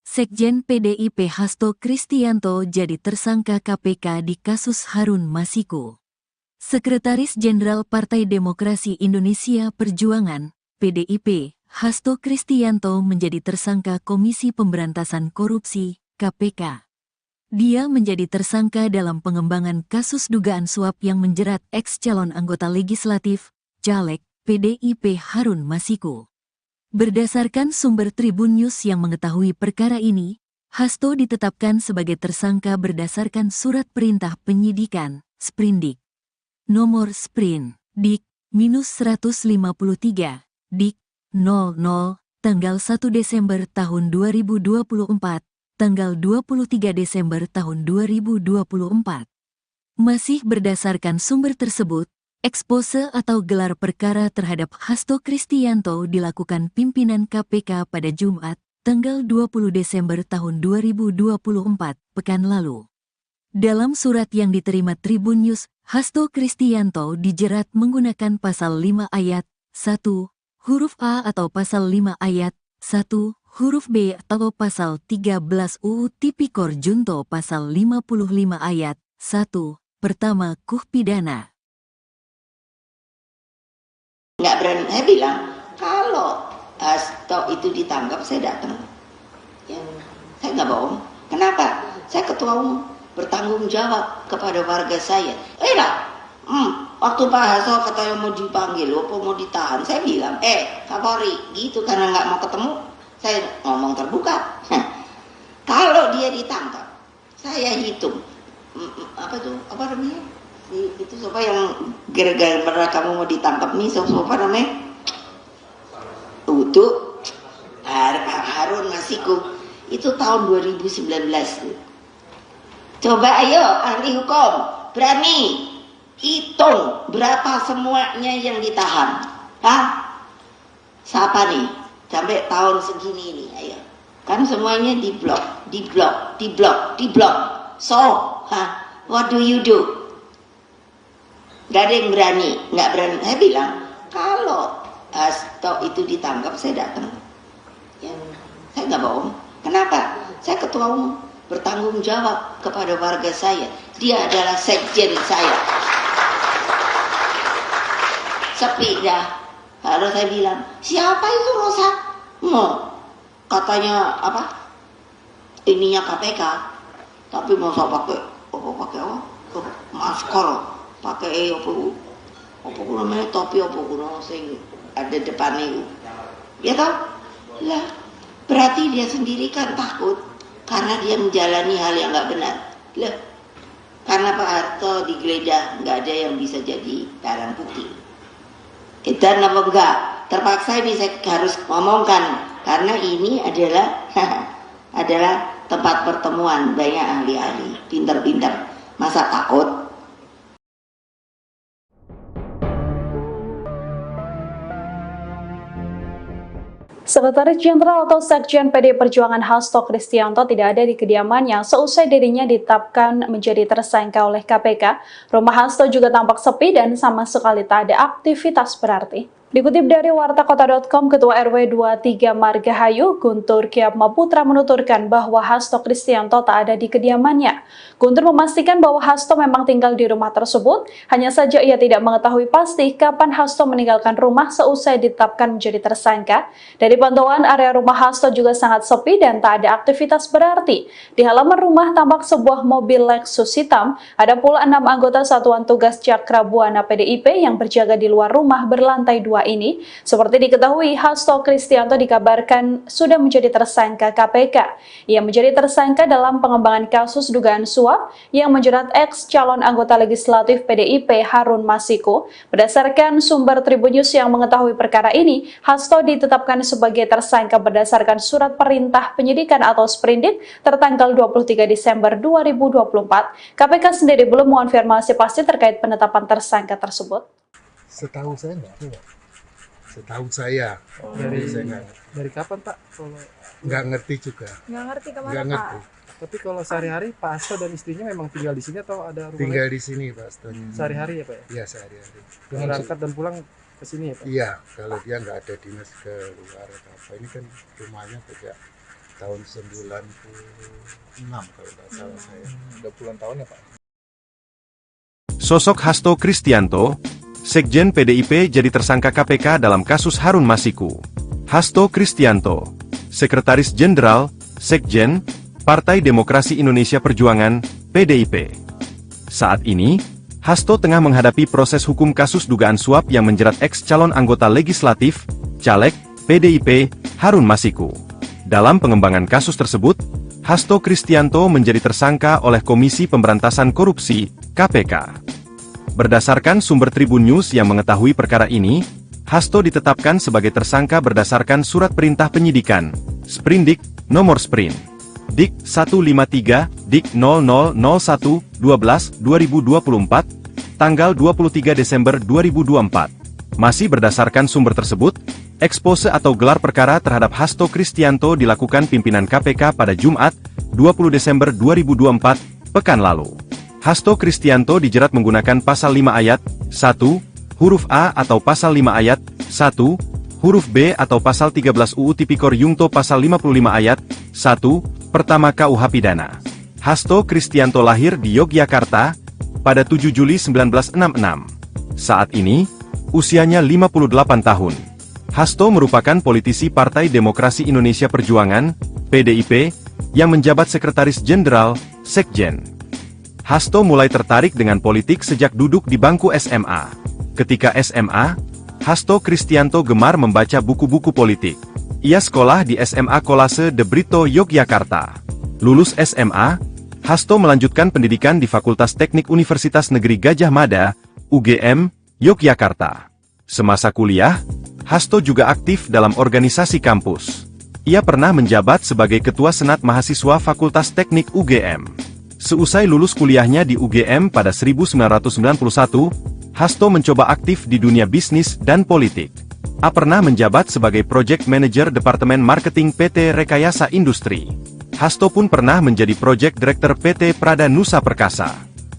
Sekjen PDIP Hasto Kristianto jadi tersangka KPK di kasus Harun Masiku. Sekretaris Jenderal Partai Demokrasi Indonesia Perjuangan, PDIP, Hasto Kristianto menjadi tersangka Komisi Pemberantasan Korupsi, KPK. Dia menjadi tersangka dalam pengembangan kasus dugaan suap yang menjerat ex-calon anggota legislatif, caleg, PDIP Harun Masiku. Berdasarkan sumber Tribun News yang mengetahui perkara ini, Hasto ditetapkan sebagai tersangka berdasarkan surat perintah penyidikan, Sprindik. Nomor Sprin, Dik-153, Dik-00, tanggal 1 Desember tahun 2024, tanggal 23 Desember tahun 2024. Masih berdasarkan sumber tersebut, ekspose atau gelar perkara terhadap Hasto Kristianto dilakukan pimpinan KPK pada Jumat, tanggal 20 Desember tahun 2024, pekan lalu. Dalam surat yang diterima Tribun News, Hasto Kristianto dijerat menggunakan pasal 5 ayat 1, huruf A atau pasal 5 ayat 1, huruf B atau pasal 13 UU Tipikor Junto pasal 55 ayat 1, pertama KUH pidana. Nggak berani, saya bilang, kalau Hasto itu ditangkap, saya datang. Ya, saya nggak bohong. Kenapa? Saya ketua umum, bertanggung jawab kepada warga saya. Waktu Pak Hasto katanya mau dipanggil, mau ditahan, saya bilang, Kapolri, gitu, karena nggak mau ketemu, saya ngomong terbuka. Kalau dia ditangkap, saya hitung, apa namanya? Itu siapa yang gara-gara kamu mau ditangkap nih, siapa namanya? Untuk Harun Masiku. Itu tahun 2019. Coba ayo ahli hukum, berani hitung berapa semuanya yang ditahan. Hah? Siapa nih? Sampai tahun segini nih, ayo. Kan semuanya diblok. So, what do you do? Gak ada yang berani, nggak berani. Saya bilang, kalau Hasto itu ditangkap, saya datang. Ya, saya nggak bohong. Kenapa? Saya ketua umum, bertanggung jawab kepada warga saya. Dia adalah sekjen saya. Sepi dah. Lalu saya bilang, siapa itu Rosa? Katanya apa? Ininya KPK. Tapi masa pakai masker, pakai apa namanya topi apa kuno sing ada depan itu. Ya toh? Lah, berarti dia sendiri kan takut karena dia menjalani hal yang nggak benar. Lah, karena Pak Harto digeledah, nggak ada yang bisa jadi barang bukti. Dan apa enggak? Terpaksa ini saya harus ngomongkan karena ini adalah adalah tempat pertemuan banyak ahli-ahli, pinter-pinter. Masa takut? Sekretaris Jenderal atau Sekjen PDI Perjuangan Hasto Kristianto tidak ada di kediamannya seusai dirinya ditetapkan menjadi tersangka oleh KPK. Rumah Hasto juga tampak sepi dan sama sekali tak ada aktivitas berarti. Dikutip dari wartakota.com, Ketua RW 23 Margahayu, Guntur Kyatmaputra menuturkan bahwa Hasto Kristianto tak ada di kediamannya. Guntur memastikan bahwa Hasto memang tinggal di rumah tersebut, hanya saja ia tidak mengetahui pasti kapan Hasto meninggalkan rumah seusai ditetapkan menjadi tersangka. Dari pantauan, area rumah Hasto juga sangat sepi dan tak ada aktivitas berarti. Di halaman rumah tampak sebuah mobil Lexus hitam, ada pula 6 anggota Satuan Tugas Cakrabuana PDIP yang berjaga di luar rumah berlantai 2 ini. Seperti diketahui, Hasto Kristianto dikabarkan sudah menjadi tersangka KPK. Ia menjadi tersangka dalam pengembangan kasus dugaan suap yang menjerat ex calon anggota legislatif PDIP Harun Masiku. Berdasarkan sumber Tribun News yang mengetahui perkara ini, Hasto ditetapkan sebagai tersangka berdasarkan surat perintah penyidikan atau sprindik tertanggal 23 Desember 2024. KPK sendiri belum mengonfirmasi pasti terkait penetapan tersangka tersebut. Setahu saya enggak. Setahu saya. Dari kapan Pak? Kalau Nggak ngerti juga. Nggak ngerti kemana Nggak Pak? ngerti. tapi kalau sehari-hari Pak Hasto dan istrinya memang tinggal di sini atau ada rumah Tinggal lain? di sini Pak Stony. Sehari-hari ya Pak ya? Iya sehari-hari. Berangkat dan pulang ke sini ya Pak? Iya, kalau dia nggak ada dinas ke luar atau apa. Ini kan rumahnya sejak tahun 96 kalau nggak salah saya. Udah puluhan tahun ya Pak? Sosok Hasto Kristianto, Sekjen PDIP jadi tersangka KPK dalam kasus Harun Masiku. Hasto Kristianto, Sekretaris Jenderal, Sekjen, Partai Demokrasi Indonesia Perjuangan, PDIP. Saat ini, Hasto tengah menghadapi proses hukum kasus dugaan suap yang menjerat ex calon anggota legislatif, caleg, PDIP, Harun Masiku. Dalam pengembangan kasus tersebut, Hasto Kristianto menjadi tersangka oleh Komisi Pemberantasan Korupsi, KPK. Berdasarkan sumber Tribun News yang mengetahui perkara ini, Hasto ditetapkan sebagai tersangka berdasarkan surat perintah penyidikan, Sprindik, nomor Sprint, Dik 153, Dik 0001-12-2024, tanggal 23 Desember 2024. Masih berdasarkan sumber tersebut, ekspose atau gelar perkara terhadap Hasto Kristianto dilakukan pimpinan KPK pada Jumat, 20 Desember 2024, pekan lalu. Hasto Kristianto dijerat menggunakan pasal 5 ayat 1, huruf A atau pasal 5 ayat 1, huruf B atau pasal 13 UU Tipikor Yungto pasal 55 ayat 1, pertama KUH Pidana. Hasto Kristianto lahir di Yogyakarta pada 7 Juli 1966. Saat ini, usianya 58 tahun. Hasto merupakan politisi Partai Demokrasi Indonesia Perjuangan, PDIP, yang menjabat Sekretaris Jenderal, Sekjen. Hasto mulai tertarik dengan politik sejak duduk di bangku SMA. Ketika SMA, Hasto Kristianto gemar membaca buku-buku politik. Ia sekolah di SMA Kolase De Brito, Yogyakarta. Lulus SMA, Hasto melanjutkan pendidikan di Fakultas Teknik Universitas Negeri Gadjah Mada, UGM, Yogyakarta. Semasa kuliah, Hasto juga aktif dalam organisasi kampus. Ia pernah menjabat sebagai Ketua Senat Mahasiswa Fakultas Teknik UGM. Seusai lulus kuliahnya di UGM pada 1991, Hasto mencoba aktif di dunia bisnis dan politik. A pernah menjabat sebagai Project Manager Departemen Marketing PT Rekayasa Industri. Hasto pun pernah menjadi Project Director PT Prada Nusa Perkasa.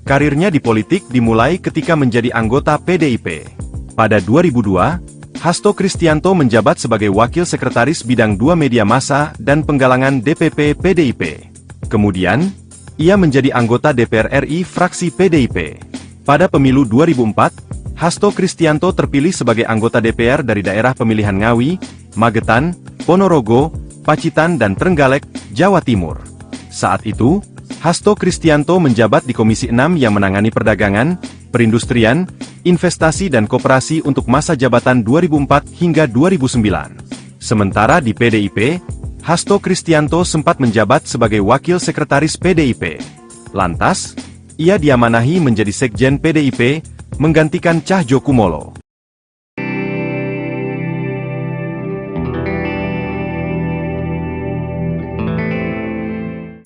Karirnya di politik dimulai ketika menjadi anggota PDIP. Pada 2002, Hasto Kristianto menjabat sebagai Wakil Sekretaris Bidang 2 Media Massa dan Penggalangan DPP PDIP. Kemudian, ia menjadi anggota DPR RI fraksi PDIP. Pada pemilu 2004, Hasto Kristianto terpilih sebagai anggota DPR dari daerah pemilihan Ngawi, Magetan, Ponorogo, Pacitan dan Trenggalek, Jawa Timur. Saat itu, Hasto Kristianto menjabat di Komisi 6 yang menangani perdagangan, perindustrian, investasi dan koperasi untuk masa jabatan 2004 hingga 2009. Sementara di PDIP, Hasto Kristianto sempat menjabat sebagai Wakil Sekretaris PDIP. Lantas, ia diamanahi menjadi Sekjen PDIP, menggantikan Cahjo Kumolo.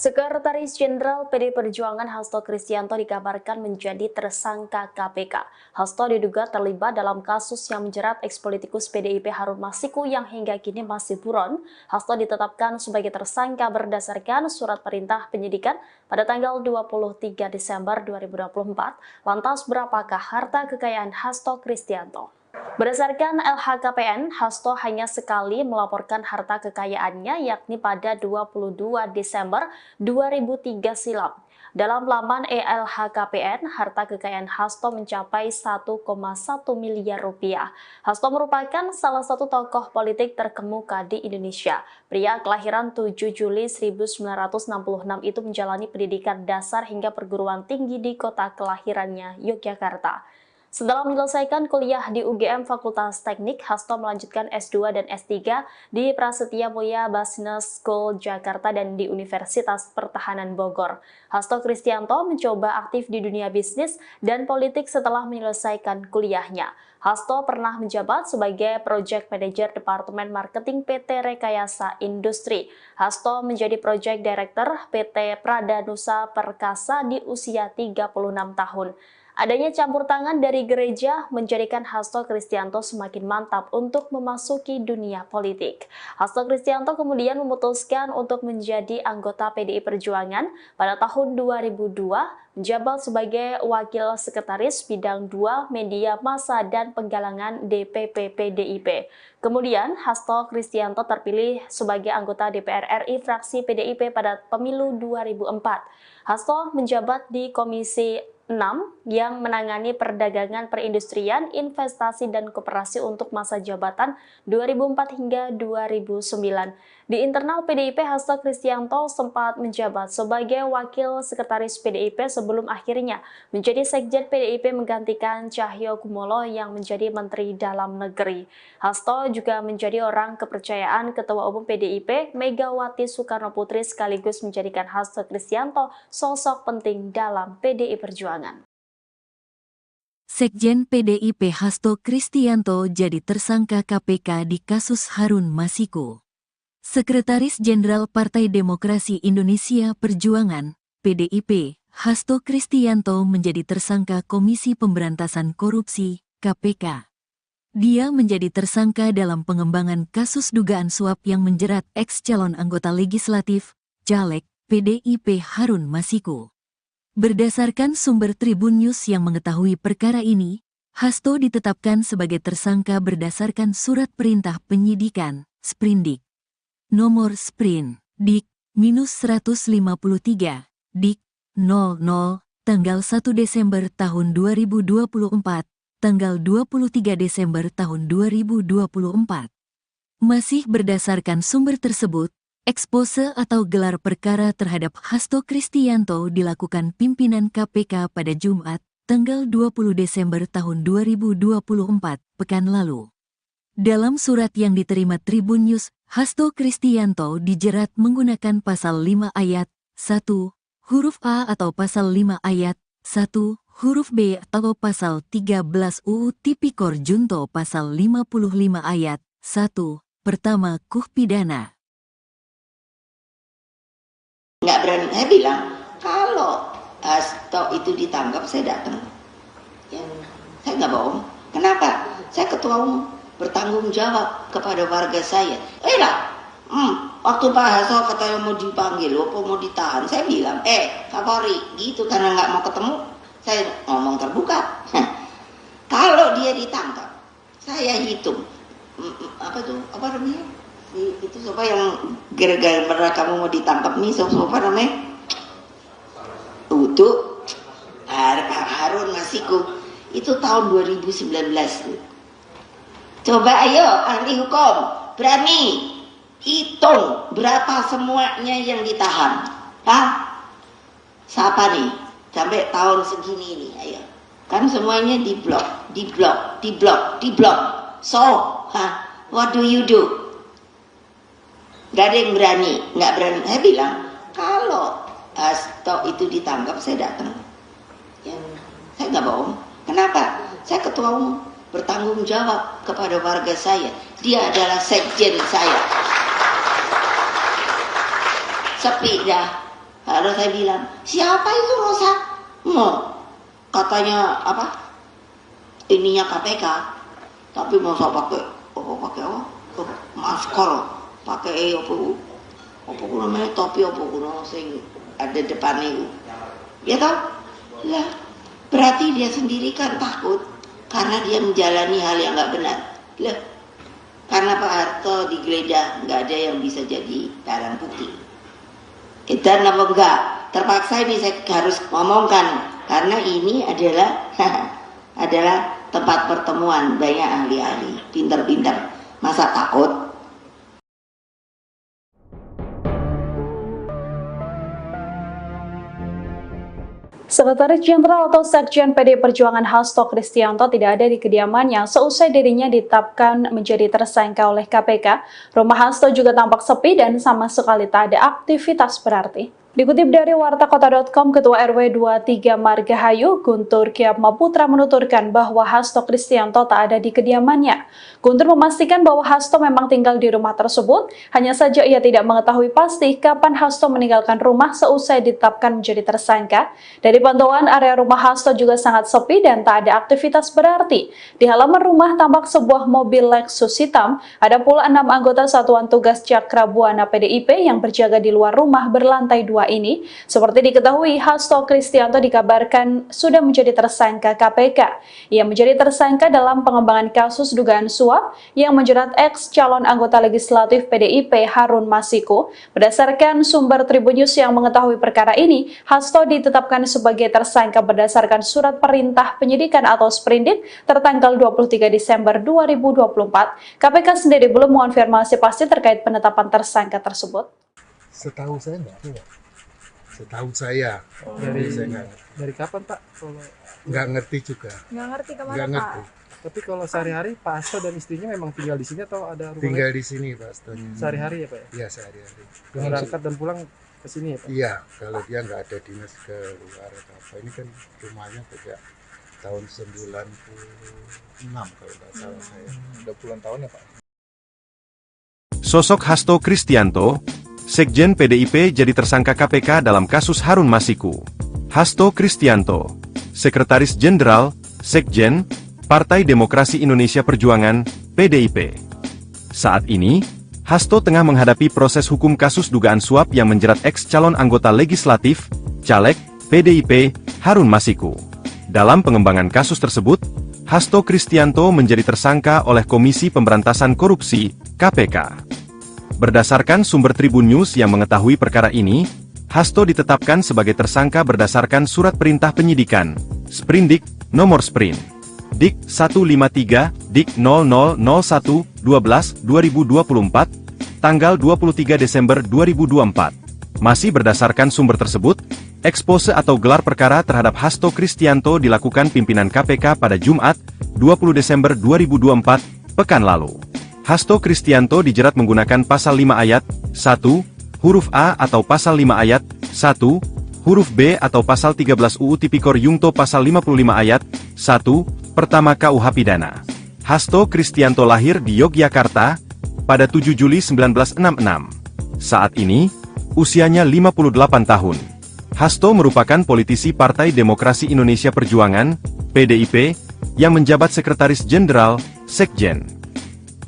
Sekretaris Jenderal PD Perjuangan Hasto Kristianto dikabarkan menjadi tersangka KPK. Hasto diduga terlibat dalam kasus yang menjerat ekspolitikus PDIP Harun Masiku yang hingga kini masih buron. Hasto ditetapkan sebagai tersangka berdasarkan surat perintah penyidikan pada tanggal 23 Desember 2024. Lantas berapakah harta kekayaan Hasto Kristianto? Berdasarkan LHKPN, Hasto hanya sekali melaporkan harta kekayaannya yakni pada 22 Desember 2003 silam. Dalam laman LHKPN, harta kekayaan Hasto mencapai 1,1 miliar rupiah. Hasto merupakan salah satu tokoh politik terkemuka di Indonesia. Pria kelahiran 7 Juli 1966 itu menjalani pendidikan dasar hingga perguruan tinggi di kota kelahirannya, Yogyakarta. Setelah menyelesaikan kuliah di UGM Fakultas Teknik, Hasto melanjutkan S2 dan S3 di Prasetya Mulia Business School Jakarta dan di Universitas Pertahanan Bogor. Hasto Kristianto mencoba aktif di dunia bisnis dan politik setelah menyelesaikan kuliahnya. Hasto pernah menjabat sebagai Project Manager Departemen Marketing PT Rekayasa Industri. Hasto menjadi Project Director PT Prada Nusa Perkasa di usia 36 tahun. Adanya campur tangan dari gereja menjadikan Hasto Kristianto semakin mantap untuk memasuki dunia politik. Hasto Kristianto kemudian memutuskan untuk menjadi anggota PDI Perjuangan pada tahun 2002, menjabat sebagai Wakil Sekretaris Bidang 2 Media Massa dan Penggalangan DPP PDIP. Kemudian, Hasto Kristianto terpilih sebagai anggota DPR RI fraksi PDIP pada pemilu 2004. Hasto menjabat di Komisi 6 yang menangani perdagangan, perindustrian, investasi, dan koperasi untuk masa jabatan 2004 hingga 2009. Di internal PDIP, Hasto Kristianto sempat menjabat sebagai Wakil Sekretaris PDIP sebelum akhirnya menjadi Sekjen PDIP menggantikan Cahyo Kumolo yang menjadi Menteri Dalam Negeri. Hasto juga menjadi orang kepercayaan Ketua Umum PDIP Megawati Soekarno Putri sekaligus menjadikan Hasto Kristianto sosok penting dalam PDI Perjuangan. Sekjen PDIP Hasto Kristianto jadi tersangka KPK di kasus Harun Masiku. Sekretaris Jenderal Partai Demokrasi Indonesia Perjuangan, PDIP, Hasto Kristianto menjadi tersangka Komisi Pemberantasan Korupsi, KPK. Dia menjadi tersangka dalam pengembangan kasus dugaan suap yang menjerat ex-calon anggota legislatif, caleg, PDIP Harun Masiku. Berdasarkan sumber Tribun News yang mengetahui perkara ini, Hasto ditetapkan sebagai tersangka berdasarkan surat perintah penyidikan, Sprindik. Nomor Sprin, Dik-153, Dik-00, tanggal 1 Desember tahun 2024, tanggal 23 Desember tahun 2024. Masih berdasarkan sumber tersebut, ekspose atau gelar perkara terhadap Hasto Kristianto dilakukan pimpinan KPK pada Jumat, tanggal 20 Desember tahun 2024, pekan lalu. Dalam surat yang diterima Tribun News, Hasto Kristianto dijerat menggunakan pasal 5 ayat 1, huruf A atau pasal 5 ayat 1, huruf B atau pasal 13 UU Tipikor Junto pasal 55 ayat 1, pertama KUH pidana. nggak berani. Saya bilang kalau Hasto itu ditangkap saya datang. Ya, saya nggak bohong. Kenapa? Saya ketua umum, bertanggung jawab kepada warga saya. Waktu Pak Hasto katanya mau dipanggil, mau ditahan, saya bilang, Kapolri, gitu karena nggak mau ketemu, saya ngomong terbuka. Kalau dia ditangkap, saya hitung, apa namanya? Itu siapa yang gara-gara kamu mau ditangkap nih, siapa namanya? Untuk Harun Masiku, itu tahun 2019. Coba ayo ahli hukum, berani hitung berapa semuanya yang ditahan. Siapa nih? Sampai tahun segini nih, ayo. Kan semuanya diblok. So, what do you do? Gak ada yang berani, nggak berani. Saya bilang, kalau Hasto itu ditangkap, saya datang. Ya, saya nggak bohong. Kenapa? Saya ketua umum, bertanggung jawab kepada warga saya. Dia adalah sekjen saya. Sepi dah. Lalu saya bilang, siapa itu Rosa? Katanya apa? Ininya KPK. Tapi masa pakai masker, pakai apa namanya topi apa kuno sing ada depan itu. Ya toh? Lah, berarti dia sendiri kan takut karena dia menjalani hal yang nggak benar. Lah, karena Pak Harto digeledah nggak ada yang bisa jadi barang bukti. Dan apa enggak? Terpaksa ini saya harus ngomongkan karena ini adalah adalah tempat pertemuan banyak ahli-ahli, pinter-pinter. Masa takut? Sekretaris Jenderal atau Sekjen PDI Perjuangan Hasto Kristianto tidak ada di kediamannya seusai dirinya ditetapkan menjadi tersangka oleh KPK. Rumah Hasto juga tampak sepi dan sama sekali tak ada aktivitas berarti. Dikutip dari wartakota.com, Ketua RW 23 Margahayu, Guntur Kyatmaputra menuturkan bahwa Hasto Kristianto tak ada di kediamannya. Guntur memastikan bahwa Hasto memang tinggal di rumah tersebut, hanya saja ia tidak mengetahui pasti kapan Hasto meninggalkan rumah seusai ditetapkan menjadi tersangka. Dari pantauan, area rumah Hasto juga sangat sepi dan tak ada aktivitas berarti. Di halaman rumah tampak sebuah mobil Lexus hitam, ada pula 6 anggota Satuan Tugas Cakra Buana PDIP yang berjaga di luar rumah berlantai 2 ini. Seperti diketahui, Hasto Kristianto dikabarkan sudah menjadi tersangka KPK. Ia menjadi tersangka dalam pengembangan kasus dugaan suap yang menjerat ex calon anggota legislatif PDIP Harun Masiku. Berdasarkan sumber Tribun News yang mengetahui perkara ini, Hasto ditetapkan sebagai tersangka berdasarkan surat perintah penyidikan atau sprindik tertanggal 23 Desember 2024. KPK sendiri belum mengonfirmasi pasti terkait penetapan tersangka tersebut. Setahu saya enggak ada. Setahu saya. Dari kapan Pak? Kalau Nggak ngerti juga. Nggak ngerti kemana Nggak Pak? ngerti. tapi kalau sehari-hari Pak Hasto dan istrinya memang tinggal di sini atau ada rumah Tinggal lain? di sini Pak Hastonya. Sehari-hari ya Pak ya? Iya sehari-hari. Berangkat dan pulang ke sini ya Pak? Iya, kalau dia nggak ada dinas ke luar atau apa. Ini kan rumahnya sejak tahun 96 kalau nggak salah saya. Udah puluhan tahun ya Pak? Sosok Hasto Kristianto, Sekjen PDIP jadi tersangka KPK dalam kasus Harun Masiku. Hasto Kristianto, Sekretaris Jenderal, Sekjen, Partai Demokrasi Indonesia Perjuangan, PDIP. Saat ini, Hasto tengah menghadapi proses hukum kasus dugaan suap yang menjerat ex calon anggota legislatif, caleg, PDIP, Harun Masiku. Dalam pengembangan kasus tersebut, Hasto Kristianto menjadi tersangka oleh Komisi Pemberantasan Korupsi, KPK. Berdasarkan sumber Tribun News yang mengetahui perkara ini, Hasto ditetapkan sebagai tersangka berdasarkan surat perintah penyidikan, Sprindik, nomor Sprint, Dik 153, Dik 0001-12-2024, tanggal 23 Desember 2024. Masih berdasarkan sumber tersebut, ekspose atau gelar perkara terhadap Hasto Kristianto dilakukan pimpinan KPK pada Jumat, 20 Desember 2024, pekan lalu. Hasto Kristianto dijerat menggunakan pasal 5 ayat 1, huruf A atau pasal 5 ayat 1, huruf B atau pasal 13 UU Tipikor Yungto pasal 55 ayat 1, pertama KUH Pidana. Hasto Kristianto lahir di Yogyakarta pada 7 Juli 1966. Saat ini, Usianya 58 tahun. Hasto merupakan politisi Partai Demokrasi Indonesia Perjuangan, PDIP, yang menjabat Sekretaris Jenderal, Sekjen.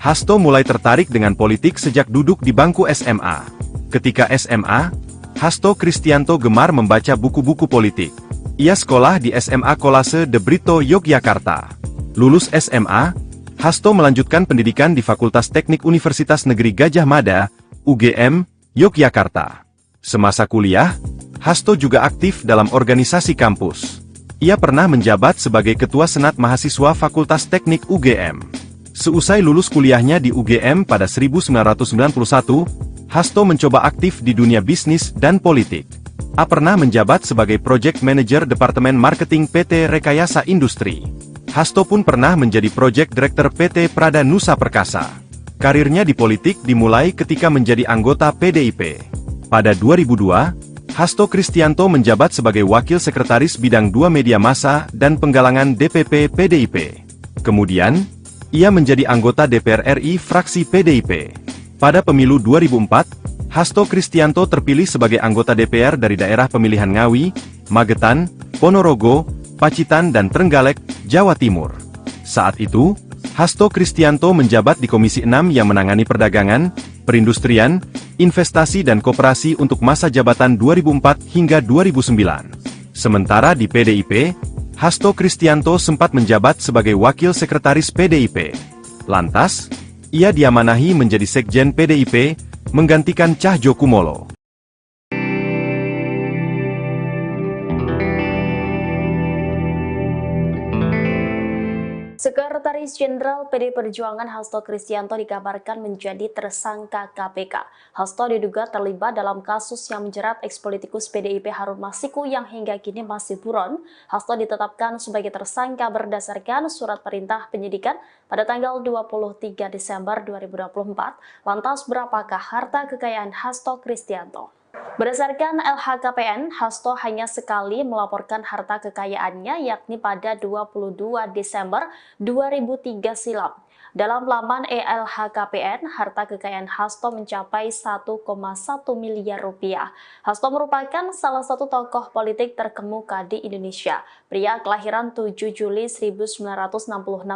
Hasto mulai tertarik dengan politik sejak duduk di bangku SMA. Ketika SMA, Hasto Kristianto gemar membaca buku-buku politik. Ia sekolah di SMA Kolase De Brito, Yogyakarta. Lulus SMA, Hasto melanjutkan pendidikan di Fakultas Teknik Universitas Negeri Gadjah Mada, UGM, Yogyakarta. Semasa kuliah, Hasto juga aktif dalam organisasi kampus. Ia pernah menjabat sebagai Ketua Senat Mahasiswa Fakultas Teknik UGM. Seusai lulus kuliahnya di UGM pada 1991, Hasto mencoba aktif di dunia bisnis dan politik. A pernah menjabat sebagai Project Manager Departemen Marketing PT Rekayasa Industri. Hasto pun pernah menjadi Project Director PT Prada Nusa Perkasa. Karirnya di politik dimulai ketika menjadi anggota PDIP. Pada 2002, Hasto Kristianto menjabat sebagai Wakil Sekretaris Bidang 2 Media Massa dan Penggalangan DPP PDIP. Kemudian, ia menjadi anggota DPR RI fraksi PDIP. Pada pemilu 2004, Hasto Kristianto terpilih sebagai anggota DPR dari daerah pemilihan Ngawi, Magetan, Ponorogo, Pacitan dan Trenggalek, Jawa Timur. Saat itu, Hasto Kristianto menjabat di Komisi 6 yang menangani perdagangan, perindustrian, investasi dan koperasi untuk masa jabatan 2004 hingga 2009. Sementara di PDIP, Hasto Kristianto sempat menjabat sebagai Wakil Sekretaris PDIP. Lantas, ia diamanahi menjadi Sekjen PDIP, menggantikan Cahyokumolo. Sekretaris Jenderal PD Perjuangan Hasto Kristianto dikabarkan menjadi tersangka KPK. Hasto diduga terlibat dalam kasus yang menjerat ekspolitikus PDIP Harun Masiku yang hingga kini masih buron. Hasto ditetapkan sebagai tersangka berdasarkan surat perintah penyidikan pada tanggal 23 Desember 2024. Lantas berapakah harta kekayaan Hasto Kristianto? Berdasarkan LHKPN, Hasto hanya sekali melaporkan harta kekayaannya yakni pada 22 Desember 2003 silam. Dalam laman LHKPN, harta kekayaan Hasto mencapai 1,1 miliar rupiah. Hasto merupakan salah satu tokoh politik terkemuka di Indonesia. Pria kelahiran 7 Juli 1966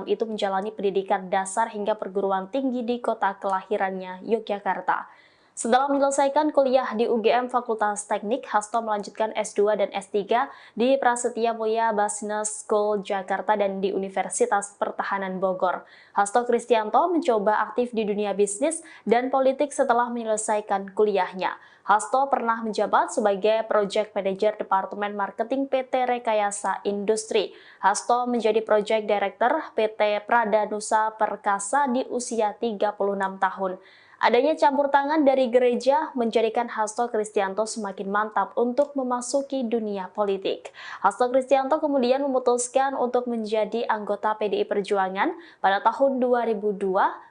itu menjalani pendidikan dasar hingga perguruan tinggi di kota kelahirannya, Yogyakarta. Setelah menyelesaikan kuliah di UGM Fakultas Teknik, Hasto melanjutkan S2 dan S3 di Prasetya Mulia Business School Jakarta dan di Universitas Pertahanan Bogor. Hasto Kristianto mencoba aktif di dunia bisnis dan politik setelah menyelesaikan kuliahnya. Hasto pernah menjabat sebagai Project Manager Departemen Marketing PT Rekayasa Industri. Hasto menjadi Project Director PT Prada Nusa Perkasa di usia 36 tahun. Adanya campur tangan dari gereja menjadikan Hasto Kristianto semakin mantap untuk memasuki dunia politik. Hasto Kristianto kemudian memutuskan untuk menjadi anggota PDI Perjuangan pada tahun 2002,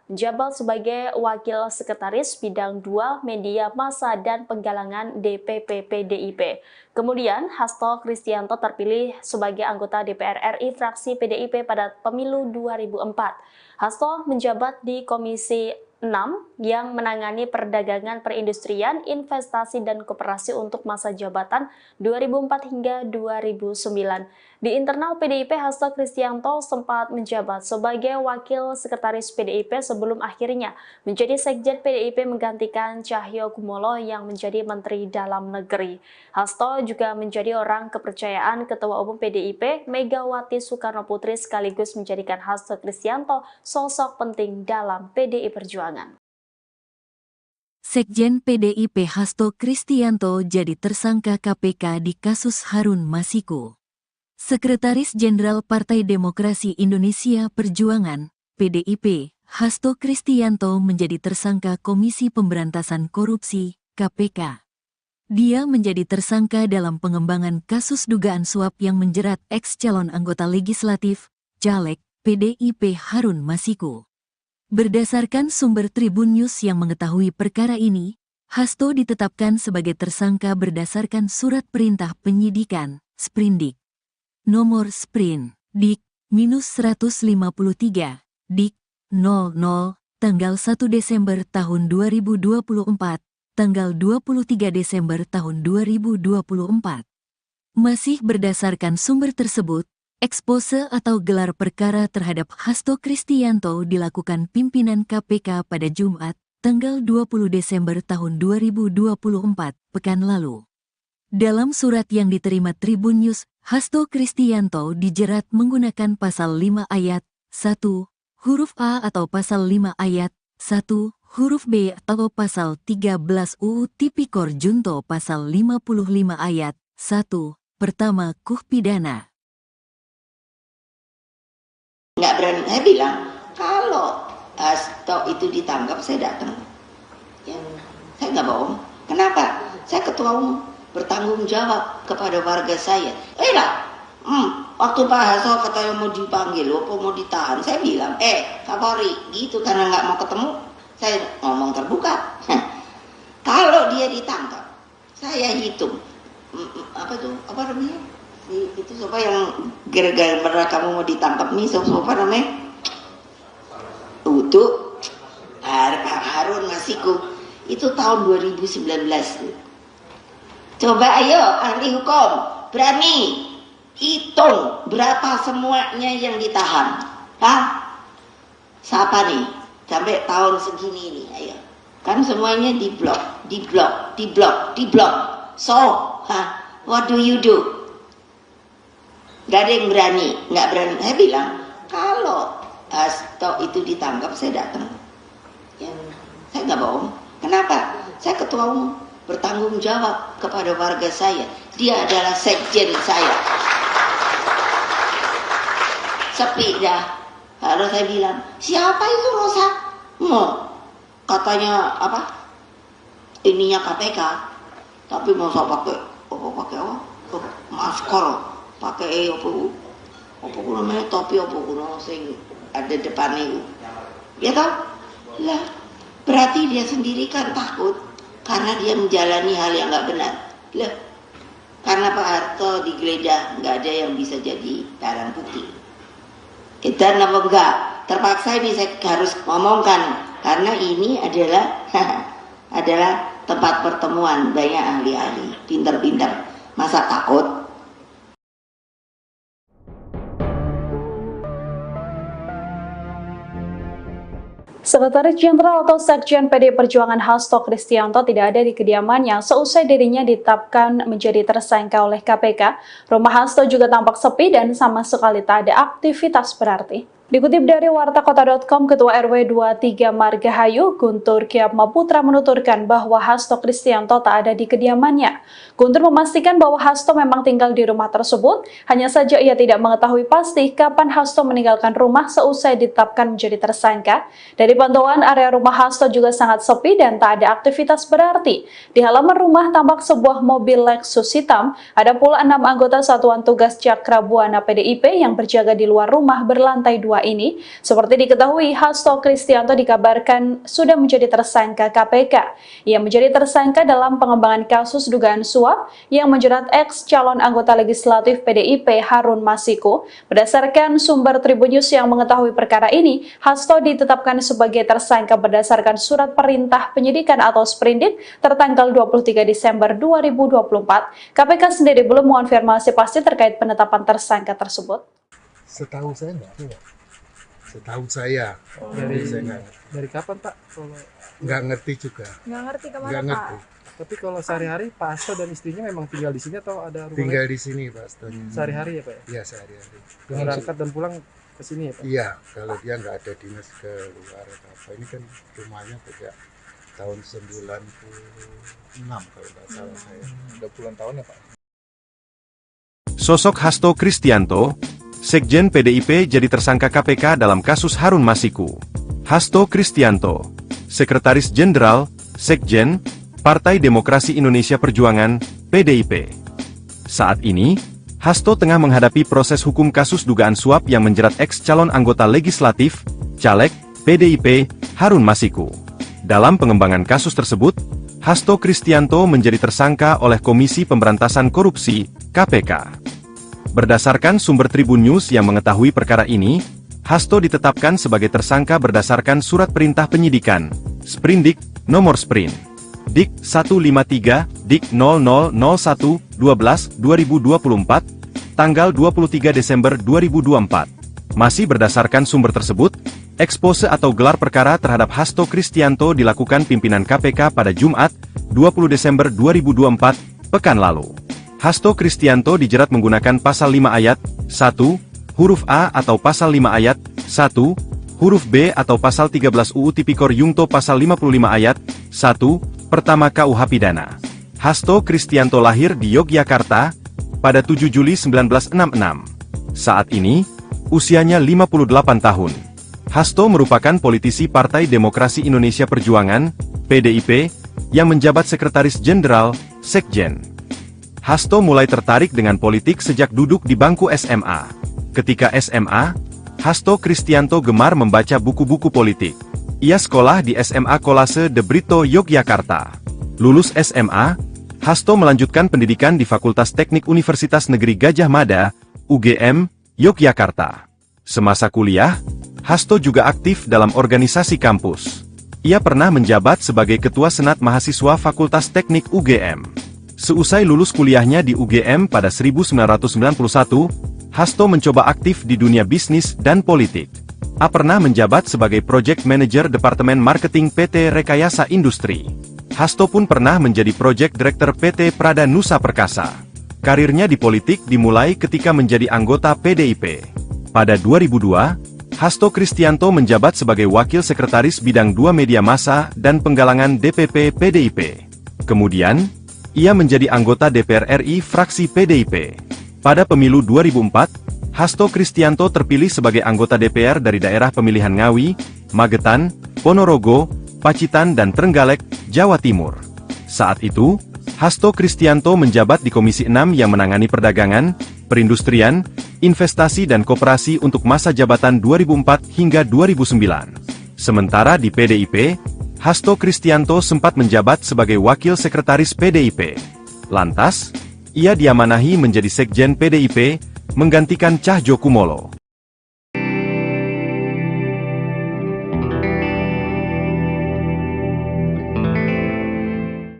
menjabat sebagai Wakil Sekretaris Bidang 2 Media Massa dan Penggalangan DPP PDIP. Kemudian, Hasto Kristianto terpilih sebagai anggota DPR RI fraksi PDIP pada pemilu 2004. Hasto menjabat di Komisi 6 yang menangani perdagangan, perindustrian, investasi, dan koperasi untuk masa jabatan 2004 hingga 2009. Di internal PDIP, Hasto Kristianto sempat menjabat sebagai Wakil Sekretaris PDIP sebelum akhirnya menjadi Sekjen PDIP menggantikan Cahyokumolo yang menjadi Menteri Dalam Negeri. Hasto juga menjadi orang kepercayaan Ketua Umum PDIP Megawati Soekarnoputri sekaligus menjadikan Hasto Kristianto sosok penting dalam PDI Perjuangan. Sekjen PDIP Hasto Kristianto jadi tersangka KPK di kasus Harun Masiku. Sekretaris Jenderal Partai Demokrasi Indonesia Perjuangan, PDIP, Hasto Kristianto menjadi tersangka Komisi Pemberantasan Korupsi, KPK. Dia menjadi tersangka dalam pengembangan kasus dugaan suap yang menjerat ex-calon anggota legislatif, caleg, PDIP Harun Masiku. Berdasarkan sumber Tribun News yang mengetahui perkara ini, Hasto ditetapkan sebagai tersangka berdasarkan surat perintah penyidikan, Sprindik. Nomor Sprint, Dik-153, Dik, 00, tanggal 1 Desember tahun 2024, tanggal 23 Desember tahun 2024. Masih berdasarkan sumber tersebut, ekspose atau gelar perkara terhadap Hasto Kristianto dilakukan pimpinan KPK pada Jumat, tanggal 20 Desember tahun 2024, pekan lalu. Dalam surat yang diterima Tribun News, Hasto Kristianto dijerat menggunakan pasal 5 ayat 1, huruf A atau pasal 5 ayat 1, huruf B atau pasal 13 UU Tipikor Junto pasal 55 ayat 1, pertama KUH pidana. Nggak berani, saya bilang, kalau Hasto itu ditangkap, saya datang. Saya nggak bohong. Kenapa? Saya ketua umum, bertanggung jawab kepada warga saya. Waktu Pak Hasto katanya mau dipanggil, mau ditahan, saya bilang, Kapolri, gitu, karena nggak mau ketemu, saya ngomong terbuka. Kalau dia ditangkap, saya hitung, apa namanya? Itu siapa yang gara-gara kamu mau ditangkap nih, siapa namanya? Untuk Harun Masiku, itu tahun 2019. Coba ayo ahli hukum, berani hitung berapa semuanya yang ditahan. Siapa nih? Sampai tahun segini ini, ayo. Kan semuanya diblok. So, what do you do? Gak ada yang berani, nggak berani. Saya bilang, kalau Hasto itu ditangkap, saya datang. Saya nggak bohong. Kenapa? Saya ketua umum, bertanggung jawab kepada warga saya. Dia adalah sekjen saya. Sepi dah. Lalu saya bilang, siapa itu Rosa? Katanya apa? Ininya KPK. Tapi masa pakai masker, pakai apa namanya, topi apa kuno sing ada depan itu. Ya toh? Lah, berarti dia sendiri kan takut karena dia menjalani hal yang nggak benar. Lah, karena Pak Harto digeledah, nggak ada yang bisa jadi barang bukti. Kita apa enggak? Terpaksa ini saya harus ngomongkan karena ini adalah adalah tempat pertemuan banyak ahli-ahli, pinter-pinter. Masa takut? Sekretaris Jenderal atau Sekjen PDI Perjuangan Hasto Kristianto tidak ada di kediamannya seusai dirinya ditetapkan menjadi tersangka oleh KPK. Rumah Hasto juga tampak sepi dan sama sekali tak ada aktivitas berarti. Dikutip dari wartakota.com, Ketua RW 23 Margahayu, Guntur Kyatmaputra menuturkan bahwa Hasto Kristianto tak ada di kediamannya. Guntur memastikan bahwa Hasto memang tinggal di rumah tersebut, hanya saja ia tidak mengetahui pasti kapan Hasto meninggalkan rumah seusai ditetapkan menjadi tersangka. Dari pantauan, area rumah Hasto juga sangat sepi dan tak ada aktivitas berarti. Di halaman rumah tampak sebuah mobil Lexus hitam, ada pula 6 anggota Satuan Tugas Cakrabuana PDIP yang berjaga di luar rumah berlantai 2 ini. Seperti diketahui, Hasto Kristianto dikabarkan sudah menjadi tersangka KPK. Ia menjadi tersangka dalam pengembangan kasus dugaan suap yang menjerat ex calon anggota legislatif PDIP Harun Masiku. Berdasarkan sumber Tribun News yang mengetahui perkara ini, Hasto ditetapkan sebagai tersangka berdasarkan surat perintah penyidikan atau sprindik tertanggal 23 Desember 2024. KPK sendiri belum mengonfirmasi pasti terkait penetapan tersangka tersebut. Setahu saya enggak ada. Setahu saya. Dari kapan Pak? Kalau Nggak ngerti juga. Nggak ngerti kemana Nggak Pak? ngerti. tapi kalau sehari-hari Pak Hasto dan istrinya memang tinggal di sini atau ada rumah Tinggal lain? di sini Pak Hastonya. Sehari-hari ya Pak ya? Iya sehari-hari. Berangkat dan pulang ke sini ya Pak? Iya, kalau dia nggak ada dinas ke luar atau apa. Ini kan rumahnya sejak tahun 96 kalau nggak salah saya. Udah puluhan tahun ya Pak? Sosok Hasto Kristianto, Sekjen PDIP jadi tersangka KPK dalam kasus Harun Masiku. Hasto Kristianto, Sekretaris Jenderal, Sekjen, Partai Demokrasi Indonesia Perjuangan, PDIP. Saat ini, Hasto tengah menghadapi proses hukum kasus dugaan suap yang menjerat ex calon anggota legislatif, caleg, PDIP, Harun Masiku. Dalam pengembangan kasus tersebut, Hasto Kristianto menjadi tersangka oleh Komisi Pemberantasan Korupsi, KPK. Berdasarkan sumber Tribun News yang mengetahui perkara ini, Hasto ditetapkan sebagai tersangka berdasarkan surat perintah penyidikan, Sprindik, nomor Sprint Dik 153, Dik 0001-12-2024, tanggal 23 Desember 2024. Masih berdasarkan sumber tersebut, ekspose atau gelar perkara terhadap Hasto Kristianto dilakukan pimpinan KPK pada Jumat, 20 Desember 2024, pekan lalu. Hasto Kristianto dijerat menggunakan pasal 5 ayat 1, huruf A atau pasal 5 ayat 1, huruf B atau pasal 13 UU Tipikor Yungto pasal 55 ayat 1, pertama KUH Pidana. Hasto Kristianto lahir di Yogyakarta pada 7 Juli 1966. Saat ini, usianya 58 tahun. Hasto merupakan politisi Partai Demokrasi Indonesia Perjuangan, PDIP, yang menjabat Sekretaris Jenderal, Sekjen. Hasto mulai tertarik dengan politik sejak duduk di bangku SMA. Ketika SMA, Hasto Kristianto gemar membaca buku-buku politik. Ia sekolah di SMA Kolase De Brito, Yogyakarta. Lulus SMA, Hasto melanjutkan pendidikan di Fakultas Teknik Universitas Negeri Gadjah Mada, UGM, Yogyakarta. Semasa kuliah, Hasto juga aktif dalam organisasi kampus. Ia pernah menjabat sebagai Ketua Senat Mahasiswa Fakultas Teknik UGM. Seusai lulus kuliahnya di UGM pada 1991, Hasto mencoba aktif di dunia bisnis dan politik. A pernah menjabat sebagai Project Manager Departemen Marketing PT Rekayasa Industri. Hasto pun pernah menjadi Project Director PT Prada Nusa Perkasa. Karirnya di politik dimulai ketika menjadi anggota PDIP. Pada 2002, Hasto Kristianto menjabat sebagai Wakil Sekretaris Bidang 2 Media Massa dan Penggalangan DPP PDIP. Kemudian, ia menjadi anggota DPR RI fraksi PDIP. Pada pemilu 2004, Hasto Kristianto terpilih sebagai anggota DPR dari daerah pemilihan Ngawi, Magetan, Ponorogo, Pacitan dan Trenggalek, Jawa Timur. Saat itu, Hasto Kristianto menjabat di Komisi 6 yang menangani perdagangan, perindustrian, investasi dan koperasi untuk masa jabatan 2004 hingga 2009. Sementara di PDIP, Hasto Kristianto sempat menjabat sebagai Wakil Sekretaris PDIP. Lantas, ia diamanahi menjadi Sekjen PDIP, menggantikan Cahyokumolo.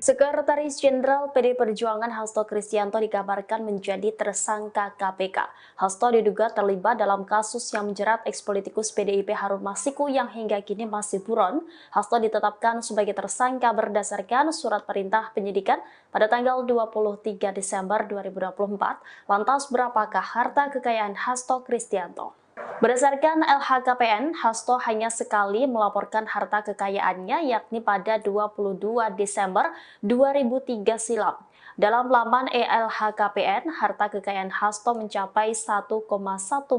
Sekretaris Jenderal PD Perjuangan Hasto Kristianto dikabarkan menjadi tersangka KPK. Hasto diduga terlibat dalam kasus yang menjerat ekspolitikus PDIP Harun Masiku yang hingga kini masih buron. Hasto ditetapkan sebagai tersangka berdasarkan surat perintah penyidikan pada tanggal 23 Desember 2024. Lantas berapakah harta kekayaan Hasto Kristianto? Berdasarkan LHKPN, Hasto hanya sekali melaporkan harta kekayaannya yakni pada 22 Desember 2003 silam. Dalam laman LHKPN, harta kekayaan Hasto mencapai 1,1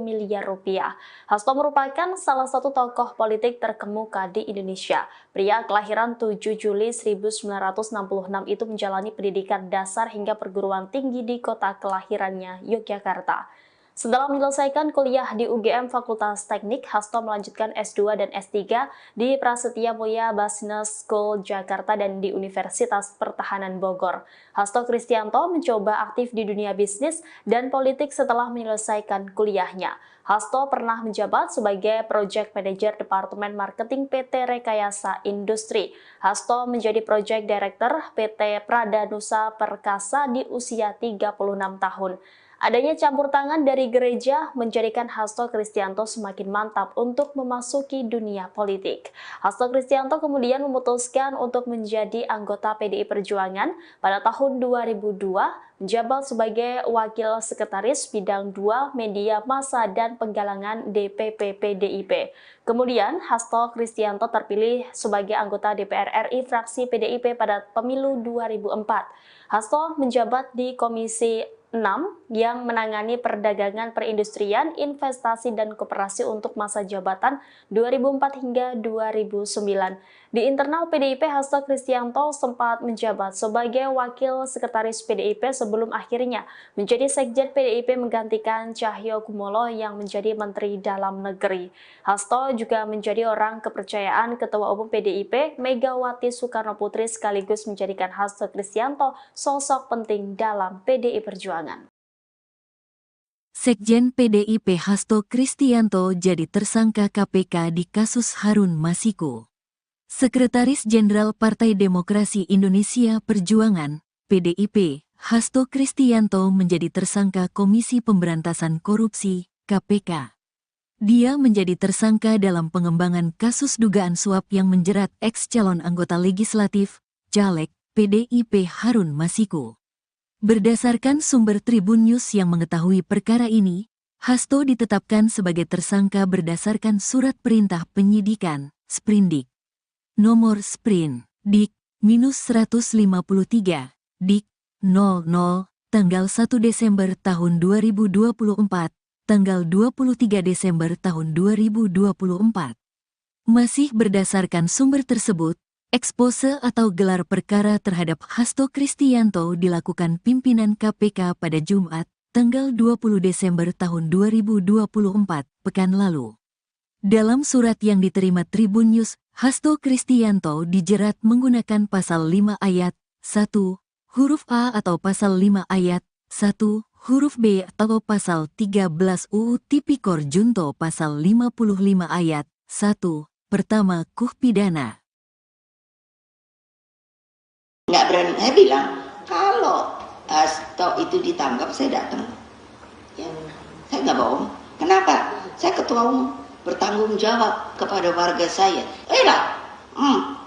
miliar rupiah. Hasto merupakan salah satu tokoh politik terkemuka di Indonesia. Pria kelahiran 7 Juli 1966 itu menjalani pendidikan dasar hingga perguruan tinggi di kota kelahirannya, Yogyakarta. Setelah menyelesaikan kuliah di UGM Fakultas Teknik, Hasto melanjutkan S2 dan S3 di Prasetya Mulia Business School Jakarta dan di Universitas Pertahanan Bogor. Hasto Kristianto mencoba aktif di dunia bisnis dan politik setelah menyelesaikan kuliahnya. Hasto pernah menjabat sebagai Project Manager Departemen Marketing PT Rekayasa Industri. Hasto menjadi Project Director PT Prada Nusa Perkasa di usia 36 tahun. Adanya campur tangan dari gereja menjadikan Hasto Kristianto semakin mantap untuk memasuki dunia politik. Hasto Kristianto kemudian memutuskan untuk menjadi anggota PDI Perjuangan pada tahun 2002, menjabat sebagai Wakil Sekretaris Bidang 2 Media Massa dan Penggalangan DPP PDIP. Kemudian, Hasto Kristianto terpilih sebagai anggota DPR RI fraksi PDIP pada pemilu 2004. Hasto menjabat di Komisi 6 yang menangani perdagangan, perindustrian, investasi, dan koperasi untuk masa jabatan 2004 hingga 2009. Di internal PDIP, Hasto Kristianto sempat menjabat sebagai Wakil Sekretaris PDIP sebelum akhirnya menjadi Sekjen PDIP menggantikan Cahyokumolo yang menjadi Menteri Dalam Negeri. Hasto juga menjadi orang kepercayaan Ketua Umum PDIP Megawati Soekarnoputri sekaligus menjadikan Hasto Kristianto sosok penting dalam PDI Perjuangan. Sekjen PDIP Hasto Kristianto jadi tersangka KPK di kasus Harun Masiku. Sekretaris Jenderal Partai Demokrasi Indonesia Perjuangan, PDIP, Hasto Kristianto menjadi tersangka Komisi Pemberantasan Korupsi, KPK. Dia menjadi tersangka dalam pengembangan kasus dugaan suap yang menjerat ex-calon anggota legislatif, caleg, PDIP Harun Masiku. Berdasarkan sumber Tribun News yang mengetahui perkara ini, Hasto ditetapkan sebagai tersangka berdasarkan surat perintah penyidikan, Sprindik. Nomor Sprin, Dik-153, Dik-00, tanggal 1 Desember tahun 2024, tanggal 23 Desember tahun 2024. Masih berdasarkan sumber tersebut, ekspose atau gelar perkara terhadap Hasto Kristianto dilakukan pimpinan KPK pada Jumat, tanggal 20 Desember tahun 2024, pekan lalu. Dalam surat yang diterima Tribun News, Hasto Kristianto dijerat menggunakan pasal 5 ayat 1, huruf A atau pasal 5 ayat 1, huruf B atau pasal 13 UU Tipikor Junto pasal 55 ayat 1, pertama KUH pidana. Nggak berani, saya bilang kalau Hasto itu ditangkap saya datang. Saya nggak bohong. Kenapa? Saya ketua umum, bertanggung jawab kepada warga saya.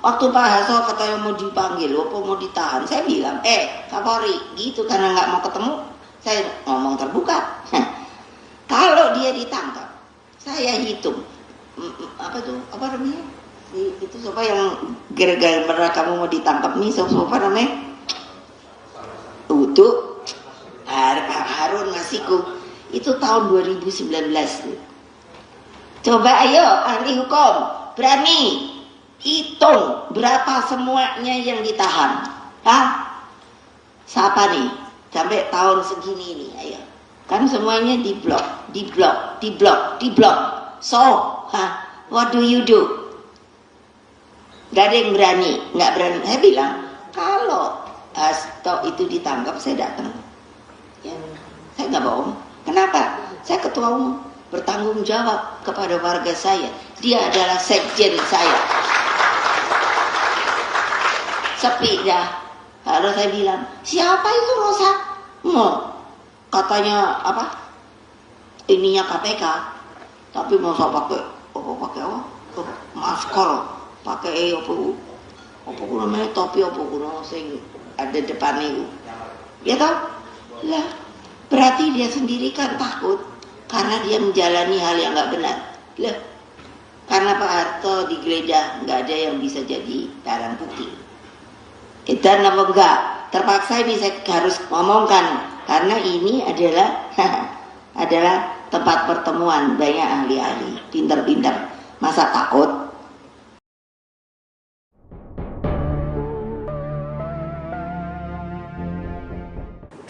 Waktu Pak Hasto katanya mau dipanggil, mau ditahan, saya bilang, Kapolri, gitu karena nggak mau ketemu, saya ngomong terbuka. Kalau dia ditangkap, saya hitung, apa namanya? Itu siapa yang gara-gara kamu mau ditangkap nih, siapa namanya? Untuk Harun Masiku. Itu tahun 2019. Coba ayo ahli hukum berani hitung berapa semuanya yang ditahan. Siapa nih? Sampai tahun segini nih, ayo. Kan semuanya diblok. So, what do you do? Gak ada yang berani, nggak berani. Saya bilang, kalau Hasto itu ditangkap, saya datang. Saya nggak bohong. Kenapa? Saya ketua umum, bertanggung jawab kepada warga saya. Dia adalah sekjen saya. Sepi dah. Lalu saya bilang, siapa itu Rosa? Katanya apa? Ininya KPK. Tapi masa pakai masker, pakai apa namanya topi apa kuno sing ada depan itu. Ya toh? Lah, berarti dia sendiri kan takut karena dia menjalani hal yang nggak benar. Lah, karena Pak Harto digeledah nggak ada yang bisa jadi barang bukti. Dan apa enggak? Terpaksa ini saya harus ngomongkan karena ini adalah adalah tempat pertemuan banyak ahli-ahli, pinter-pinter. Masa takut?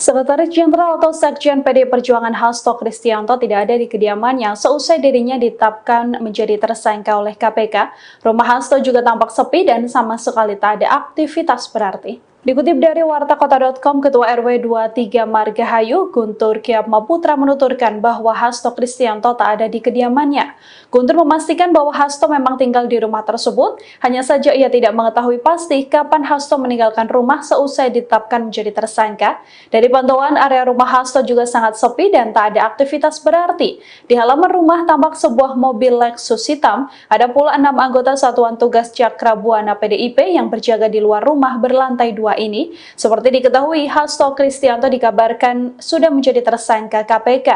Sekretaris Jenderal atau Sekjen PD Perjuangan Hasto Kristianto tidak ada di kediamannya seusai dirinya ditetapkan menjadi tersangka oleh KPK. Rumah Hasto juga tampak sepi dan sama sekali tak ada aktivitas berarti. Dikutip dari wartakota.com, Ketua RW 23 Margahayu, Guntur Kyatmaputra menuturkan bahwa Hasto Kristianto tak ada di kediamannya. Guntur memastikan bahwa Hasto memang tinggal di rumah tersebut, hanya saja ia tidak mengetahui pasti kapan Hasto meninggalkan rumah seusai ditetapkan menjadi tersangka. Dari pantauan area rumah Hasto juga sangat sepi dan tak ada aktivitas berarti. Di halaman rumah tampak sebuah mobil Lexus hitam, ada pula 6 anggota Satuan Tugas Cakra Buana PDIP yang berjaga di luar rumah berlantai 2 ini. Seperti diketahui, Hasto Kristianto dikabarkan sudah menjadi tersangka KPK.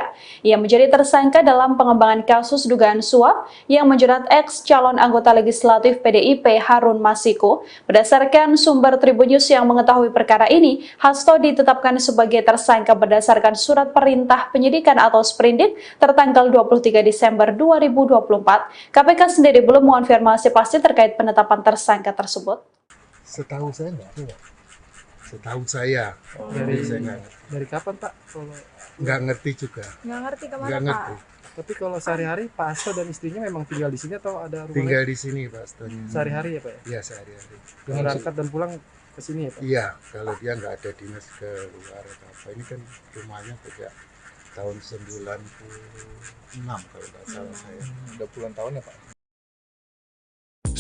Ia menjadi tersangka dalam pengembangan kasus dugaan suap yang menjerat ex-calon anggota legislatif PDIP Harun Masiku. Berdasarkan sumber Tribun News yang mengetahui perkara ini, Hasto ditetapkan sebagai tersangka berdasarkan surat perintah penyidikan atau sprindik tertanggal 23 Desember 2024. KPK sendiri belum mengonfirmasi pasti terkait penetapan tersangka tersebut. Setahu saya enggak ada. Setahu saya. Dari kapan Pak? Kalau Nggak ngerti juga. Nggak ngerti kemana Nggak Pak? ngerti. tapi kalau sehari-hari Pak Hasto dan istrinya memang tinggal di sini atau ada rumah Tinggal lain? di sini Pak Astonya. Sehari-hari ya Pak ya? Iya sehari-hari. Berangkat dan pulang ke sini ya Pak? Iya, kalau dia nggak ada dinas ke luar atau apa. Ini kan rumahnya sejak tahun 96 kalau nggak salah saya. Udah puluhan tahun ya Pak?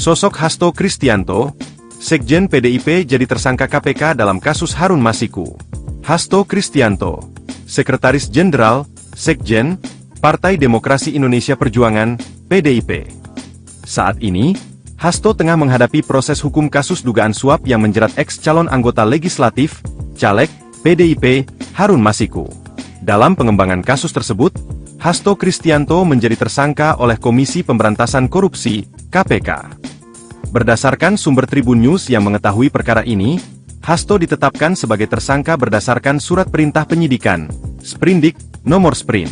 Sosok Hasto Kristianto, Sekjen PDIP jadi tersangka KPK dalam kasus Harun Masiku. Hasto Kristianto, Sekretaris Jenderal, Sekjen, Partai Demokrasi Indonesia Perjuangan, PDIP. Saat ini, Hasto tengah menghadapi proses hukum kasus dugaan suap yang menjerat ex-calon anggota legislatif, caleg, PDIP, Harun Masiku. Dalam pengembangan kasus tersebut, Hasto Kristianto menjadi tersangka oleh Komisi Pemberantasan Korupsi, KPK. Berdasarkan sumber Tribun News yang mengetahui perkara ini, Hasto ditetapkan sebagai tersangka berdasarkan surat perintah penyidikan, Sprindik, nomor Sprin.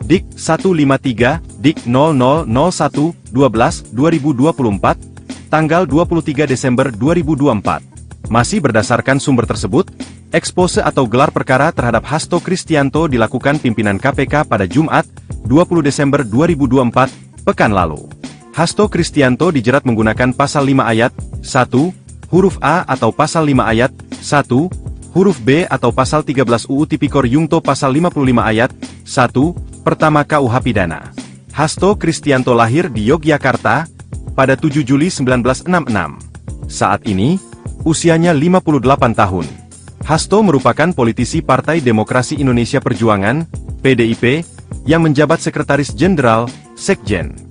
Dik 153, Dik 0001-12-2024, tanggal 23 Desember 2024. Masih berdasarkan sumber tersebut, ekspose atau gelar perkara terhadap Hasto Kristianto dilakukan pimpinan KPK pada Jumat, 20 Desember 2024, pekan lalu. Hasto Kristianto dijerat menggunakan pasal 5 ayat 1, huruf A atau pasal 5 ayat 1, huruf B atau pasal 13 UU Tipikor Yungto pasal 55 ayat 1, pertama KUH Pidana. Hasto Kristianto lahir di Yogyakarta pada 7 Juli 1966. Saat ini, usianya 58 tahun. Hasto merupakan politisi Partai Demokrasi Indonesia Perjuangan, PDIP, yang menjabat Sekretaris Jenderal, Sekjen.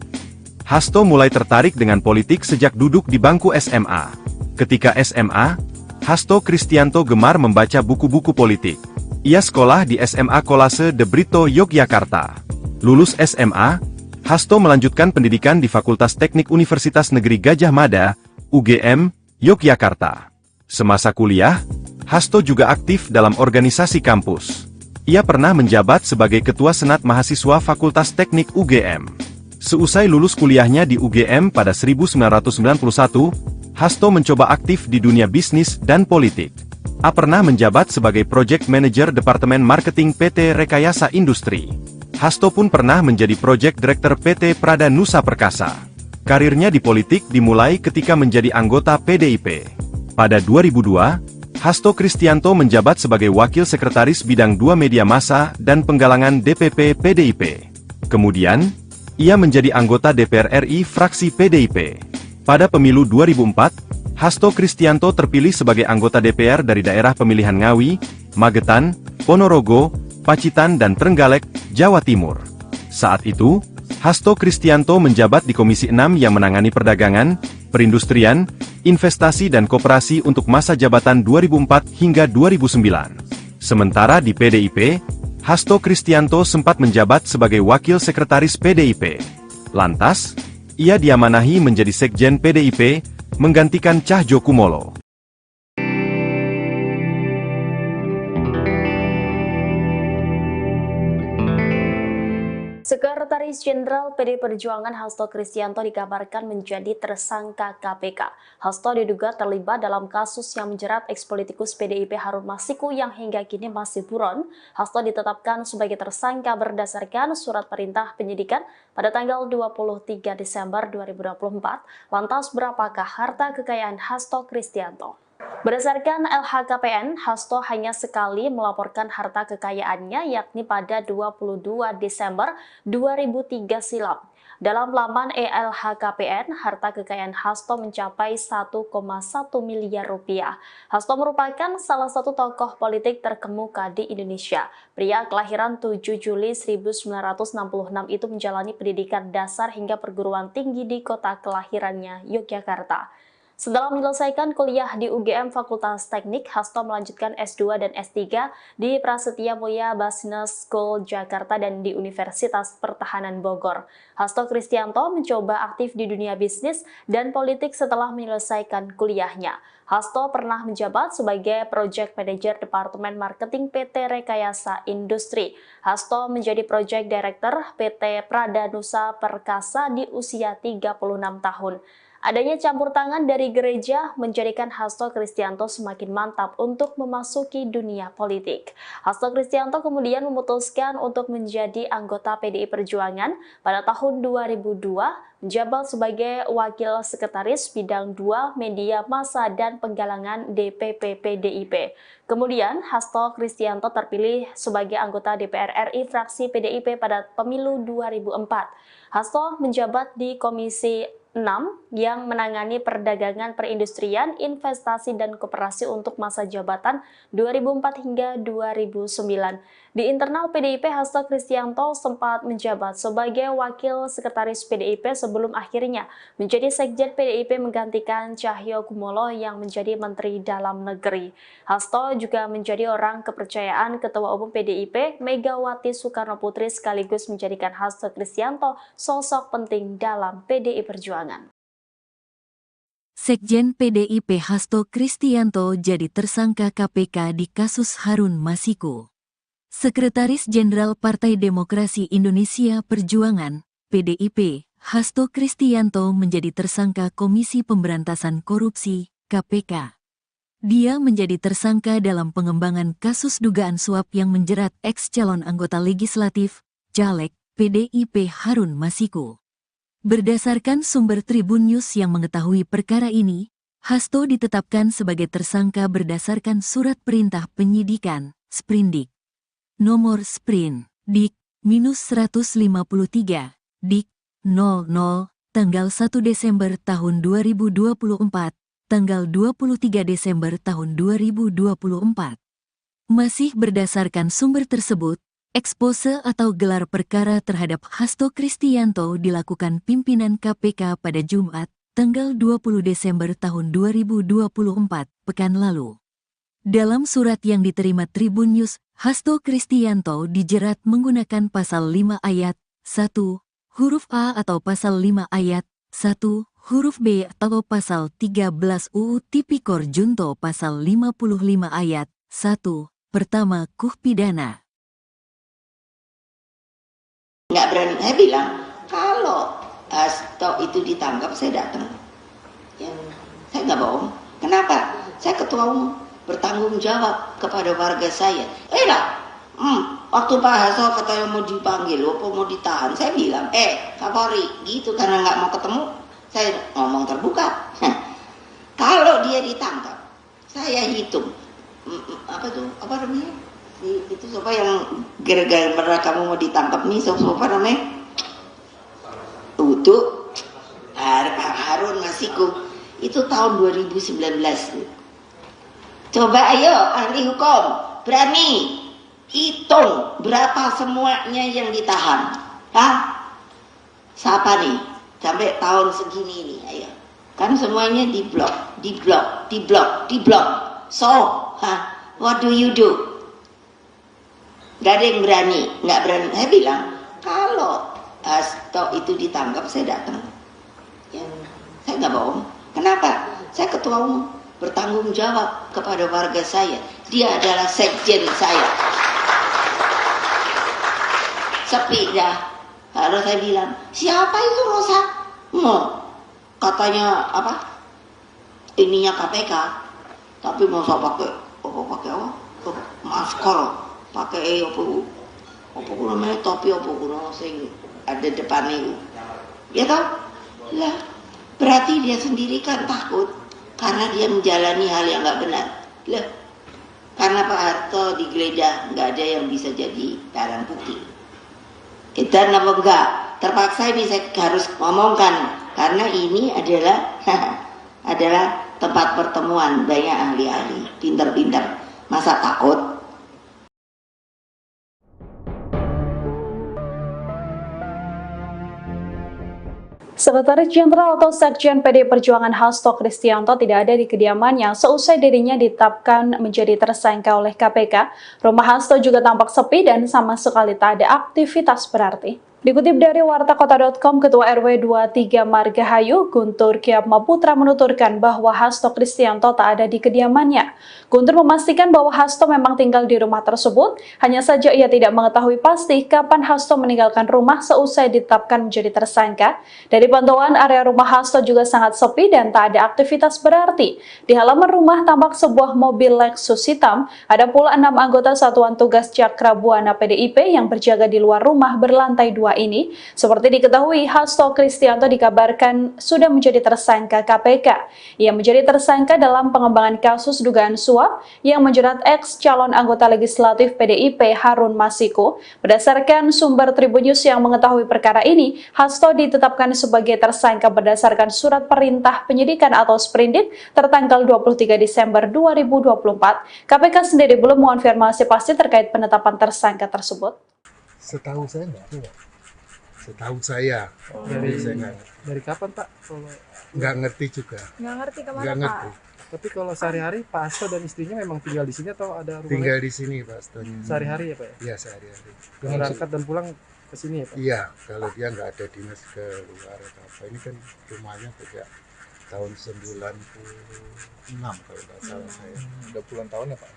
Hasto mulai tertarik dengan politik sejak duduk di bangku SMA. Ketika SMA, Hasto Kristianto gemar membaca buku-buku politik. Ia sekolah di SMA Kolase De Brito, Yogyakarta. Lulus SMA, Hasto melanjutkan pendidikan di Fakultas Teknik Universitas Negeri Gadjah Mada, UGM, Yogyakarta. Semasa kuliah, Hasto juga aktif dalam organisasi kampus. Ia pernah menjabat sebagai Ketua Senat Mahasiswa Fakultas Teknik UGM. Seusai lulus kuliahnya di UGM pada 1991, Hasto mencoba aktif di dunia bisnis dan politik. A pernah menjabat sebagai Project Manager Departemen Marketing PT Rekayasa Industri. Hasto pun pernah menjadi Project Director PT Prada Nusa Perkasa. Karirnya di politik dimulai ketika menjadi anggota PDIP. Pada 2002, Hasto Kristianto menjabat sebagai Wakil Sekretaris Bidang 2 Media Massa dan Penggalangan DPP PDIP. Kemudian, ia menjadi anggota DPR RI fraksi PDIP. Pada pemilu 2004, Hasto Kristianto terpilih sebagai anggota DPR dari daerah pemilihan Ngawi, Magetan, Ponorogo, Pacitan dan Trenggalek, Jawa Timur. Saat itu, Hasto Kristianto menjabat di Komisi 6 yang menangani perdagangan, perindustrian, investasi dan koperasi untuk masa jabatan 2004 hingga 2009. Sementara di PDIP, Hasto Kristianto sempat menjabat sebagai Wakil Sekretaris PDIP. Lantas, ia diamanahi menjadi Sekjen PDIP, menggantikan Cahjokumolo. Sekretaris Jenderal PD Perjuangan Hasto Kristianto dikabarkan menjadi tersangka KPK. Hasto diduga terlibat dalam kasus yang menjerat ex-politikus PDIP Harun Masiku yang hingga kini masih buron. Hasto ditetapkan sebagai tersangka berdasarkan surat perintah penyidikan pada tanggal 23 Desember 2024. Lantas berapakah harta kekayaan Hasto Kristianto? Berdasarkan LHKPN, Hasto hanya sekali melaporkan harta kekayaannya yakni pada 22 Desember 2003 silam. Dalam laman LHKPN, harta kekayaan Hasto mencapai 1,1 miliar rupiah. Hasto merupakan salah satu tokoh politik terkemuka di Indonesia. Pria kelahiran 7 Juli 1966 itu menjalani pendidikan dasar hingga perguruan tinggi di kota kelahirannya, Yogyakarta. Setelah menyelesaikan kuliah di UGM Fakultas Teknik, Hasto melanjutkan S2 dan S3 di Prasetya Mulia Business School Jakarta dan di Universitas Pertahanan Bogor. Hasto Kristianto mencoba aktif di dunia bisnis dan politik setelah menyelesaikan kuliahnya. Hasto pernah menjabat sebagai Project Manager Departemen Marketing PT Rekayasa Industri. Hasto menjadi Project Director PT Prada Nusa Perkasa di usia 36 tahun. Adanya campur tangan dari gereja menjadikan Hasto Kristianto semakin mantap untuk memasuki dunia politik. Hasto Kristianto kemudian memutuskan untuk menjadi anggota PDI Perjuangan pada tahun 2002, menjabat sebagai Wakil Sekretaris Bidang 2 Media Massa dan Penggalangan DPP PDIP. Kemudian, Hasto Kristianto terpilih sebagai anggota DPR RI fraksi PDIP pada pemilu 2004. Hasto menjabat di Komisi 6 yang menangani perdagangan, perindustrian, investasi, dan koperasi untuk masa jabatan 2004 hingga 2009. Di internal PDIP, Hasto Kristianto sempat menjabat sebagai Wakil Sekretaris PDIP sebelum akhirnya menjadi Sekjen PDIP menggantikan Cahyo Kumolo yang menjadi Menteri Dalam Negeri. Hasto juga menjadi orang kepercayaan Ketua Umum PDIP Megawati Soekarnoputri sekaligus menjadikan Hasto Kristianto sosok penting dalam PDI Perjuangan. Sekjen PDIP Hasto Kristianto jadi tersangka KPK di kasus Harun Masiku. Sekretaris Jenderal Partai Demokrasi Indonesia Perjuangan, PDIP, Hasto Kristianto menjadi tersangka Komisi Pemberantasan Korupsi, KPK. Dia menjadi tersangka dalam pengembangan kasus dugaan suap yang menjerat ex-calon anggota legislatif, caleg, PDIP Harun Masiku. Berdasarkan sumber Tribun News yang mengetahui perkara ini, Hasto ditetapkan sebagai tersangka berdasarkan surat perintah penyidikan, Sprindik. Nomor Sprint, Dik-153, Dik-00, tanggal 1 Desember tahun 2024, tanggal 23 Desember tahun 2024. Masih berdasarkan sumber tersebut, ekspose atau gelar perkara terhadap Hasto Kristianto dilakukan pimpinan KPK pada Jumat, tanggal 20 Desember tahun 2024, pekan lalu. Dalam surat yang diterima Tribun News, Hasto Kristianto dijerat menggunakan pasal 5 ayat 1, huruf A atau pasal 5 ayat 1, huruf B atau pasal 13 UU Tipikor Junto pasal 55 ayat 1, pertama KUH pidana. Nggak berani, saya bilang, kalau Hasto itu ditangkap, saya datang. Saya nggak bohong. Kenapa? Saya ketua umum, bertanggung jawab kepada warga saya. Waktu Pak Hasto katanya mau dipanggil, mau ditahan, saya bilang, Kapolri, gitu, karena nggak mau ketemu, saya ngomong terbuka. Kalau dia ditangkap, saya hitung, apa namanya? Itu siapa yang gara-gara kamu mau ditangkap nih, siapa namanya? Untuk Harun Masiku, itu tahun 2019. Coba ayo ahli hukum, berani hitung berapa semuanya yang ditahan. Siapa nih? Sampai tahun segini nih, ayo. Kan semuanya diblok. So, what do you do? Gak ada yang berani, nggak berani. Saya bilang, kalau Hasto itu ditangkap, saya datang. Saya nggak bohong. Kenapa? Saya ketua umum, bertanggung jawab kepada warga saya. Dia adalah sekjen saya. Sepi dah. Lalu saya bilang, siapa itu Rosa? Katanya apa? Ininya KPK. Tapi masa pakai masker, pakai apa namanya topi apa sing ada depan itu. Ya toh? Lah, berarti dia sendiri kan takut. Karena dia menjalani hal yang nggak benar. Loh, karena Pak Harto digeledah, nggak ada yang bisa jadi barang bukti. Dan apa enggak? Terpaksa ini saya harus ngomongkan karena ini adalah adalah tempat pertemuan banyak ahli-ahli, pinter-pinter. Masa takut? Sekretaris Jenderal atau Sekjen PDI Perjuangan Hasto Kristianto tidak ada di kediamannya seusai dirinya ditetapkan menjadi tersangka oleh KPK. Rumah Hasto juga tampak sepi dan sama sekali tak ada aktivitas berarti. Dikutip dari wartakota.com, Ketua RW 23 Margahayu, Guntur Kyatmaputra menuturkan bahwa Hasto Kristianto tak ada di kediamannya. Guntur memastikan bahwa Hasto memang tinggal di rumah tersebut, hanya saja ia tidak mengetahui pasti kapan Hasto meninggalkan rumah seusai ditetapkan menjadi tersangka. Dari pantauan area rumah Hasto juga sangat sepi dan tak ada aktivitas berarti. Di halaman rumah tampak sebuah mobil Lexus hitam, ada pula 6 anggota Satuan Tugas Cakra Buana PDIP yang berjaga di luar rumah berlantai 2 ini. Seperti diketahui, Hasto Kristianto dikabarkan sudah menjadi tersangka KPK. Ia menjadi tersangka dalam pengembangan kasus dugaan suap yang menjerat ex calon anggota legislatif PDIP Harun Masiku. Berdasarkan sumber Tribun News yang mengetahui perkara ini, Hasto ditetapkan sebagai tersangka berdasarkan surat perintah penyidikan atau sprindik tertanggal 23 Desember 2024. KPK sendiri belum mengonfirmasi pasti terkait penetapan tersangka tersebut. Setahu saya nggak ada. Setahu saya. Dari kapan Pak? Kalau Nggak ngerti juga. Nggak ngerti kemana Nggak Pak? ngerti. tapi kalau sehari-hari Pak Hasto dan istrinya memang tinggal di sini atau ada rumah Tinggal lain? di sini Pak Stonya. Sehari-hari ya Pak ya? Iya sehari-hari. Berangkat dan pulang ke sini ya Pak? Iya, kalau dia nggak ada dinas ke luar atau apa. Ini kan rumahnya sejak tahun 96 kalau nggak salah saya. Udah puluhan tahun ya Pak?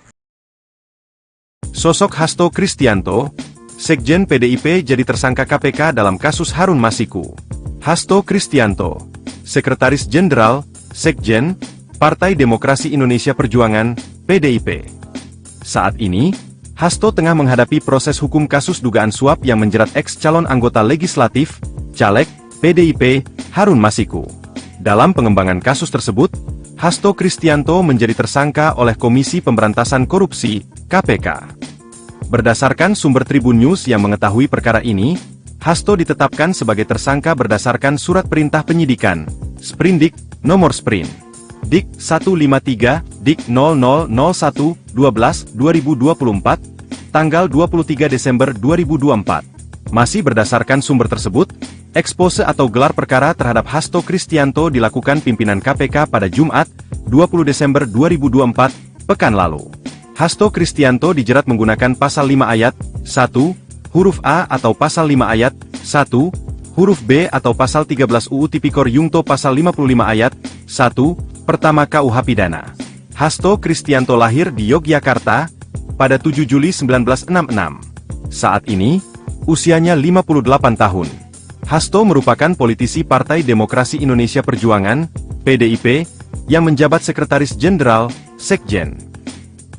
Sosok Hasto Kristianto, Sekjen PDIP jadi tersangka KPK dalam kasus Harun Masiku. Hasto Kristianto, Sekretaris Jenderal, Sekjen, Partai Demokrasi Indonesia Perjuangan, PDIP. Saat ini, Hasto tengah menghadapi proses hukum kasus dugaan suap yang menjerat ex calon anggota legislatif, caleg, PDIP, Harun Masiku. Dalam pengembangan kasus tersebut, Hasto Kristianto menjadi tersangka oleh Komisi Pemberantasan Korupsi, KPK. Berdasarkan sumber Tribun News yang mengetahui perkara ini, Hasto ditetapkan sebagai tersangka berdasarkan surat perintah penyidikan, Sprindik, nomor Sprin. Dik 153, Dik 0001-12-2024, tanggal 23 Desember 2024. Masih berdasarkan sumber tersebut, ekspose atau gelar perkara terhadap Hasto Kristianto dilakukan pimpinan KPK pada Jumat, 20 Desember 2024, pekan lalu. Hasto Kristianto dijerat menggunakan pasal 5 ayat 1, huruf A atau pasal 5 ayat 1, huruf B atau pasal 13 UU Tipikor Yungto pasal 55 ayat 1, pertama KUH Pidana. Hasto Kristianto lahir di Yogyakarta pada 7 Juli 1966. Saat ini, usianya 58 tahun. Hasto merupakan politisi Partai Demokrasi Indonesia Perjuangan, PDIP, yang menjabat Sekretaris Jenderal, Sekjen.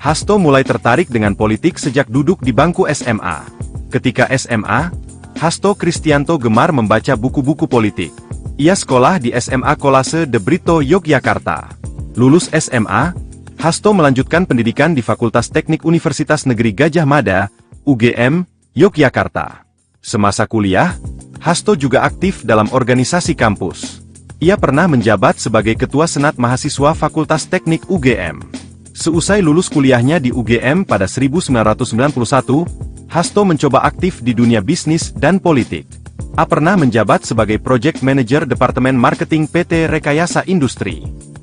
Hasto mulai tertarik dengan politik sejak duduk di bangku SMA. Ketika SMA, Hasto Kristianto gemar membaca buku-buku politik. Ia sekolah di SMA Kolase De Brito, Yogyakarta. Lulus SMA, Hasto melanjutkan pendidikan di Fakultas Teknik Universitas Negeri Gadjah Mada, UGM, Yogyakarta. Semasa kuliah, Hasto juga aktif dalam organisasi kampus. Ia pernah menjabat sebagai Ketua Senat Mahasiswa Fakultas Teknik UGM. Seusai lulus kuliahnya di UGM pada 1991, Hasto mencoba aktif di dunia bisnis dan politik. A pernah menjabat sebagai Project Manager Departemen Marketing PT Rekayasa Industri.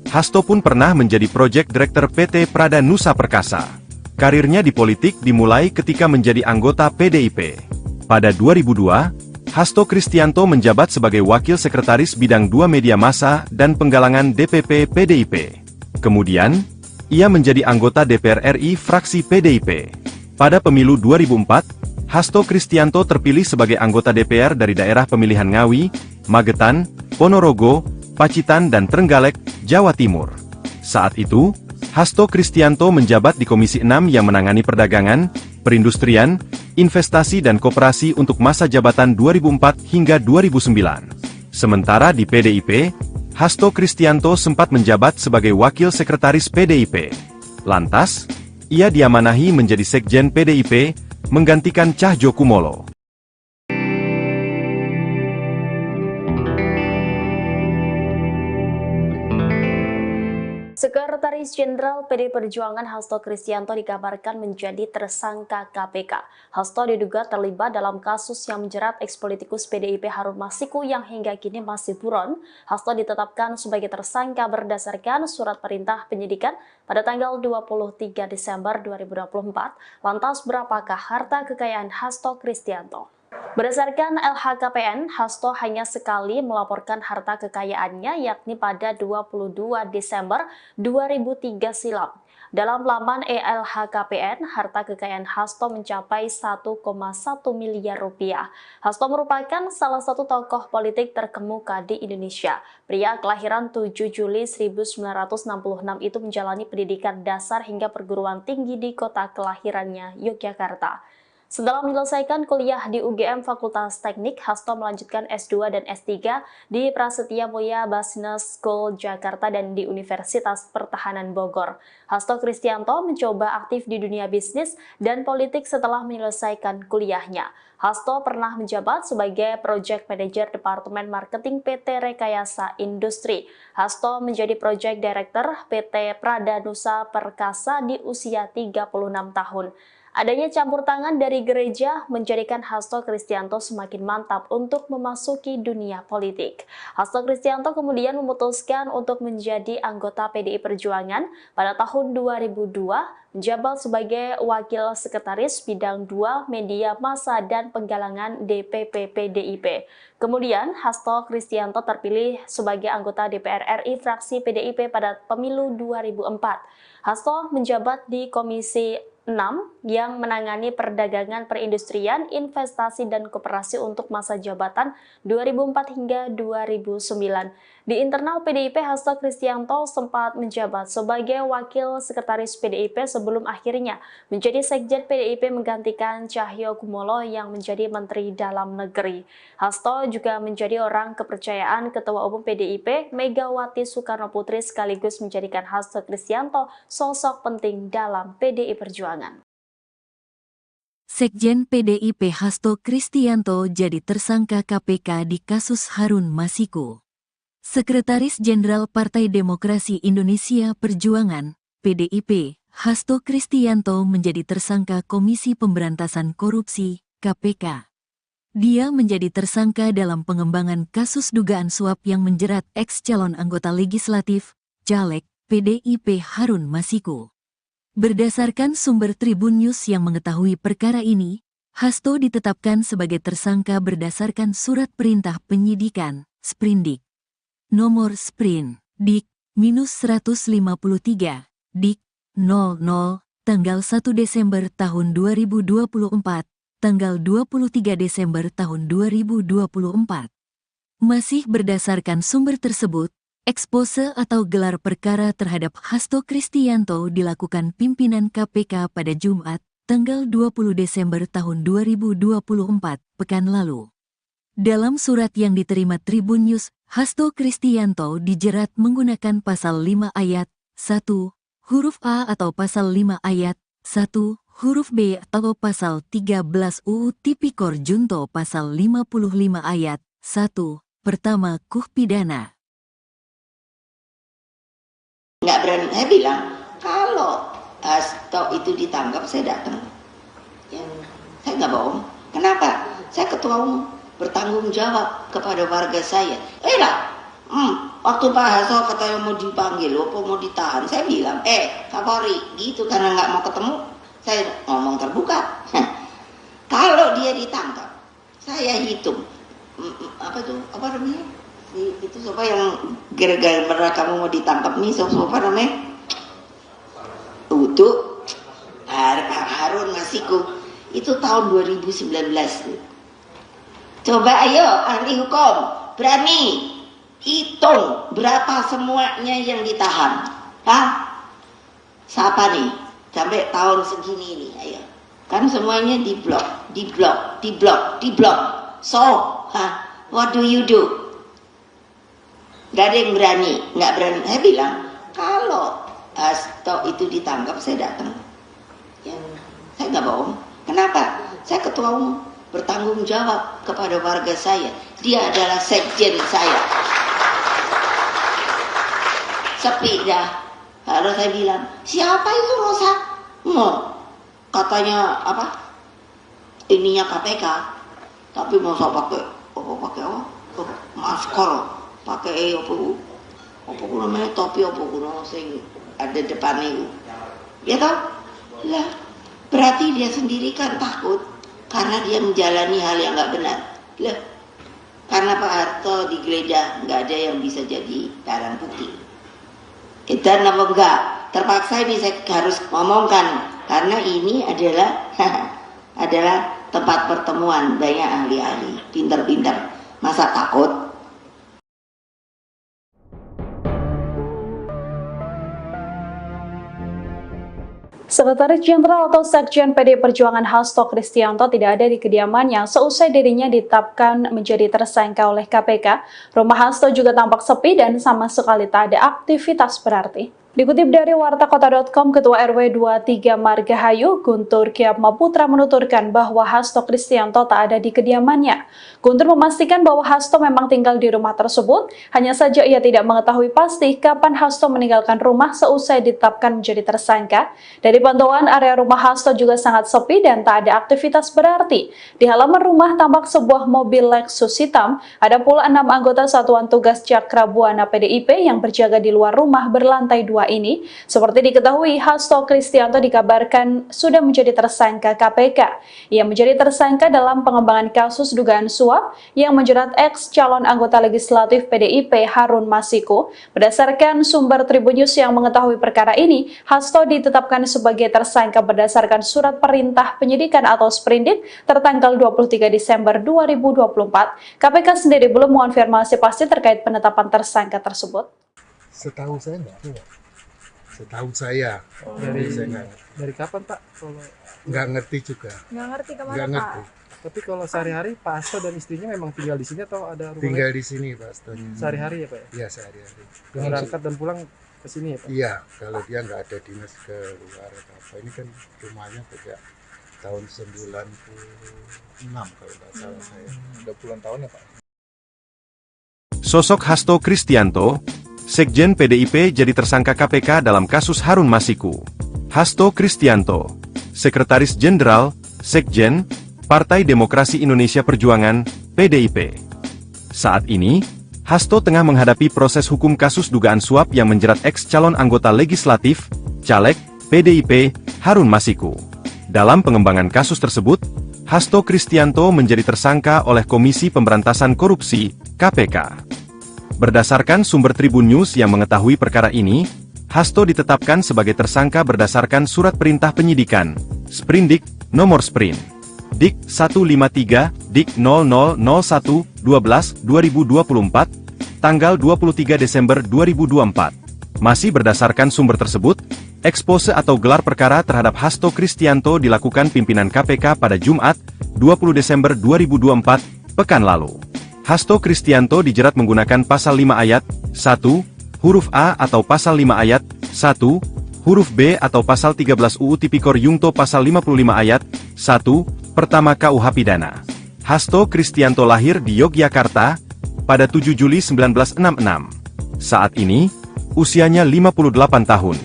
Hasto pun pernah menjadi Project Director PT Prada Nusa Perkasa. Karirnya di politik dimulai ketika menjadi anggota PDIP. Pada 2002, Hasto Kristianto menjabat sebagai Wakil Sekretaris Bidang 2 Media Massa dan Penggalangan DPP PDIP. Kemudian, ia menjadi anggota DPR RI fraksi PDIP. Pada pemilu 2004, Hasto Kristianto terpilih sebagai anggota DPR dari daerah pemilihan Ngawi, Magetan, Ponorogo, Pacitan dan Trenggalek, Jawa Timur. Saat itu, Hasto Kristianto menjabat di Komisi 6 yang menangani perdagangan, perindustrian, investasi dan koperasi untuk masa jabatan 2004 hingga 2009. Sementara di PDIP, Hasto Kristianto sempat menjabat sebagai Wakil Sekretaris PDIP. Lantas, ia diamanahi menjadi Sekjen PDIP, menggantikan Cahjokumolo. Sekretaris Jenderal PD Perjuangan Hasto Kristianto dikabarkan menjadi tersangka KPK. Hasto diduga terlibat dalam kasus yang menjerat ex-politikus PDIP Harun Masiku yang hingga kini masih buron. Hasto ditetapkan sebagai tersangka berdasarkan surat perintah penyidikan pada tanggal 23 Desember 2024. Lantas berapakah harta kekayaan Hasto Kristianto? Berdasarkan LHKPN, Hasto hanya sekali melaporkan harta kekayaannya yakni pada 22 Desember 2003 silam. Dalam laman LHKPN, harta kekayaan Hasto mencapai 1,1 miliar rupiah. Hasto merupakan salah satu tokoh politik terkemuka di Indonesia. Pria kelahiran 7 Juli 1966 itu menjalani pendidikan dasar hingga perguruan tinggi di kota kelahirannya, Yogyakarta. Setelah menyelesaikan kuliah di UGM Fakultas Teknik, Hasto melanjutkan S2 dan S3 di Prasetya Mulia Business School Jakarta dan di Universitas Pertahanan Bogor. Hasto Kristianto mencoba aktif di dunia bisnis dan politik setelah menyelesaikan kuliahnya. Hasto pernah menjabat sebagai Project Manager Departemen Marketing PT Rekayasa Industri. Hasto menjadi Project Director PT Pradanusa Perkasa di usia 36 tahun. Adanya campur tangan dari gereja menjadikan Hasto Kristianto semakin mantap untuk memasuki dunia politik. Hasto Kristianto kemudian memutuskan untuk menjadi anggota PDI Perjuangan pada tahun 2002, menjabat sebagai Wakil Sekretaris Bidang 2 Media Massa dan Penggalangan DPP PDIP. Kemudian Hasto Kristianto terpilih sebagai anggota DPR RI fraksi PDIP pada pemilu 2004. Hasto menjabat di Komisi 6 yang menangani perdagangan perindustrian, investasi, dan koperasi untuk masa jabatan 2004 hingga 2009. Di internal PDIP, Hasto Kristianto sempat menjabat sebagai Wakil Sekretaris PDIP sebelum akhirnya menjadi Sekjen PDIP menggantikan Cahyo Kumolo yang menjadi Menteri Dalam Negeri. Hasto juga menjadi orang kepercayaan Ketua Umum PDIP Megawati Soekarnoputri sekaligus menjadikan Hasto Kristianto sosok penting dalam PDI Perjuangan. Sekjen PDIP Hasto Kristianto jadi tersangka KPK di kasus Harun Masiku. Sekretaris Jenderal Partai Demokrasi Indonesia Perjuangan, PDIP, Hasto Kristianto menjadi tersangka Komisi Pemberantasan Korupsi, KPK. Dia menjadi tersangka dalam pengembangan kasus dugaan suap yang menjerat ex-calon anggota legislatif, caleg, PDIP Harun Masiku. Berdasarkan sumber Tribun News yang mengetahui perkara ini, Hasto ditetapkan sebagai tersangka berdasarkan surat perintah penyidikan, Sprindik. Nomor Sprin, Dik, -153, Dik, 00, tanggal 1 Desember tahun 2024, tanggal 23 Desember tahun 2024. Masih berdasarkan sumber tersebut, ekspose atau gelar perkara terhadap Hasto Kristianto dilakukan pimpinan KPK pada Jumat, tanggal 20 Desember tahun 2024, pekan lalu. Dalam surat yang diterima Tribun News, Hasto Kristianto dijerat menggunakan pasal 5 ayat 1, huruf A atau pasal 5 ayat 1, huruf B atau pasal 13 UU Tipikor Junto pasal 55 ayat 1, pertama KUH pidana. Nggak berani, saya bilang kalau Hasto itu ditangkap saya datang. Saya nggak bohong. Kenapa? Saya ketua umum, bertanggung jawab kepada warga saya. Waktu Pak Hasto katanya mau dipanggil, mau ditahan, saya bilang, Kapolri, gitu karena nggak mau ketemu, saya ngomong terbuka. Kalau dia ditangkap, saya hitung, apa namanya? Itu siapa yang gara-gara kamu mau ditangkap nih, siapa namanya? Untuk Harun Masiku. Itu tahun 2019. Coba ayo ahli hukum berani hitung berapa semuanya yang ditahan. Siapa nih? Sampai tahun segini nih, ayo. Kan semuanya diblok. So, what do you do? Gak ada yang berani, nggak berani. Saya bilang, kalau Hasto itu ditangkap, saya datang. Saya nggak bohong. Kenapa? Saya ketua umum, bertanggung jawab kepada warga saya. Dia adalah sekjen saya. Sepi dah. Lalu saya bilang, siapa itu Rosa? Katanya apa? Ininya KPK. Tapi masa pakai masker. Pakai apa namanya topi apa kuno sing ada depan itu, ya toh? Lah, berarti dia sendiri kan takut karena dia menjalani hal yang nggak benar. Lah, karena Pak Harto digeledah nggak ada yang bisa jadi barang bukti. Dan apa enggak? Terpaksa ini saya harus ngomongkan karena ini adalah adalah tempat pertemuan banyak ahli-ahli, pinter-pinter. Masa takut? Sekretaris Jenderal atau Sekjen PDI Perjuangan Hasto Kristianto tidak ada di kediamannya seusai dirinya ditetapkan menjadi tersangka oleh KPK. Rumah Hasto juga tampak sepi dan sama sekali tak ada aktivitas berarti. Dikutip dari wartakota.com, Ketua RW 23 Margahayu, Guntur Kyatmaputra menuturkan bahwa Hasto Kristianto tak ada di kediamannya. Guntur memastikan bahwa Hasto memang tinggal di rumah tersebut, hanya saja ia tidak mengetahui pasti kapan Hasto meninggalkan rumah seusai ditetapkan menjadi tersangka. Dari pantauan, area rumah Hasto juga sangat sepi dan tak ada aktivitas berarti. Di halaman rumah tampak sebuah mobil Lexus hitam, ada pula 6 anggota Satuan Tugas Cakrabuana PDIP yang berjaga di luar rumah berlantai 2 ini. Seperti diketahui, Hasto Kristianto dikabarkan sudah menjadi tersangka KPK. Ia menjadi tersangka dalam pengembangan kasus dugaan suap yang menjerat ex calon anggota legislatif PDIP Harun Masiku. Berdasarkan sumber Tribun News yang mengetahui perkara ini, Hasto ditetapkan sebagai tersangka berdasarkan surat perintah penyidikan atau sprindik tertanggal 23 Desember 2024. KPK sendiri belum mengonfirmasi pasti terkait penetapan tersangka tersebut. Setahu saya enggak ada. Setahu saya. Dari kapan Pak? Kalau Nggak ngerti juga. Nggak ngerti kemana Nggak Pak? ngerti. tapi kalau sehari-hari Pak Hasto dan istrinya memang tinggal di sini atau ada rumah Tinggal lain? di sini Pak Astonya. Sehari-hari ya Pak ya? Iya sehari-hari. Berangkat dan pulang ke sini ya Pak? Iya, kalau dia nggak ada dinas ke luar atau apa. Ini kan rumahnya sejak tahun 96 kalau nggak salah saya. Udah puluhan tahun ya Pak? Sosok Hasto Kristianto, Sekjen PDIP jadi tersangka KPK dalam kasus Harun Masiku. Hasto Kristianto, Sekretaris Jenderal, Sekjen, Partai Demokrasi Indonesia Perjuangan, PDIP. Saat ini, Hasto tengah menghadapi proses hukum kasus dugaan suap yang menjerat ex calon anggota legislatif, caleg, PDIP, Harun Masiku. Dalam pengembangan kasus tersebut, Hasto Kristianto menjadi tersangka oleh Komisi Pemberantasan Korupsi, KPK. Berdasarkan sumber Tribun News yang mengetahui perkara ini, Hasto ditetapkan sebagai tersangka berdasarkan surat perintah penyidikan, Sprindik, nomor Sprint, Dik 153, Dik 0001-12-2024, tanggal 23 Desember 2024. Masih berdasarkan sumber tersebut, ekspose atau gelar perkara terhadap Hasto Kristianto dilakukan pimpinan KPK pada Jumat, 20 Desember 2024, pekan lalu. Hasto Kristianto dijerat menggunakan pasal 5 ayat 1, huruf A atau pasal 5 ayat 1, huruf B atau pasal 13 UU Tipikor Yungto pasal 55 ayat 1, pertama KUH Pidana. Hasto Kristianto lahir di Yogyakarta pada 7 Juli 1966. Saat ini, usianya 58 tahun.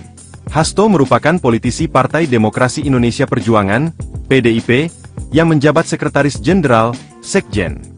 Hasto merupakan politisi Partai Demokrasi Indonesia Perjuangan, PDIP, yang menjabat Sekretaris Jenderal, Sekjen.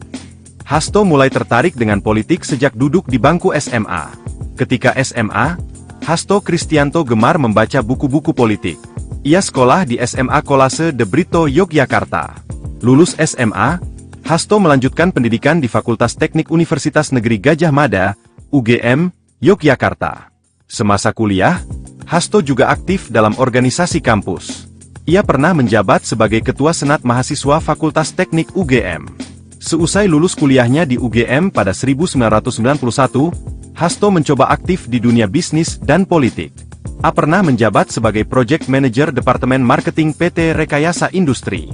Hasto mulai tertarik dengan politik sejak duduk di bangku SMA. Ketika SMA, Hasto Kristianto gemar membaca buku-buku politik. Ia sekolah di SMA Kolase De Brito, Yogyakarta. Lulus SMA, Hasto melanjutkan pendidikan di Fakultas Teknik Universitas Negeri Gadjah Mada, UGM, Yogyakarta. Semasa kuliah, Hasto juga aktif dalam organisasi kampus. Ia pernah menjabat sebagai Ketua Senat Mahasiswa Fakultas Teknik UGM. Seusai lulus kuliahnya di UGM pada 1991, Hasto mencoba aktif di dunia bisnis dan politik. A pernah menjabat sebagai Project Manager Departemen Marketing PT Rekayasa Industri.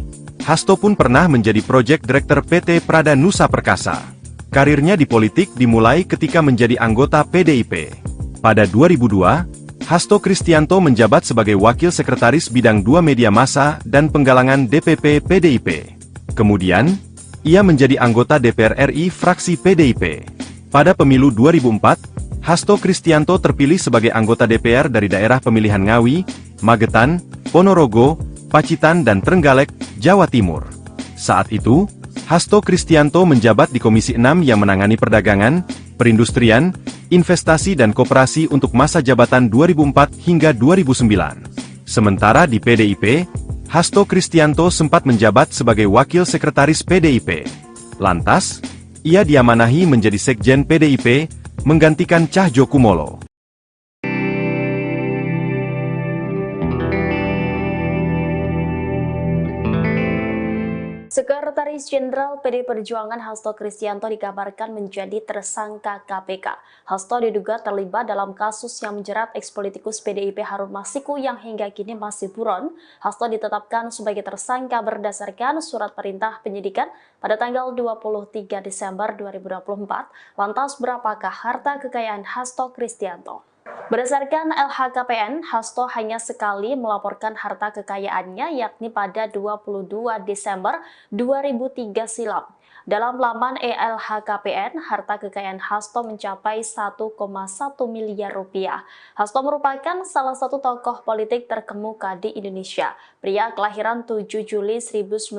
Hasto pun pernah menjadi Project Director PT Prada Nusa Perkasa. Karirnya di politik dimulai ketika menjadi anggota PDIP. Pada 2002, Hasto Kristianto menjabat sebagai Wakil Sekretaris Bidang 2 Media Massa dan Penggalangan DPP PDIP. Kemudian, ia menjadi anggota DPR RI fraksi PDIP. Pada pemilu 2004, Hasto Kristianto terpilih sebagai anggota DPR dari daerah pemilihan Ngawi, Magetan, Ponorogo, Pacitan dan Trenggalek, Jawa Timur. Saat itu, Hasto Kristianto menjabat di Komisi 6 yang menangani perdagangan, perindustrian, investasi dan koperasi untuk masa jabatan 2004 hingga 2009. Sementara di PDIP, Hasto Kristianto sempat menjabat sebagai Wakil Sekretaris PDIP. Lantas, ia diamanahi menjadi Sekjen PDIP, menggantikan Cahjokumolo. Sekretaris Sekretaris Jenderal PD Perjuangan Hasto Kristianto dikabarkan menjadi tersangka KPK. Hasto diduga terlibat dalam kasus yang menjerat ekspolitikus PDIP Harun Masiku yang hingga kini masih buron. Hasto ditetapkan sebagai tersangka berdasarkan surat perintah penyidikan pada tanggal 23 Desember 2024. Lantas berapakah harta kekayaan Hasto Kristianto? Berdasarkan LHKPN, Hasto hanya sekali melaporkan harta kekayaannya yakni pada 22 Desember 2003 silam. Dalam laman LHKPN, harta kekayaan Hasto mencapai 1,1 miliar rupiah. Hasto merupakan salah satu tokoh politik terkemuka di Indonesia. Pria kelahiran 7 Juli 1966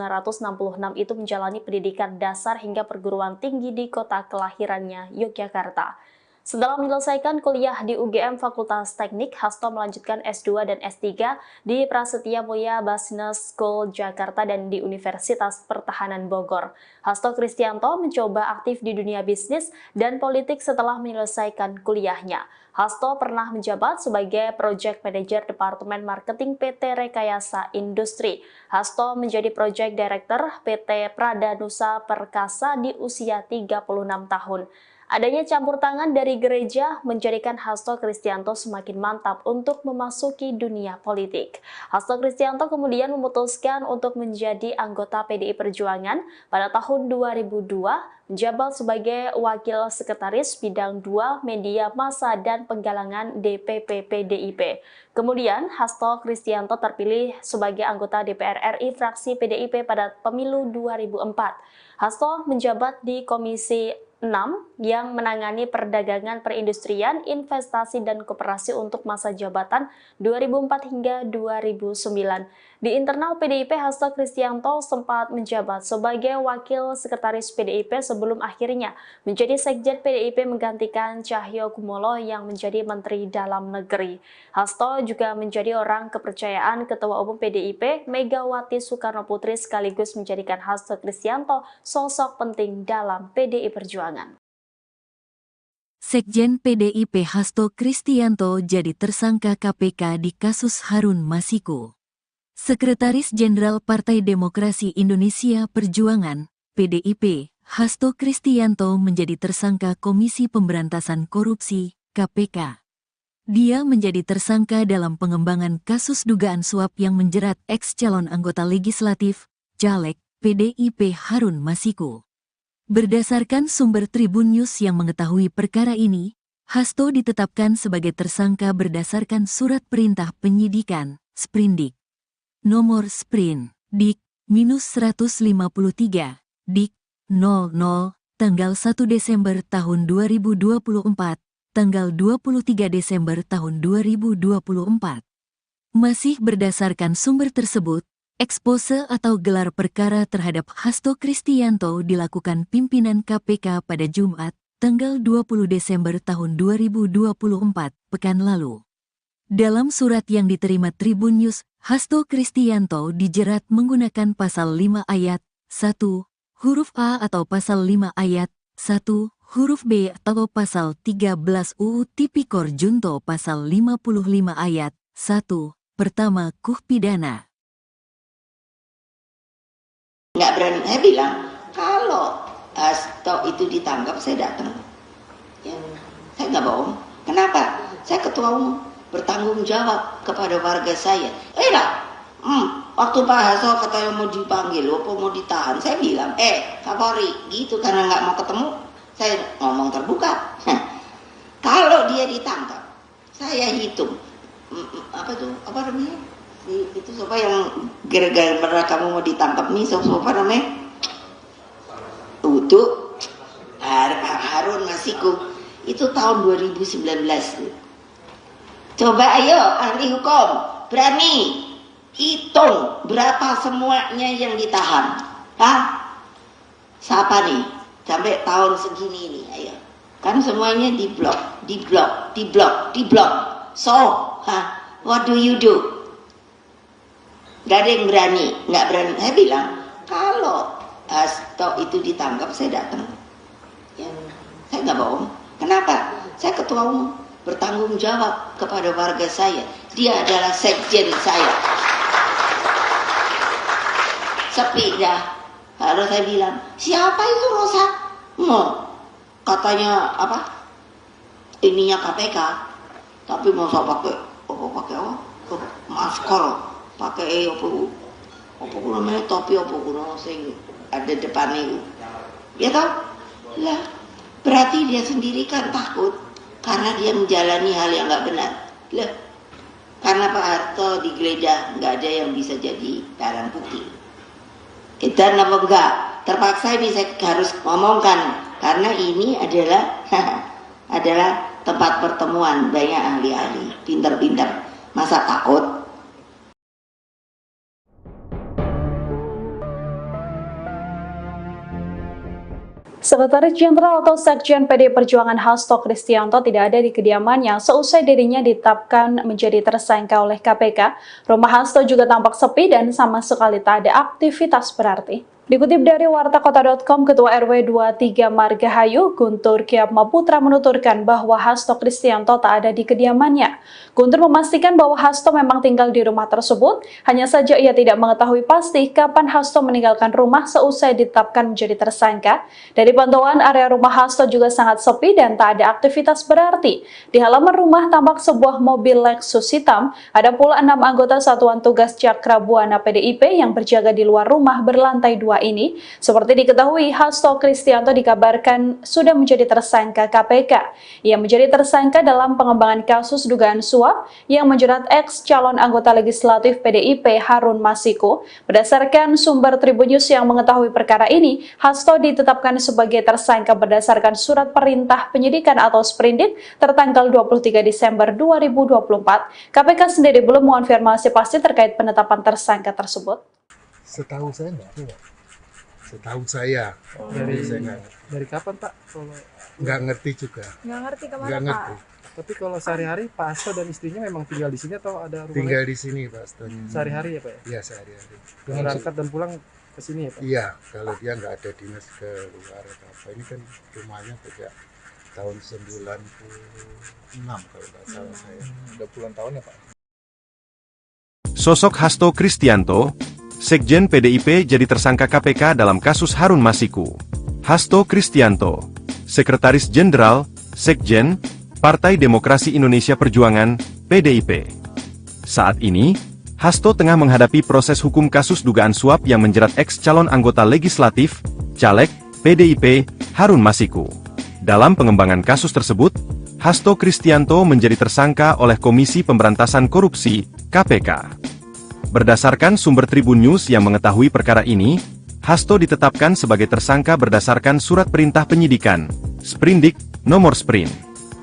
itu menjalani pendidikan dasar hingga perguruan tinggi di kota kelahirannya, Yogyakarta. Setelah menyelesaikan kuliah di UGM Fakultas Teknik, Hasto melanjutkan S2 dan S3 di Prasetya Mulia Business School Jakarta dan di Universitas Pertahanan Bogor. Hasto Kristianto mencoba aktif di dunia bisnis dan politik setelah menyelesaikan kuliahnya. Hasto pernah menjabat sebagai Project Manager Departemen Marketing PT Rekayasa Industri. Hasto menjadi Project Director PT Pradanusa Perkasa di usia 36 tahun. Adanya campur tangan dari gereja menjadikan Hasto Kristianto semakin mantap untuk memasuki dunia politik. Hasto Kristianto kemudian memutuskan untuk menjadi anggota PDI Perjuangan pada tahun 2002, menjabat sebagai Wakil Sekretaris Bidang 2 Media Massa dan Penggalangan DPP PDIP. Kemudian Hasto Kristianto terpilih sebagai anggota DPR RI fraksi PDIP pada pemilu 2004. Hasto menjabat di Komisi 6 yang menangani perdagangan, perindustrian, investasi, dan koperasi untuk masa jabatan 2004 hingga 2009. Di internal PDIP, Hasto Kristianto sempat menjabat sebagai Wakil Sekretaris PDIP sebelum akhirnya menjadi Sekjen PDIP menggantikan Cahyo Kumolo yang menjadi Menteri Dalam Negeri. Hasto juga menjadi orang kepercayaan Ketua Umum PDIP Megawati Soekarnoputri sekaligus menjadikan Hasto Kristianto sosok penting dalam PDI Perjuangan. Sekjen PDIP Hasto Kristianto jadi tersangka KPK di kasus Harun Masiku. Sekretaris Jenderal Partai Demokrasi Indonesia Perjuangan, PDIP, Hasto Kristianto menjadi tersangka Komisi Pemberantasan Korupsi, KPK. Dia menjadi tersangka dalam pengembangan kasus dugaan suap yang menjerat ex-calon anggota legislatif, caleg, PDIP Harun Masiku. Berdasarkan sumber Tribun News yang mengetahui perkara ini, Hasto ditetapkan sebagai tersangka berdasarkan surat perintah penyidikan, Sprindik. Nomor Sprint, Dik-153, Dik-00, tanggal 1 Desember tahun 2024, tanggal 23 Desember tahun 2024. Masih berdasarkan sumber tersebut, expose atau gelar perkara terhadap Hasto Kristianto dilakukan pimpinan KPK pada Jumat, tanggal 20 Desember tahun 2024, pekan lalu. Dalam surat yang diterima Tribun News, Hasto Kristianto dijerat menggunakan pasal 5 ayat 1, huruf A atau pasal 5 ayat 1, huruf B atau pasal 13 UU Tipikor Junto pasal 55 ayat 1, pertama KUH pidana. Nggak berani, saya bilang, kalau Hasto itu ditangkap, saya datang. Ya, saya nggak bohong. Kenapa? Saya ketua umum, bertanggung jawab kepada warga saya. Waktu Pak Hasto katanya mau dipanggil, mau ditahan, saya bilang, Kapolri, gitu karena nggak mau ketemu, saya ngomong terbuka. Kalau dia ditangkap, saya hitung, apa namanya? Itu siapa yang gara-gara kamu mau ditangkap nih, siapa namanya? Untuk Harun Masiku, itu tahun 2019. Coba ayo ahli hukum, berani hitung berapa semuanya yang ditahan. Siapa nih? Sampai tahun segini ini, ayo. Kan semuanya diblok. So, what do you do? Gak ada yang berani, nggak berani. Saya bilang, kalau Hasto itu ditangkap, saya datang. Ya, saya nggak bohong. Kenapa? Saya ketua umum, bertanggung jawab kepada warga saya. Dia adalah sekjen saya. Sepi dah. Lalu saya bilang, siapa itu Rosa? Katanya apa? Ininya KPK. Tapi masa pakai masker, pakai apa namanya topi apa sing ada depannya itu. Ya toh? Lah, berarti dia sendiri kan takut karena dia menjalani hal yang nggak benar. Lah, karena Pak Harto digeledah nggak ada yang bisa jadi barang bukti. Dan apa enggak? Terpaksa bisa harus ngomongkan karena ini adalah adalah tempat pertemuan banyak ahli-ahli, pinter-pinter. Masa takut? Sekretaris Jenderal atau Sekjen PDI Perjuangan Hasto Kristianto tidak ada di kediamannya seusai dirinya ditetapkan menjadi tersangka oleh KPK. Rumah Hasto juga tampak sepi dan sama sekali tak ada aktivitas berarti. Dikutip dari wartakota.com, Ketua RW 23 Margahayu, Guntur Kyatmaputra menuturkan bahwa Hasto Kristianto tak ada di kediamannya. Guntur memastikan bahwa Hasto memang tinggal di rumah tersebut, hanya saja ia tidak mengetahui pasti kapan Hasto meninggalkan rumah seusai ditetapkan menjadi tersangka. Dari pantauan area rumah Hasto juga sangat sepi dan tak ada aktivitas berarti. Di halaman rumah tampak sebuah mobil Lexus hitam, ada pula 6 anggota Satuan Tugas Cakra Buana PDIP yang berjaga di luar rumah berlantai 2 ini. Seperti diketahui, Hasto Kristianto dikabarkan sudah menjadi tersangka KPK. Ia menjadi tersangka dalam pengembangan kasus dugaan suap yang menjerat ex calon anggota legislatif PDIP Harun Masiku. Berdasarkan sumber Tribun News yang mengetahui perkara ini, Hasto ditetapkan sebagai tersangka berdasarkan surat perintah penyidikan atau sprindik tertanggal 23 Desember 2024. KPK sendiri belum mengonfirmasi pasti terkait penetapan tersangka tersebut. Setahu saya enggak. Setahu saya. Dari kapan Pak? Kalau Nggak ngerti juga. Nggak ngerti kemana Nggak Pak? ngerti. tapi kalau sehari-hari Pak Hasto dan istrinya memang tinggal di sini atau ada rumah Tinggal lain? di sini Pak Hastonya. Sehari-hari ya Pak ya? Iya sehari-hari. Berangkat dan pulang ke sini ya Pak? Iya, kalau dia nggak ada dinas ke luar atau apa. Ini kan rumahnya sejak tahun 96 kalau nggak salah saya. Udah puluhan tahun ya Pak? Sosok Hasto Kristianto, Sekjen PDIP jadi tersangka KPK dalam kasus Harun Masiku. Hasto Kristianto, Sekretaris Jenderal, Sekjen, Partai Demokrasi Indonesia Perjuangan, PDIP. Saat ini, Hasto tengah menghadapi proses hukum kasus dugaan suap yang menjerat ex-calon anggota legislatif, caleg, PDIP, Harun Masiku. Dalam pengembangan kasus tersebut, Hasto Kristianto menjadi tersangka oleh Komisi Pemberantasan Korupsi, KPK. Berdasarkan sumber Tribun News yang mengetahui perkara ini, Hasto ditetapkan sebagai tersangka berdasarkan surat perintah penyidikan, Sprindik, nomor Sprint,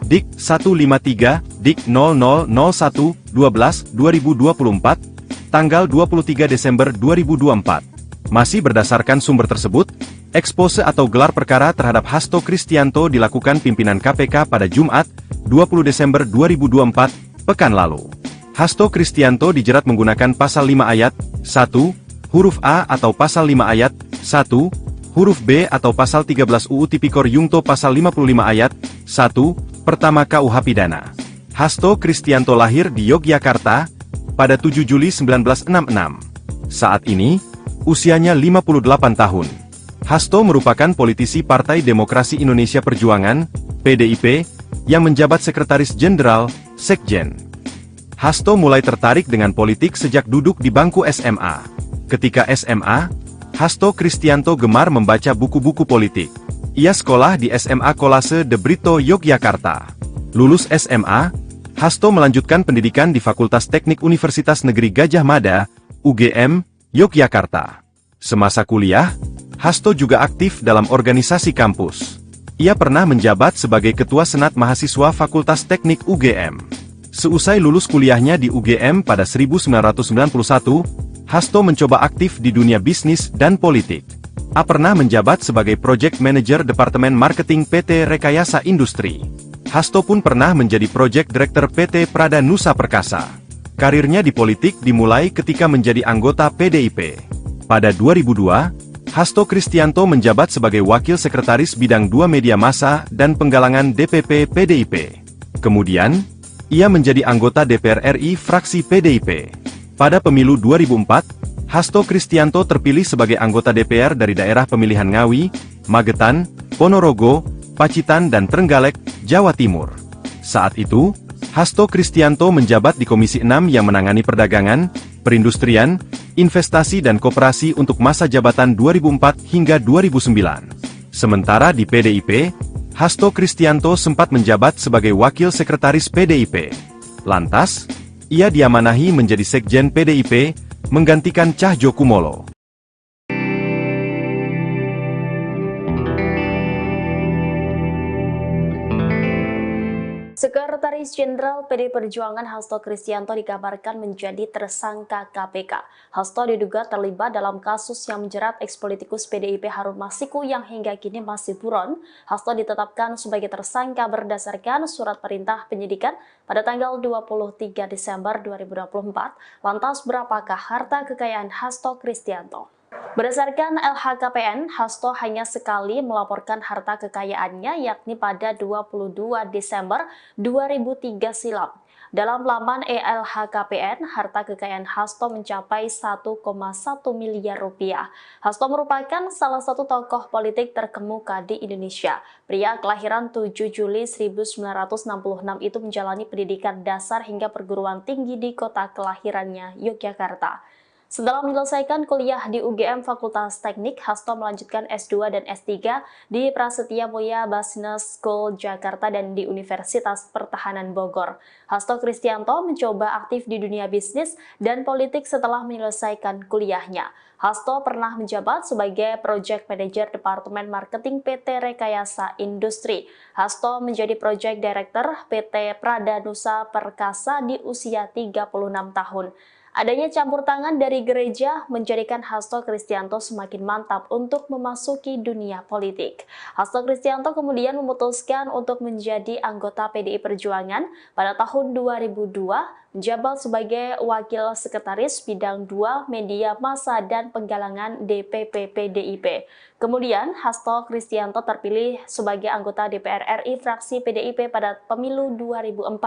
Dik 153, Dik 0001-12-2024, tanggal 23 Desember 2024. Masih berdasarkan sumber tersebut, ekspose atau gelar perkara terhadap Hasto Kristianto dilakukan pimpinan KPK pada Jumat, 20 Desember 2024, pekan lalu. Hasto Kristianto dijerat menggunakan pasal 5 ayat 1, huruf A atau pasal 5 ayat 1, huruf B atau pasal 13 UU Tipikor Yungto pasal 55 ayat 1, pertama KUH Pidana. Hasto Kristianto lahir di Yogyakarta pada 7 Juli 1966. Saat ini, usianya 58 tahun. Hasto merupakan politisi Partai Demokrasi Indonesia Perjuangan, PDIP, yang menjabat Sekretaris Jenderal, Sekjen. Hasto mulai tertarik dengan politik sejak duduk di bangku SMA. Ketika SMA, Hasto Kristianto gemar membaca buku-buku politik. Ia sekolah di SMA Kolase de Brito, Yogyakarta. Lulus SMA, Hasto melanjutkan pendidikan di Fakultas Teknik Universitas Negeri Gadjah Mada, UGM, Yogyakarta. Semasa kuliah, Hasto juga aktif dalam organisasi kampus. Ia pernah menjabat sebagai Ketua Senat Mahasiswa Fakultas Teknik UGM. Seusai lulus kuliahnya di UGM pada 1991, Hasto mencoba aktif di dunia bisnis dan politik. A pernah menjabat sebagai Project Manager Departemen Marketing PT Rekayasa Industri. Hasto pun pernah menjadi Project Director PT Prada Nusa Perkasa. Karirnya di politik dimulai ketika menjadi anggota PDIP. Pada 2002, Hasto Kristianto menjabat sebagai Wakil Sekretaris Bidang 2 Media Massa dan Penggalangan DPP PDIP. Kemudian, ia menjadi anggota DPR RI fraksi PDIP. Pada pemilu 2004, Hasto Kristianto terpilih sebagai anggota DPR dari daerah pemilihan Ngawi, Magetan, Ponorogo, Pacitan dan Trenggalek, Jawa Timur. Saat itu, Hasto Kristianto menjabat di Komisi 6 yang menangani perdagangan, perindustrian, investasi dan koperasi untuk masa jabatan 2004 hingga 2009. Sementara di PDIP, Hasto Kristianto sempat menjabat sebagai Wakil Sekretaris PDIP. Lantas, ia diamanahi menjadi Sekjen PDIP, menggantikan Cahyokumolo. Sekretaris Jenderal PD Perjuangan Hasto Kristianto dikabarkan menjadi tersangka KPK. Hasto diduga terlibat dalam kasus yang menjerat ex-politikus PDIP Harun Masiku yang hingga kini masih buron. Hasto ditetapkan sebagai tersangka berdasarkan surat perintah penyidikan pada tanggal 23 Desember 2024. Lantas berapakah harta kekayaan Hasto Kristianto? Berdasarkan LHKPN, Hasto hanya sekali melaporkan harta kekayaannya yakni pada 22 Desember 2003 silam. Dalam laman LHKPN, harta kekayaan Hasto mencapai 1,1 miliar rupiah. Hasto merupakan salah satu tokoh politik terkemuka di Indonesia. Pria kelahiran 7 Juli 1966 itu menjalani pendidikan dasar hingga perguruan tinggi di kota kelahirannya, Yogyakarta. Setelah menyelesaikan kuliah di UGM Fakultas Teknik, Hasto melanjutkan S2 dan S3 di Prasetya Mulia Business School Jakarta dan di Universitas Pertahanan Bogor. Hasto Kristianto mencoba aktif di dunia bisnis dan politik setelah menyelesaikan kuliahnya. Hasto pernah menjabat sebagai Project Manager Departemen Marketing PT Rekayasa Industri. Hasto menjadi Project Director PT Pradanusa Perkasa di usia 36 tahun. Adanya campur tangan dari gereja menjadikan Hasto Kristianto semakin mantap untuk memasuki dunia politik. Hasto Kristianto kemudian memutuskan untuk menjadi anggota PDI Perjuangan pada tahun 2002, menjabat sebagai Wakil Sekretaris Bidang 2 Media Massa dan Penggalangan DPP PDIP. Kemudian, Hasto Kristianto terpilih sebagai anggota DPR RI fraksi PDIP pada pemilu 2004.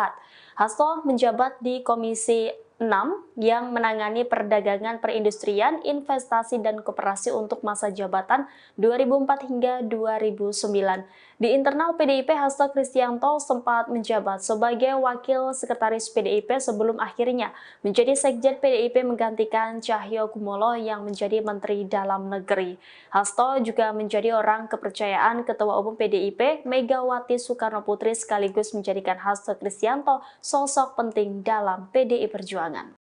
Hasto menjabat di Komisi 6 yang menangani perdagangan, perindustrian, investasi, dan koperasi untuk masa jabatan 2004 hingga 2009. Di internal PDIP, Hasto Kristianto sempat menjabat sebagai Wakil Sekretaris PDIP sebelum akhirnya menjadi Sekjen PDIP menggantikan Cahyokumolo yang menjadi Menteri Dalam Negeri. Hasto juga menjadi orang kepercayaan Ketua Umum PDIP Megawati Soekarnoputri sekaligus menjadikan Hasto Kristianto sosok penting dalam PDI Perjuangan.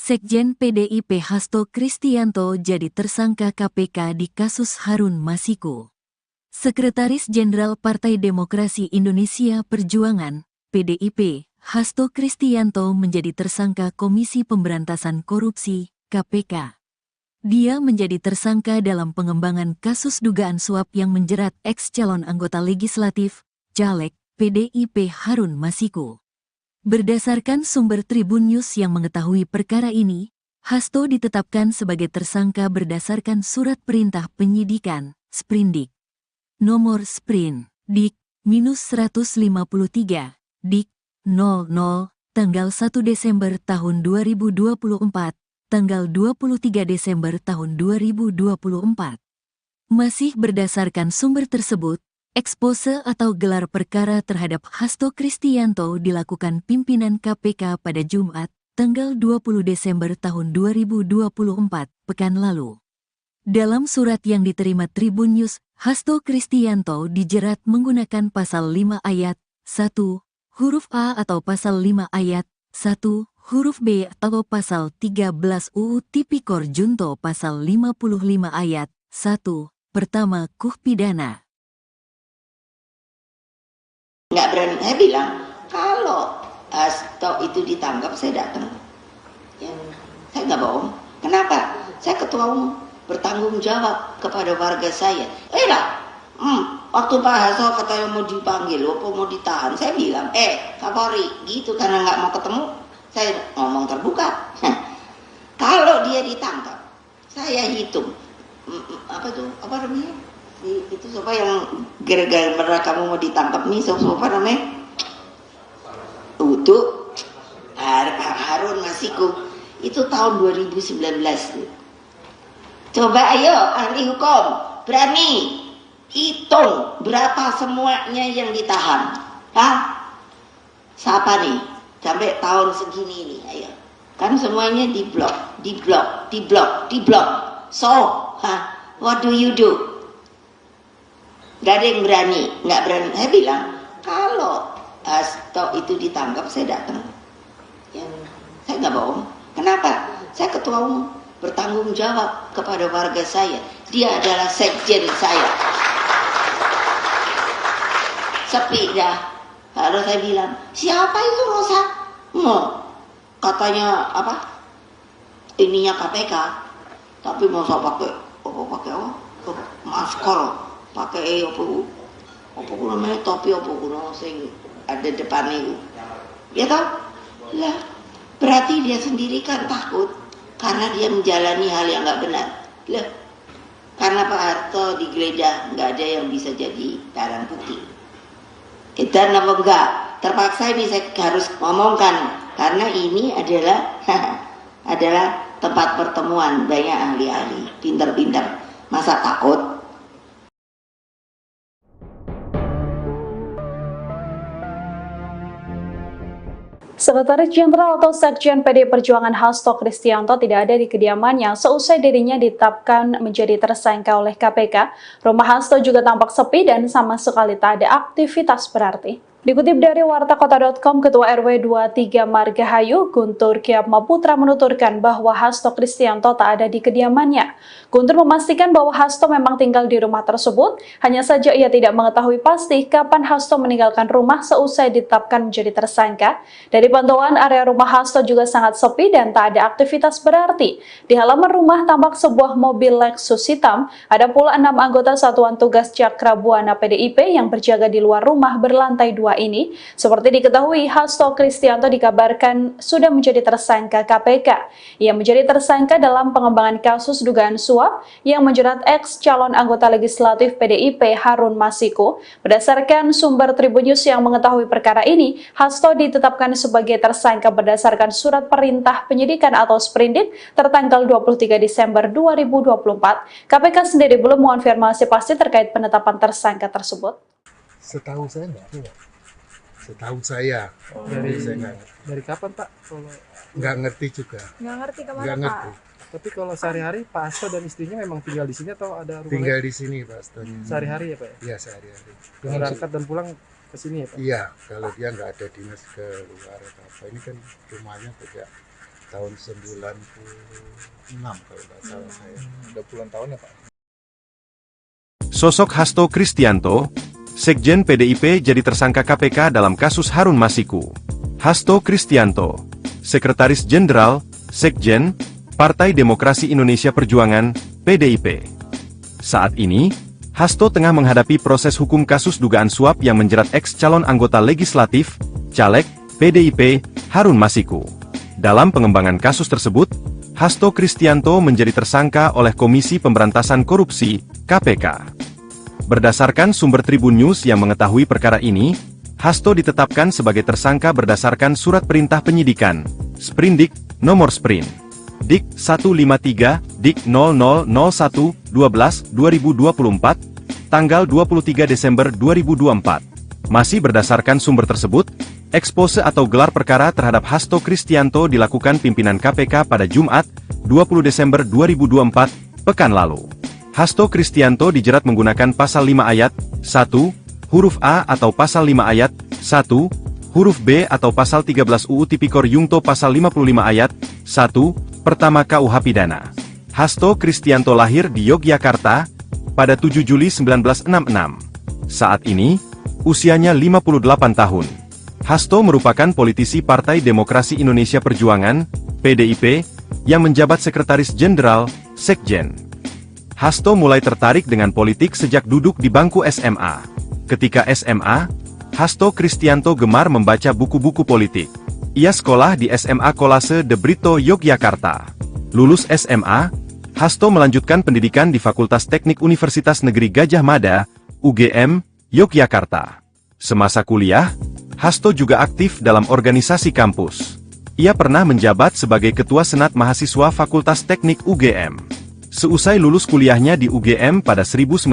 Sekjen PDIP Hasto Kristianto jadi tersangka KPK di kasus Harun Masiku. Sekretaris Jenderal Partai Demokrasi Indonesia Perjuangan, PDIP, Hasto Kristianto menjadi tersangka Komisi Pemberantasan Korupsi, KPK. Dia menjadi tersangka dalam pengembangan kasus dugaan suap yang menjerat ex-calon anggota legislatif, caleg, PDIP Harun Masiku. Berdasarkan sumber Tribun News yang mengetahui perkara ini, Hasto ditetapkan sebagai tersangka berdasarkan surat perintah penyidikan, Sprindik. Nomor Sprin, Dik-153, Dik-00, tanggal 1 Desember tahun 2024, tanggal 23 Desember tahun 2024. Masih berdasarkan sumber tersebut, expose atau gelar perkara terhadap Hasto Kristianto dilakukan pimpinan KPK pada Jumat, tanggal 20 Desember tahun 2024, pekan lalu. Dalam surat yang diterima Tribun News, Hasto Kristianto dijerat menggunakan pasal 5 ayat 1, huruf A atau pasal 5 ayat 1, huruf B atau pasal 13 UU Tipikor Junto pasal 55 ayat 1, pertama KUH pidana. Nggak berani, saya bilang, kalau Hasto itu ditangkap, saya datang. Ya, saya nggak bohong. Kenapa? Saya ketua umum, bertanggung jawab kepada warga saya. Waktu Pak Hasto katanya mau dipanggil, mau ditahan, saya bilang, Kapolri, gitu karena nggak mau ketemu, saya ngomong terbuka. Kalau dia ditangkap, saya hitung, apa namanya? Itu siapa yang gara-gara kamu mau ditangkap nih, siapa namanya? Untuk Harun Masiku. Itu tahun 2019. Coba ayo ahli hukum, berani hitung berapa semuanya yang ditahan. Hah? Siapa nih? Sampai tahun segini ini, ayo. Kan semuanya diblok. So, what do you do? Gak ada yang berani, nggak berani. Saya bilang, kalau Hasto itu ditangkap, saya datang. Ya, saya nggak bohong. Kenapa? Saya ketua umum, bertanggung jawab kepada warga saya. Dia adalah sekjen saya. Sepi dah. Lalu saya bilang, siapa itu Rosa? Katanya apa? Ininya KPK. Tapi masa pakai masker, pakai apa namanya topi apa sing ada depan itu. Ya toh? Lah, berarti dia sendiri kan takut karena dia menjalani hal yang nggak benar. Lah, karena Pak Harto digeledah, nggak ada yang bisa jadi barang bukti. Dan apa enggak? Terpaksa ini saya harus ngomongkan karena ini adalah adalah tempat pertemuan banyak ahli-ahli, pinter-pinter. Masa takut? Sekretaris Jenderal atau Sekjen PDI Perjuangan Hasto Kristianto tidak ada di kediamannya seusai dirinya ditetapkan menjadi tersangka oleh KPK. Rumah Hasto juga tampak sepi dan sama sekali tak ada aktivitas berarti. Dikutip dari wartakota.com, Ketua RW 23 Margahayu, Guntur Kyatmaputra menuturkan bahwa Hasto Kristianto tak ada di kediamannya. Guntur memastikan bahwa Hasto memang tinggal di rumah tersebut, hanya saja ia tidak mengetahui pasti kapan Hasto meninggalkan rumah seusai ditetapkan menjadi tersangka. Dari pantauan area rumah Hasto juga sangat sepi dan tak ada aktivitas berarti. Di halaman rumah tampak sebuah mobil Lexus hitam, ada pula 6 anggota Satuan Tugas Cakrabuana PDIP yang berjaga di luar rumah berlantai 2 ini. Seperti diketahui, Hasto Kristianto dikabarkan sudah menjadi tersangka KPK. Ia menjadi tersangka dalam pengembangan kasus dugaan suap yang menjerat ex calon anggota legislatif PDIP Harun Masiku. Berdasarkan sumber Tribun News yang mengetahui perkara ini, Hasto ditetapkan sebagai tersangka berdasarkan surat perintah penyidikan atau sprindik tertanggal 23 Desember 2024. KPK sendiri belum mengonfirmasi pasti terkait penetapan tersangka tersebut. Setahu saya enggak. Setahu saya. Dari kapan Pak? Kalau Nggak ngerti juga. Nggak ngerti kemana Nggak Pak? ngerti. tapi kalau sehari-hari Pak Hasto dan istrinya memang tinggal di sini atau ada rumah Tinggal lain? di sini Pak Hastonya. Sehari-hari ya Pak ya? Iya sehari-hari. Berangkat dan pulang ke sini ya Pak? Iya, kalau dia nggak ada dinas ke luar atau apa. Ini kan rumahnya sejak tahun 96 kalau nggak salah saya. Udah puluhan tahun ya Pak? Sosok Hasto Kristianto, Sekjen PDIP jadi tersangka KPK dalam kasus Harun Masiku. Hasto Kristianto, Sekretaris Jenderal, Sekjen, Partai Demokrasi Indonesia Perjuangan, PDIP. Saat ini, Hasto tengah menghadapi proses hukum kasus dugaan suap yang menjerat ex-calon anggota legislatif, caleg, PDIP, Harun Masiku. Dalam pengembangan kasus tersebut, Hasto Kristianto menjadi tersangka oleh Komisi Pemberantasan Korupsi, KPK. Berdasarkan sumber Tribun News yang mengetahui perkara ini, Hasto ditetapkan sebagai tersangka berdasarkan surat perintah penyidikan, Sprindik, nomor Sprint, Dik 153, Dik 0001-12-2024, tanggal 23 Desember 2024. Masih berdasarkan sumber tersebut, ekspose atau gelar perkara terhadap Hasto Kristianto dilakukan pimpinan KPK pada Jumat, 20 Desember 2024, pekan lalu. Hasto Kristianto dijerat menggunakan pasal 5 ayat 1, huruf A atau pasal 5 ayat 1, huruf B atau pasal 13 UU Tipikor Yungto pasal 55 ayat 1, pertama KUH Pidana. Hasto Kristianto lahir di Yogyakarta pada 7 Juli 1966. Saat ini, usianya 58 tahun. Hasto merupakan politisi Partai Demokrasi Indonesia Perjuangan, PDIP, yang menjabat Sekretaris Jenderal, Sekjen. Hasto mulai tertarik dengan politik sejak duduk di bangku SMA. Ketika SMA, Hasto Kristianto gemar membaca buku-buku politik. Ia sekolah di SMA Kolase De Brito, Yogyakarta. Lulus SMA, Hasto melanjutkan pendidikan di Fakultas Teknik Universitas Negeri Gadjah Mada, UGM, Yogyakarta. Semasa kuliah, Hasto juga aktif dalam organisasi kampus. Ia pernah menjabat sebagai Ketua Senat Mahasiswa Fakultas Teknik UGM. Seusai lulus kuliahnya di UGM pada 1991,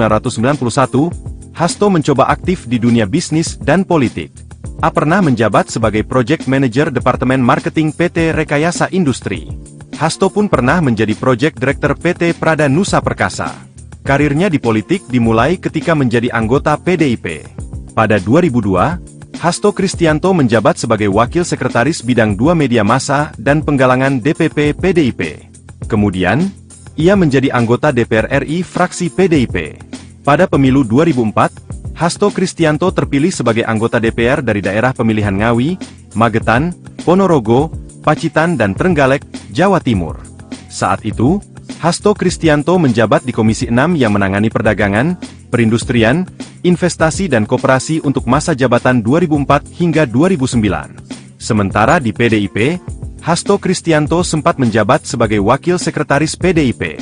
Hasto mencoba aktif di dunia bisnis dan politik. A pernah menjabat sebagai Project Manager Departemen Marketing PT Rekayasa Industri. Hasto pun pernah menjadi Project Director PT Prada Nusa Perkasa. Karirnya di politik dimulai ketika menjadi anggota PDIP. Pada 2002, Hasto Kristianto menjabat sebagai Wakil Sekretaris Bidang 2 Media Massa dan Penggalangan DPP PDIP. Kemudian, ia menjadi anggota DPR RI fraksi PDIP. Pada pemilu 2004, Hasto Kristianto terpilih sebagai anggota DPR dari daerah pemilihan Ngawi, Magetan, Ponorogo, Pacitan dan Trenggalek, Jawa Timur. Saat itu, Hasto Kristianto menjabat di Komisi 6 yang menangani perdagangan, perindustrian, investasi dan koperasi untuk masa jabatan 2004 hingga 2009. Sementara di PDIP, Hasto Kristianto sempat menjabat sebagai Wakil Sekretaris PDIP.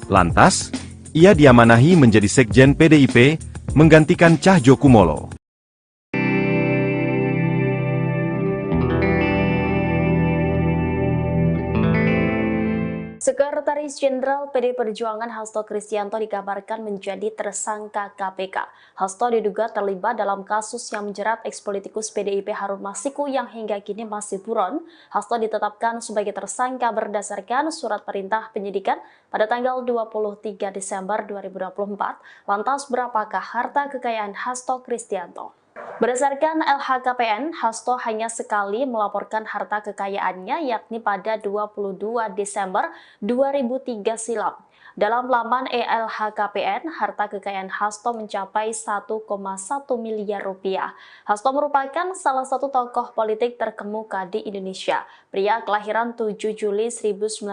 Lantas, ia diamanahi menjadi Sekjen PDIP, menggantikan Cahjokumolo. Sekretaris Jenderal PD Perjuangan Hasto Kristianto dikabarkan menjadi tersangka KPK. Hasto diduga terlibat dalam kasus yang menjerat ekspolitikus PDIP Harun Masiku yang hingga kini masih buron. Hasto ditetapkan sebagai tersangka berdasarkan surat perintah penyidikan pada tanggal 23 Desember 2024. Lantas berapakah harta kekayaan Hasto Kristianto? Berdasarkan LHKPN, Hasto hanya sekali melaporkan harta kekayaannya yakni pada 22 Desember 2003 silam. Dalam laman LHKPN, harta kekayaan Hasto mencapai 1,1 miliar rupiah. Hasto merupakan salah satu tokoh politik terkemuka di Indonesia. Pria kelahiran 7 Juli 1966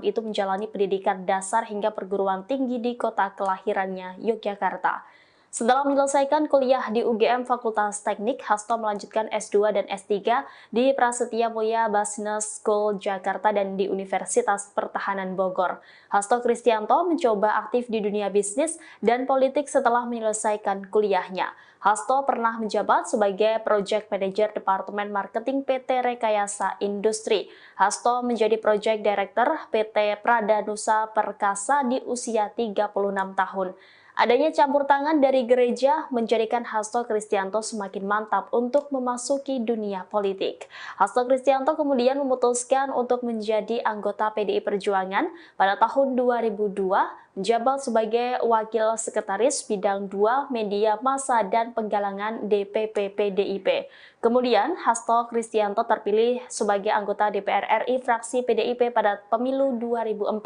itu menjalani pendidikan dasar hingga perguruan tinggi di kota kelahirannya, Yogyakarta. Setelah menyelesaikan kuliah di UGM Fakultas Teknik, Hasto melanjutkan S2 dan S3 di Prasetya Mulia Business School Jakarta dan di Universitas Pertahanan Bogor. Hasto Kristianto mencoba aktif di dunia bisnis dan politik setelah menyelesaikan kuliahnya. Hasto pernah menjabat sebagai Project Manager Departemen Marketing PT Rekayasa Industri. Hasto menjadi Project Director PT Prada Nusa Perkasa di usia 36 tahun. Adanya campur tangan dari gereja menjadikan Hasto Kristianto semakin mantap untuk memasuki dunia politik. Hasto Kristianto kemudian memutuskan untuk menjadi anggota PDI Perjuangan pada tahun 2002, menjabat sebagai Wakil Sekretaris Bidang 2 Media Massa dan Penggalangan DPP PDIP. Kemudian, Hasto Kristianto terpilih sebagai anggota DPR RI fraksi PDIP pada pemilu 2004.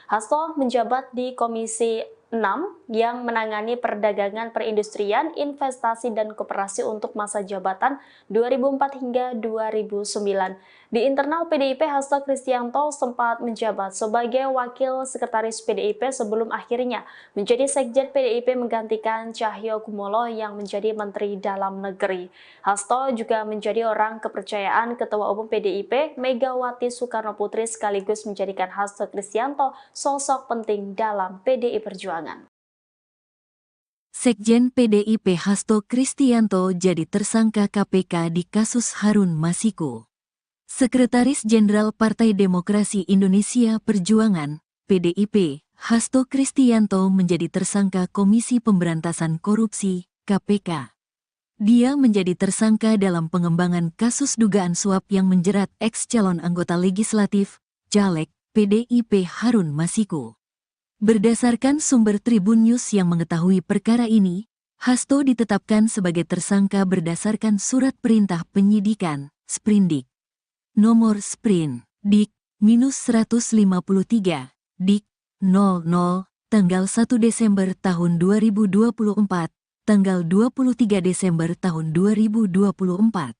Hasto menjabat di Komisi 6 yang menangani perdagangan perindustrian, investasi, dan koperasi untuk masa jabatan 2004 hingga 2009. Di internal PDIP, Hasto Kristianto sempat menjabat sebagai Wakil Sekretaris PDIP sebelum akhirnya menjadi Sekjen PDIP menggantikan Cahyokumolo yang menjadi Menteri Dalam Negeri. Hasto juga menjadi orang kepercayaan Ketua Umum PDIP Megawati Soekarnoputri sekaligus menjadikan Hasto Kristianto sosok penting dalam PDI Perjuangan. Sekjen PDIP Hasto Kristianto jadi tersangka KPK di kasus Harun Masiku. Sekretaris Jenderal Partai Demokrasi Indonesia Perjuangan, PDIP, Hasto Kristianto menjadi tersangka Komisi Pemberantasan Korupsi, KPK. Dia menjadi tersangka dalam pengembangan kasus dugaan suap yang menjerat ex-calon anggota legislatif, caleg, PDIP Harun Masiku. Berdasarkan sumber Tribun News yang mengetahui perkara ini, Hasto ditetapkan sebagai tersangka berdasarkan surat perintah penyidikan, Sprindik. Nomor Sprin, Dik-153, Dik-00, tanggal 1 Desember tahun 2024, tanggal 23 Desember tahun 2024.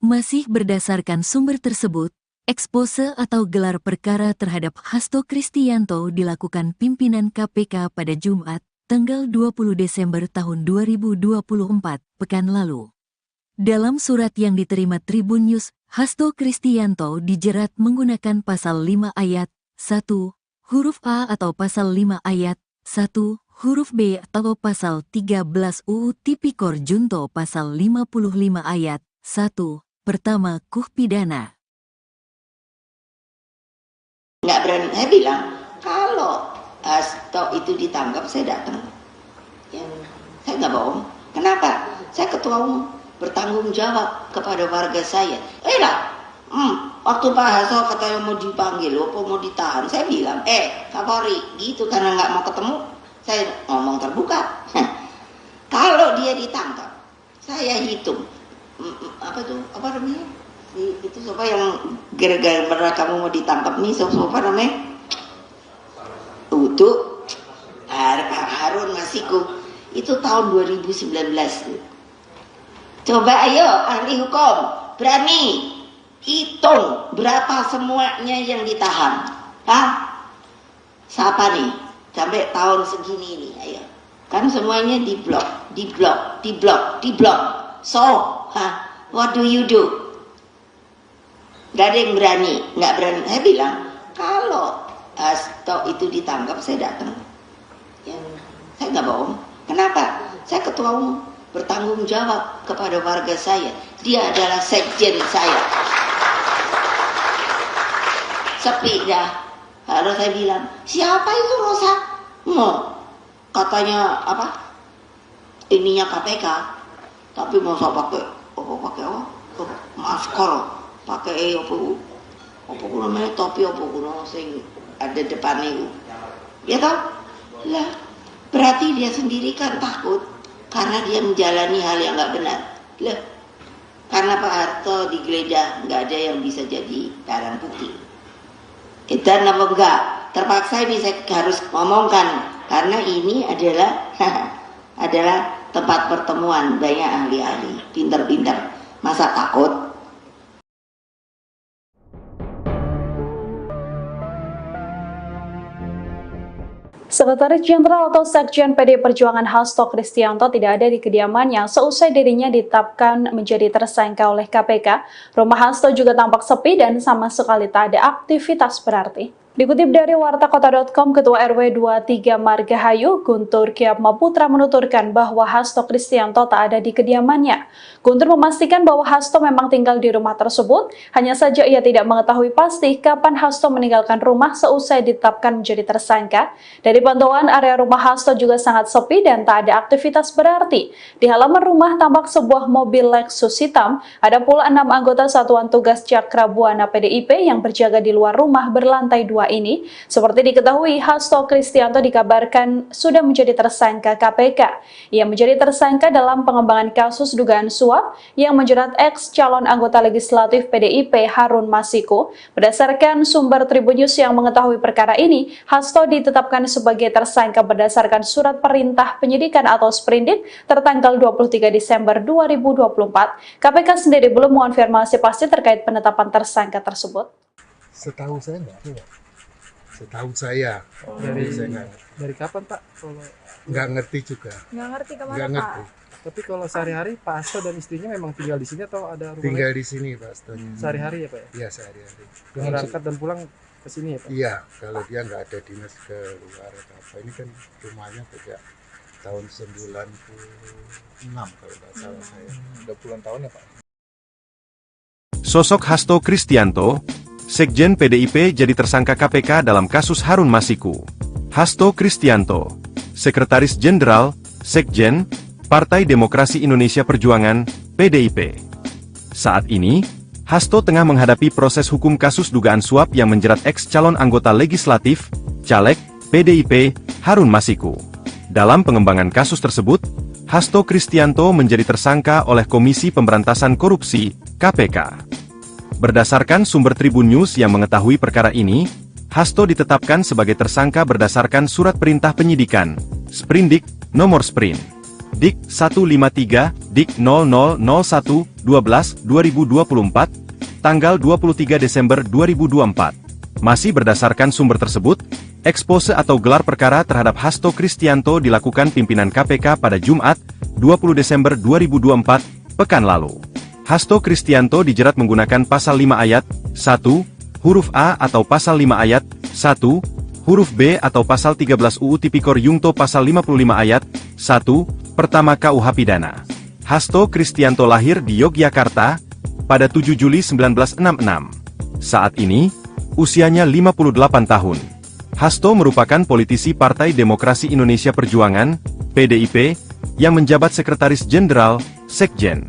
Masih berdasarkan sumber tersebut, expose atau gelar perkara terhadap Hasto Kristianto dilakukan pimpinan KPK pada Jumat, tanggal 20 Desember tahun 2024, pekan lalu. Dalam surat yang diterima Tribun News, Hasto Kristianto dijerat menggunakan pasal 5 ayat 1, huruf A atau pasal 5 ayat 1, huruf B atau pasal 13 UU Tipikor Junto pasal 55 ayat 1, pertama KUH pidana. nggak berani. Saya bilang kalau Hasto itu ditangkap saya datang. Ya, saya nggak bohong. Kenapa? Saya ketua umum, bertanggung jawab kepada warga saya. Waktu Pak Hasto katanya mau dipanggil, apa mau ditahan, saya bilang, Kapolri, gitu karena nggak mau ketemu, saya ngomong terbuka. Kalau dia ditangkap, saya hitung, apa namanya? Itu siapa yang gara-gara kamu mau ditangkap nih, siapa namanya? Untuk Harun Masiku, itu tahun 2019. Coba ayo ahli hukum, berani hitung berapa semuanya yang ditahan. Siapa nih? Sampai tahun segini ini, ayo. Kan semuanya diblok. So, what do you do? Gak ada yang berani, nggak berani. Saya bilang, kalau Hasto itu ditangkap, saya datang. Ya, saya nggak bohong. Kenapa? Saya ketua umum, bertanggung jawab kepada warga saya. Dia adalah sekjen saya. Sepi dah. Lalu saya bilang, siapa itu Rosa? Katanya apa? Ininya KPK. Tapi masa pakai masker, pakai apa namanya topi apa sing ada depannya itu. Ya toh? Lah, berarti dia sendiri kan takut karena dia menjalani hal yang nggak benar. Lah, karena Pak Harto digeledah, nggak ada yang bisa jadi barang bukti. Dan apa enggak? Terpaksa bisa harus ngomongkan karena ini adalah tempat pertemuan banyak ahli-ahli, pinter-pinter. Masa takut? Sekretaris Jenderal atau Sekjen PDI Perjuangan Hasto Kristianto tidak ada di kediamannya seusai dirinya ditetapkan menjadi tersangka oleh KPK. Rumah Hasto juga tampak sepi dan sama sekali tak ada aktivitas berarti. Dikutip dari wartakota.com, Ketua RW 23 Margahayu, Guntur Kyatmaputra menuturkan bahwa Hasto Kristianto tak ada di kediamannya. Guntur memastikan bahwa Hasto memang tinggal di rumah tersebut, hanya saja ia tidak mengetahui pasti kapan Hasto meninggalkan rumah seusai ditetapkan menjadi tersangka. Dari pantauan area rumah Hasto juga sangat sepi dan tak ada aktivitas berarti. Di halaman rumah tampak sebuah mobil Lexus hitam, ada pula 6 anggota Satuan Tugas Cakrabuana PDIP yang berjaga di luar rumah berlantai 2 ini. Seperti diketahui, Hasto Kristianto dikabarkan sudah menjadi tersangka KPK. Ia menjadi tersangka dalam pengembangan kasus dugaan suap yang menjerat ex calon anggota legislatif PDIP Harun Masiku. Berdasarkan sumber Tribun News yang mengetahui perkara ini, Hasto ditetapkan sebagai tersangka berdasarkan surat perintah penyidikan atau sprindik tertanggal 23 Desember 2024. KPK sendiri belum mengonfirmasi pasti terkait penetapan tersangka tersebut. Setahu saya enggak. Setahu saya. Dari kapan Pak? Nggak ngerti juga. Nggak ngerti kemana Nggak Pak? ngerti. Tapi kalau sehari-hari Pak Hasto dan istrinya memang tinggal di sini atau ada rumah Tinggal lain? di sini Pak Hastonya. Sehari-hari ya Pak ya? Iya sehari-hari. Berangkat dan pulang ke sini ya Pak? Iya, kalau dia nggak ada dinas ke luar atau apa. Ini kan rumahnya sejak tahun 96 kalau nggak salah saya. Udah puluhan tahun ya Pak? Sosok Hasto Kristianto, Sekjen PDIP jadi tersangka KPK dalam kasus Harun Masiku. Hasto Kristianto, Sekretaris Jenderal, Sekjen, Partai Demokrasi Indonesia Perjuangan, PDIP. Saat ini, Hasto tengah menghadapi proses hukum kasus dugaan suap yang menjerat ex calon anggota legislatif, caleg, PDIP, Harun Masiku. Dalam pengembangan kasus tersebut, Hasto Kristianto menjadi tersangka oleh Komisi Pemberantasan Korupsi, KPK. Berdasarkan sumber Tribun News yang mengetahui perkara ini, Hasto ditetapkan sebagai tersangka berdasarkan surat perintah penyidikan, Sprindik, nomor Sprint, Dik 153, Dik 0001-12-2024, tanggal 23 Desember 2024. Masih berdasarkan sumber tersebut, ekspose atau gelar perkara terhadap Hasto Kristianto dilakukan pimpinan KPK pada Jumat, 20 Desember 2024, pekan lalu. Hasto Kristianto dijerat menggunakan pasal 5 ayat 1, huruf A atau pasal 5 ayat 1, huruf B atau pasal 13 UU Tipikor Yungto pasal 55 ayat 1, pertama KUH Pidana. Hasto Kristianto lahir di Yogyakarta pada 7 Juli 1966. Saat ini, Usianya 58 tahun. Hasto merupakan politisi Partai Demokrasi Indonesia Perjuangan, PDIP, yang menjabat Sekretaris Jenderal, Sekjen.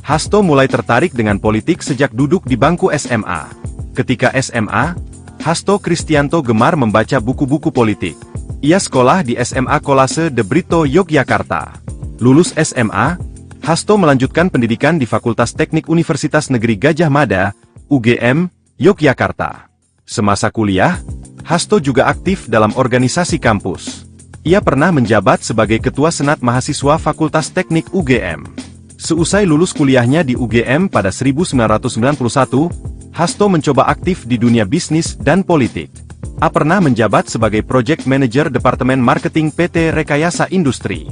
Hasto mulai tertarik dengan politik sejak duduk di bangku SMA. Ketika SMA, Hasto Kristianto gemar membaca buku-buku politik. Ia sekolah di SMA Kolase de Brito, Yogyakarta. Lulus SMA, Hasto melanjutkan pendidikan di Fakultas Teknik Universitas Negeri Gadjah Mada, UGM, Yogyakarta. Semasa kuliah, Hasto juga aktif dalam organisasi kampus. Ia pernah menjabat sebagai Ketua Senat Mahasiswa Fakultas Teknik UGM. Seusai lulus kuliahnya di UGM pada 1991, Hasto mencoba aktif di dunia bisnis dan politik. A pernah menjabat sebagai Project Manager Departemen Marketing PT Rekayasa Industri.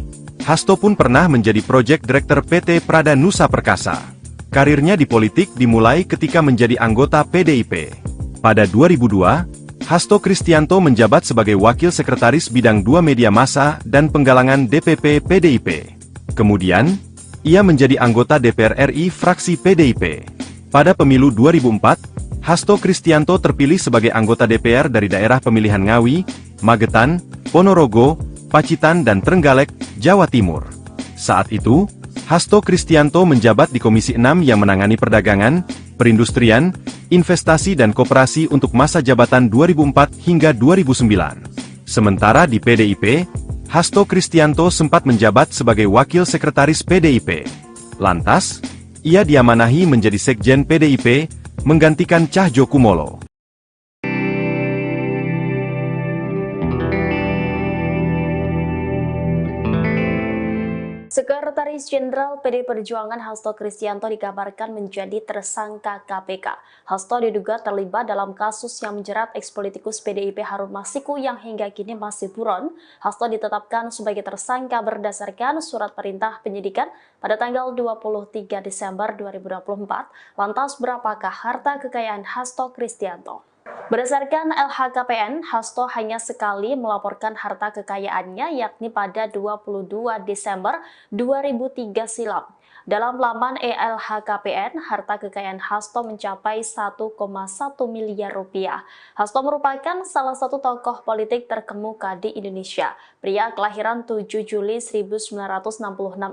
Hasto pun pernah menjadi Project Director PT Prada Nusa Perkasa. Karirnya di politik dimulai ketika menjadi anggota PDIP. Pada 2002, Hasto Kristianto menjabat sebagai Wakil Sekretaris Bidang 2 Media Massa dan Penggalangan DPP PDIP. Kemudian, ia menjadi anggota DPR RI fraksi PDIP. Pada pemilu 2004, Hasto Kristianto terpilih sebagai anggota DPR dari daerah pemilihan Ngawi, Magetan, Ponorogo, Pacitan dan Trenggalek, Jawa Timur. Saat itu, Hasto Kristianto menjabat di Komisi 6 yang menangani perdagangan, perindustrian, investasi dan koperasi untuk masa jabatan 2004 hingga 2009. Sementara di PDIP, Hasto Kristianto sempat menjabat sebagai Wakil Sekretaris PDIP. Lantas, ia diamanahi menjadi Sekjen PDIP, menggantikan Cahjokumolo. Sekretaris Jenderal PD Perjuangan Hasto Kristianto dikabarkan menjadi tersangka KPK. Hasto diduga terlibat dalam kasus yang menjerat ekspolitikus PDIP Harun Masiku yang hingga kini masih buron. Hasto ditetapkan sebagai tersangka berdasarkan surat perintah penyidikan pada tanggal 23 Desember 2024. Lantas berapakah harta kekayaan Hasto Kristianto? Berdasarkan LHKPN, Hasto hanya sekali melaporkan harta kekayaannya yakni pada 22 Desember 2003 silam. Dalam laman LHKPN, harta kekayaan Hasto mencapai 1,1 miliar rupiah. Hasto merupakan salah satu tokoh politik terkemuka di Indonesia. Pria kelahiran 7 Juli 1966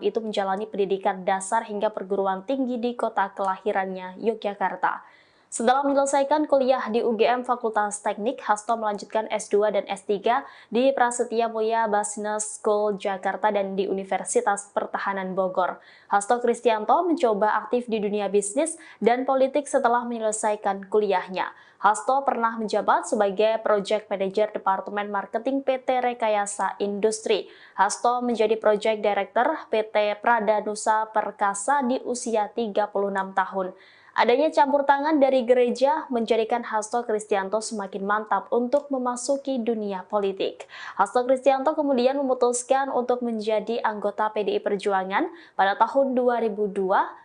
itu menjalani pendidikan dasar hingga perguruan tinggi di kota kelahirannya, Yogyakarta. Setelah menyelesaikan kuliah di UGM Fakultas Teknik, Hasto melanjutkan S2 dan S3 di Prasetya Mulia Business School Jakarta dan di Universitas Pertahanan Bogor. Hasto Kristianto mencoba aktif di dunia bisnis dan politik setelah menyelesaikan kuliahnya. Hasto pernah menjabat sebagai Project Manager Departemen Marketing PT Rekayasa Industri. Hasto menjadi Project Director PT Prada Nusa Perkasa di usia 36 tahun. Adanya campur tangan dari gereja menjadikan Hasto Kristianto semakin mantap untuk memasuki dunia politik. Hasto Kristianto kemudian memutuskan untuk menjadi anggota PDI Perjuangan pada tahun 2002,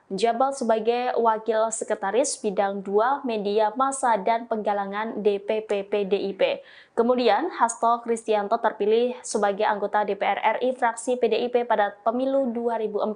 menjabat sebagai Wakil Sekretaris Bidang 2 Media Massa dan Penggalangan DPP PDIP. Kemudian, Hasto Kristianto terpilih sebagai anggota DPR RI fraksi PDIP pada pemilu 2004.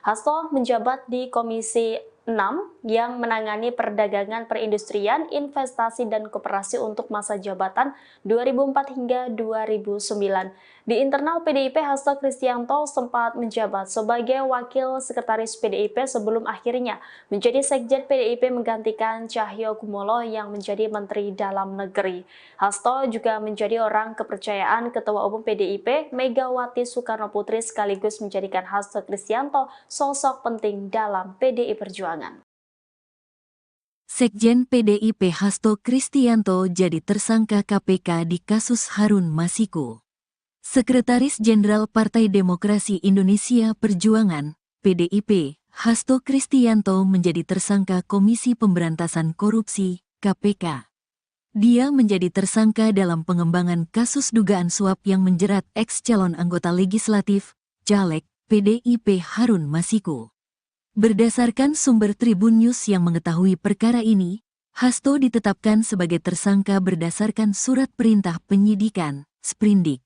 Hasto menjabat di Komisi 6 yang menangani perdagangan perindustrian, investasi, dan koperasi untuk masa jabatan 2004 hingga 2009. Di internal PDIP, Hasto Kristianto sempat menjabat sebagai Wakil Sekretaris PDIP sebelum akhirnya menjadi Sekjen PDIP menggantikan Cahyokumolo yang menjadi Menteri Dalam Negeri. Hasto juga menjadi orang kepercayaan Ketua Umum PDIP Megawati Soekarnoputri sekaligus menjadikan Hasto Kristianto sosok penting dalam PDI Perjuangan. Sekjen PDIP Hasto Kristianto jadi tersangka KPK di kasus Harun Masiku. Sekretaris Jenderal Partai Demokrasi Indonesia Perjuangan, PDIP, Hasto Kristianto menjadi tersangka Komisi Pemberantasan Korupsi, KPK. Dia menjadi tersangka dalam pengembangan kasus dugaan suap yang menjerat ex-calon anggota legislatif, caleg, PDIP Harun Masiku. Berdasarkan sumber Tribun News yang mengetahui perkara ini, Hasto ditetapkan sebagai tersangka berdasarkan surat perintah penyidikan, Sprindik.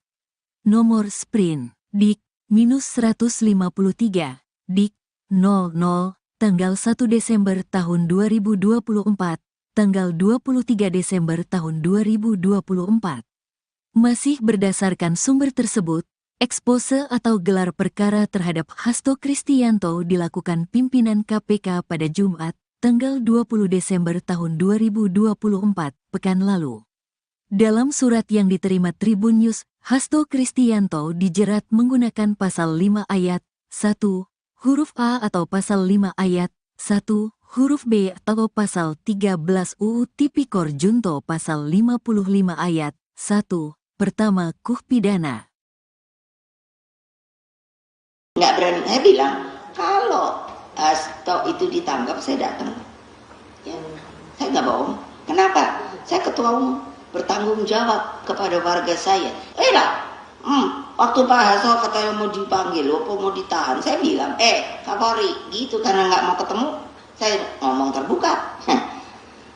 Nomor Sprin, Dik-153, Dik, 00, tanggal 1 Desember tahun 2024, tanggal 23 Desember tahun 2024. Masih berdasarkan sumber tersebut, ekspose atau gelar perkara terhadap Hasto Kristianto dilakukan pimpinan KPK pada Jumat, tanggal 20 Desember tahun 2024, pekan lalu. Dalam surat yang diterima Tribun News, Hasto Kristianto dijerat menggunakan pasal 5 ayat 1, huruf A atau pasal 5 ayat 1, huruf B atau pasal 13 UU Tipikor Junto pasal 55 ayat 1, pertama KUH pidana. Nggak berani, saya bilang, kalau Hasto itu ditangkap, saya datang. Ya, saya nggak bohong. Kenapa? Saya ketua umum, bertanggung jawab kepada warga saya. Waktu Pak Hasto katanya mau dipanggil, mau ditahan, saya bilang, Kapolri, gitu, karena nggak mau ketemu, saya ngomong terbuka.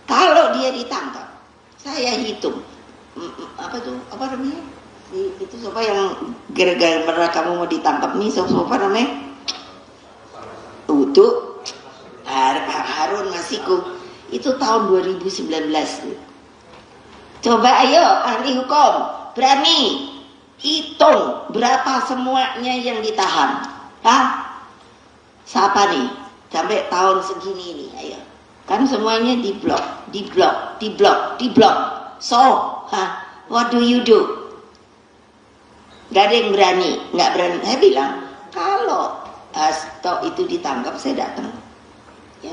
Kalau dia ditangkap, saya hitung, apa namanya? Itu siapa yang gara-gara kamu mau ditangkap nih, siapa namanya? Itu Harun Masiku, itu tahun 2019. Coba ayo ahli hukum, berani hitung berapa semuanya yang ditahan. Siapa nih? Sampai tahun segini ini, ayo. Kan semuanya diblok. So, what do you do? Gak ada yang berani, nggak berani. Saya bilang, kalau Hasto itu ditangkap, saya datang. Ya,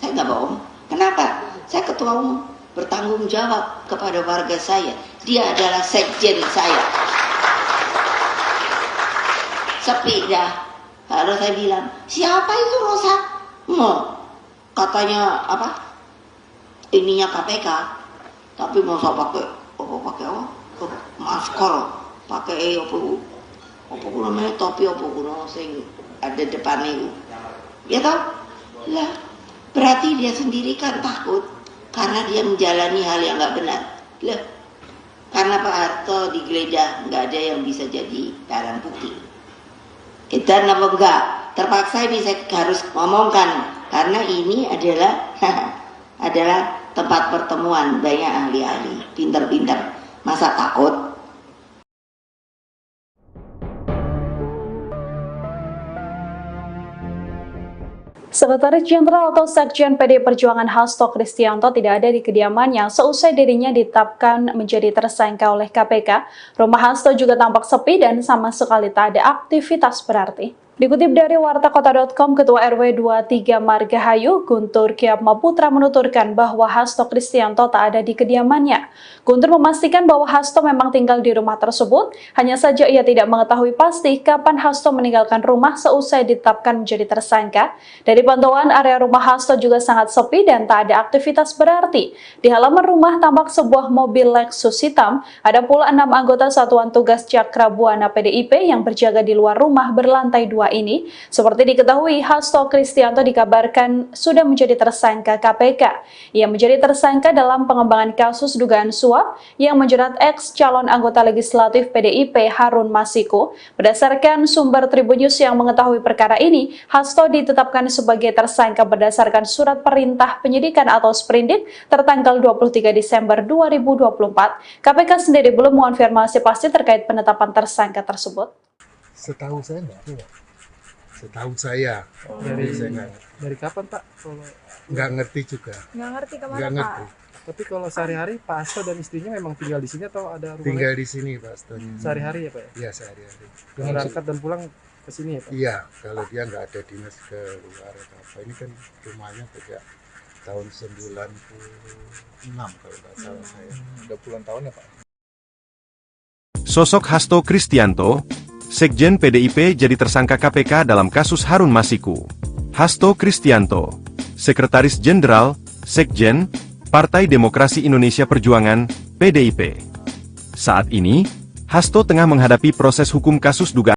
saya nggak bohong. Kenapa? Saya ketua umum, bertanggung jawab kepada warga saya. Dia adalah sekjen saya. Sepi dah. Lalu saya bilang, siapa itu Rosa? Katanya apa? Ininya KPK. Tapi masa pakai masker, pakai apa namanya topi apa sing ada depan itu. Ya toh? Lah, berarti dia sendiri kan takut karena dia menjalani hal yang nggak benar. Lah, karena Pak Harto digeledah, nggak ada yang bisa jadi barang bukti. Kita apa enggak? Terpaksa ini saya harus ngomongkan karena ini adalah adalah tempat pertemuan banyak ahli-ahli, pinter-pinter. Masa takut? Sekretaris Jenderal atau Sekjen PDI Perjuangan Hasto Kristianto tidak ada di kediamannya seusai dirinya ditetapkan menjadi tersangka oleh KPK. Rumah Hasto juga tampak sepi dan sama sekali tak ada aktivitas berarti. Dikutip dari wartakota.com, Ketua RW 23 Margahayu, Guntur Kyatmaputra menuturkan bahwa Hasto Kristianto tak ada di kediamannya. Guntur memastikan bahwa Hasto memang tinggal di rumah tersebut, hanya saja ia tidak mengetahui pasti kapan Hasto meninggalkan rumah seusai ditetapkan menjadi tersangka. Dari pantauan, area rumah Hasto juga sangat sepi dan tak ada aktivitas berarti. Di halaman rumah tampak sebuah mobil Lexus hitam, ada pula 6 anggota Satuan Tugas Cakra Buana PDIP yang berjaga di luar rumah berlantai 2 ini. Seperti diketahui, Hasto Kristianto dikabarkan sudah menjadi tersangka KPK. Ia menjadi tersangka dalam pengembangan kasus dugaan suap yang menjerat ex calon anggota legislatif PDIP Harun Masiku. Berdasarkan sumber Tribun News yang mengetahui perkara ini, Hasto ditetapkan sebagai tersangka berdasarkan surat perintah penyidikan atau sprindik tertanggal 23 Desember 2024. KPK sendiri belum mengonfirmasi pasti terkait penetapan tersangka tersebut. Setahu saya enggak. Setahu saya. Dari kapan Pak? Nggak ngerti juga. Nggak ngerti kemana Nggak Pak? ngerti. Tapi kalau sehari-hari Pak Hasto dan istrinya memang tinggal di sini atau ada rumah Tinggal lain? di sini Pak Hasto. Sehari-hari ya Pak ya? Iya sehari-hari. Berangkat dan pulang ke sini ya Pak? Iya, kalau dia nggak ada dinas ke luar atau apa. Ini kan rumahnya sejak tahun 96 kalau nggak salah saya. Udah puluhan tahun ya Pak? Sosok Hasto Kristianto, Sekjen PDIP jadi tersangka KPK dalam kasus Harun Masiku. Hasto Kristianto, Sekretaris Jenderal, Sekjen, Partai Demokrasi Indonesia Perjuangan, PDIP. Saat ini, Hasto tengah menghadapi proses hukum kasus dugaan